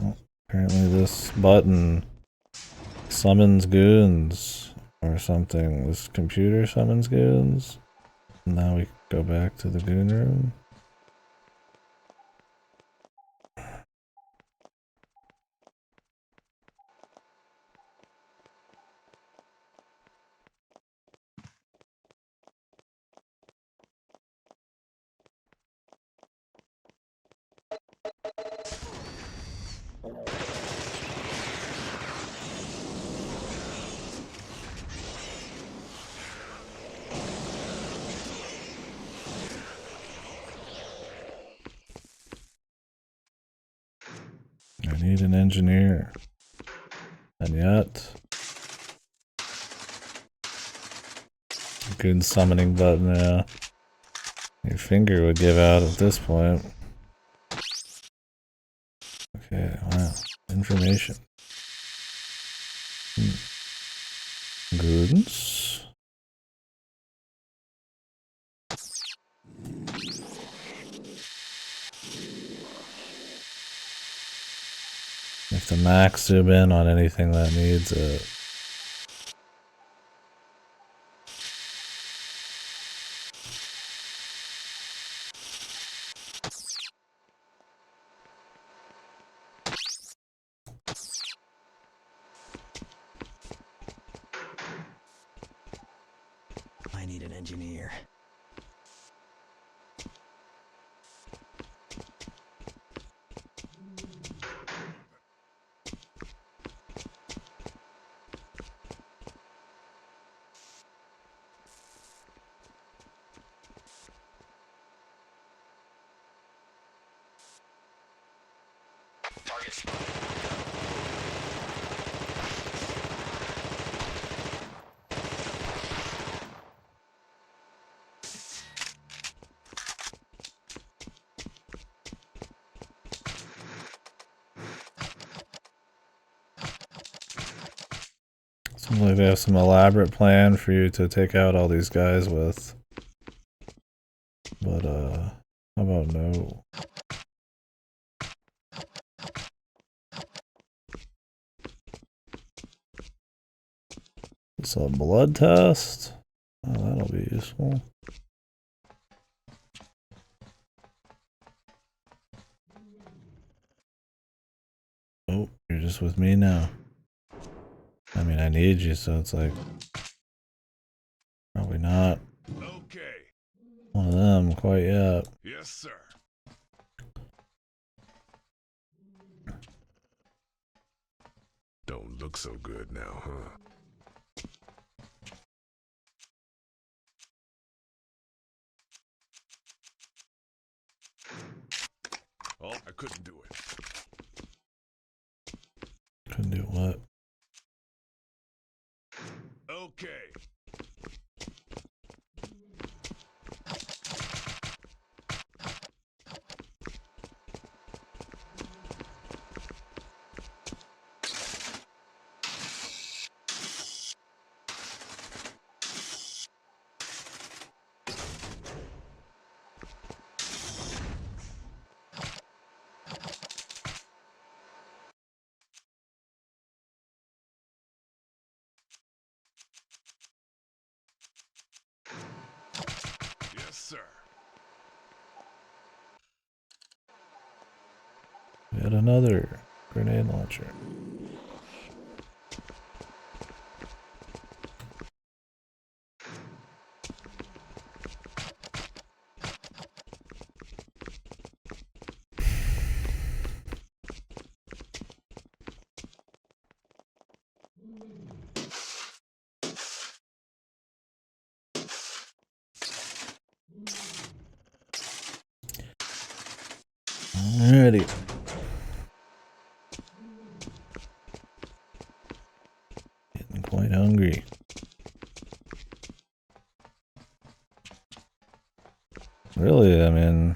Oh, apparently this button summons goons. or something. This computer summons goons. Now we go back to the goon room. I need an engineer. And yet... Good summoning button, yeah. Your finger would give out at this point. Okay, wow. Information. Goons. You have to max zoom in on anything that needs it. I need an engineer. Target spotted. Seems like they have some elaborate plan for you to take out all these guys with. But, how about no? It's a blood test? Oh, that'll be useful. Oh, you're just with me now. I mean, I need you, so it's like... Probably not. Okay. One of them quite yet. Yes, sir. Don't look so good now, huh? Oh, I couldn't do it. Couldn't do what? Okay. Yes, sir. Yet another grenade launcher. Alrighty. Getting quite hungry. Really, I mean...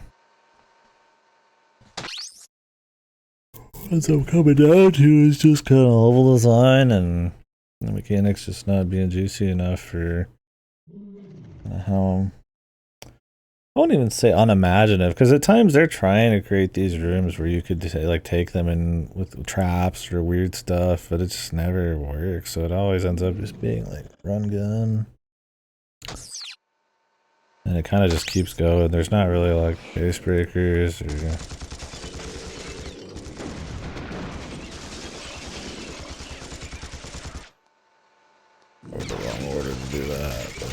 What I'm coming down to is just kind of level design and the mechanics just not being juicy enough for how I won't even say unimaginative, because at times they're trying to create these rooms where you could like take them in with traps or weird stuff, but it just never works. So it always ends up just being like run gun, and it kind of just keeps going. There's not really like base breakers or the wrong order to do that. But.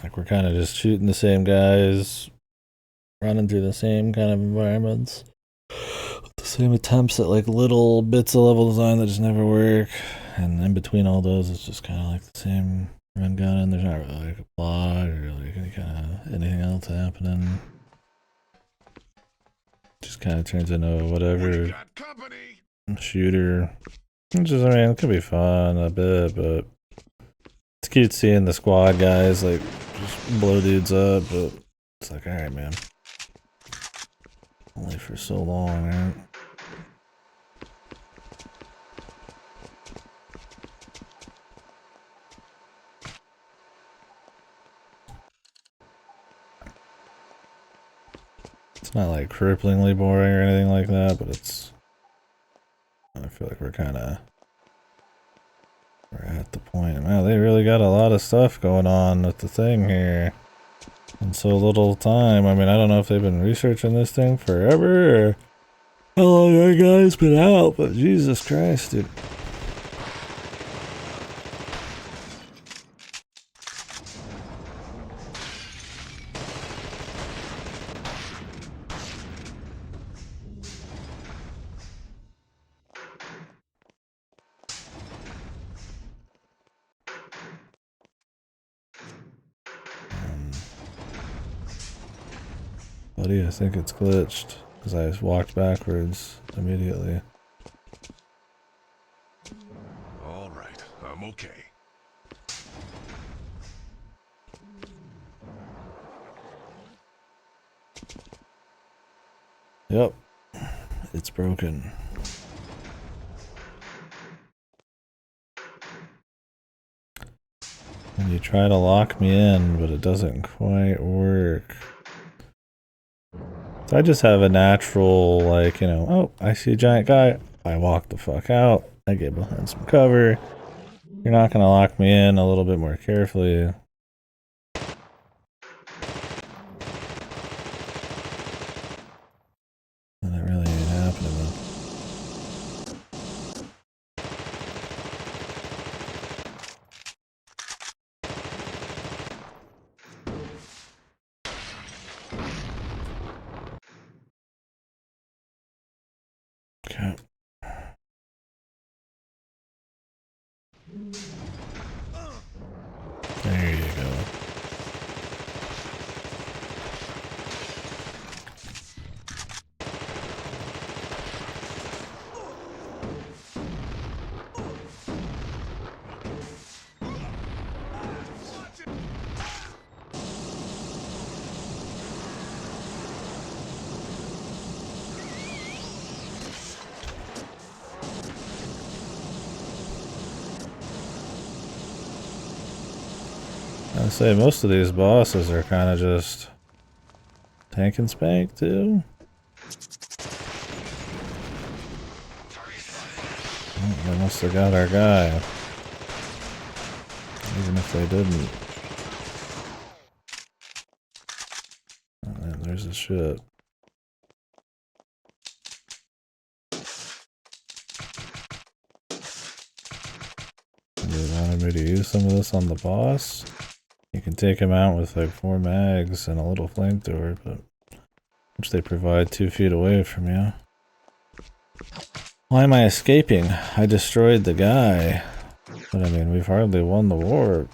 Like we're kind of just shooting the same guys, running through the same kind of environments, the same attempts at like little bits of level design that just never work, and in between all those, it's just kind of like the same run gun, and there's not really like a plot or like any kind of anything else happening. Just kind of turns into whatever shooter. Which is, I mean, it could be fun a bit, but it's cute seeing the squad guys like just blow dudes up, but it's like, alright, man. Only for so long, right? It's not like cripplingly boring or anything like that, but it's... I feel like we're at the point. Man, they really got a lot of stuff going on with the thing here in so little time. I mean, I don't know if they've been researching this thing forever or how long that guy's been out, but Jesus Christ, dude. Buddy, I think it's glitched because I just walked backwards immediately. All right, I'm okay. Yep, it's broken. And you try to lock me in, but it doesn't quite work. So I just have a natural, like, you know, oh, I see a giant guy. I walk the fuck out. I get behind some cover. You're not going to lock me in a little bit more carefully. And it really ain't happening though. Okay. There you go. I say most of these bosses are kind of just tank and spank too. Oh, they must have got our guy, even if they didn't. Oh, man, there's his shit. They wanted me to use some of this on the boss. You can take him out with like 4 mags and a little flamethrower, but which they provide 2 feet away from you. Why am I escaping? I destroyed the guy. But I mean, we've hardly won the war.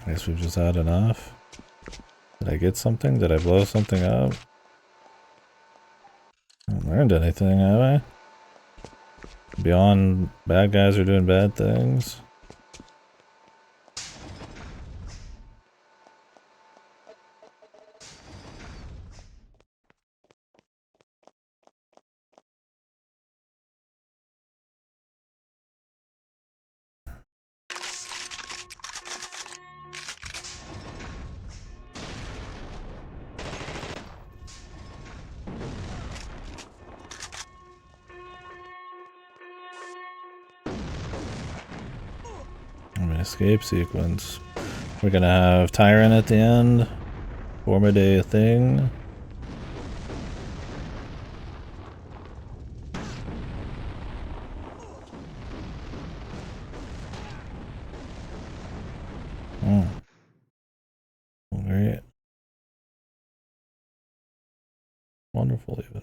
I guess we've just had enough. Did I get something? Did I blow something up? I haven't learned anything, have I? Beyond bad guys are doing bad things. escape sequence. We're gonna have Tyrant at the end. Form a day thing. Oh. Great. Wonderful even.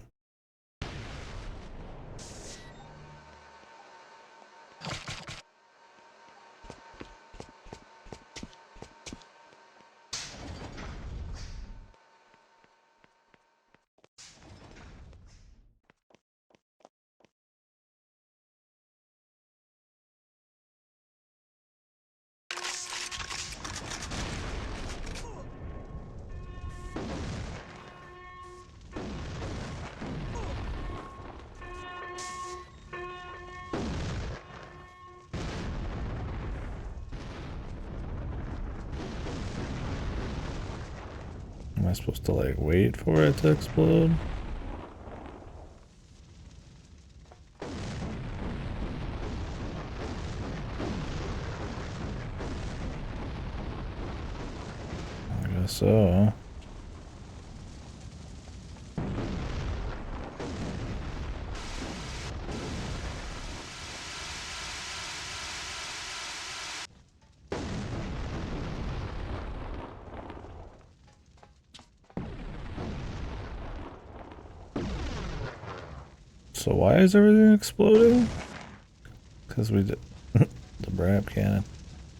Am I supposed to like wait for it to explode? I guess so. So why is everything exploding? Because we did the Brap cannon.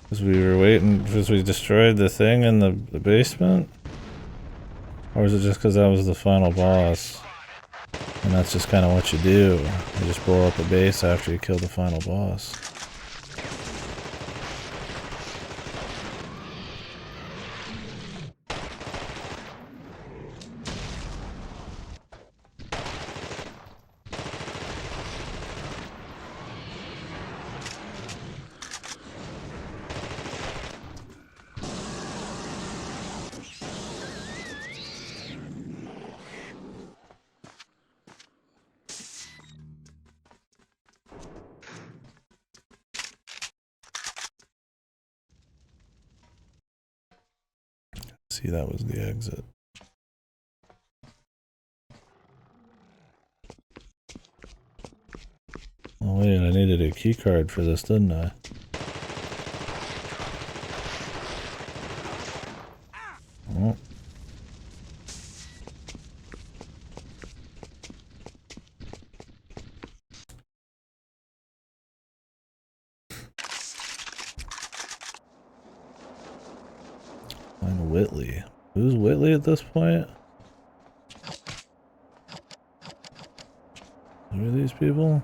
Because we were waiting, because we destroyed the thing in the basement? Or is it just because that was the final boss? And that's just kind of what you do. You just blow up a base after you kill the final boss. See, that was the exit. Oh wait, I needed a key card for this, didn't I? Oh. Find Whitley. Who's Whitley at this point? Who are these people?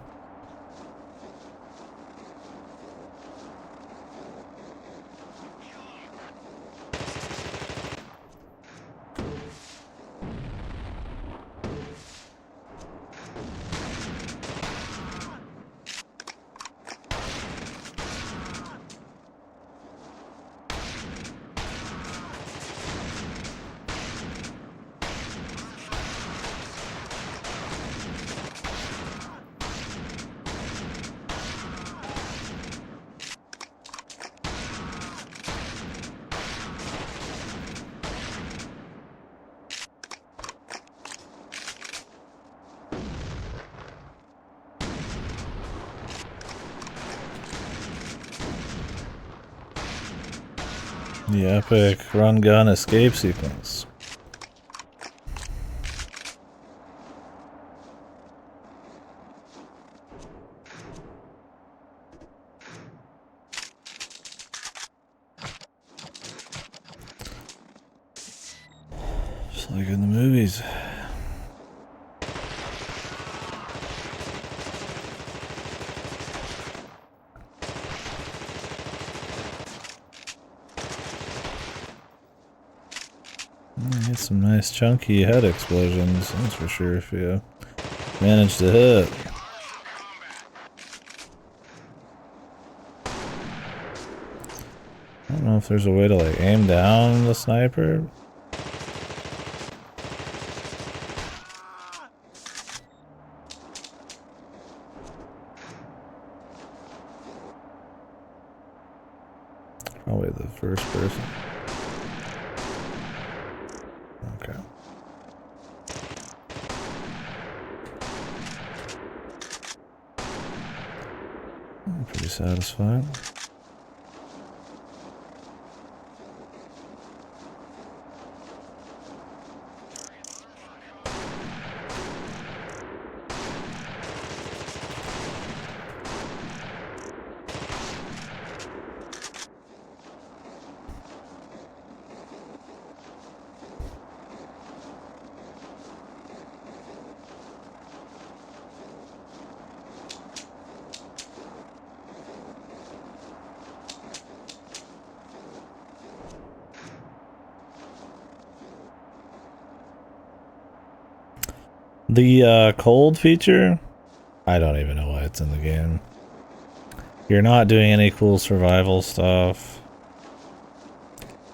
The epic run gun escape sequence. Just like in the movies. Get some nice chunky head explosions, that's for sure, if you manage to hit. I don't know if there's a way to like aim down the sniper. Probably the first person. Okay. Pretty satisfying. The cold feature, I don't even know why it's in the game. You're not doing any cool survival stuff.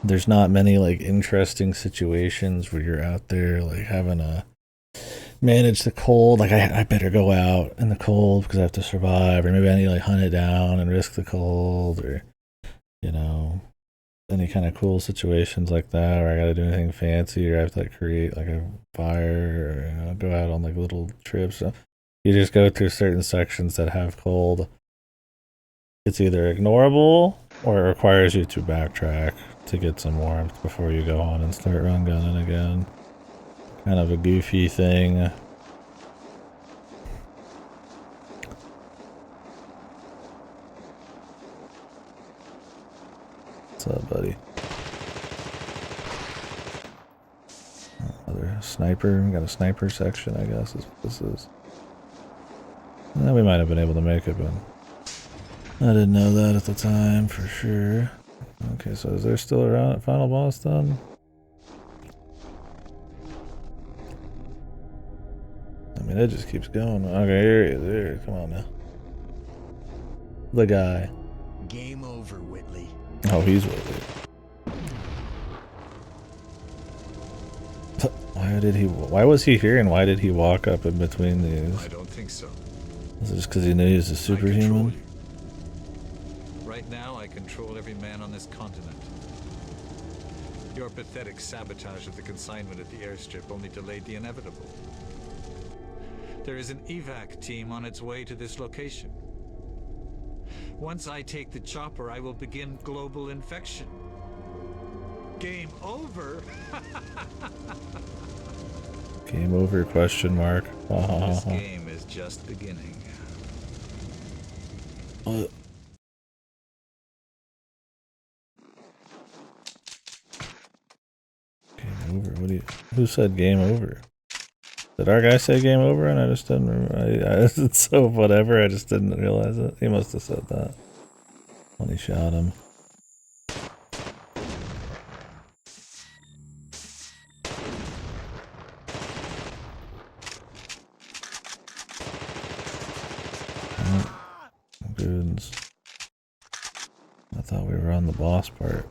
There's not many like interesting situations where you're out there like having to manage the cold. Like I better go out in the cold because I have to survive, or maybe I need to like hunt it down and risk the cold, or you know, any kind of cool situations like that, or I gotta do anything fancy, or I have to like create like a fire, or go out on like little trips. So you just go through certain sections that have cold. It's either ignorable or it requires you to backtrack to get some warmth before you go on and start run gunning again. Kind of a goofy thing. What's up, buddy? Another sniper. We got a sniper section, I guess, is what this is. We might have been able to make it, but I didn't know that at the time for sure. Okay, so is there still a final boss done? I mean, it just keeps going. Okay, here he is. Here, come on now. The guy. Game over, Whitley. Oh, he's Whitley. Why was he here and why did he walk up in between these? I don't think so. Was it just because he knew he was a superhuman? Right now, I control every man on this continent. Your pathetic sabotage of the consignment at the airstrip only delayed the inevitable. There is an evac team on its way to this location. Once I take the chopper, I will begin global infection. Game over? Game over, question mark. This game is just beginning. What? Game over? What do you... Who said game over? Did our guy say game over and I just didn't remember? It's so whatever, I just didn't realize it. He must have said that when he shot him. Goons. I thought we were on the boss part.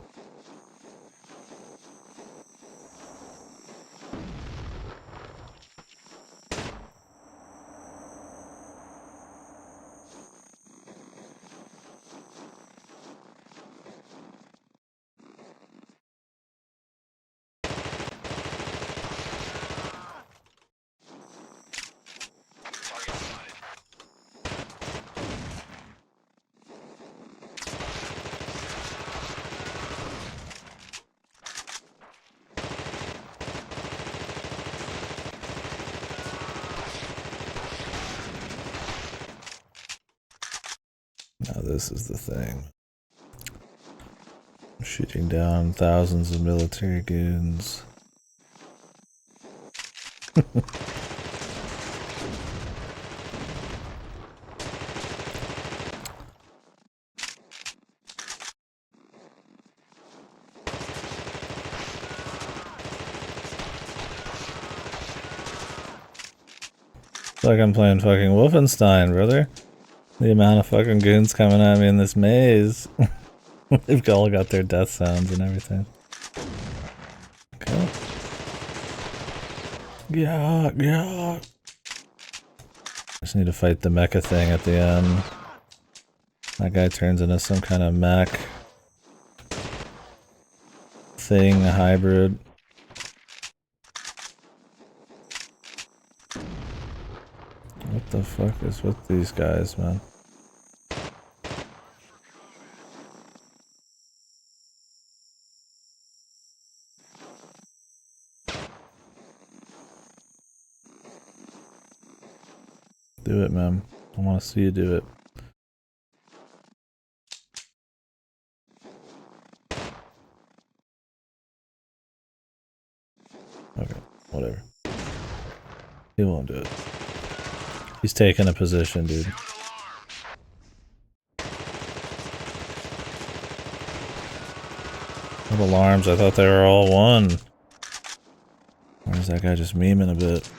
Now this is the thing. Shooting down thousands of military goons. It's like I'm playing fucking Wolfenstein, brother. The amount of fucking goons coming at me in this maze. They've all got their death sounds and everything. Okay. Yeah, yeah. Just need to fight the mecha thing at the end. That guy turns into some kind of mech. thing hybrid. What the fuck is with these guys, man? Do it, man. I want to see you do it. Okay, whatever. He won't do it. He's taking a position, dude. What alarms? I thought they were all one. Or is that guy just memeing a bit?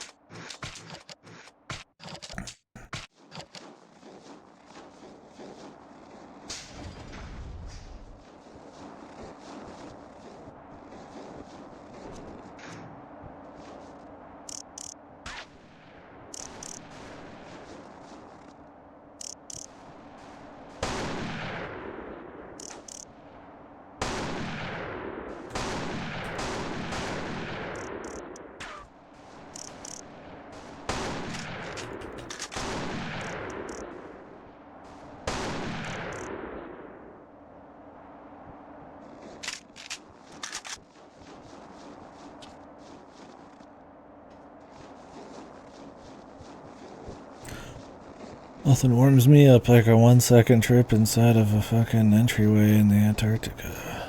Nothing warms me up like a 1-second trip inside of a fucking entryway in the Antarctica.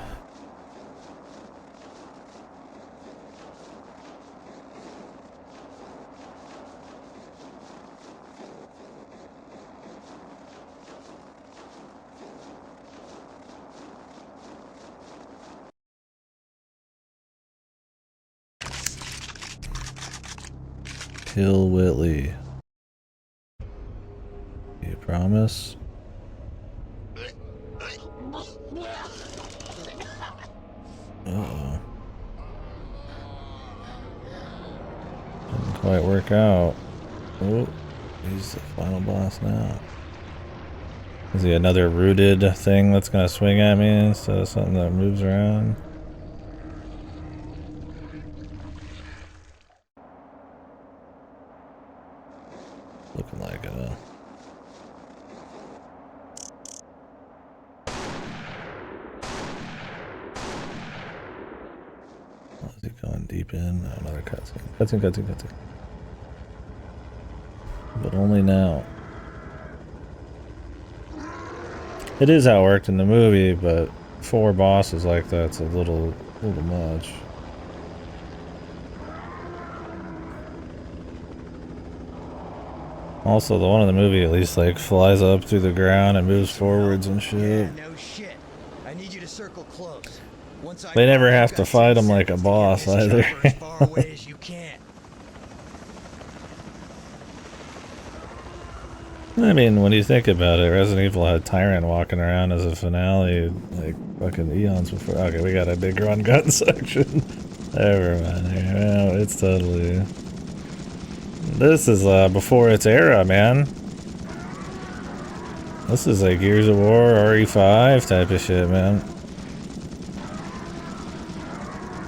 Kill Whitley. You promise? Uh-oh. Didn't quite work out. Oh, he's the final boss now. Is he another rooted thing that's gonna swing at me instead of something that moves around? Looking like it, huh? Is he going deep in? No, another cutscene. Cutscene. But only now. It is how it worked in the movie, but 4 bosses like that's a little much. Also, the one in the movie at least like flies up through the ground and moves forwards and shit. Yeah, no shit. I need you to circle close. Once They never have to fight him like a boss either. as far away as you can. I mean, when you think about it, Resident Evil had Tyrant walking around as a finale like fucking eons before. Okay, we got a big run gun section. Never mind. Yeah, it's totally... This is before its era, man. This is like Gears of War, RE5 type of shit, man.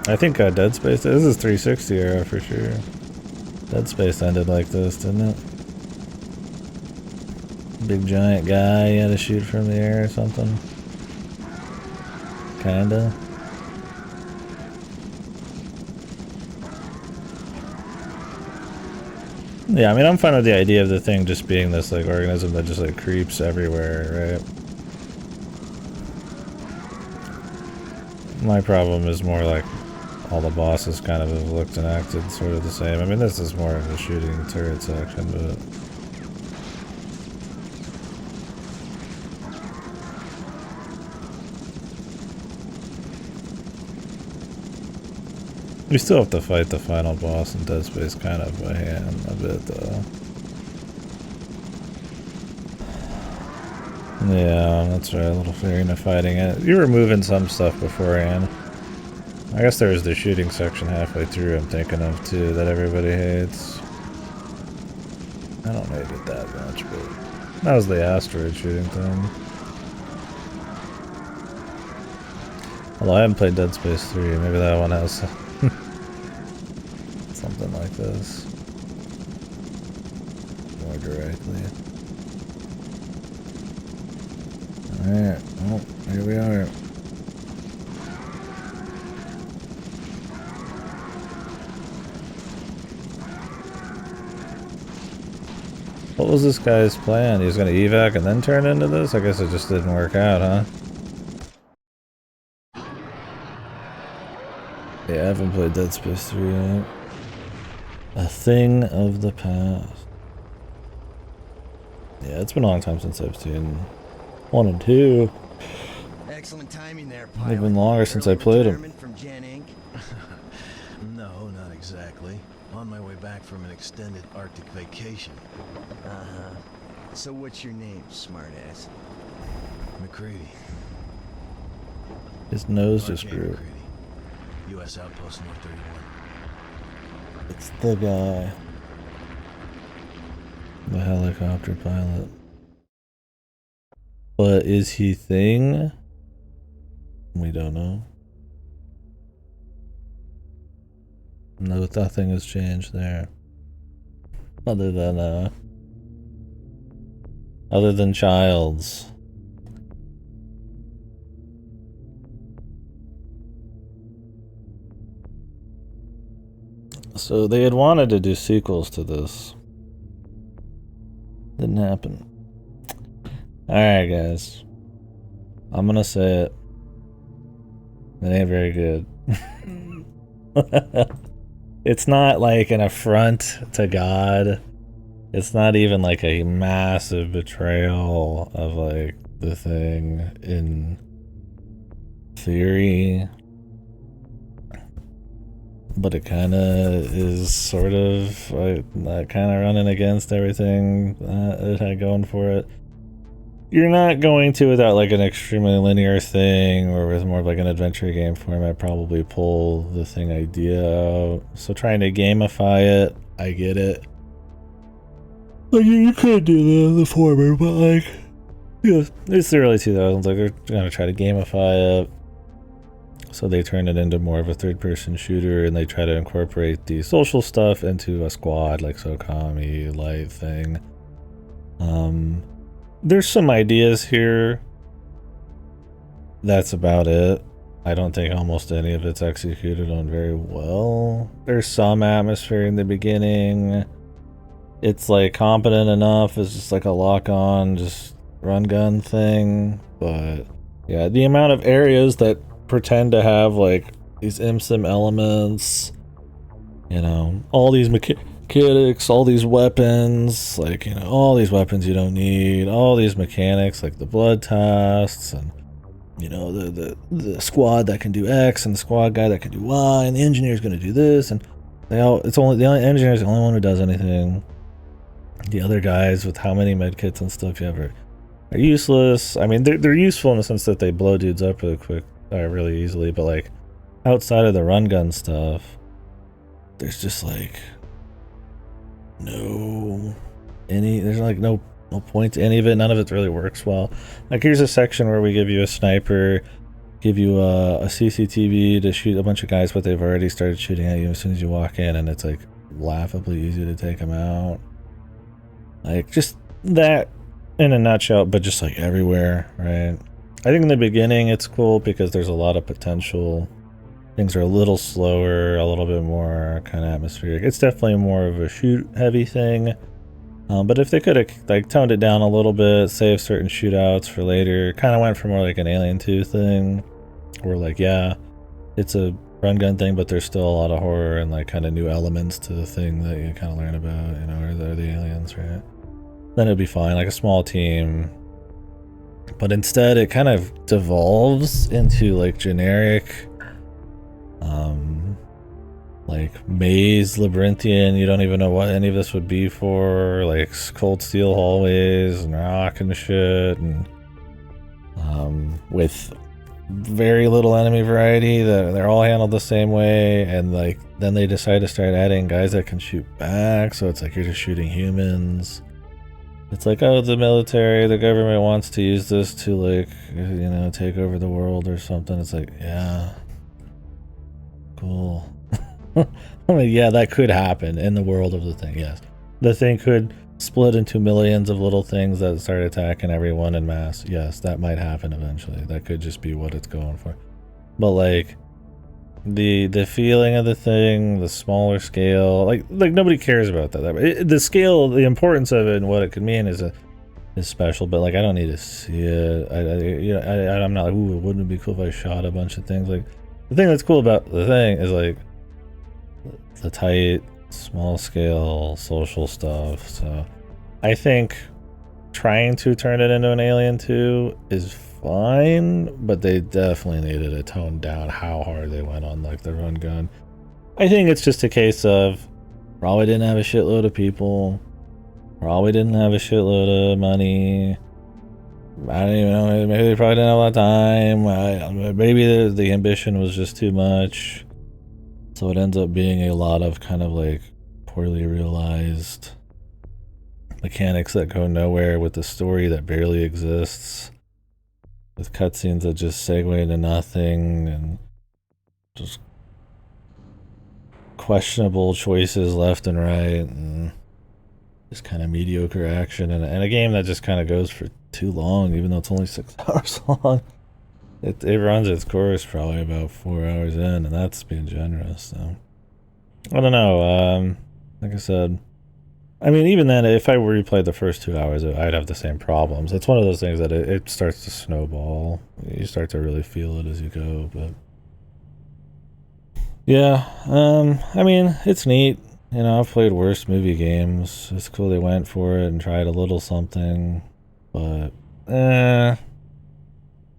I think Dead Space, this is 360 era for sure. Dead Space ended like this, didn't it? Big giant guy you had to shoot from the air or something. Kinda. Yeah, I mean, I'm fine with the idea of the thing just being this like organism that just like creeps everywhere, right? My problem is more like all the bosses kind of have looked and acted sort of the same. I mean, this is more of a shooting turret section, but... We still have to fight the final boss in Dead Space kind of by hand a bit, though. Yeah, that's right, a little Farina fighting it. You were moving some stuff beforehand. I guess there was the shooting section halfway through I'm thinking of, too, that everybody hates. I don't hate it that much, but... That was the asteroid shooting thing. Although I haven't played Dead Space 3, maybe that one has something like this. More directly. Alright, well, here we are. What was this guy's plan? He was gonna evac and then turn into this? I guess it just didn't work out, huh? Yeah, I haven't played Dead Space 3 yet. A thing of the past. Yeah, it's been a long time since I've seen 1 and 2. Excellent timing there, It's pilot. been longer since I played them. From Gen Inc. No, not exactly. On my way back from an extended Arctic vacation. Uh-huh. So what's your name, smartass? McCready. His nose R.J. just grew. McCready. U.S. Outpost North 31. It's the guy. The helicopter pilot. But is he Thing? We don't know. No, nothing has changed there. Other than Childs. So they had wanted to do sequels to this. Didn't happen. Alright, guys. I'm gonna say it. It ain't very good. It's not like an affront to God. It's not even like a massive betrayal of like the Thing in theory. But it kind of is sort of kind of running against everything it had going for it. You're not going to, without like an extremely linear thing or with more of like an adventure game format, probably pull the Thing idea out. So trying to gamify it, I get it. Like you could do the former, but like, yeah, it's the early 2000s. Like they're gonna try to gamify it. So they turn it into more of a third-person shooter, and they try to incorporate the social stuff into a squad, like SOCOM-y light thing. There's some ideas here. That's about it. I don't think almost any of it's executed on very well. There's some atmosphere in the beginning. It's like competent enough. It's just like a lock-on, just run gun thing. But yeah, the amount of areas that pretend to have like these IMSIM elements, you know, all these mechanics, all these weapons, like, you know, all these weapons you don't need, all these mechanics like the blood tests, and you know, the squad that can do X and the squad guy that can do Y, and the engineer's going to do this, and the engineer's the only one who does anything. The other guys with how many medkits and stuff you have are useless. I mean, they're useful in the sense that they blow dudes up really quick, really easily, but like outside of the run gun stuff, there's just like there's like no point to any of it. None of it really works well. Like here's a section where we give you a sniper, give you a CCTV to shoot a bunch of guys, but they've already started shooting at you as soon as you walk in, and it's like laughably easy to take them out. Like just that in a nutshell, but just like everywhere, right? I think in the beginning it's cool because there's a lot of potential. Things are a little slower, a little bit more kind of atmospheric. It's definitely more of a shoot heavy thing. But if they could have like toned it down a little bit, save certain shootouts for later, kind of went for more like an Alien 2 thing, where like, yeah, it's a run gun thing, but there's still a lot of horror and like kind of new elements to the thing that you kind of learn about, you know, or the aliens, right? Then it'd be fine, like a small team. But instead it kind of devolves into like generic like maze labyrinthian. You don't even know what any of this would be for, like cold steel hallways and rock and shit, and with very little enemy variety. That they're all handled the same way, and like then they decide to start adding guys that can shoot back, so it's like you're just shooting humans. It's like, oh, the military, the government wants to use this to, like, you know, take over the world or something. It's like, yeah, cool. I mean, yeah, that could happen in the world of the thing, yes. The thing could split into millions of little things that start attacking everyone en masse. Yes, that might happen eventually. That could just be what it's going for. But, like, the feeling of the thing, the smaller scale, like nobody cares about that. The scale, the importance of it and what it could mean is special, but like I don't need to see it. I'm not like, ooh, wouldn't it be cool if I shot a bunch of things? Like the thing that's cool about the thing is like the tight, small scale social stuff. So I think trying to turn it into an Alien 2 is fine, but they definitely needed to tone down how hard they went on like the run gun. I think it's just a case of probably didn't have a shitload of people, probably didn't have a shitload of money. I don't even know, maybe they probably didn't have a lot of time. Maybe the ambition was just too much, so it ends up being a lot of kind of like poorly realized mechanics that go nowhere with the story that barely exists, with cutscenes that just segue into nothing, and just questionable choices left and right, and just kind of mediocre action, and a game that just kind of goes for too long, even though it's only 6 hours long. It runs its course probably about 4 hours in, and that's being generous. So I don't know. Like I said, I mean, even then, if I replayed the first 2 hours, I'd have the same problems. It's one of those things that it starts to snowball. You start to really feel it as you go, but yeah, I mean, it's neat. You know, I've played worse movie games. It's cool they went for it and tried a little something, but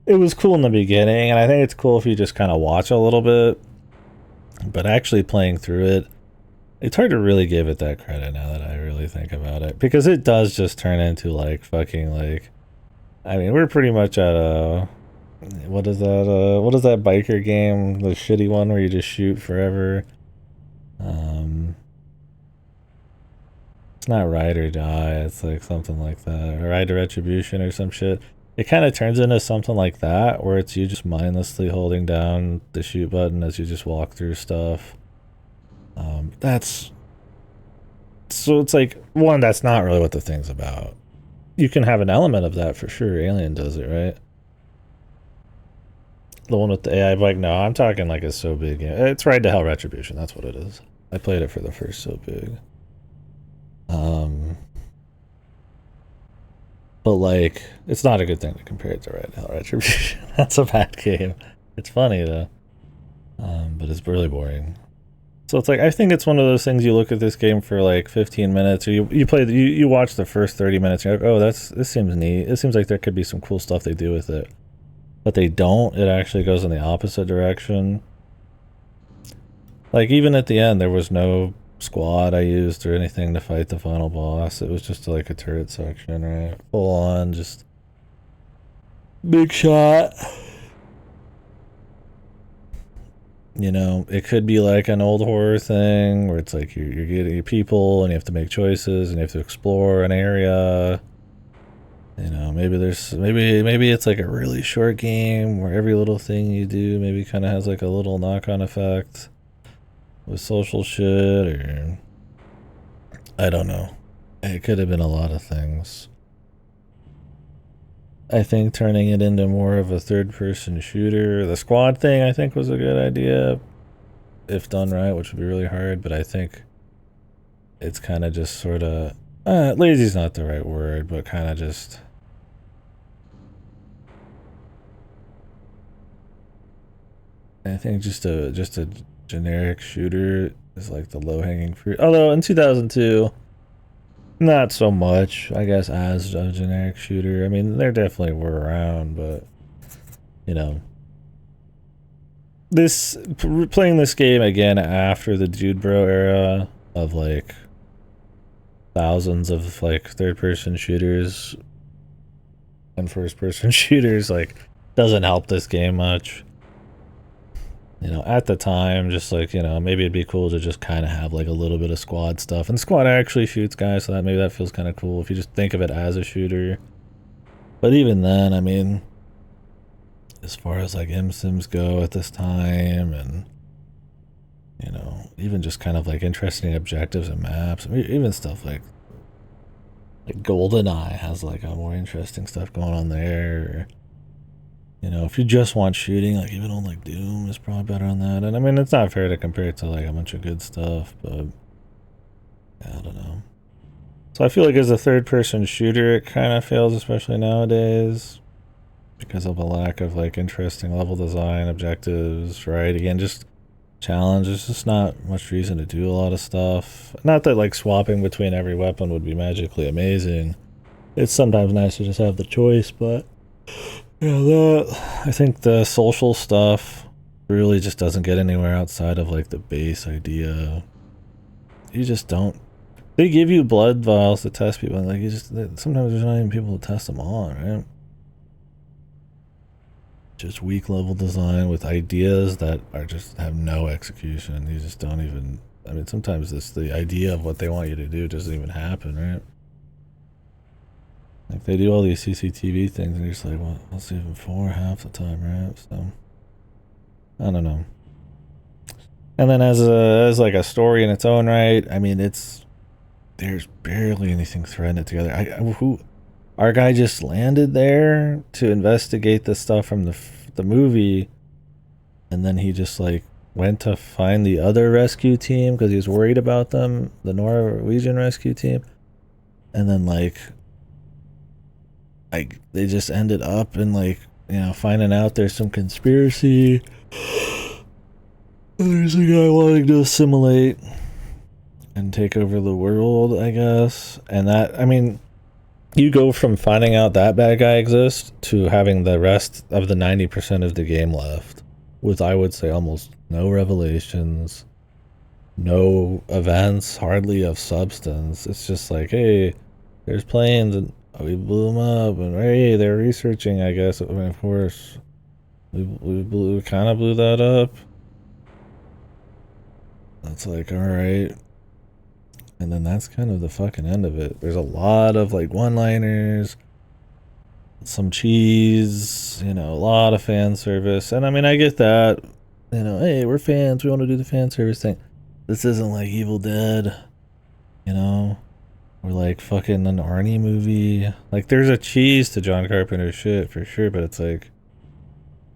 it was cool in the beginning, and I think it's cool if you just kind of watch a little bit, but actually playing through it, it's hard to really give it that credit now that I really think about it, because it does just turn into like fucking like, I mean, we're pretty much at a, what is that biker game, the shitty one where you just shoot forever? It's not Ride or Die, it's like something like that, or Ride to Retribution or some shit. It kind of turns into something like that, where it's you just mindlessly holding down the shoot button as you just walk through stuff. So it's like, one, that's not really what the thing's about. You can have an element of that for sure. Alien does it, right? The one with the AI bike? No, I'm talking like a So Big game. It's Ride to Hell Retribution, that's what it is. I played it for the first So Big. But like, it's not a good thing to compare it to Ride to Hell Retribution. That's a bad game. It's funny though, but it's really boring. So it's like, I think it's one of those things, you look at this game for like 15 minutes, or you watch the first 30 minutes, and you're like, oh, this seems neat. It seems like there could be some cool stuff they do with it. But they don't. It actually goes in the opposite direction. Like, even at the end, there was no squad I used or anything to fight the final boss. It was just like a turret section, right? Full on, just big shot. You know, it could be like an old horror thing where it's like you're getting your people and you have to make choices and you have to explore an area. You know, maybe it's like a really short game where every little thing you do maybe kind of has like a little knock-on effect with social shit, or I don't know. It could have been a lot of things. I think turning it into more of a third-person shooter, the squad thing, I think was a good idea, if done right, which would be really hard, but I think it's kind of just sort of, lazy's not the right word, but kind of just, I think just a generic shooter is like the low-hanging fruit. Although in 2002, not so much, I guess, as a generic shooter. I mean, there definitely were around, but, you know, playing this game again after the Dude Bro era of like thousands of like third-person shooters and first-person shooters, like, doesn't help this game much. you know, at the time, just like, you know, maybe it'd be cool to just kind of have like a little bit of squad stuff. And squad actually shoots guys, so that maybe that feels kind of cool if you just think of it as a shooter. But even then, I mean, as far as like MSIMs go at this time, and you know, even just kind of like interesting objectives and maps, I mean, even stuff like GoldenEye has like a more interesting stuff going on there. You know, if you just want shooting, like even old like Doom is probably better on that. And I mean, it's not fair to compare it to like a bunch of good stuff, but yeah, I don't know. So I feel like as a third-person shooter, it kind of fails, especially nowadays, because of a lack of like interesting level design, objectives, right? Again, just challenge. There's just not much reason to do a lot of stuff. Not that like swapping between every weapon would be magically amazing. It's sometimes nice to just have the choice, but yeah, I think the social stuff really just doesn't get anywhere outside of like the base idea. You just don't. They give you blood vials to test people, and like you just sometimes there's not even people to test them on, right? Just weak level design with ideas that are just have no execution. You just don't even. I mean, sometimes the idea of what they want you to do doesn't even happen, right? Like they do all these CCTV things, and you're just like, well, what's even for half the time, right? So I don't know. And then as like a story in its own right, I mean, there's barely anything threaded together. Our guy just landed there to investigate the stuff from the movie, and then he just like went to find the other rescue team because he was worried about them, the Norwegian rescue team, and then like they just ended up in like, you know, finding out there's some conspiracy. There's a guy wanting to assimilate and take over the world, I guess. And that, I mean, you go from finding out that bad guy exists to having the rest of the 90% of the game left with, I would say, almost no revelations, no events, hardly of substance. It's just like, hey, there's planes and we blew them up, and hey, they're researching, I guess. I mean, of course, we kind of blew that up. That's like, all right. And then that's kind of the fucking end of it. There's a lot of like one-liners, some cheese, you know, a lot of fan service. And I mean, I get that, you know, hey, we're fans, we want to do the fan service thing. This isn't like Evil Dead, you know, or like fucking an Arnie movie. Like there's a cheese to John Carpenter's shit for sure, but it's like,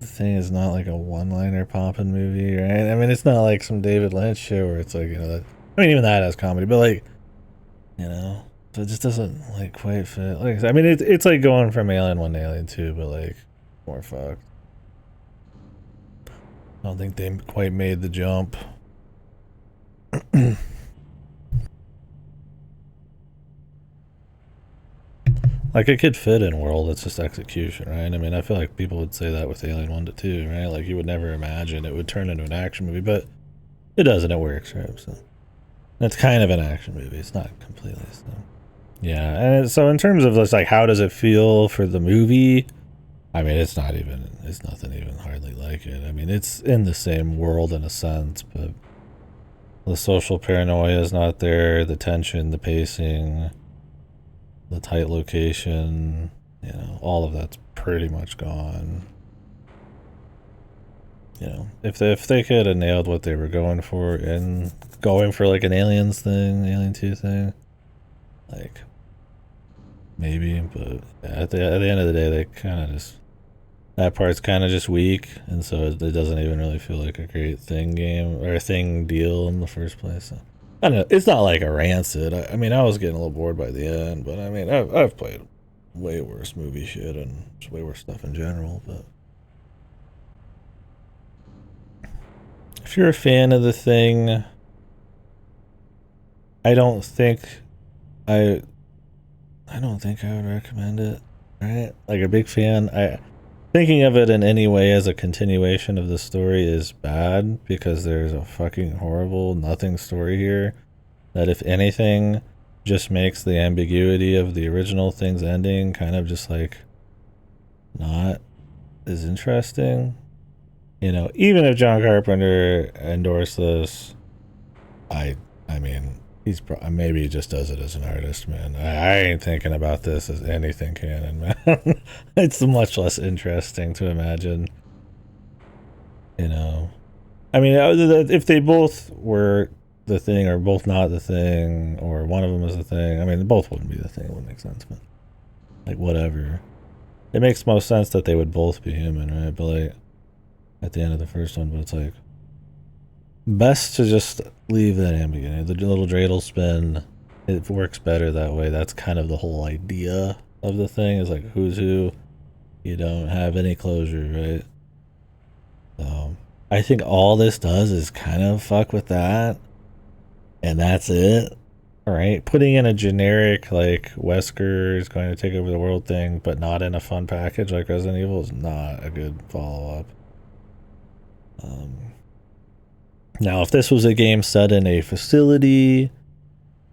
the thing is not like a one-liner poppin' movie, right? I mean, it's not like some David Lynch show where it's like, you know, I mean, even that has comedy, but like, you know, so it just doesn't like quite fit. Like, I mean, it's like going from Alien 1 to Alien 2, but like more fucked. I don't think they quite made the jump. Like it could fit in world, it's just execution, right? I mean, I feel like people would say that with Alien 1 to 2, right? Like you would never imagine it would turn into an action movie, but it does and it works, right? So it's kind of an action movie. It's not completely, so yeah. And so in terms of this, like, how does it feel for the movie? I mean, it's nothing even hardly like it. I mean, it's in the same world in a sense, but the social paranoia is not there, the tension, the pacing, the tight location, you know, all of that's pretty much gone. You know, if they could have nailed what they were going for and going for like an Aliens thing, Alien 2 thing, like maybe, but at the end of the day, they kind of just, that part's kind of just weak, and so it doesn't even really feel like a great thing game or a thing deal in the first place. So, I don't know, it's not like a Rancid. I mean, I was getting a little bored by the end, but I mean, I've played way worse movie shit and just way worse stuff in general, but if you're a fan of the thing, I don't think I would recommend it, right? Like a big fan, thinking of it in any way as a continuation of the story is bad because there's a fucking horrible nothing story here that, if anything, just makes the ambiguity of the original thing's ending kind of just like not as interesting. You know, even if John Carpenter endorsed this, I mean, maybe he just does it as an artist, man. I ain't thinking about this as anything canon, man. It's much less interesting to imagine. You know, I mean, if they both were the thing, or both not the thing, or one of them is the thing, I mean, both wouldn't be the thing. It wouldn't make sense, but like whatever. It makes most sense that they would both be human, right? But like at the end of the first one, but it's like best to just leave that ambiguity. The little dreidel spin, it works better that way. That's kind of the whole idea of the thing, is like who's who. You don't have any closure, right? So I think all this does is kind of fuck with that, and that's it. All right, putting in a generic like Wesker is going to take over the world thing, but not in a fun package like Resident Evil, is not a good follow-up. Now, if this was a game set in a facility,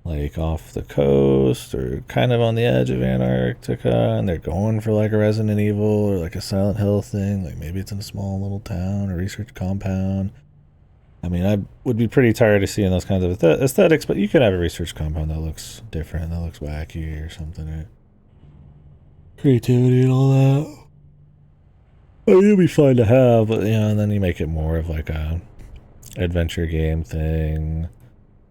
like off the coast or kind of on the edge of Antarctica, and they're going for like a Resident Evil or like a Silent Hill thing, like maybe it's in a small little town or research compound. I mean, I would be pretty tired of seeing those kinds of aesthetics, but you could have a research compound that looks different, that looks wacky or something, right? Creativity and all that. Oh, it'd be fun to have, but and then you make it more of like a adventure game thing,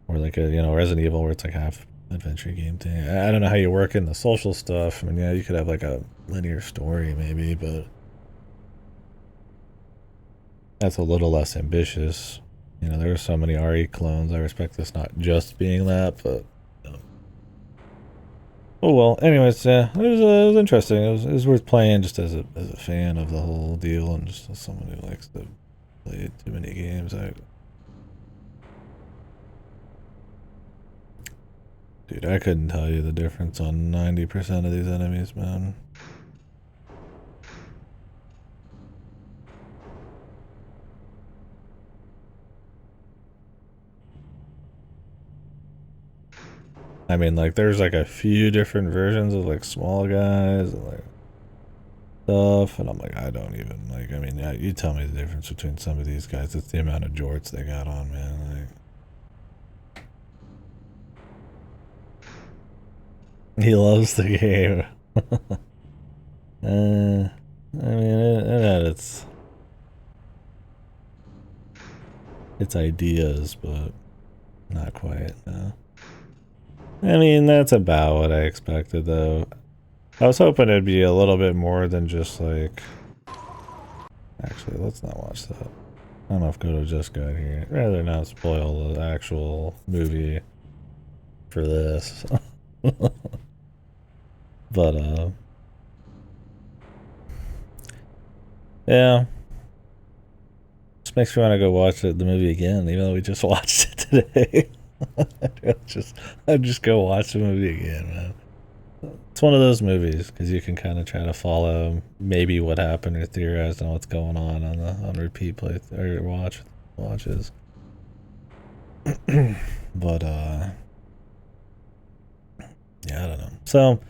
or like a Resident Evil where it's like half adventure game thing. I don't know how you work in the social stuff. I mean, yeah, you could have like a linear story maybe, but that's a little less ambitious. There are so many RE clones. I respect this not just being that, but oh well. Anyways, yeah, it was interesting. It was worth playing just as a fan of the whole deal, and just as someone who likes to play too many games. Dude, I couldn't tell you the difference on 90% of these enemies, man. I mean, like, there's like a few different versions of like small guys and like stuff, and I'm like, I don't even like. I mean, yeah, you tell me the difference between some of these guys. It's the amount of jorts they got on, man. Like, he loves the game. I mean, it had its ideas, but not quite. No. I mean, that's about what I expected, though. I was hoping it'd be a little bit more than just like. Actually, let's not watch that. I don't know if Goto just got here. I'd rather not spoil the actual movie for this. But, yeah. Just makes me want to go watch the movie again, even though we just watched it today. I'd just go watch the movie again, man. It's one of those movies because you can kind of try to follow maybe what happened or theorize on what's going on repeat play or watches. But yeah, I don't know. So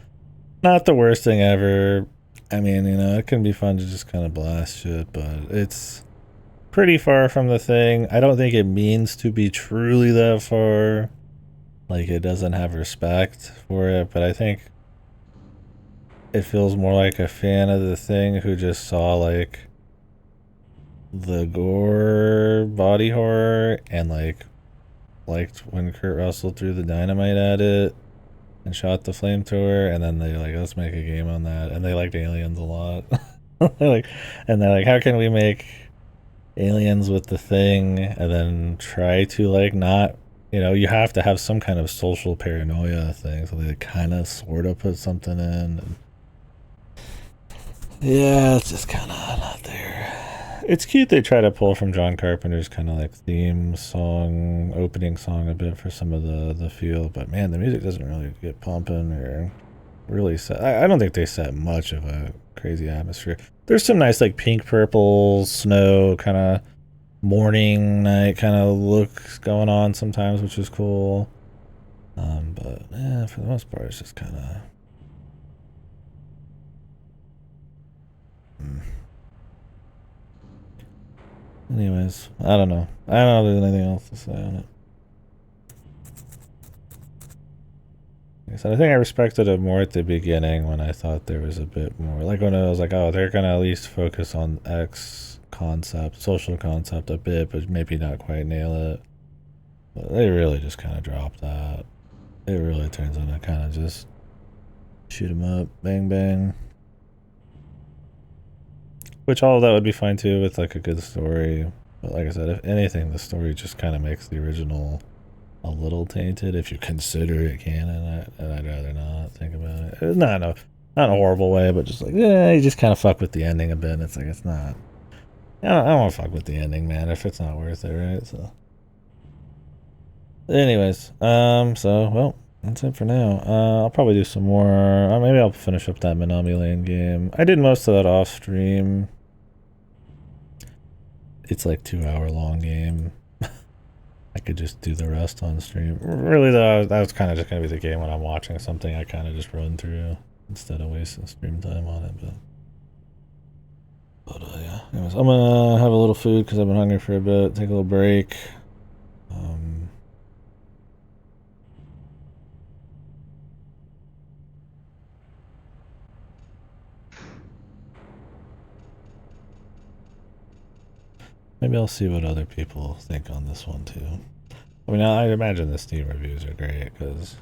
not the worst thing ever. I mean, it can be fun to just kind of blast shit, but it's pretty far from the thing. I don't think it means to be truly that far. Like, it doesn't have respect for it, but I think it feels more like a fan of the thing who just saw like the gore body horror and like liked when Kurt Russell threw the dynamite at it and shot the flamethrower, and then they like, let's make a game on that, and they liked Aliens a lot. they're like, how can we make Aliens with the thing and then try to like not, you have to have some kind of social paranoia thing, so they kind of sort of put something in, and yeah, it's just kind of not there. It's cute they try to pull from John Carpenter's kind of like theme song, opening song a bit for some of the feel, but man, the music doesn't really get pumping or really set. I don't think they set much of a crazy atmosphere. There's some nice like pink, purple, snow kind of morning, night kind of looks going on sometimes, which is cool. But yeah, for the most part, it's just kind of. Anyways, I don't know. I don't know if there's anything else to say on it. Like I said, I think I respected it more at the beginning when I thought there was a bit more. Like when I was like, oh, they're gonna at least focus on X concept, social concept a bit, but maybe not quite nail it. But they really just kind of dropped that. It really turns into kind of just shoot 'em up, bang bang. Which all of that would be fine too with like a good story. But like I said, if anything, the story just kind of makes the original a little tainted if you consider it canon. And I'd rather not think about it. Not in a horrible way, but just like, yeah, you just kind of fuck with the ending a bit. And it's like, it's not. I don't want to fuck with the ending, man, if it's not worth it, right? So. Anyways, well, that's it for now. I'll probably do some more. Maybe I'll finish up that Minami Lane game. I did most of that off stream. It's like 2-hour long game. I could just do the rest on stream. Really, though, that was kind of just gonna be the game when I'm watching something. I kind of just run through instead of wasting stream time on it. But yeah. Anyways, I'm gonna have a little food because I've been hungry for a bit. Take a little break. Maybe I'll see what other people think on this one too. I mean, I imagine the Steam reviews are great because,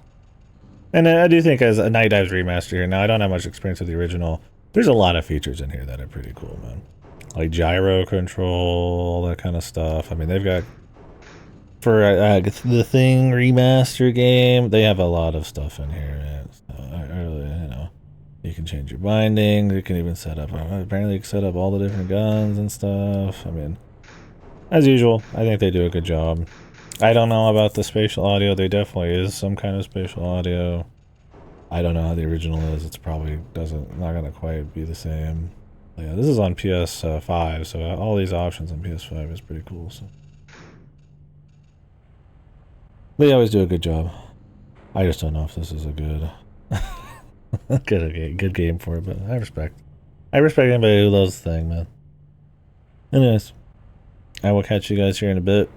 and I do think as a Night Dives remaster here. Now I don't have much experience with the original. There's a lot of features in here that are pretty cool, man. Like gyro control, all that kind of stuff. I mean, they've got for the Thing remaster game. They have a lot of stuff in here. Man. So I really, you can change your bindings. You can even set up. Apparently, you can set up all the different guns and stuff. I mean. As usual, I think they do a good job. I don't know about the spatial audio. There definitely is some kind of spatial audio. I don't know how the original is. It's probably not gonna quite be the same. But yeah, this is on PS5, so all these options on PS5 is pretty cool. So they always do a good job. I just don't know if this is a good, good game for it. But I respect anybody who loves the thing, man. Anyways. I will catch you guys here in a bit.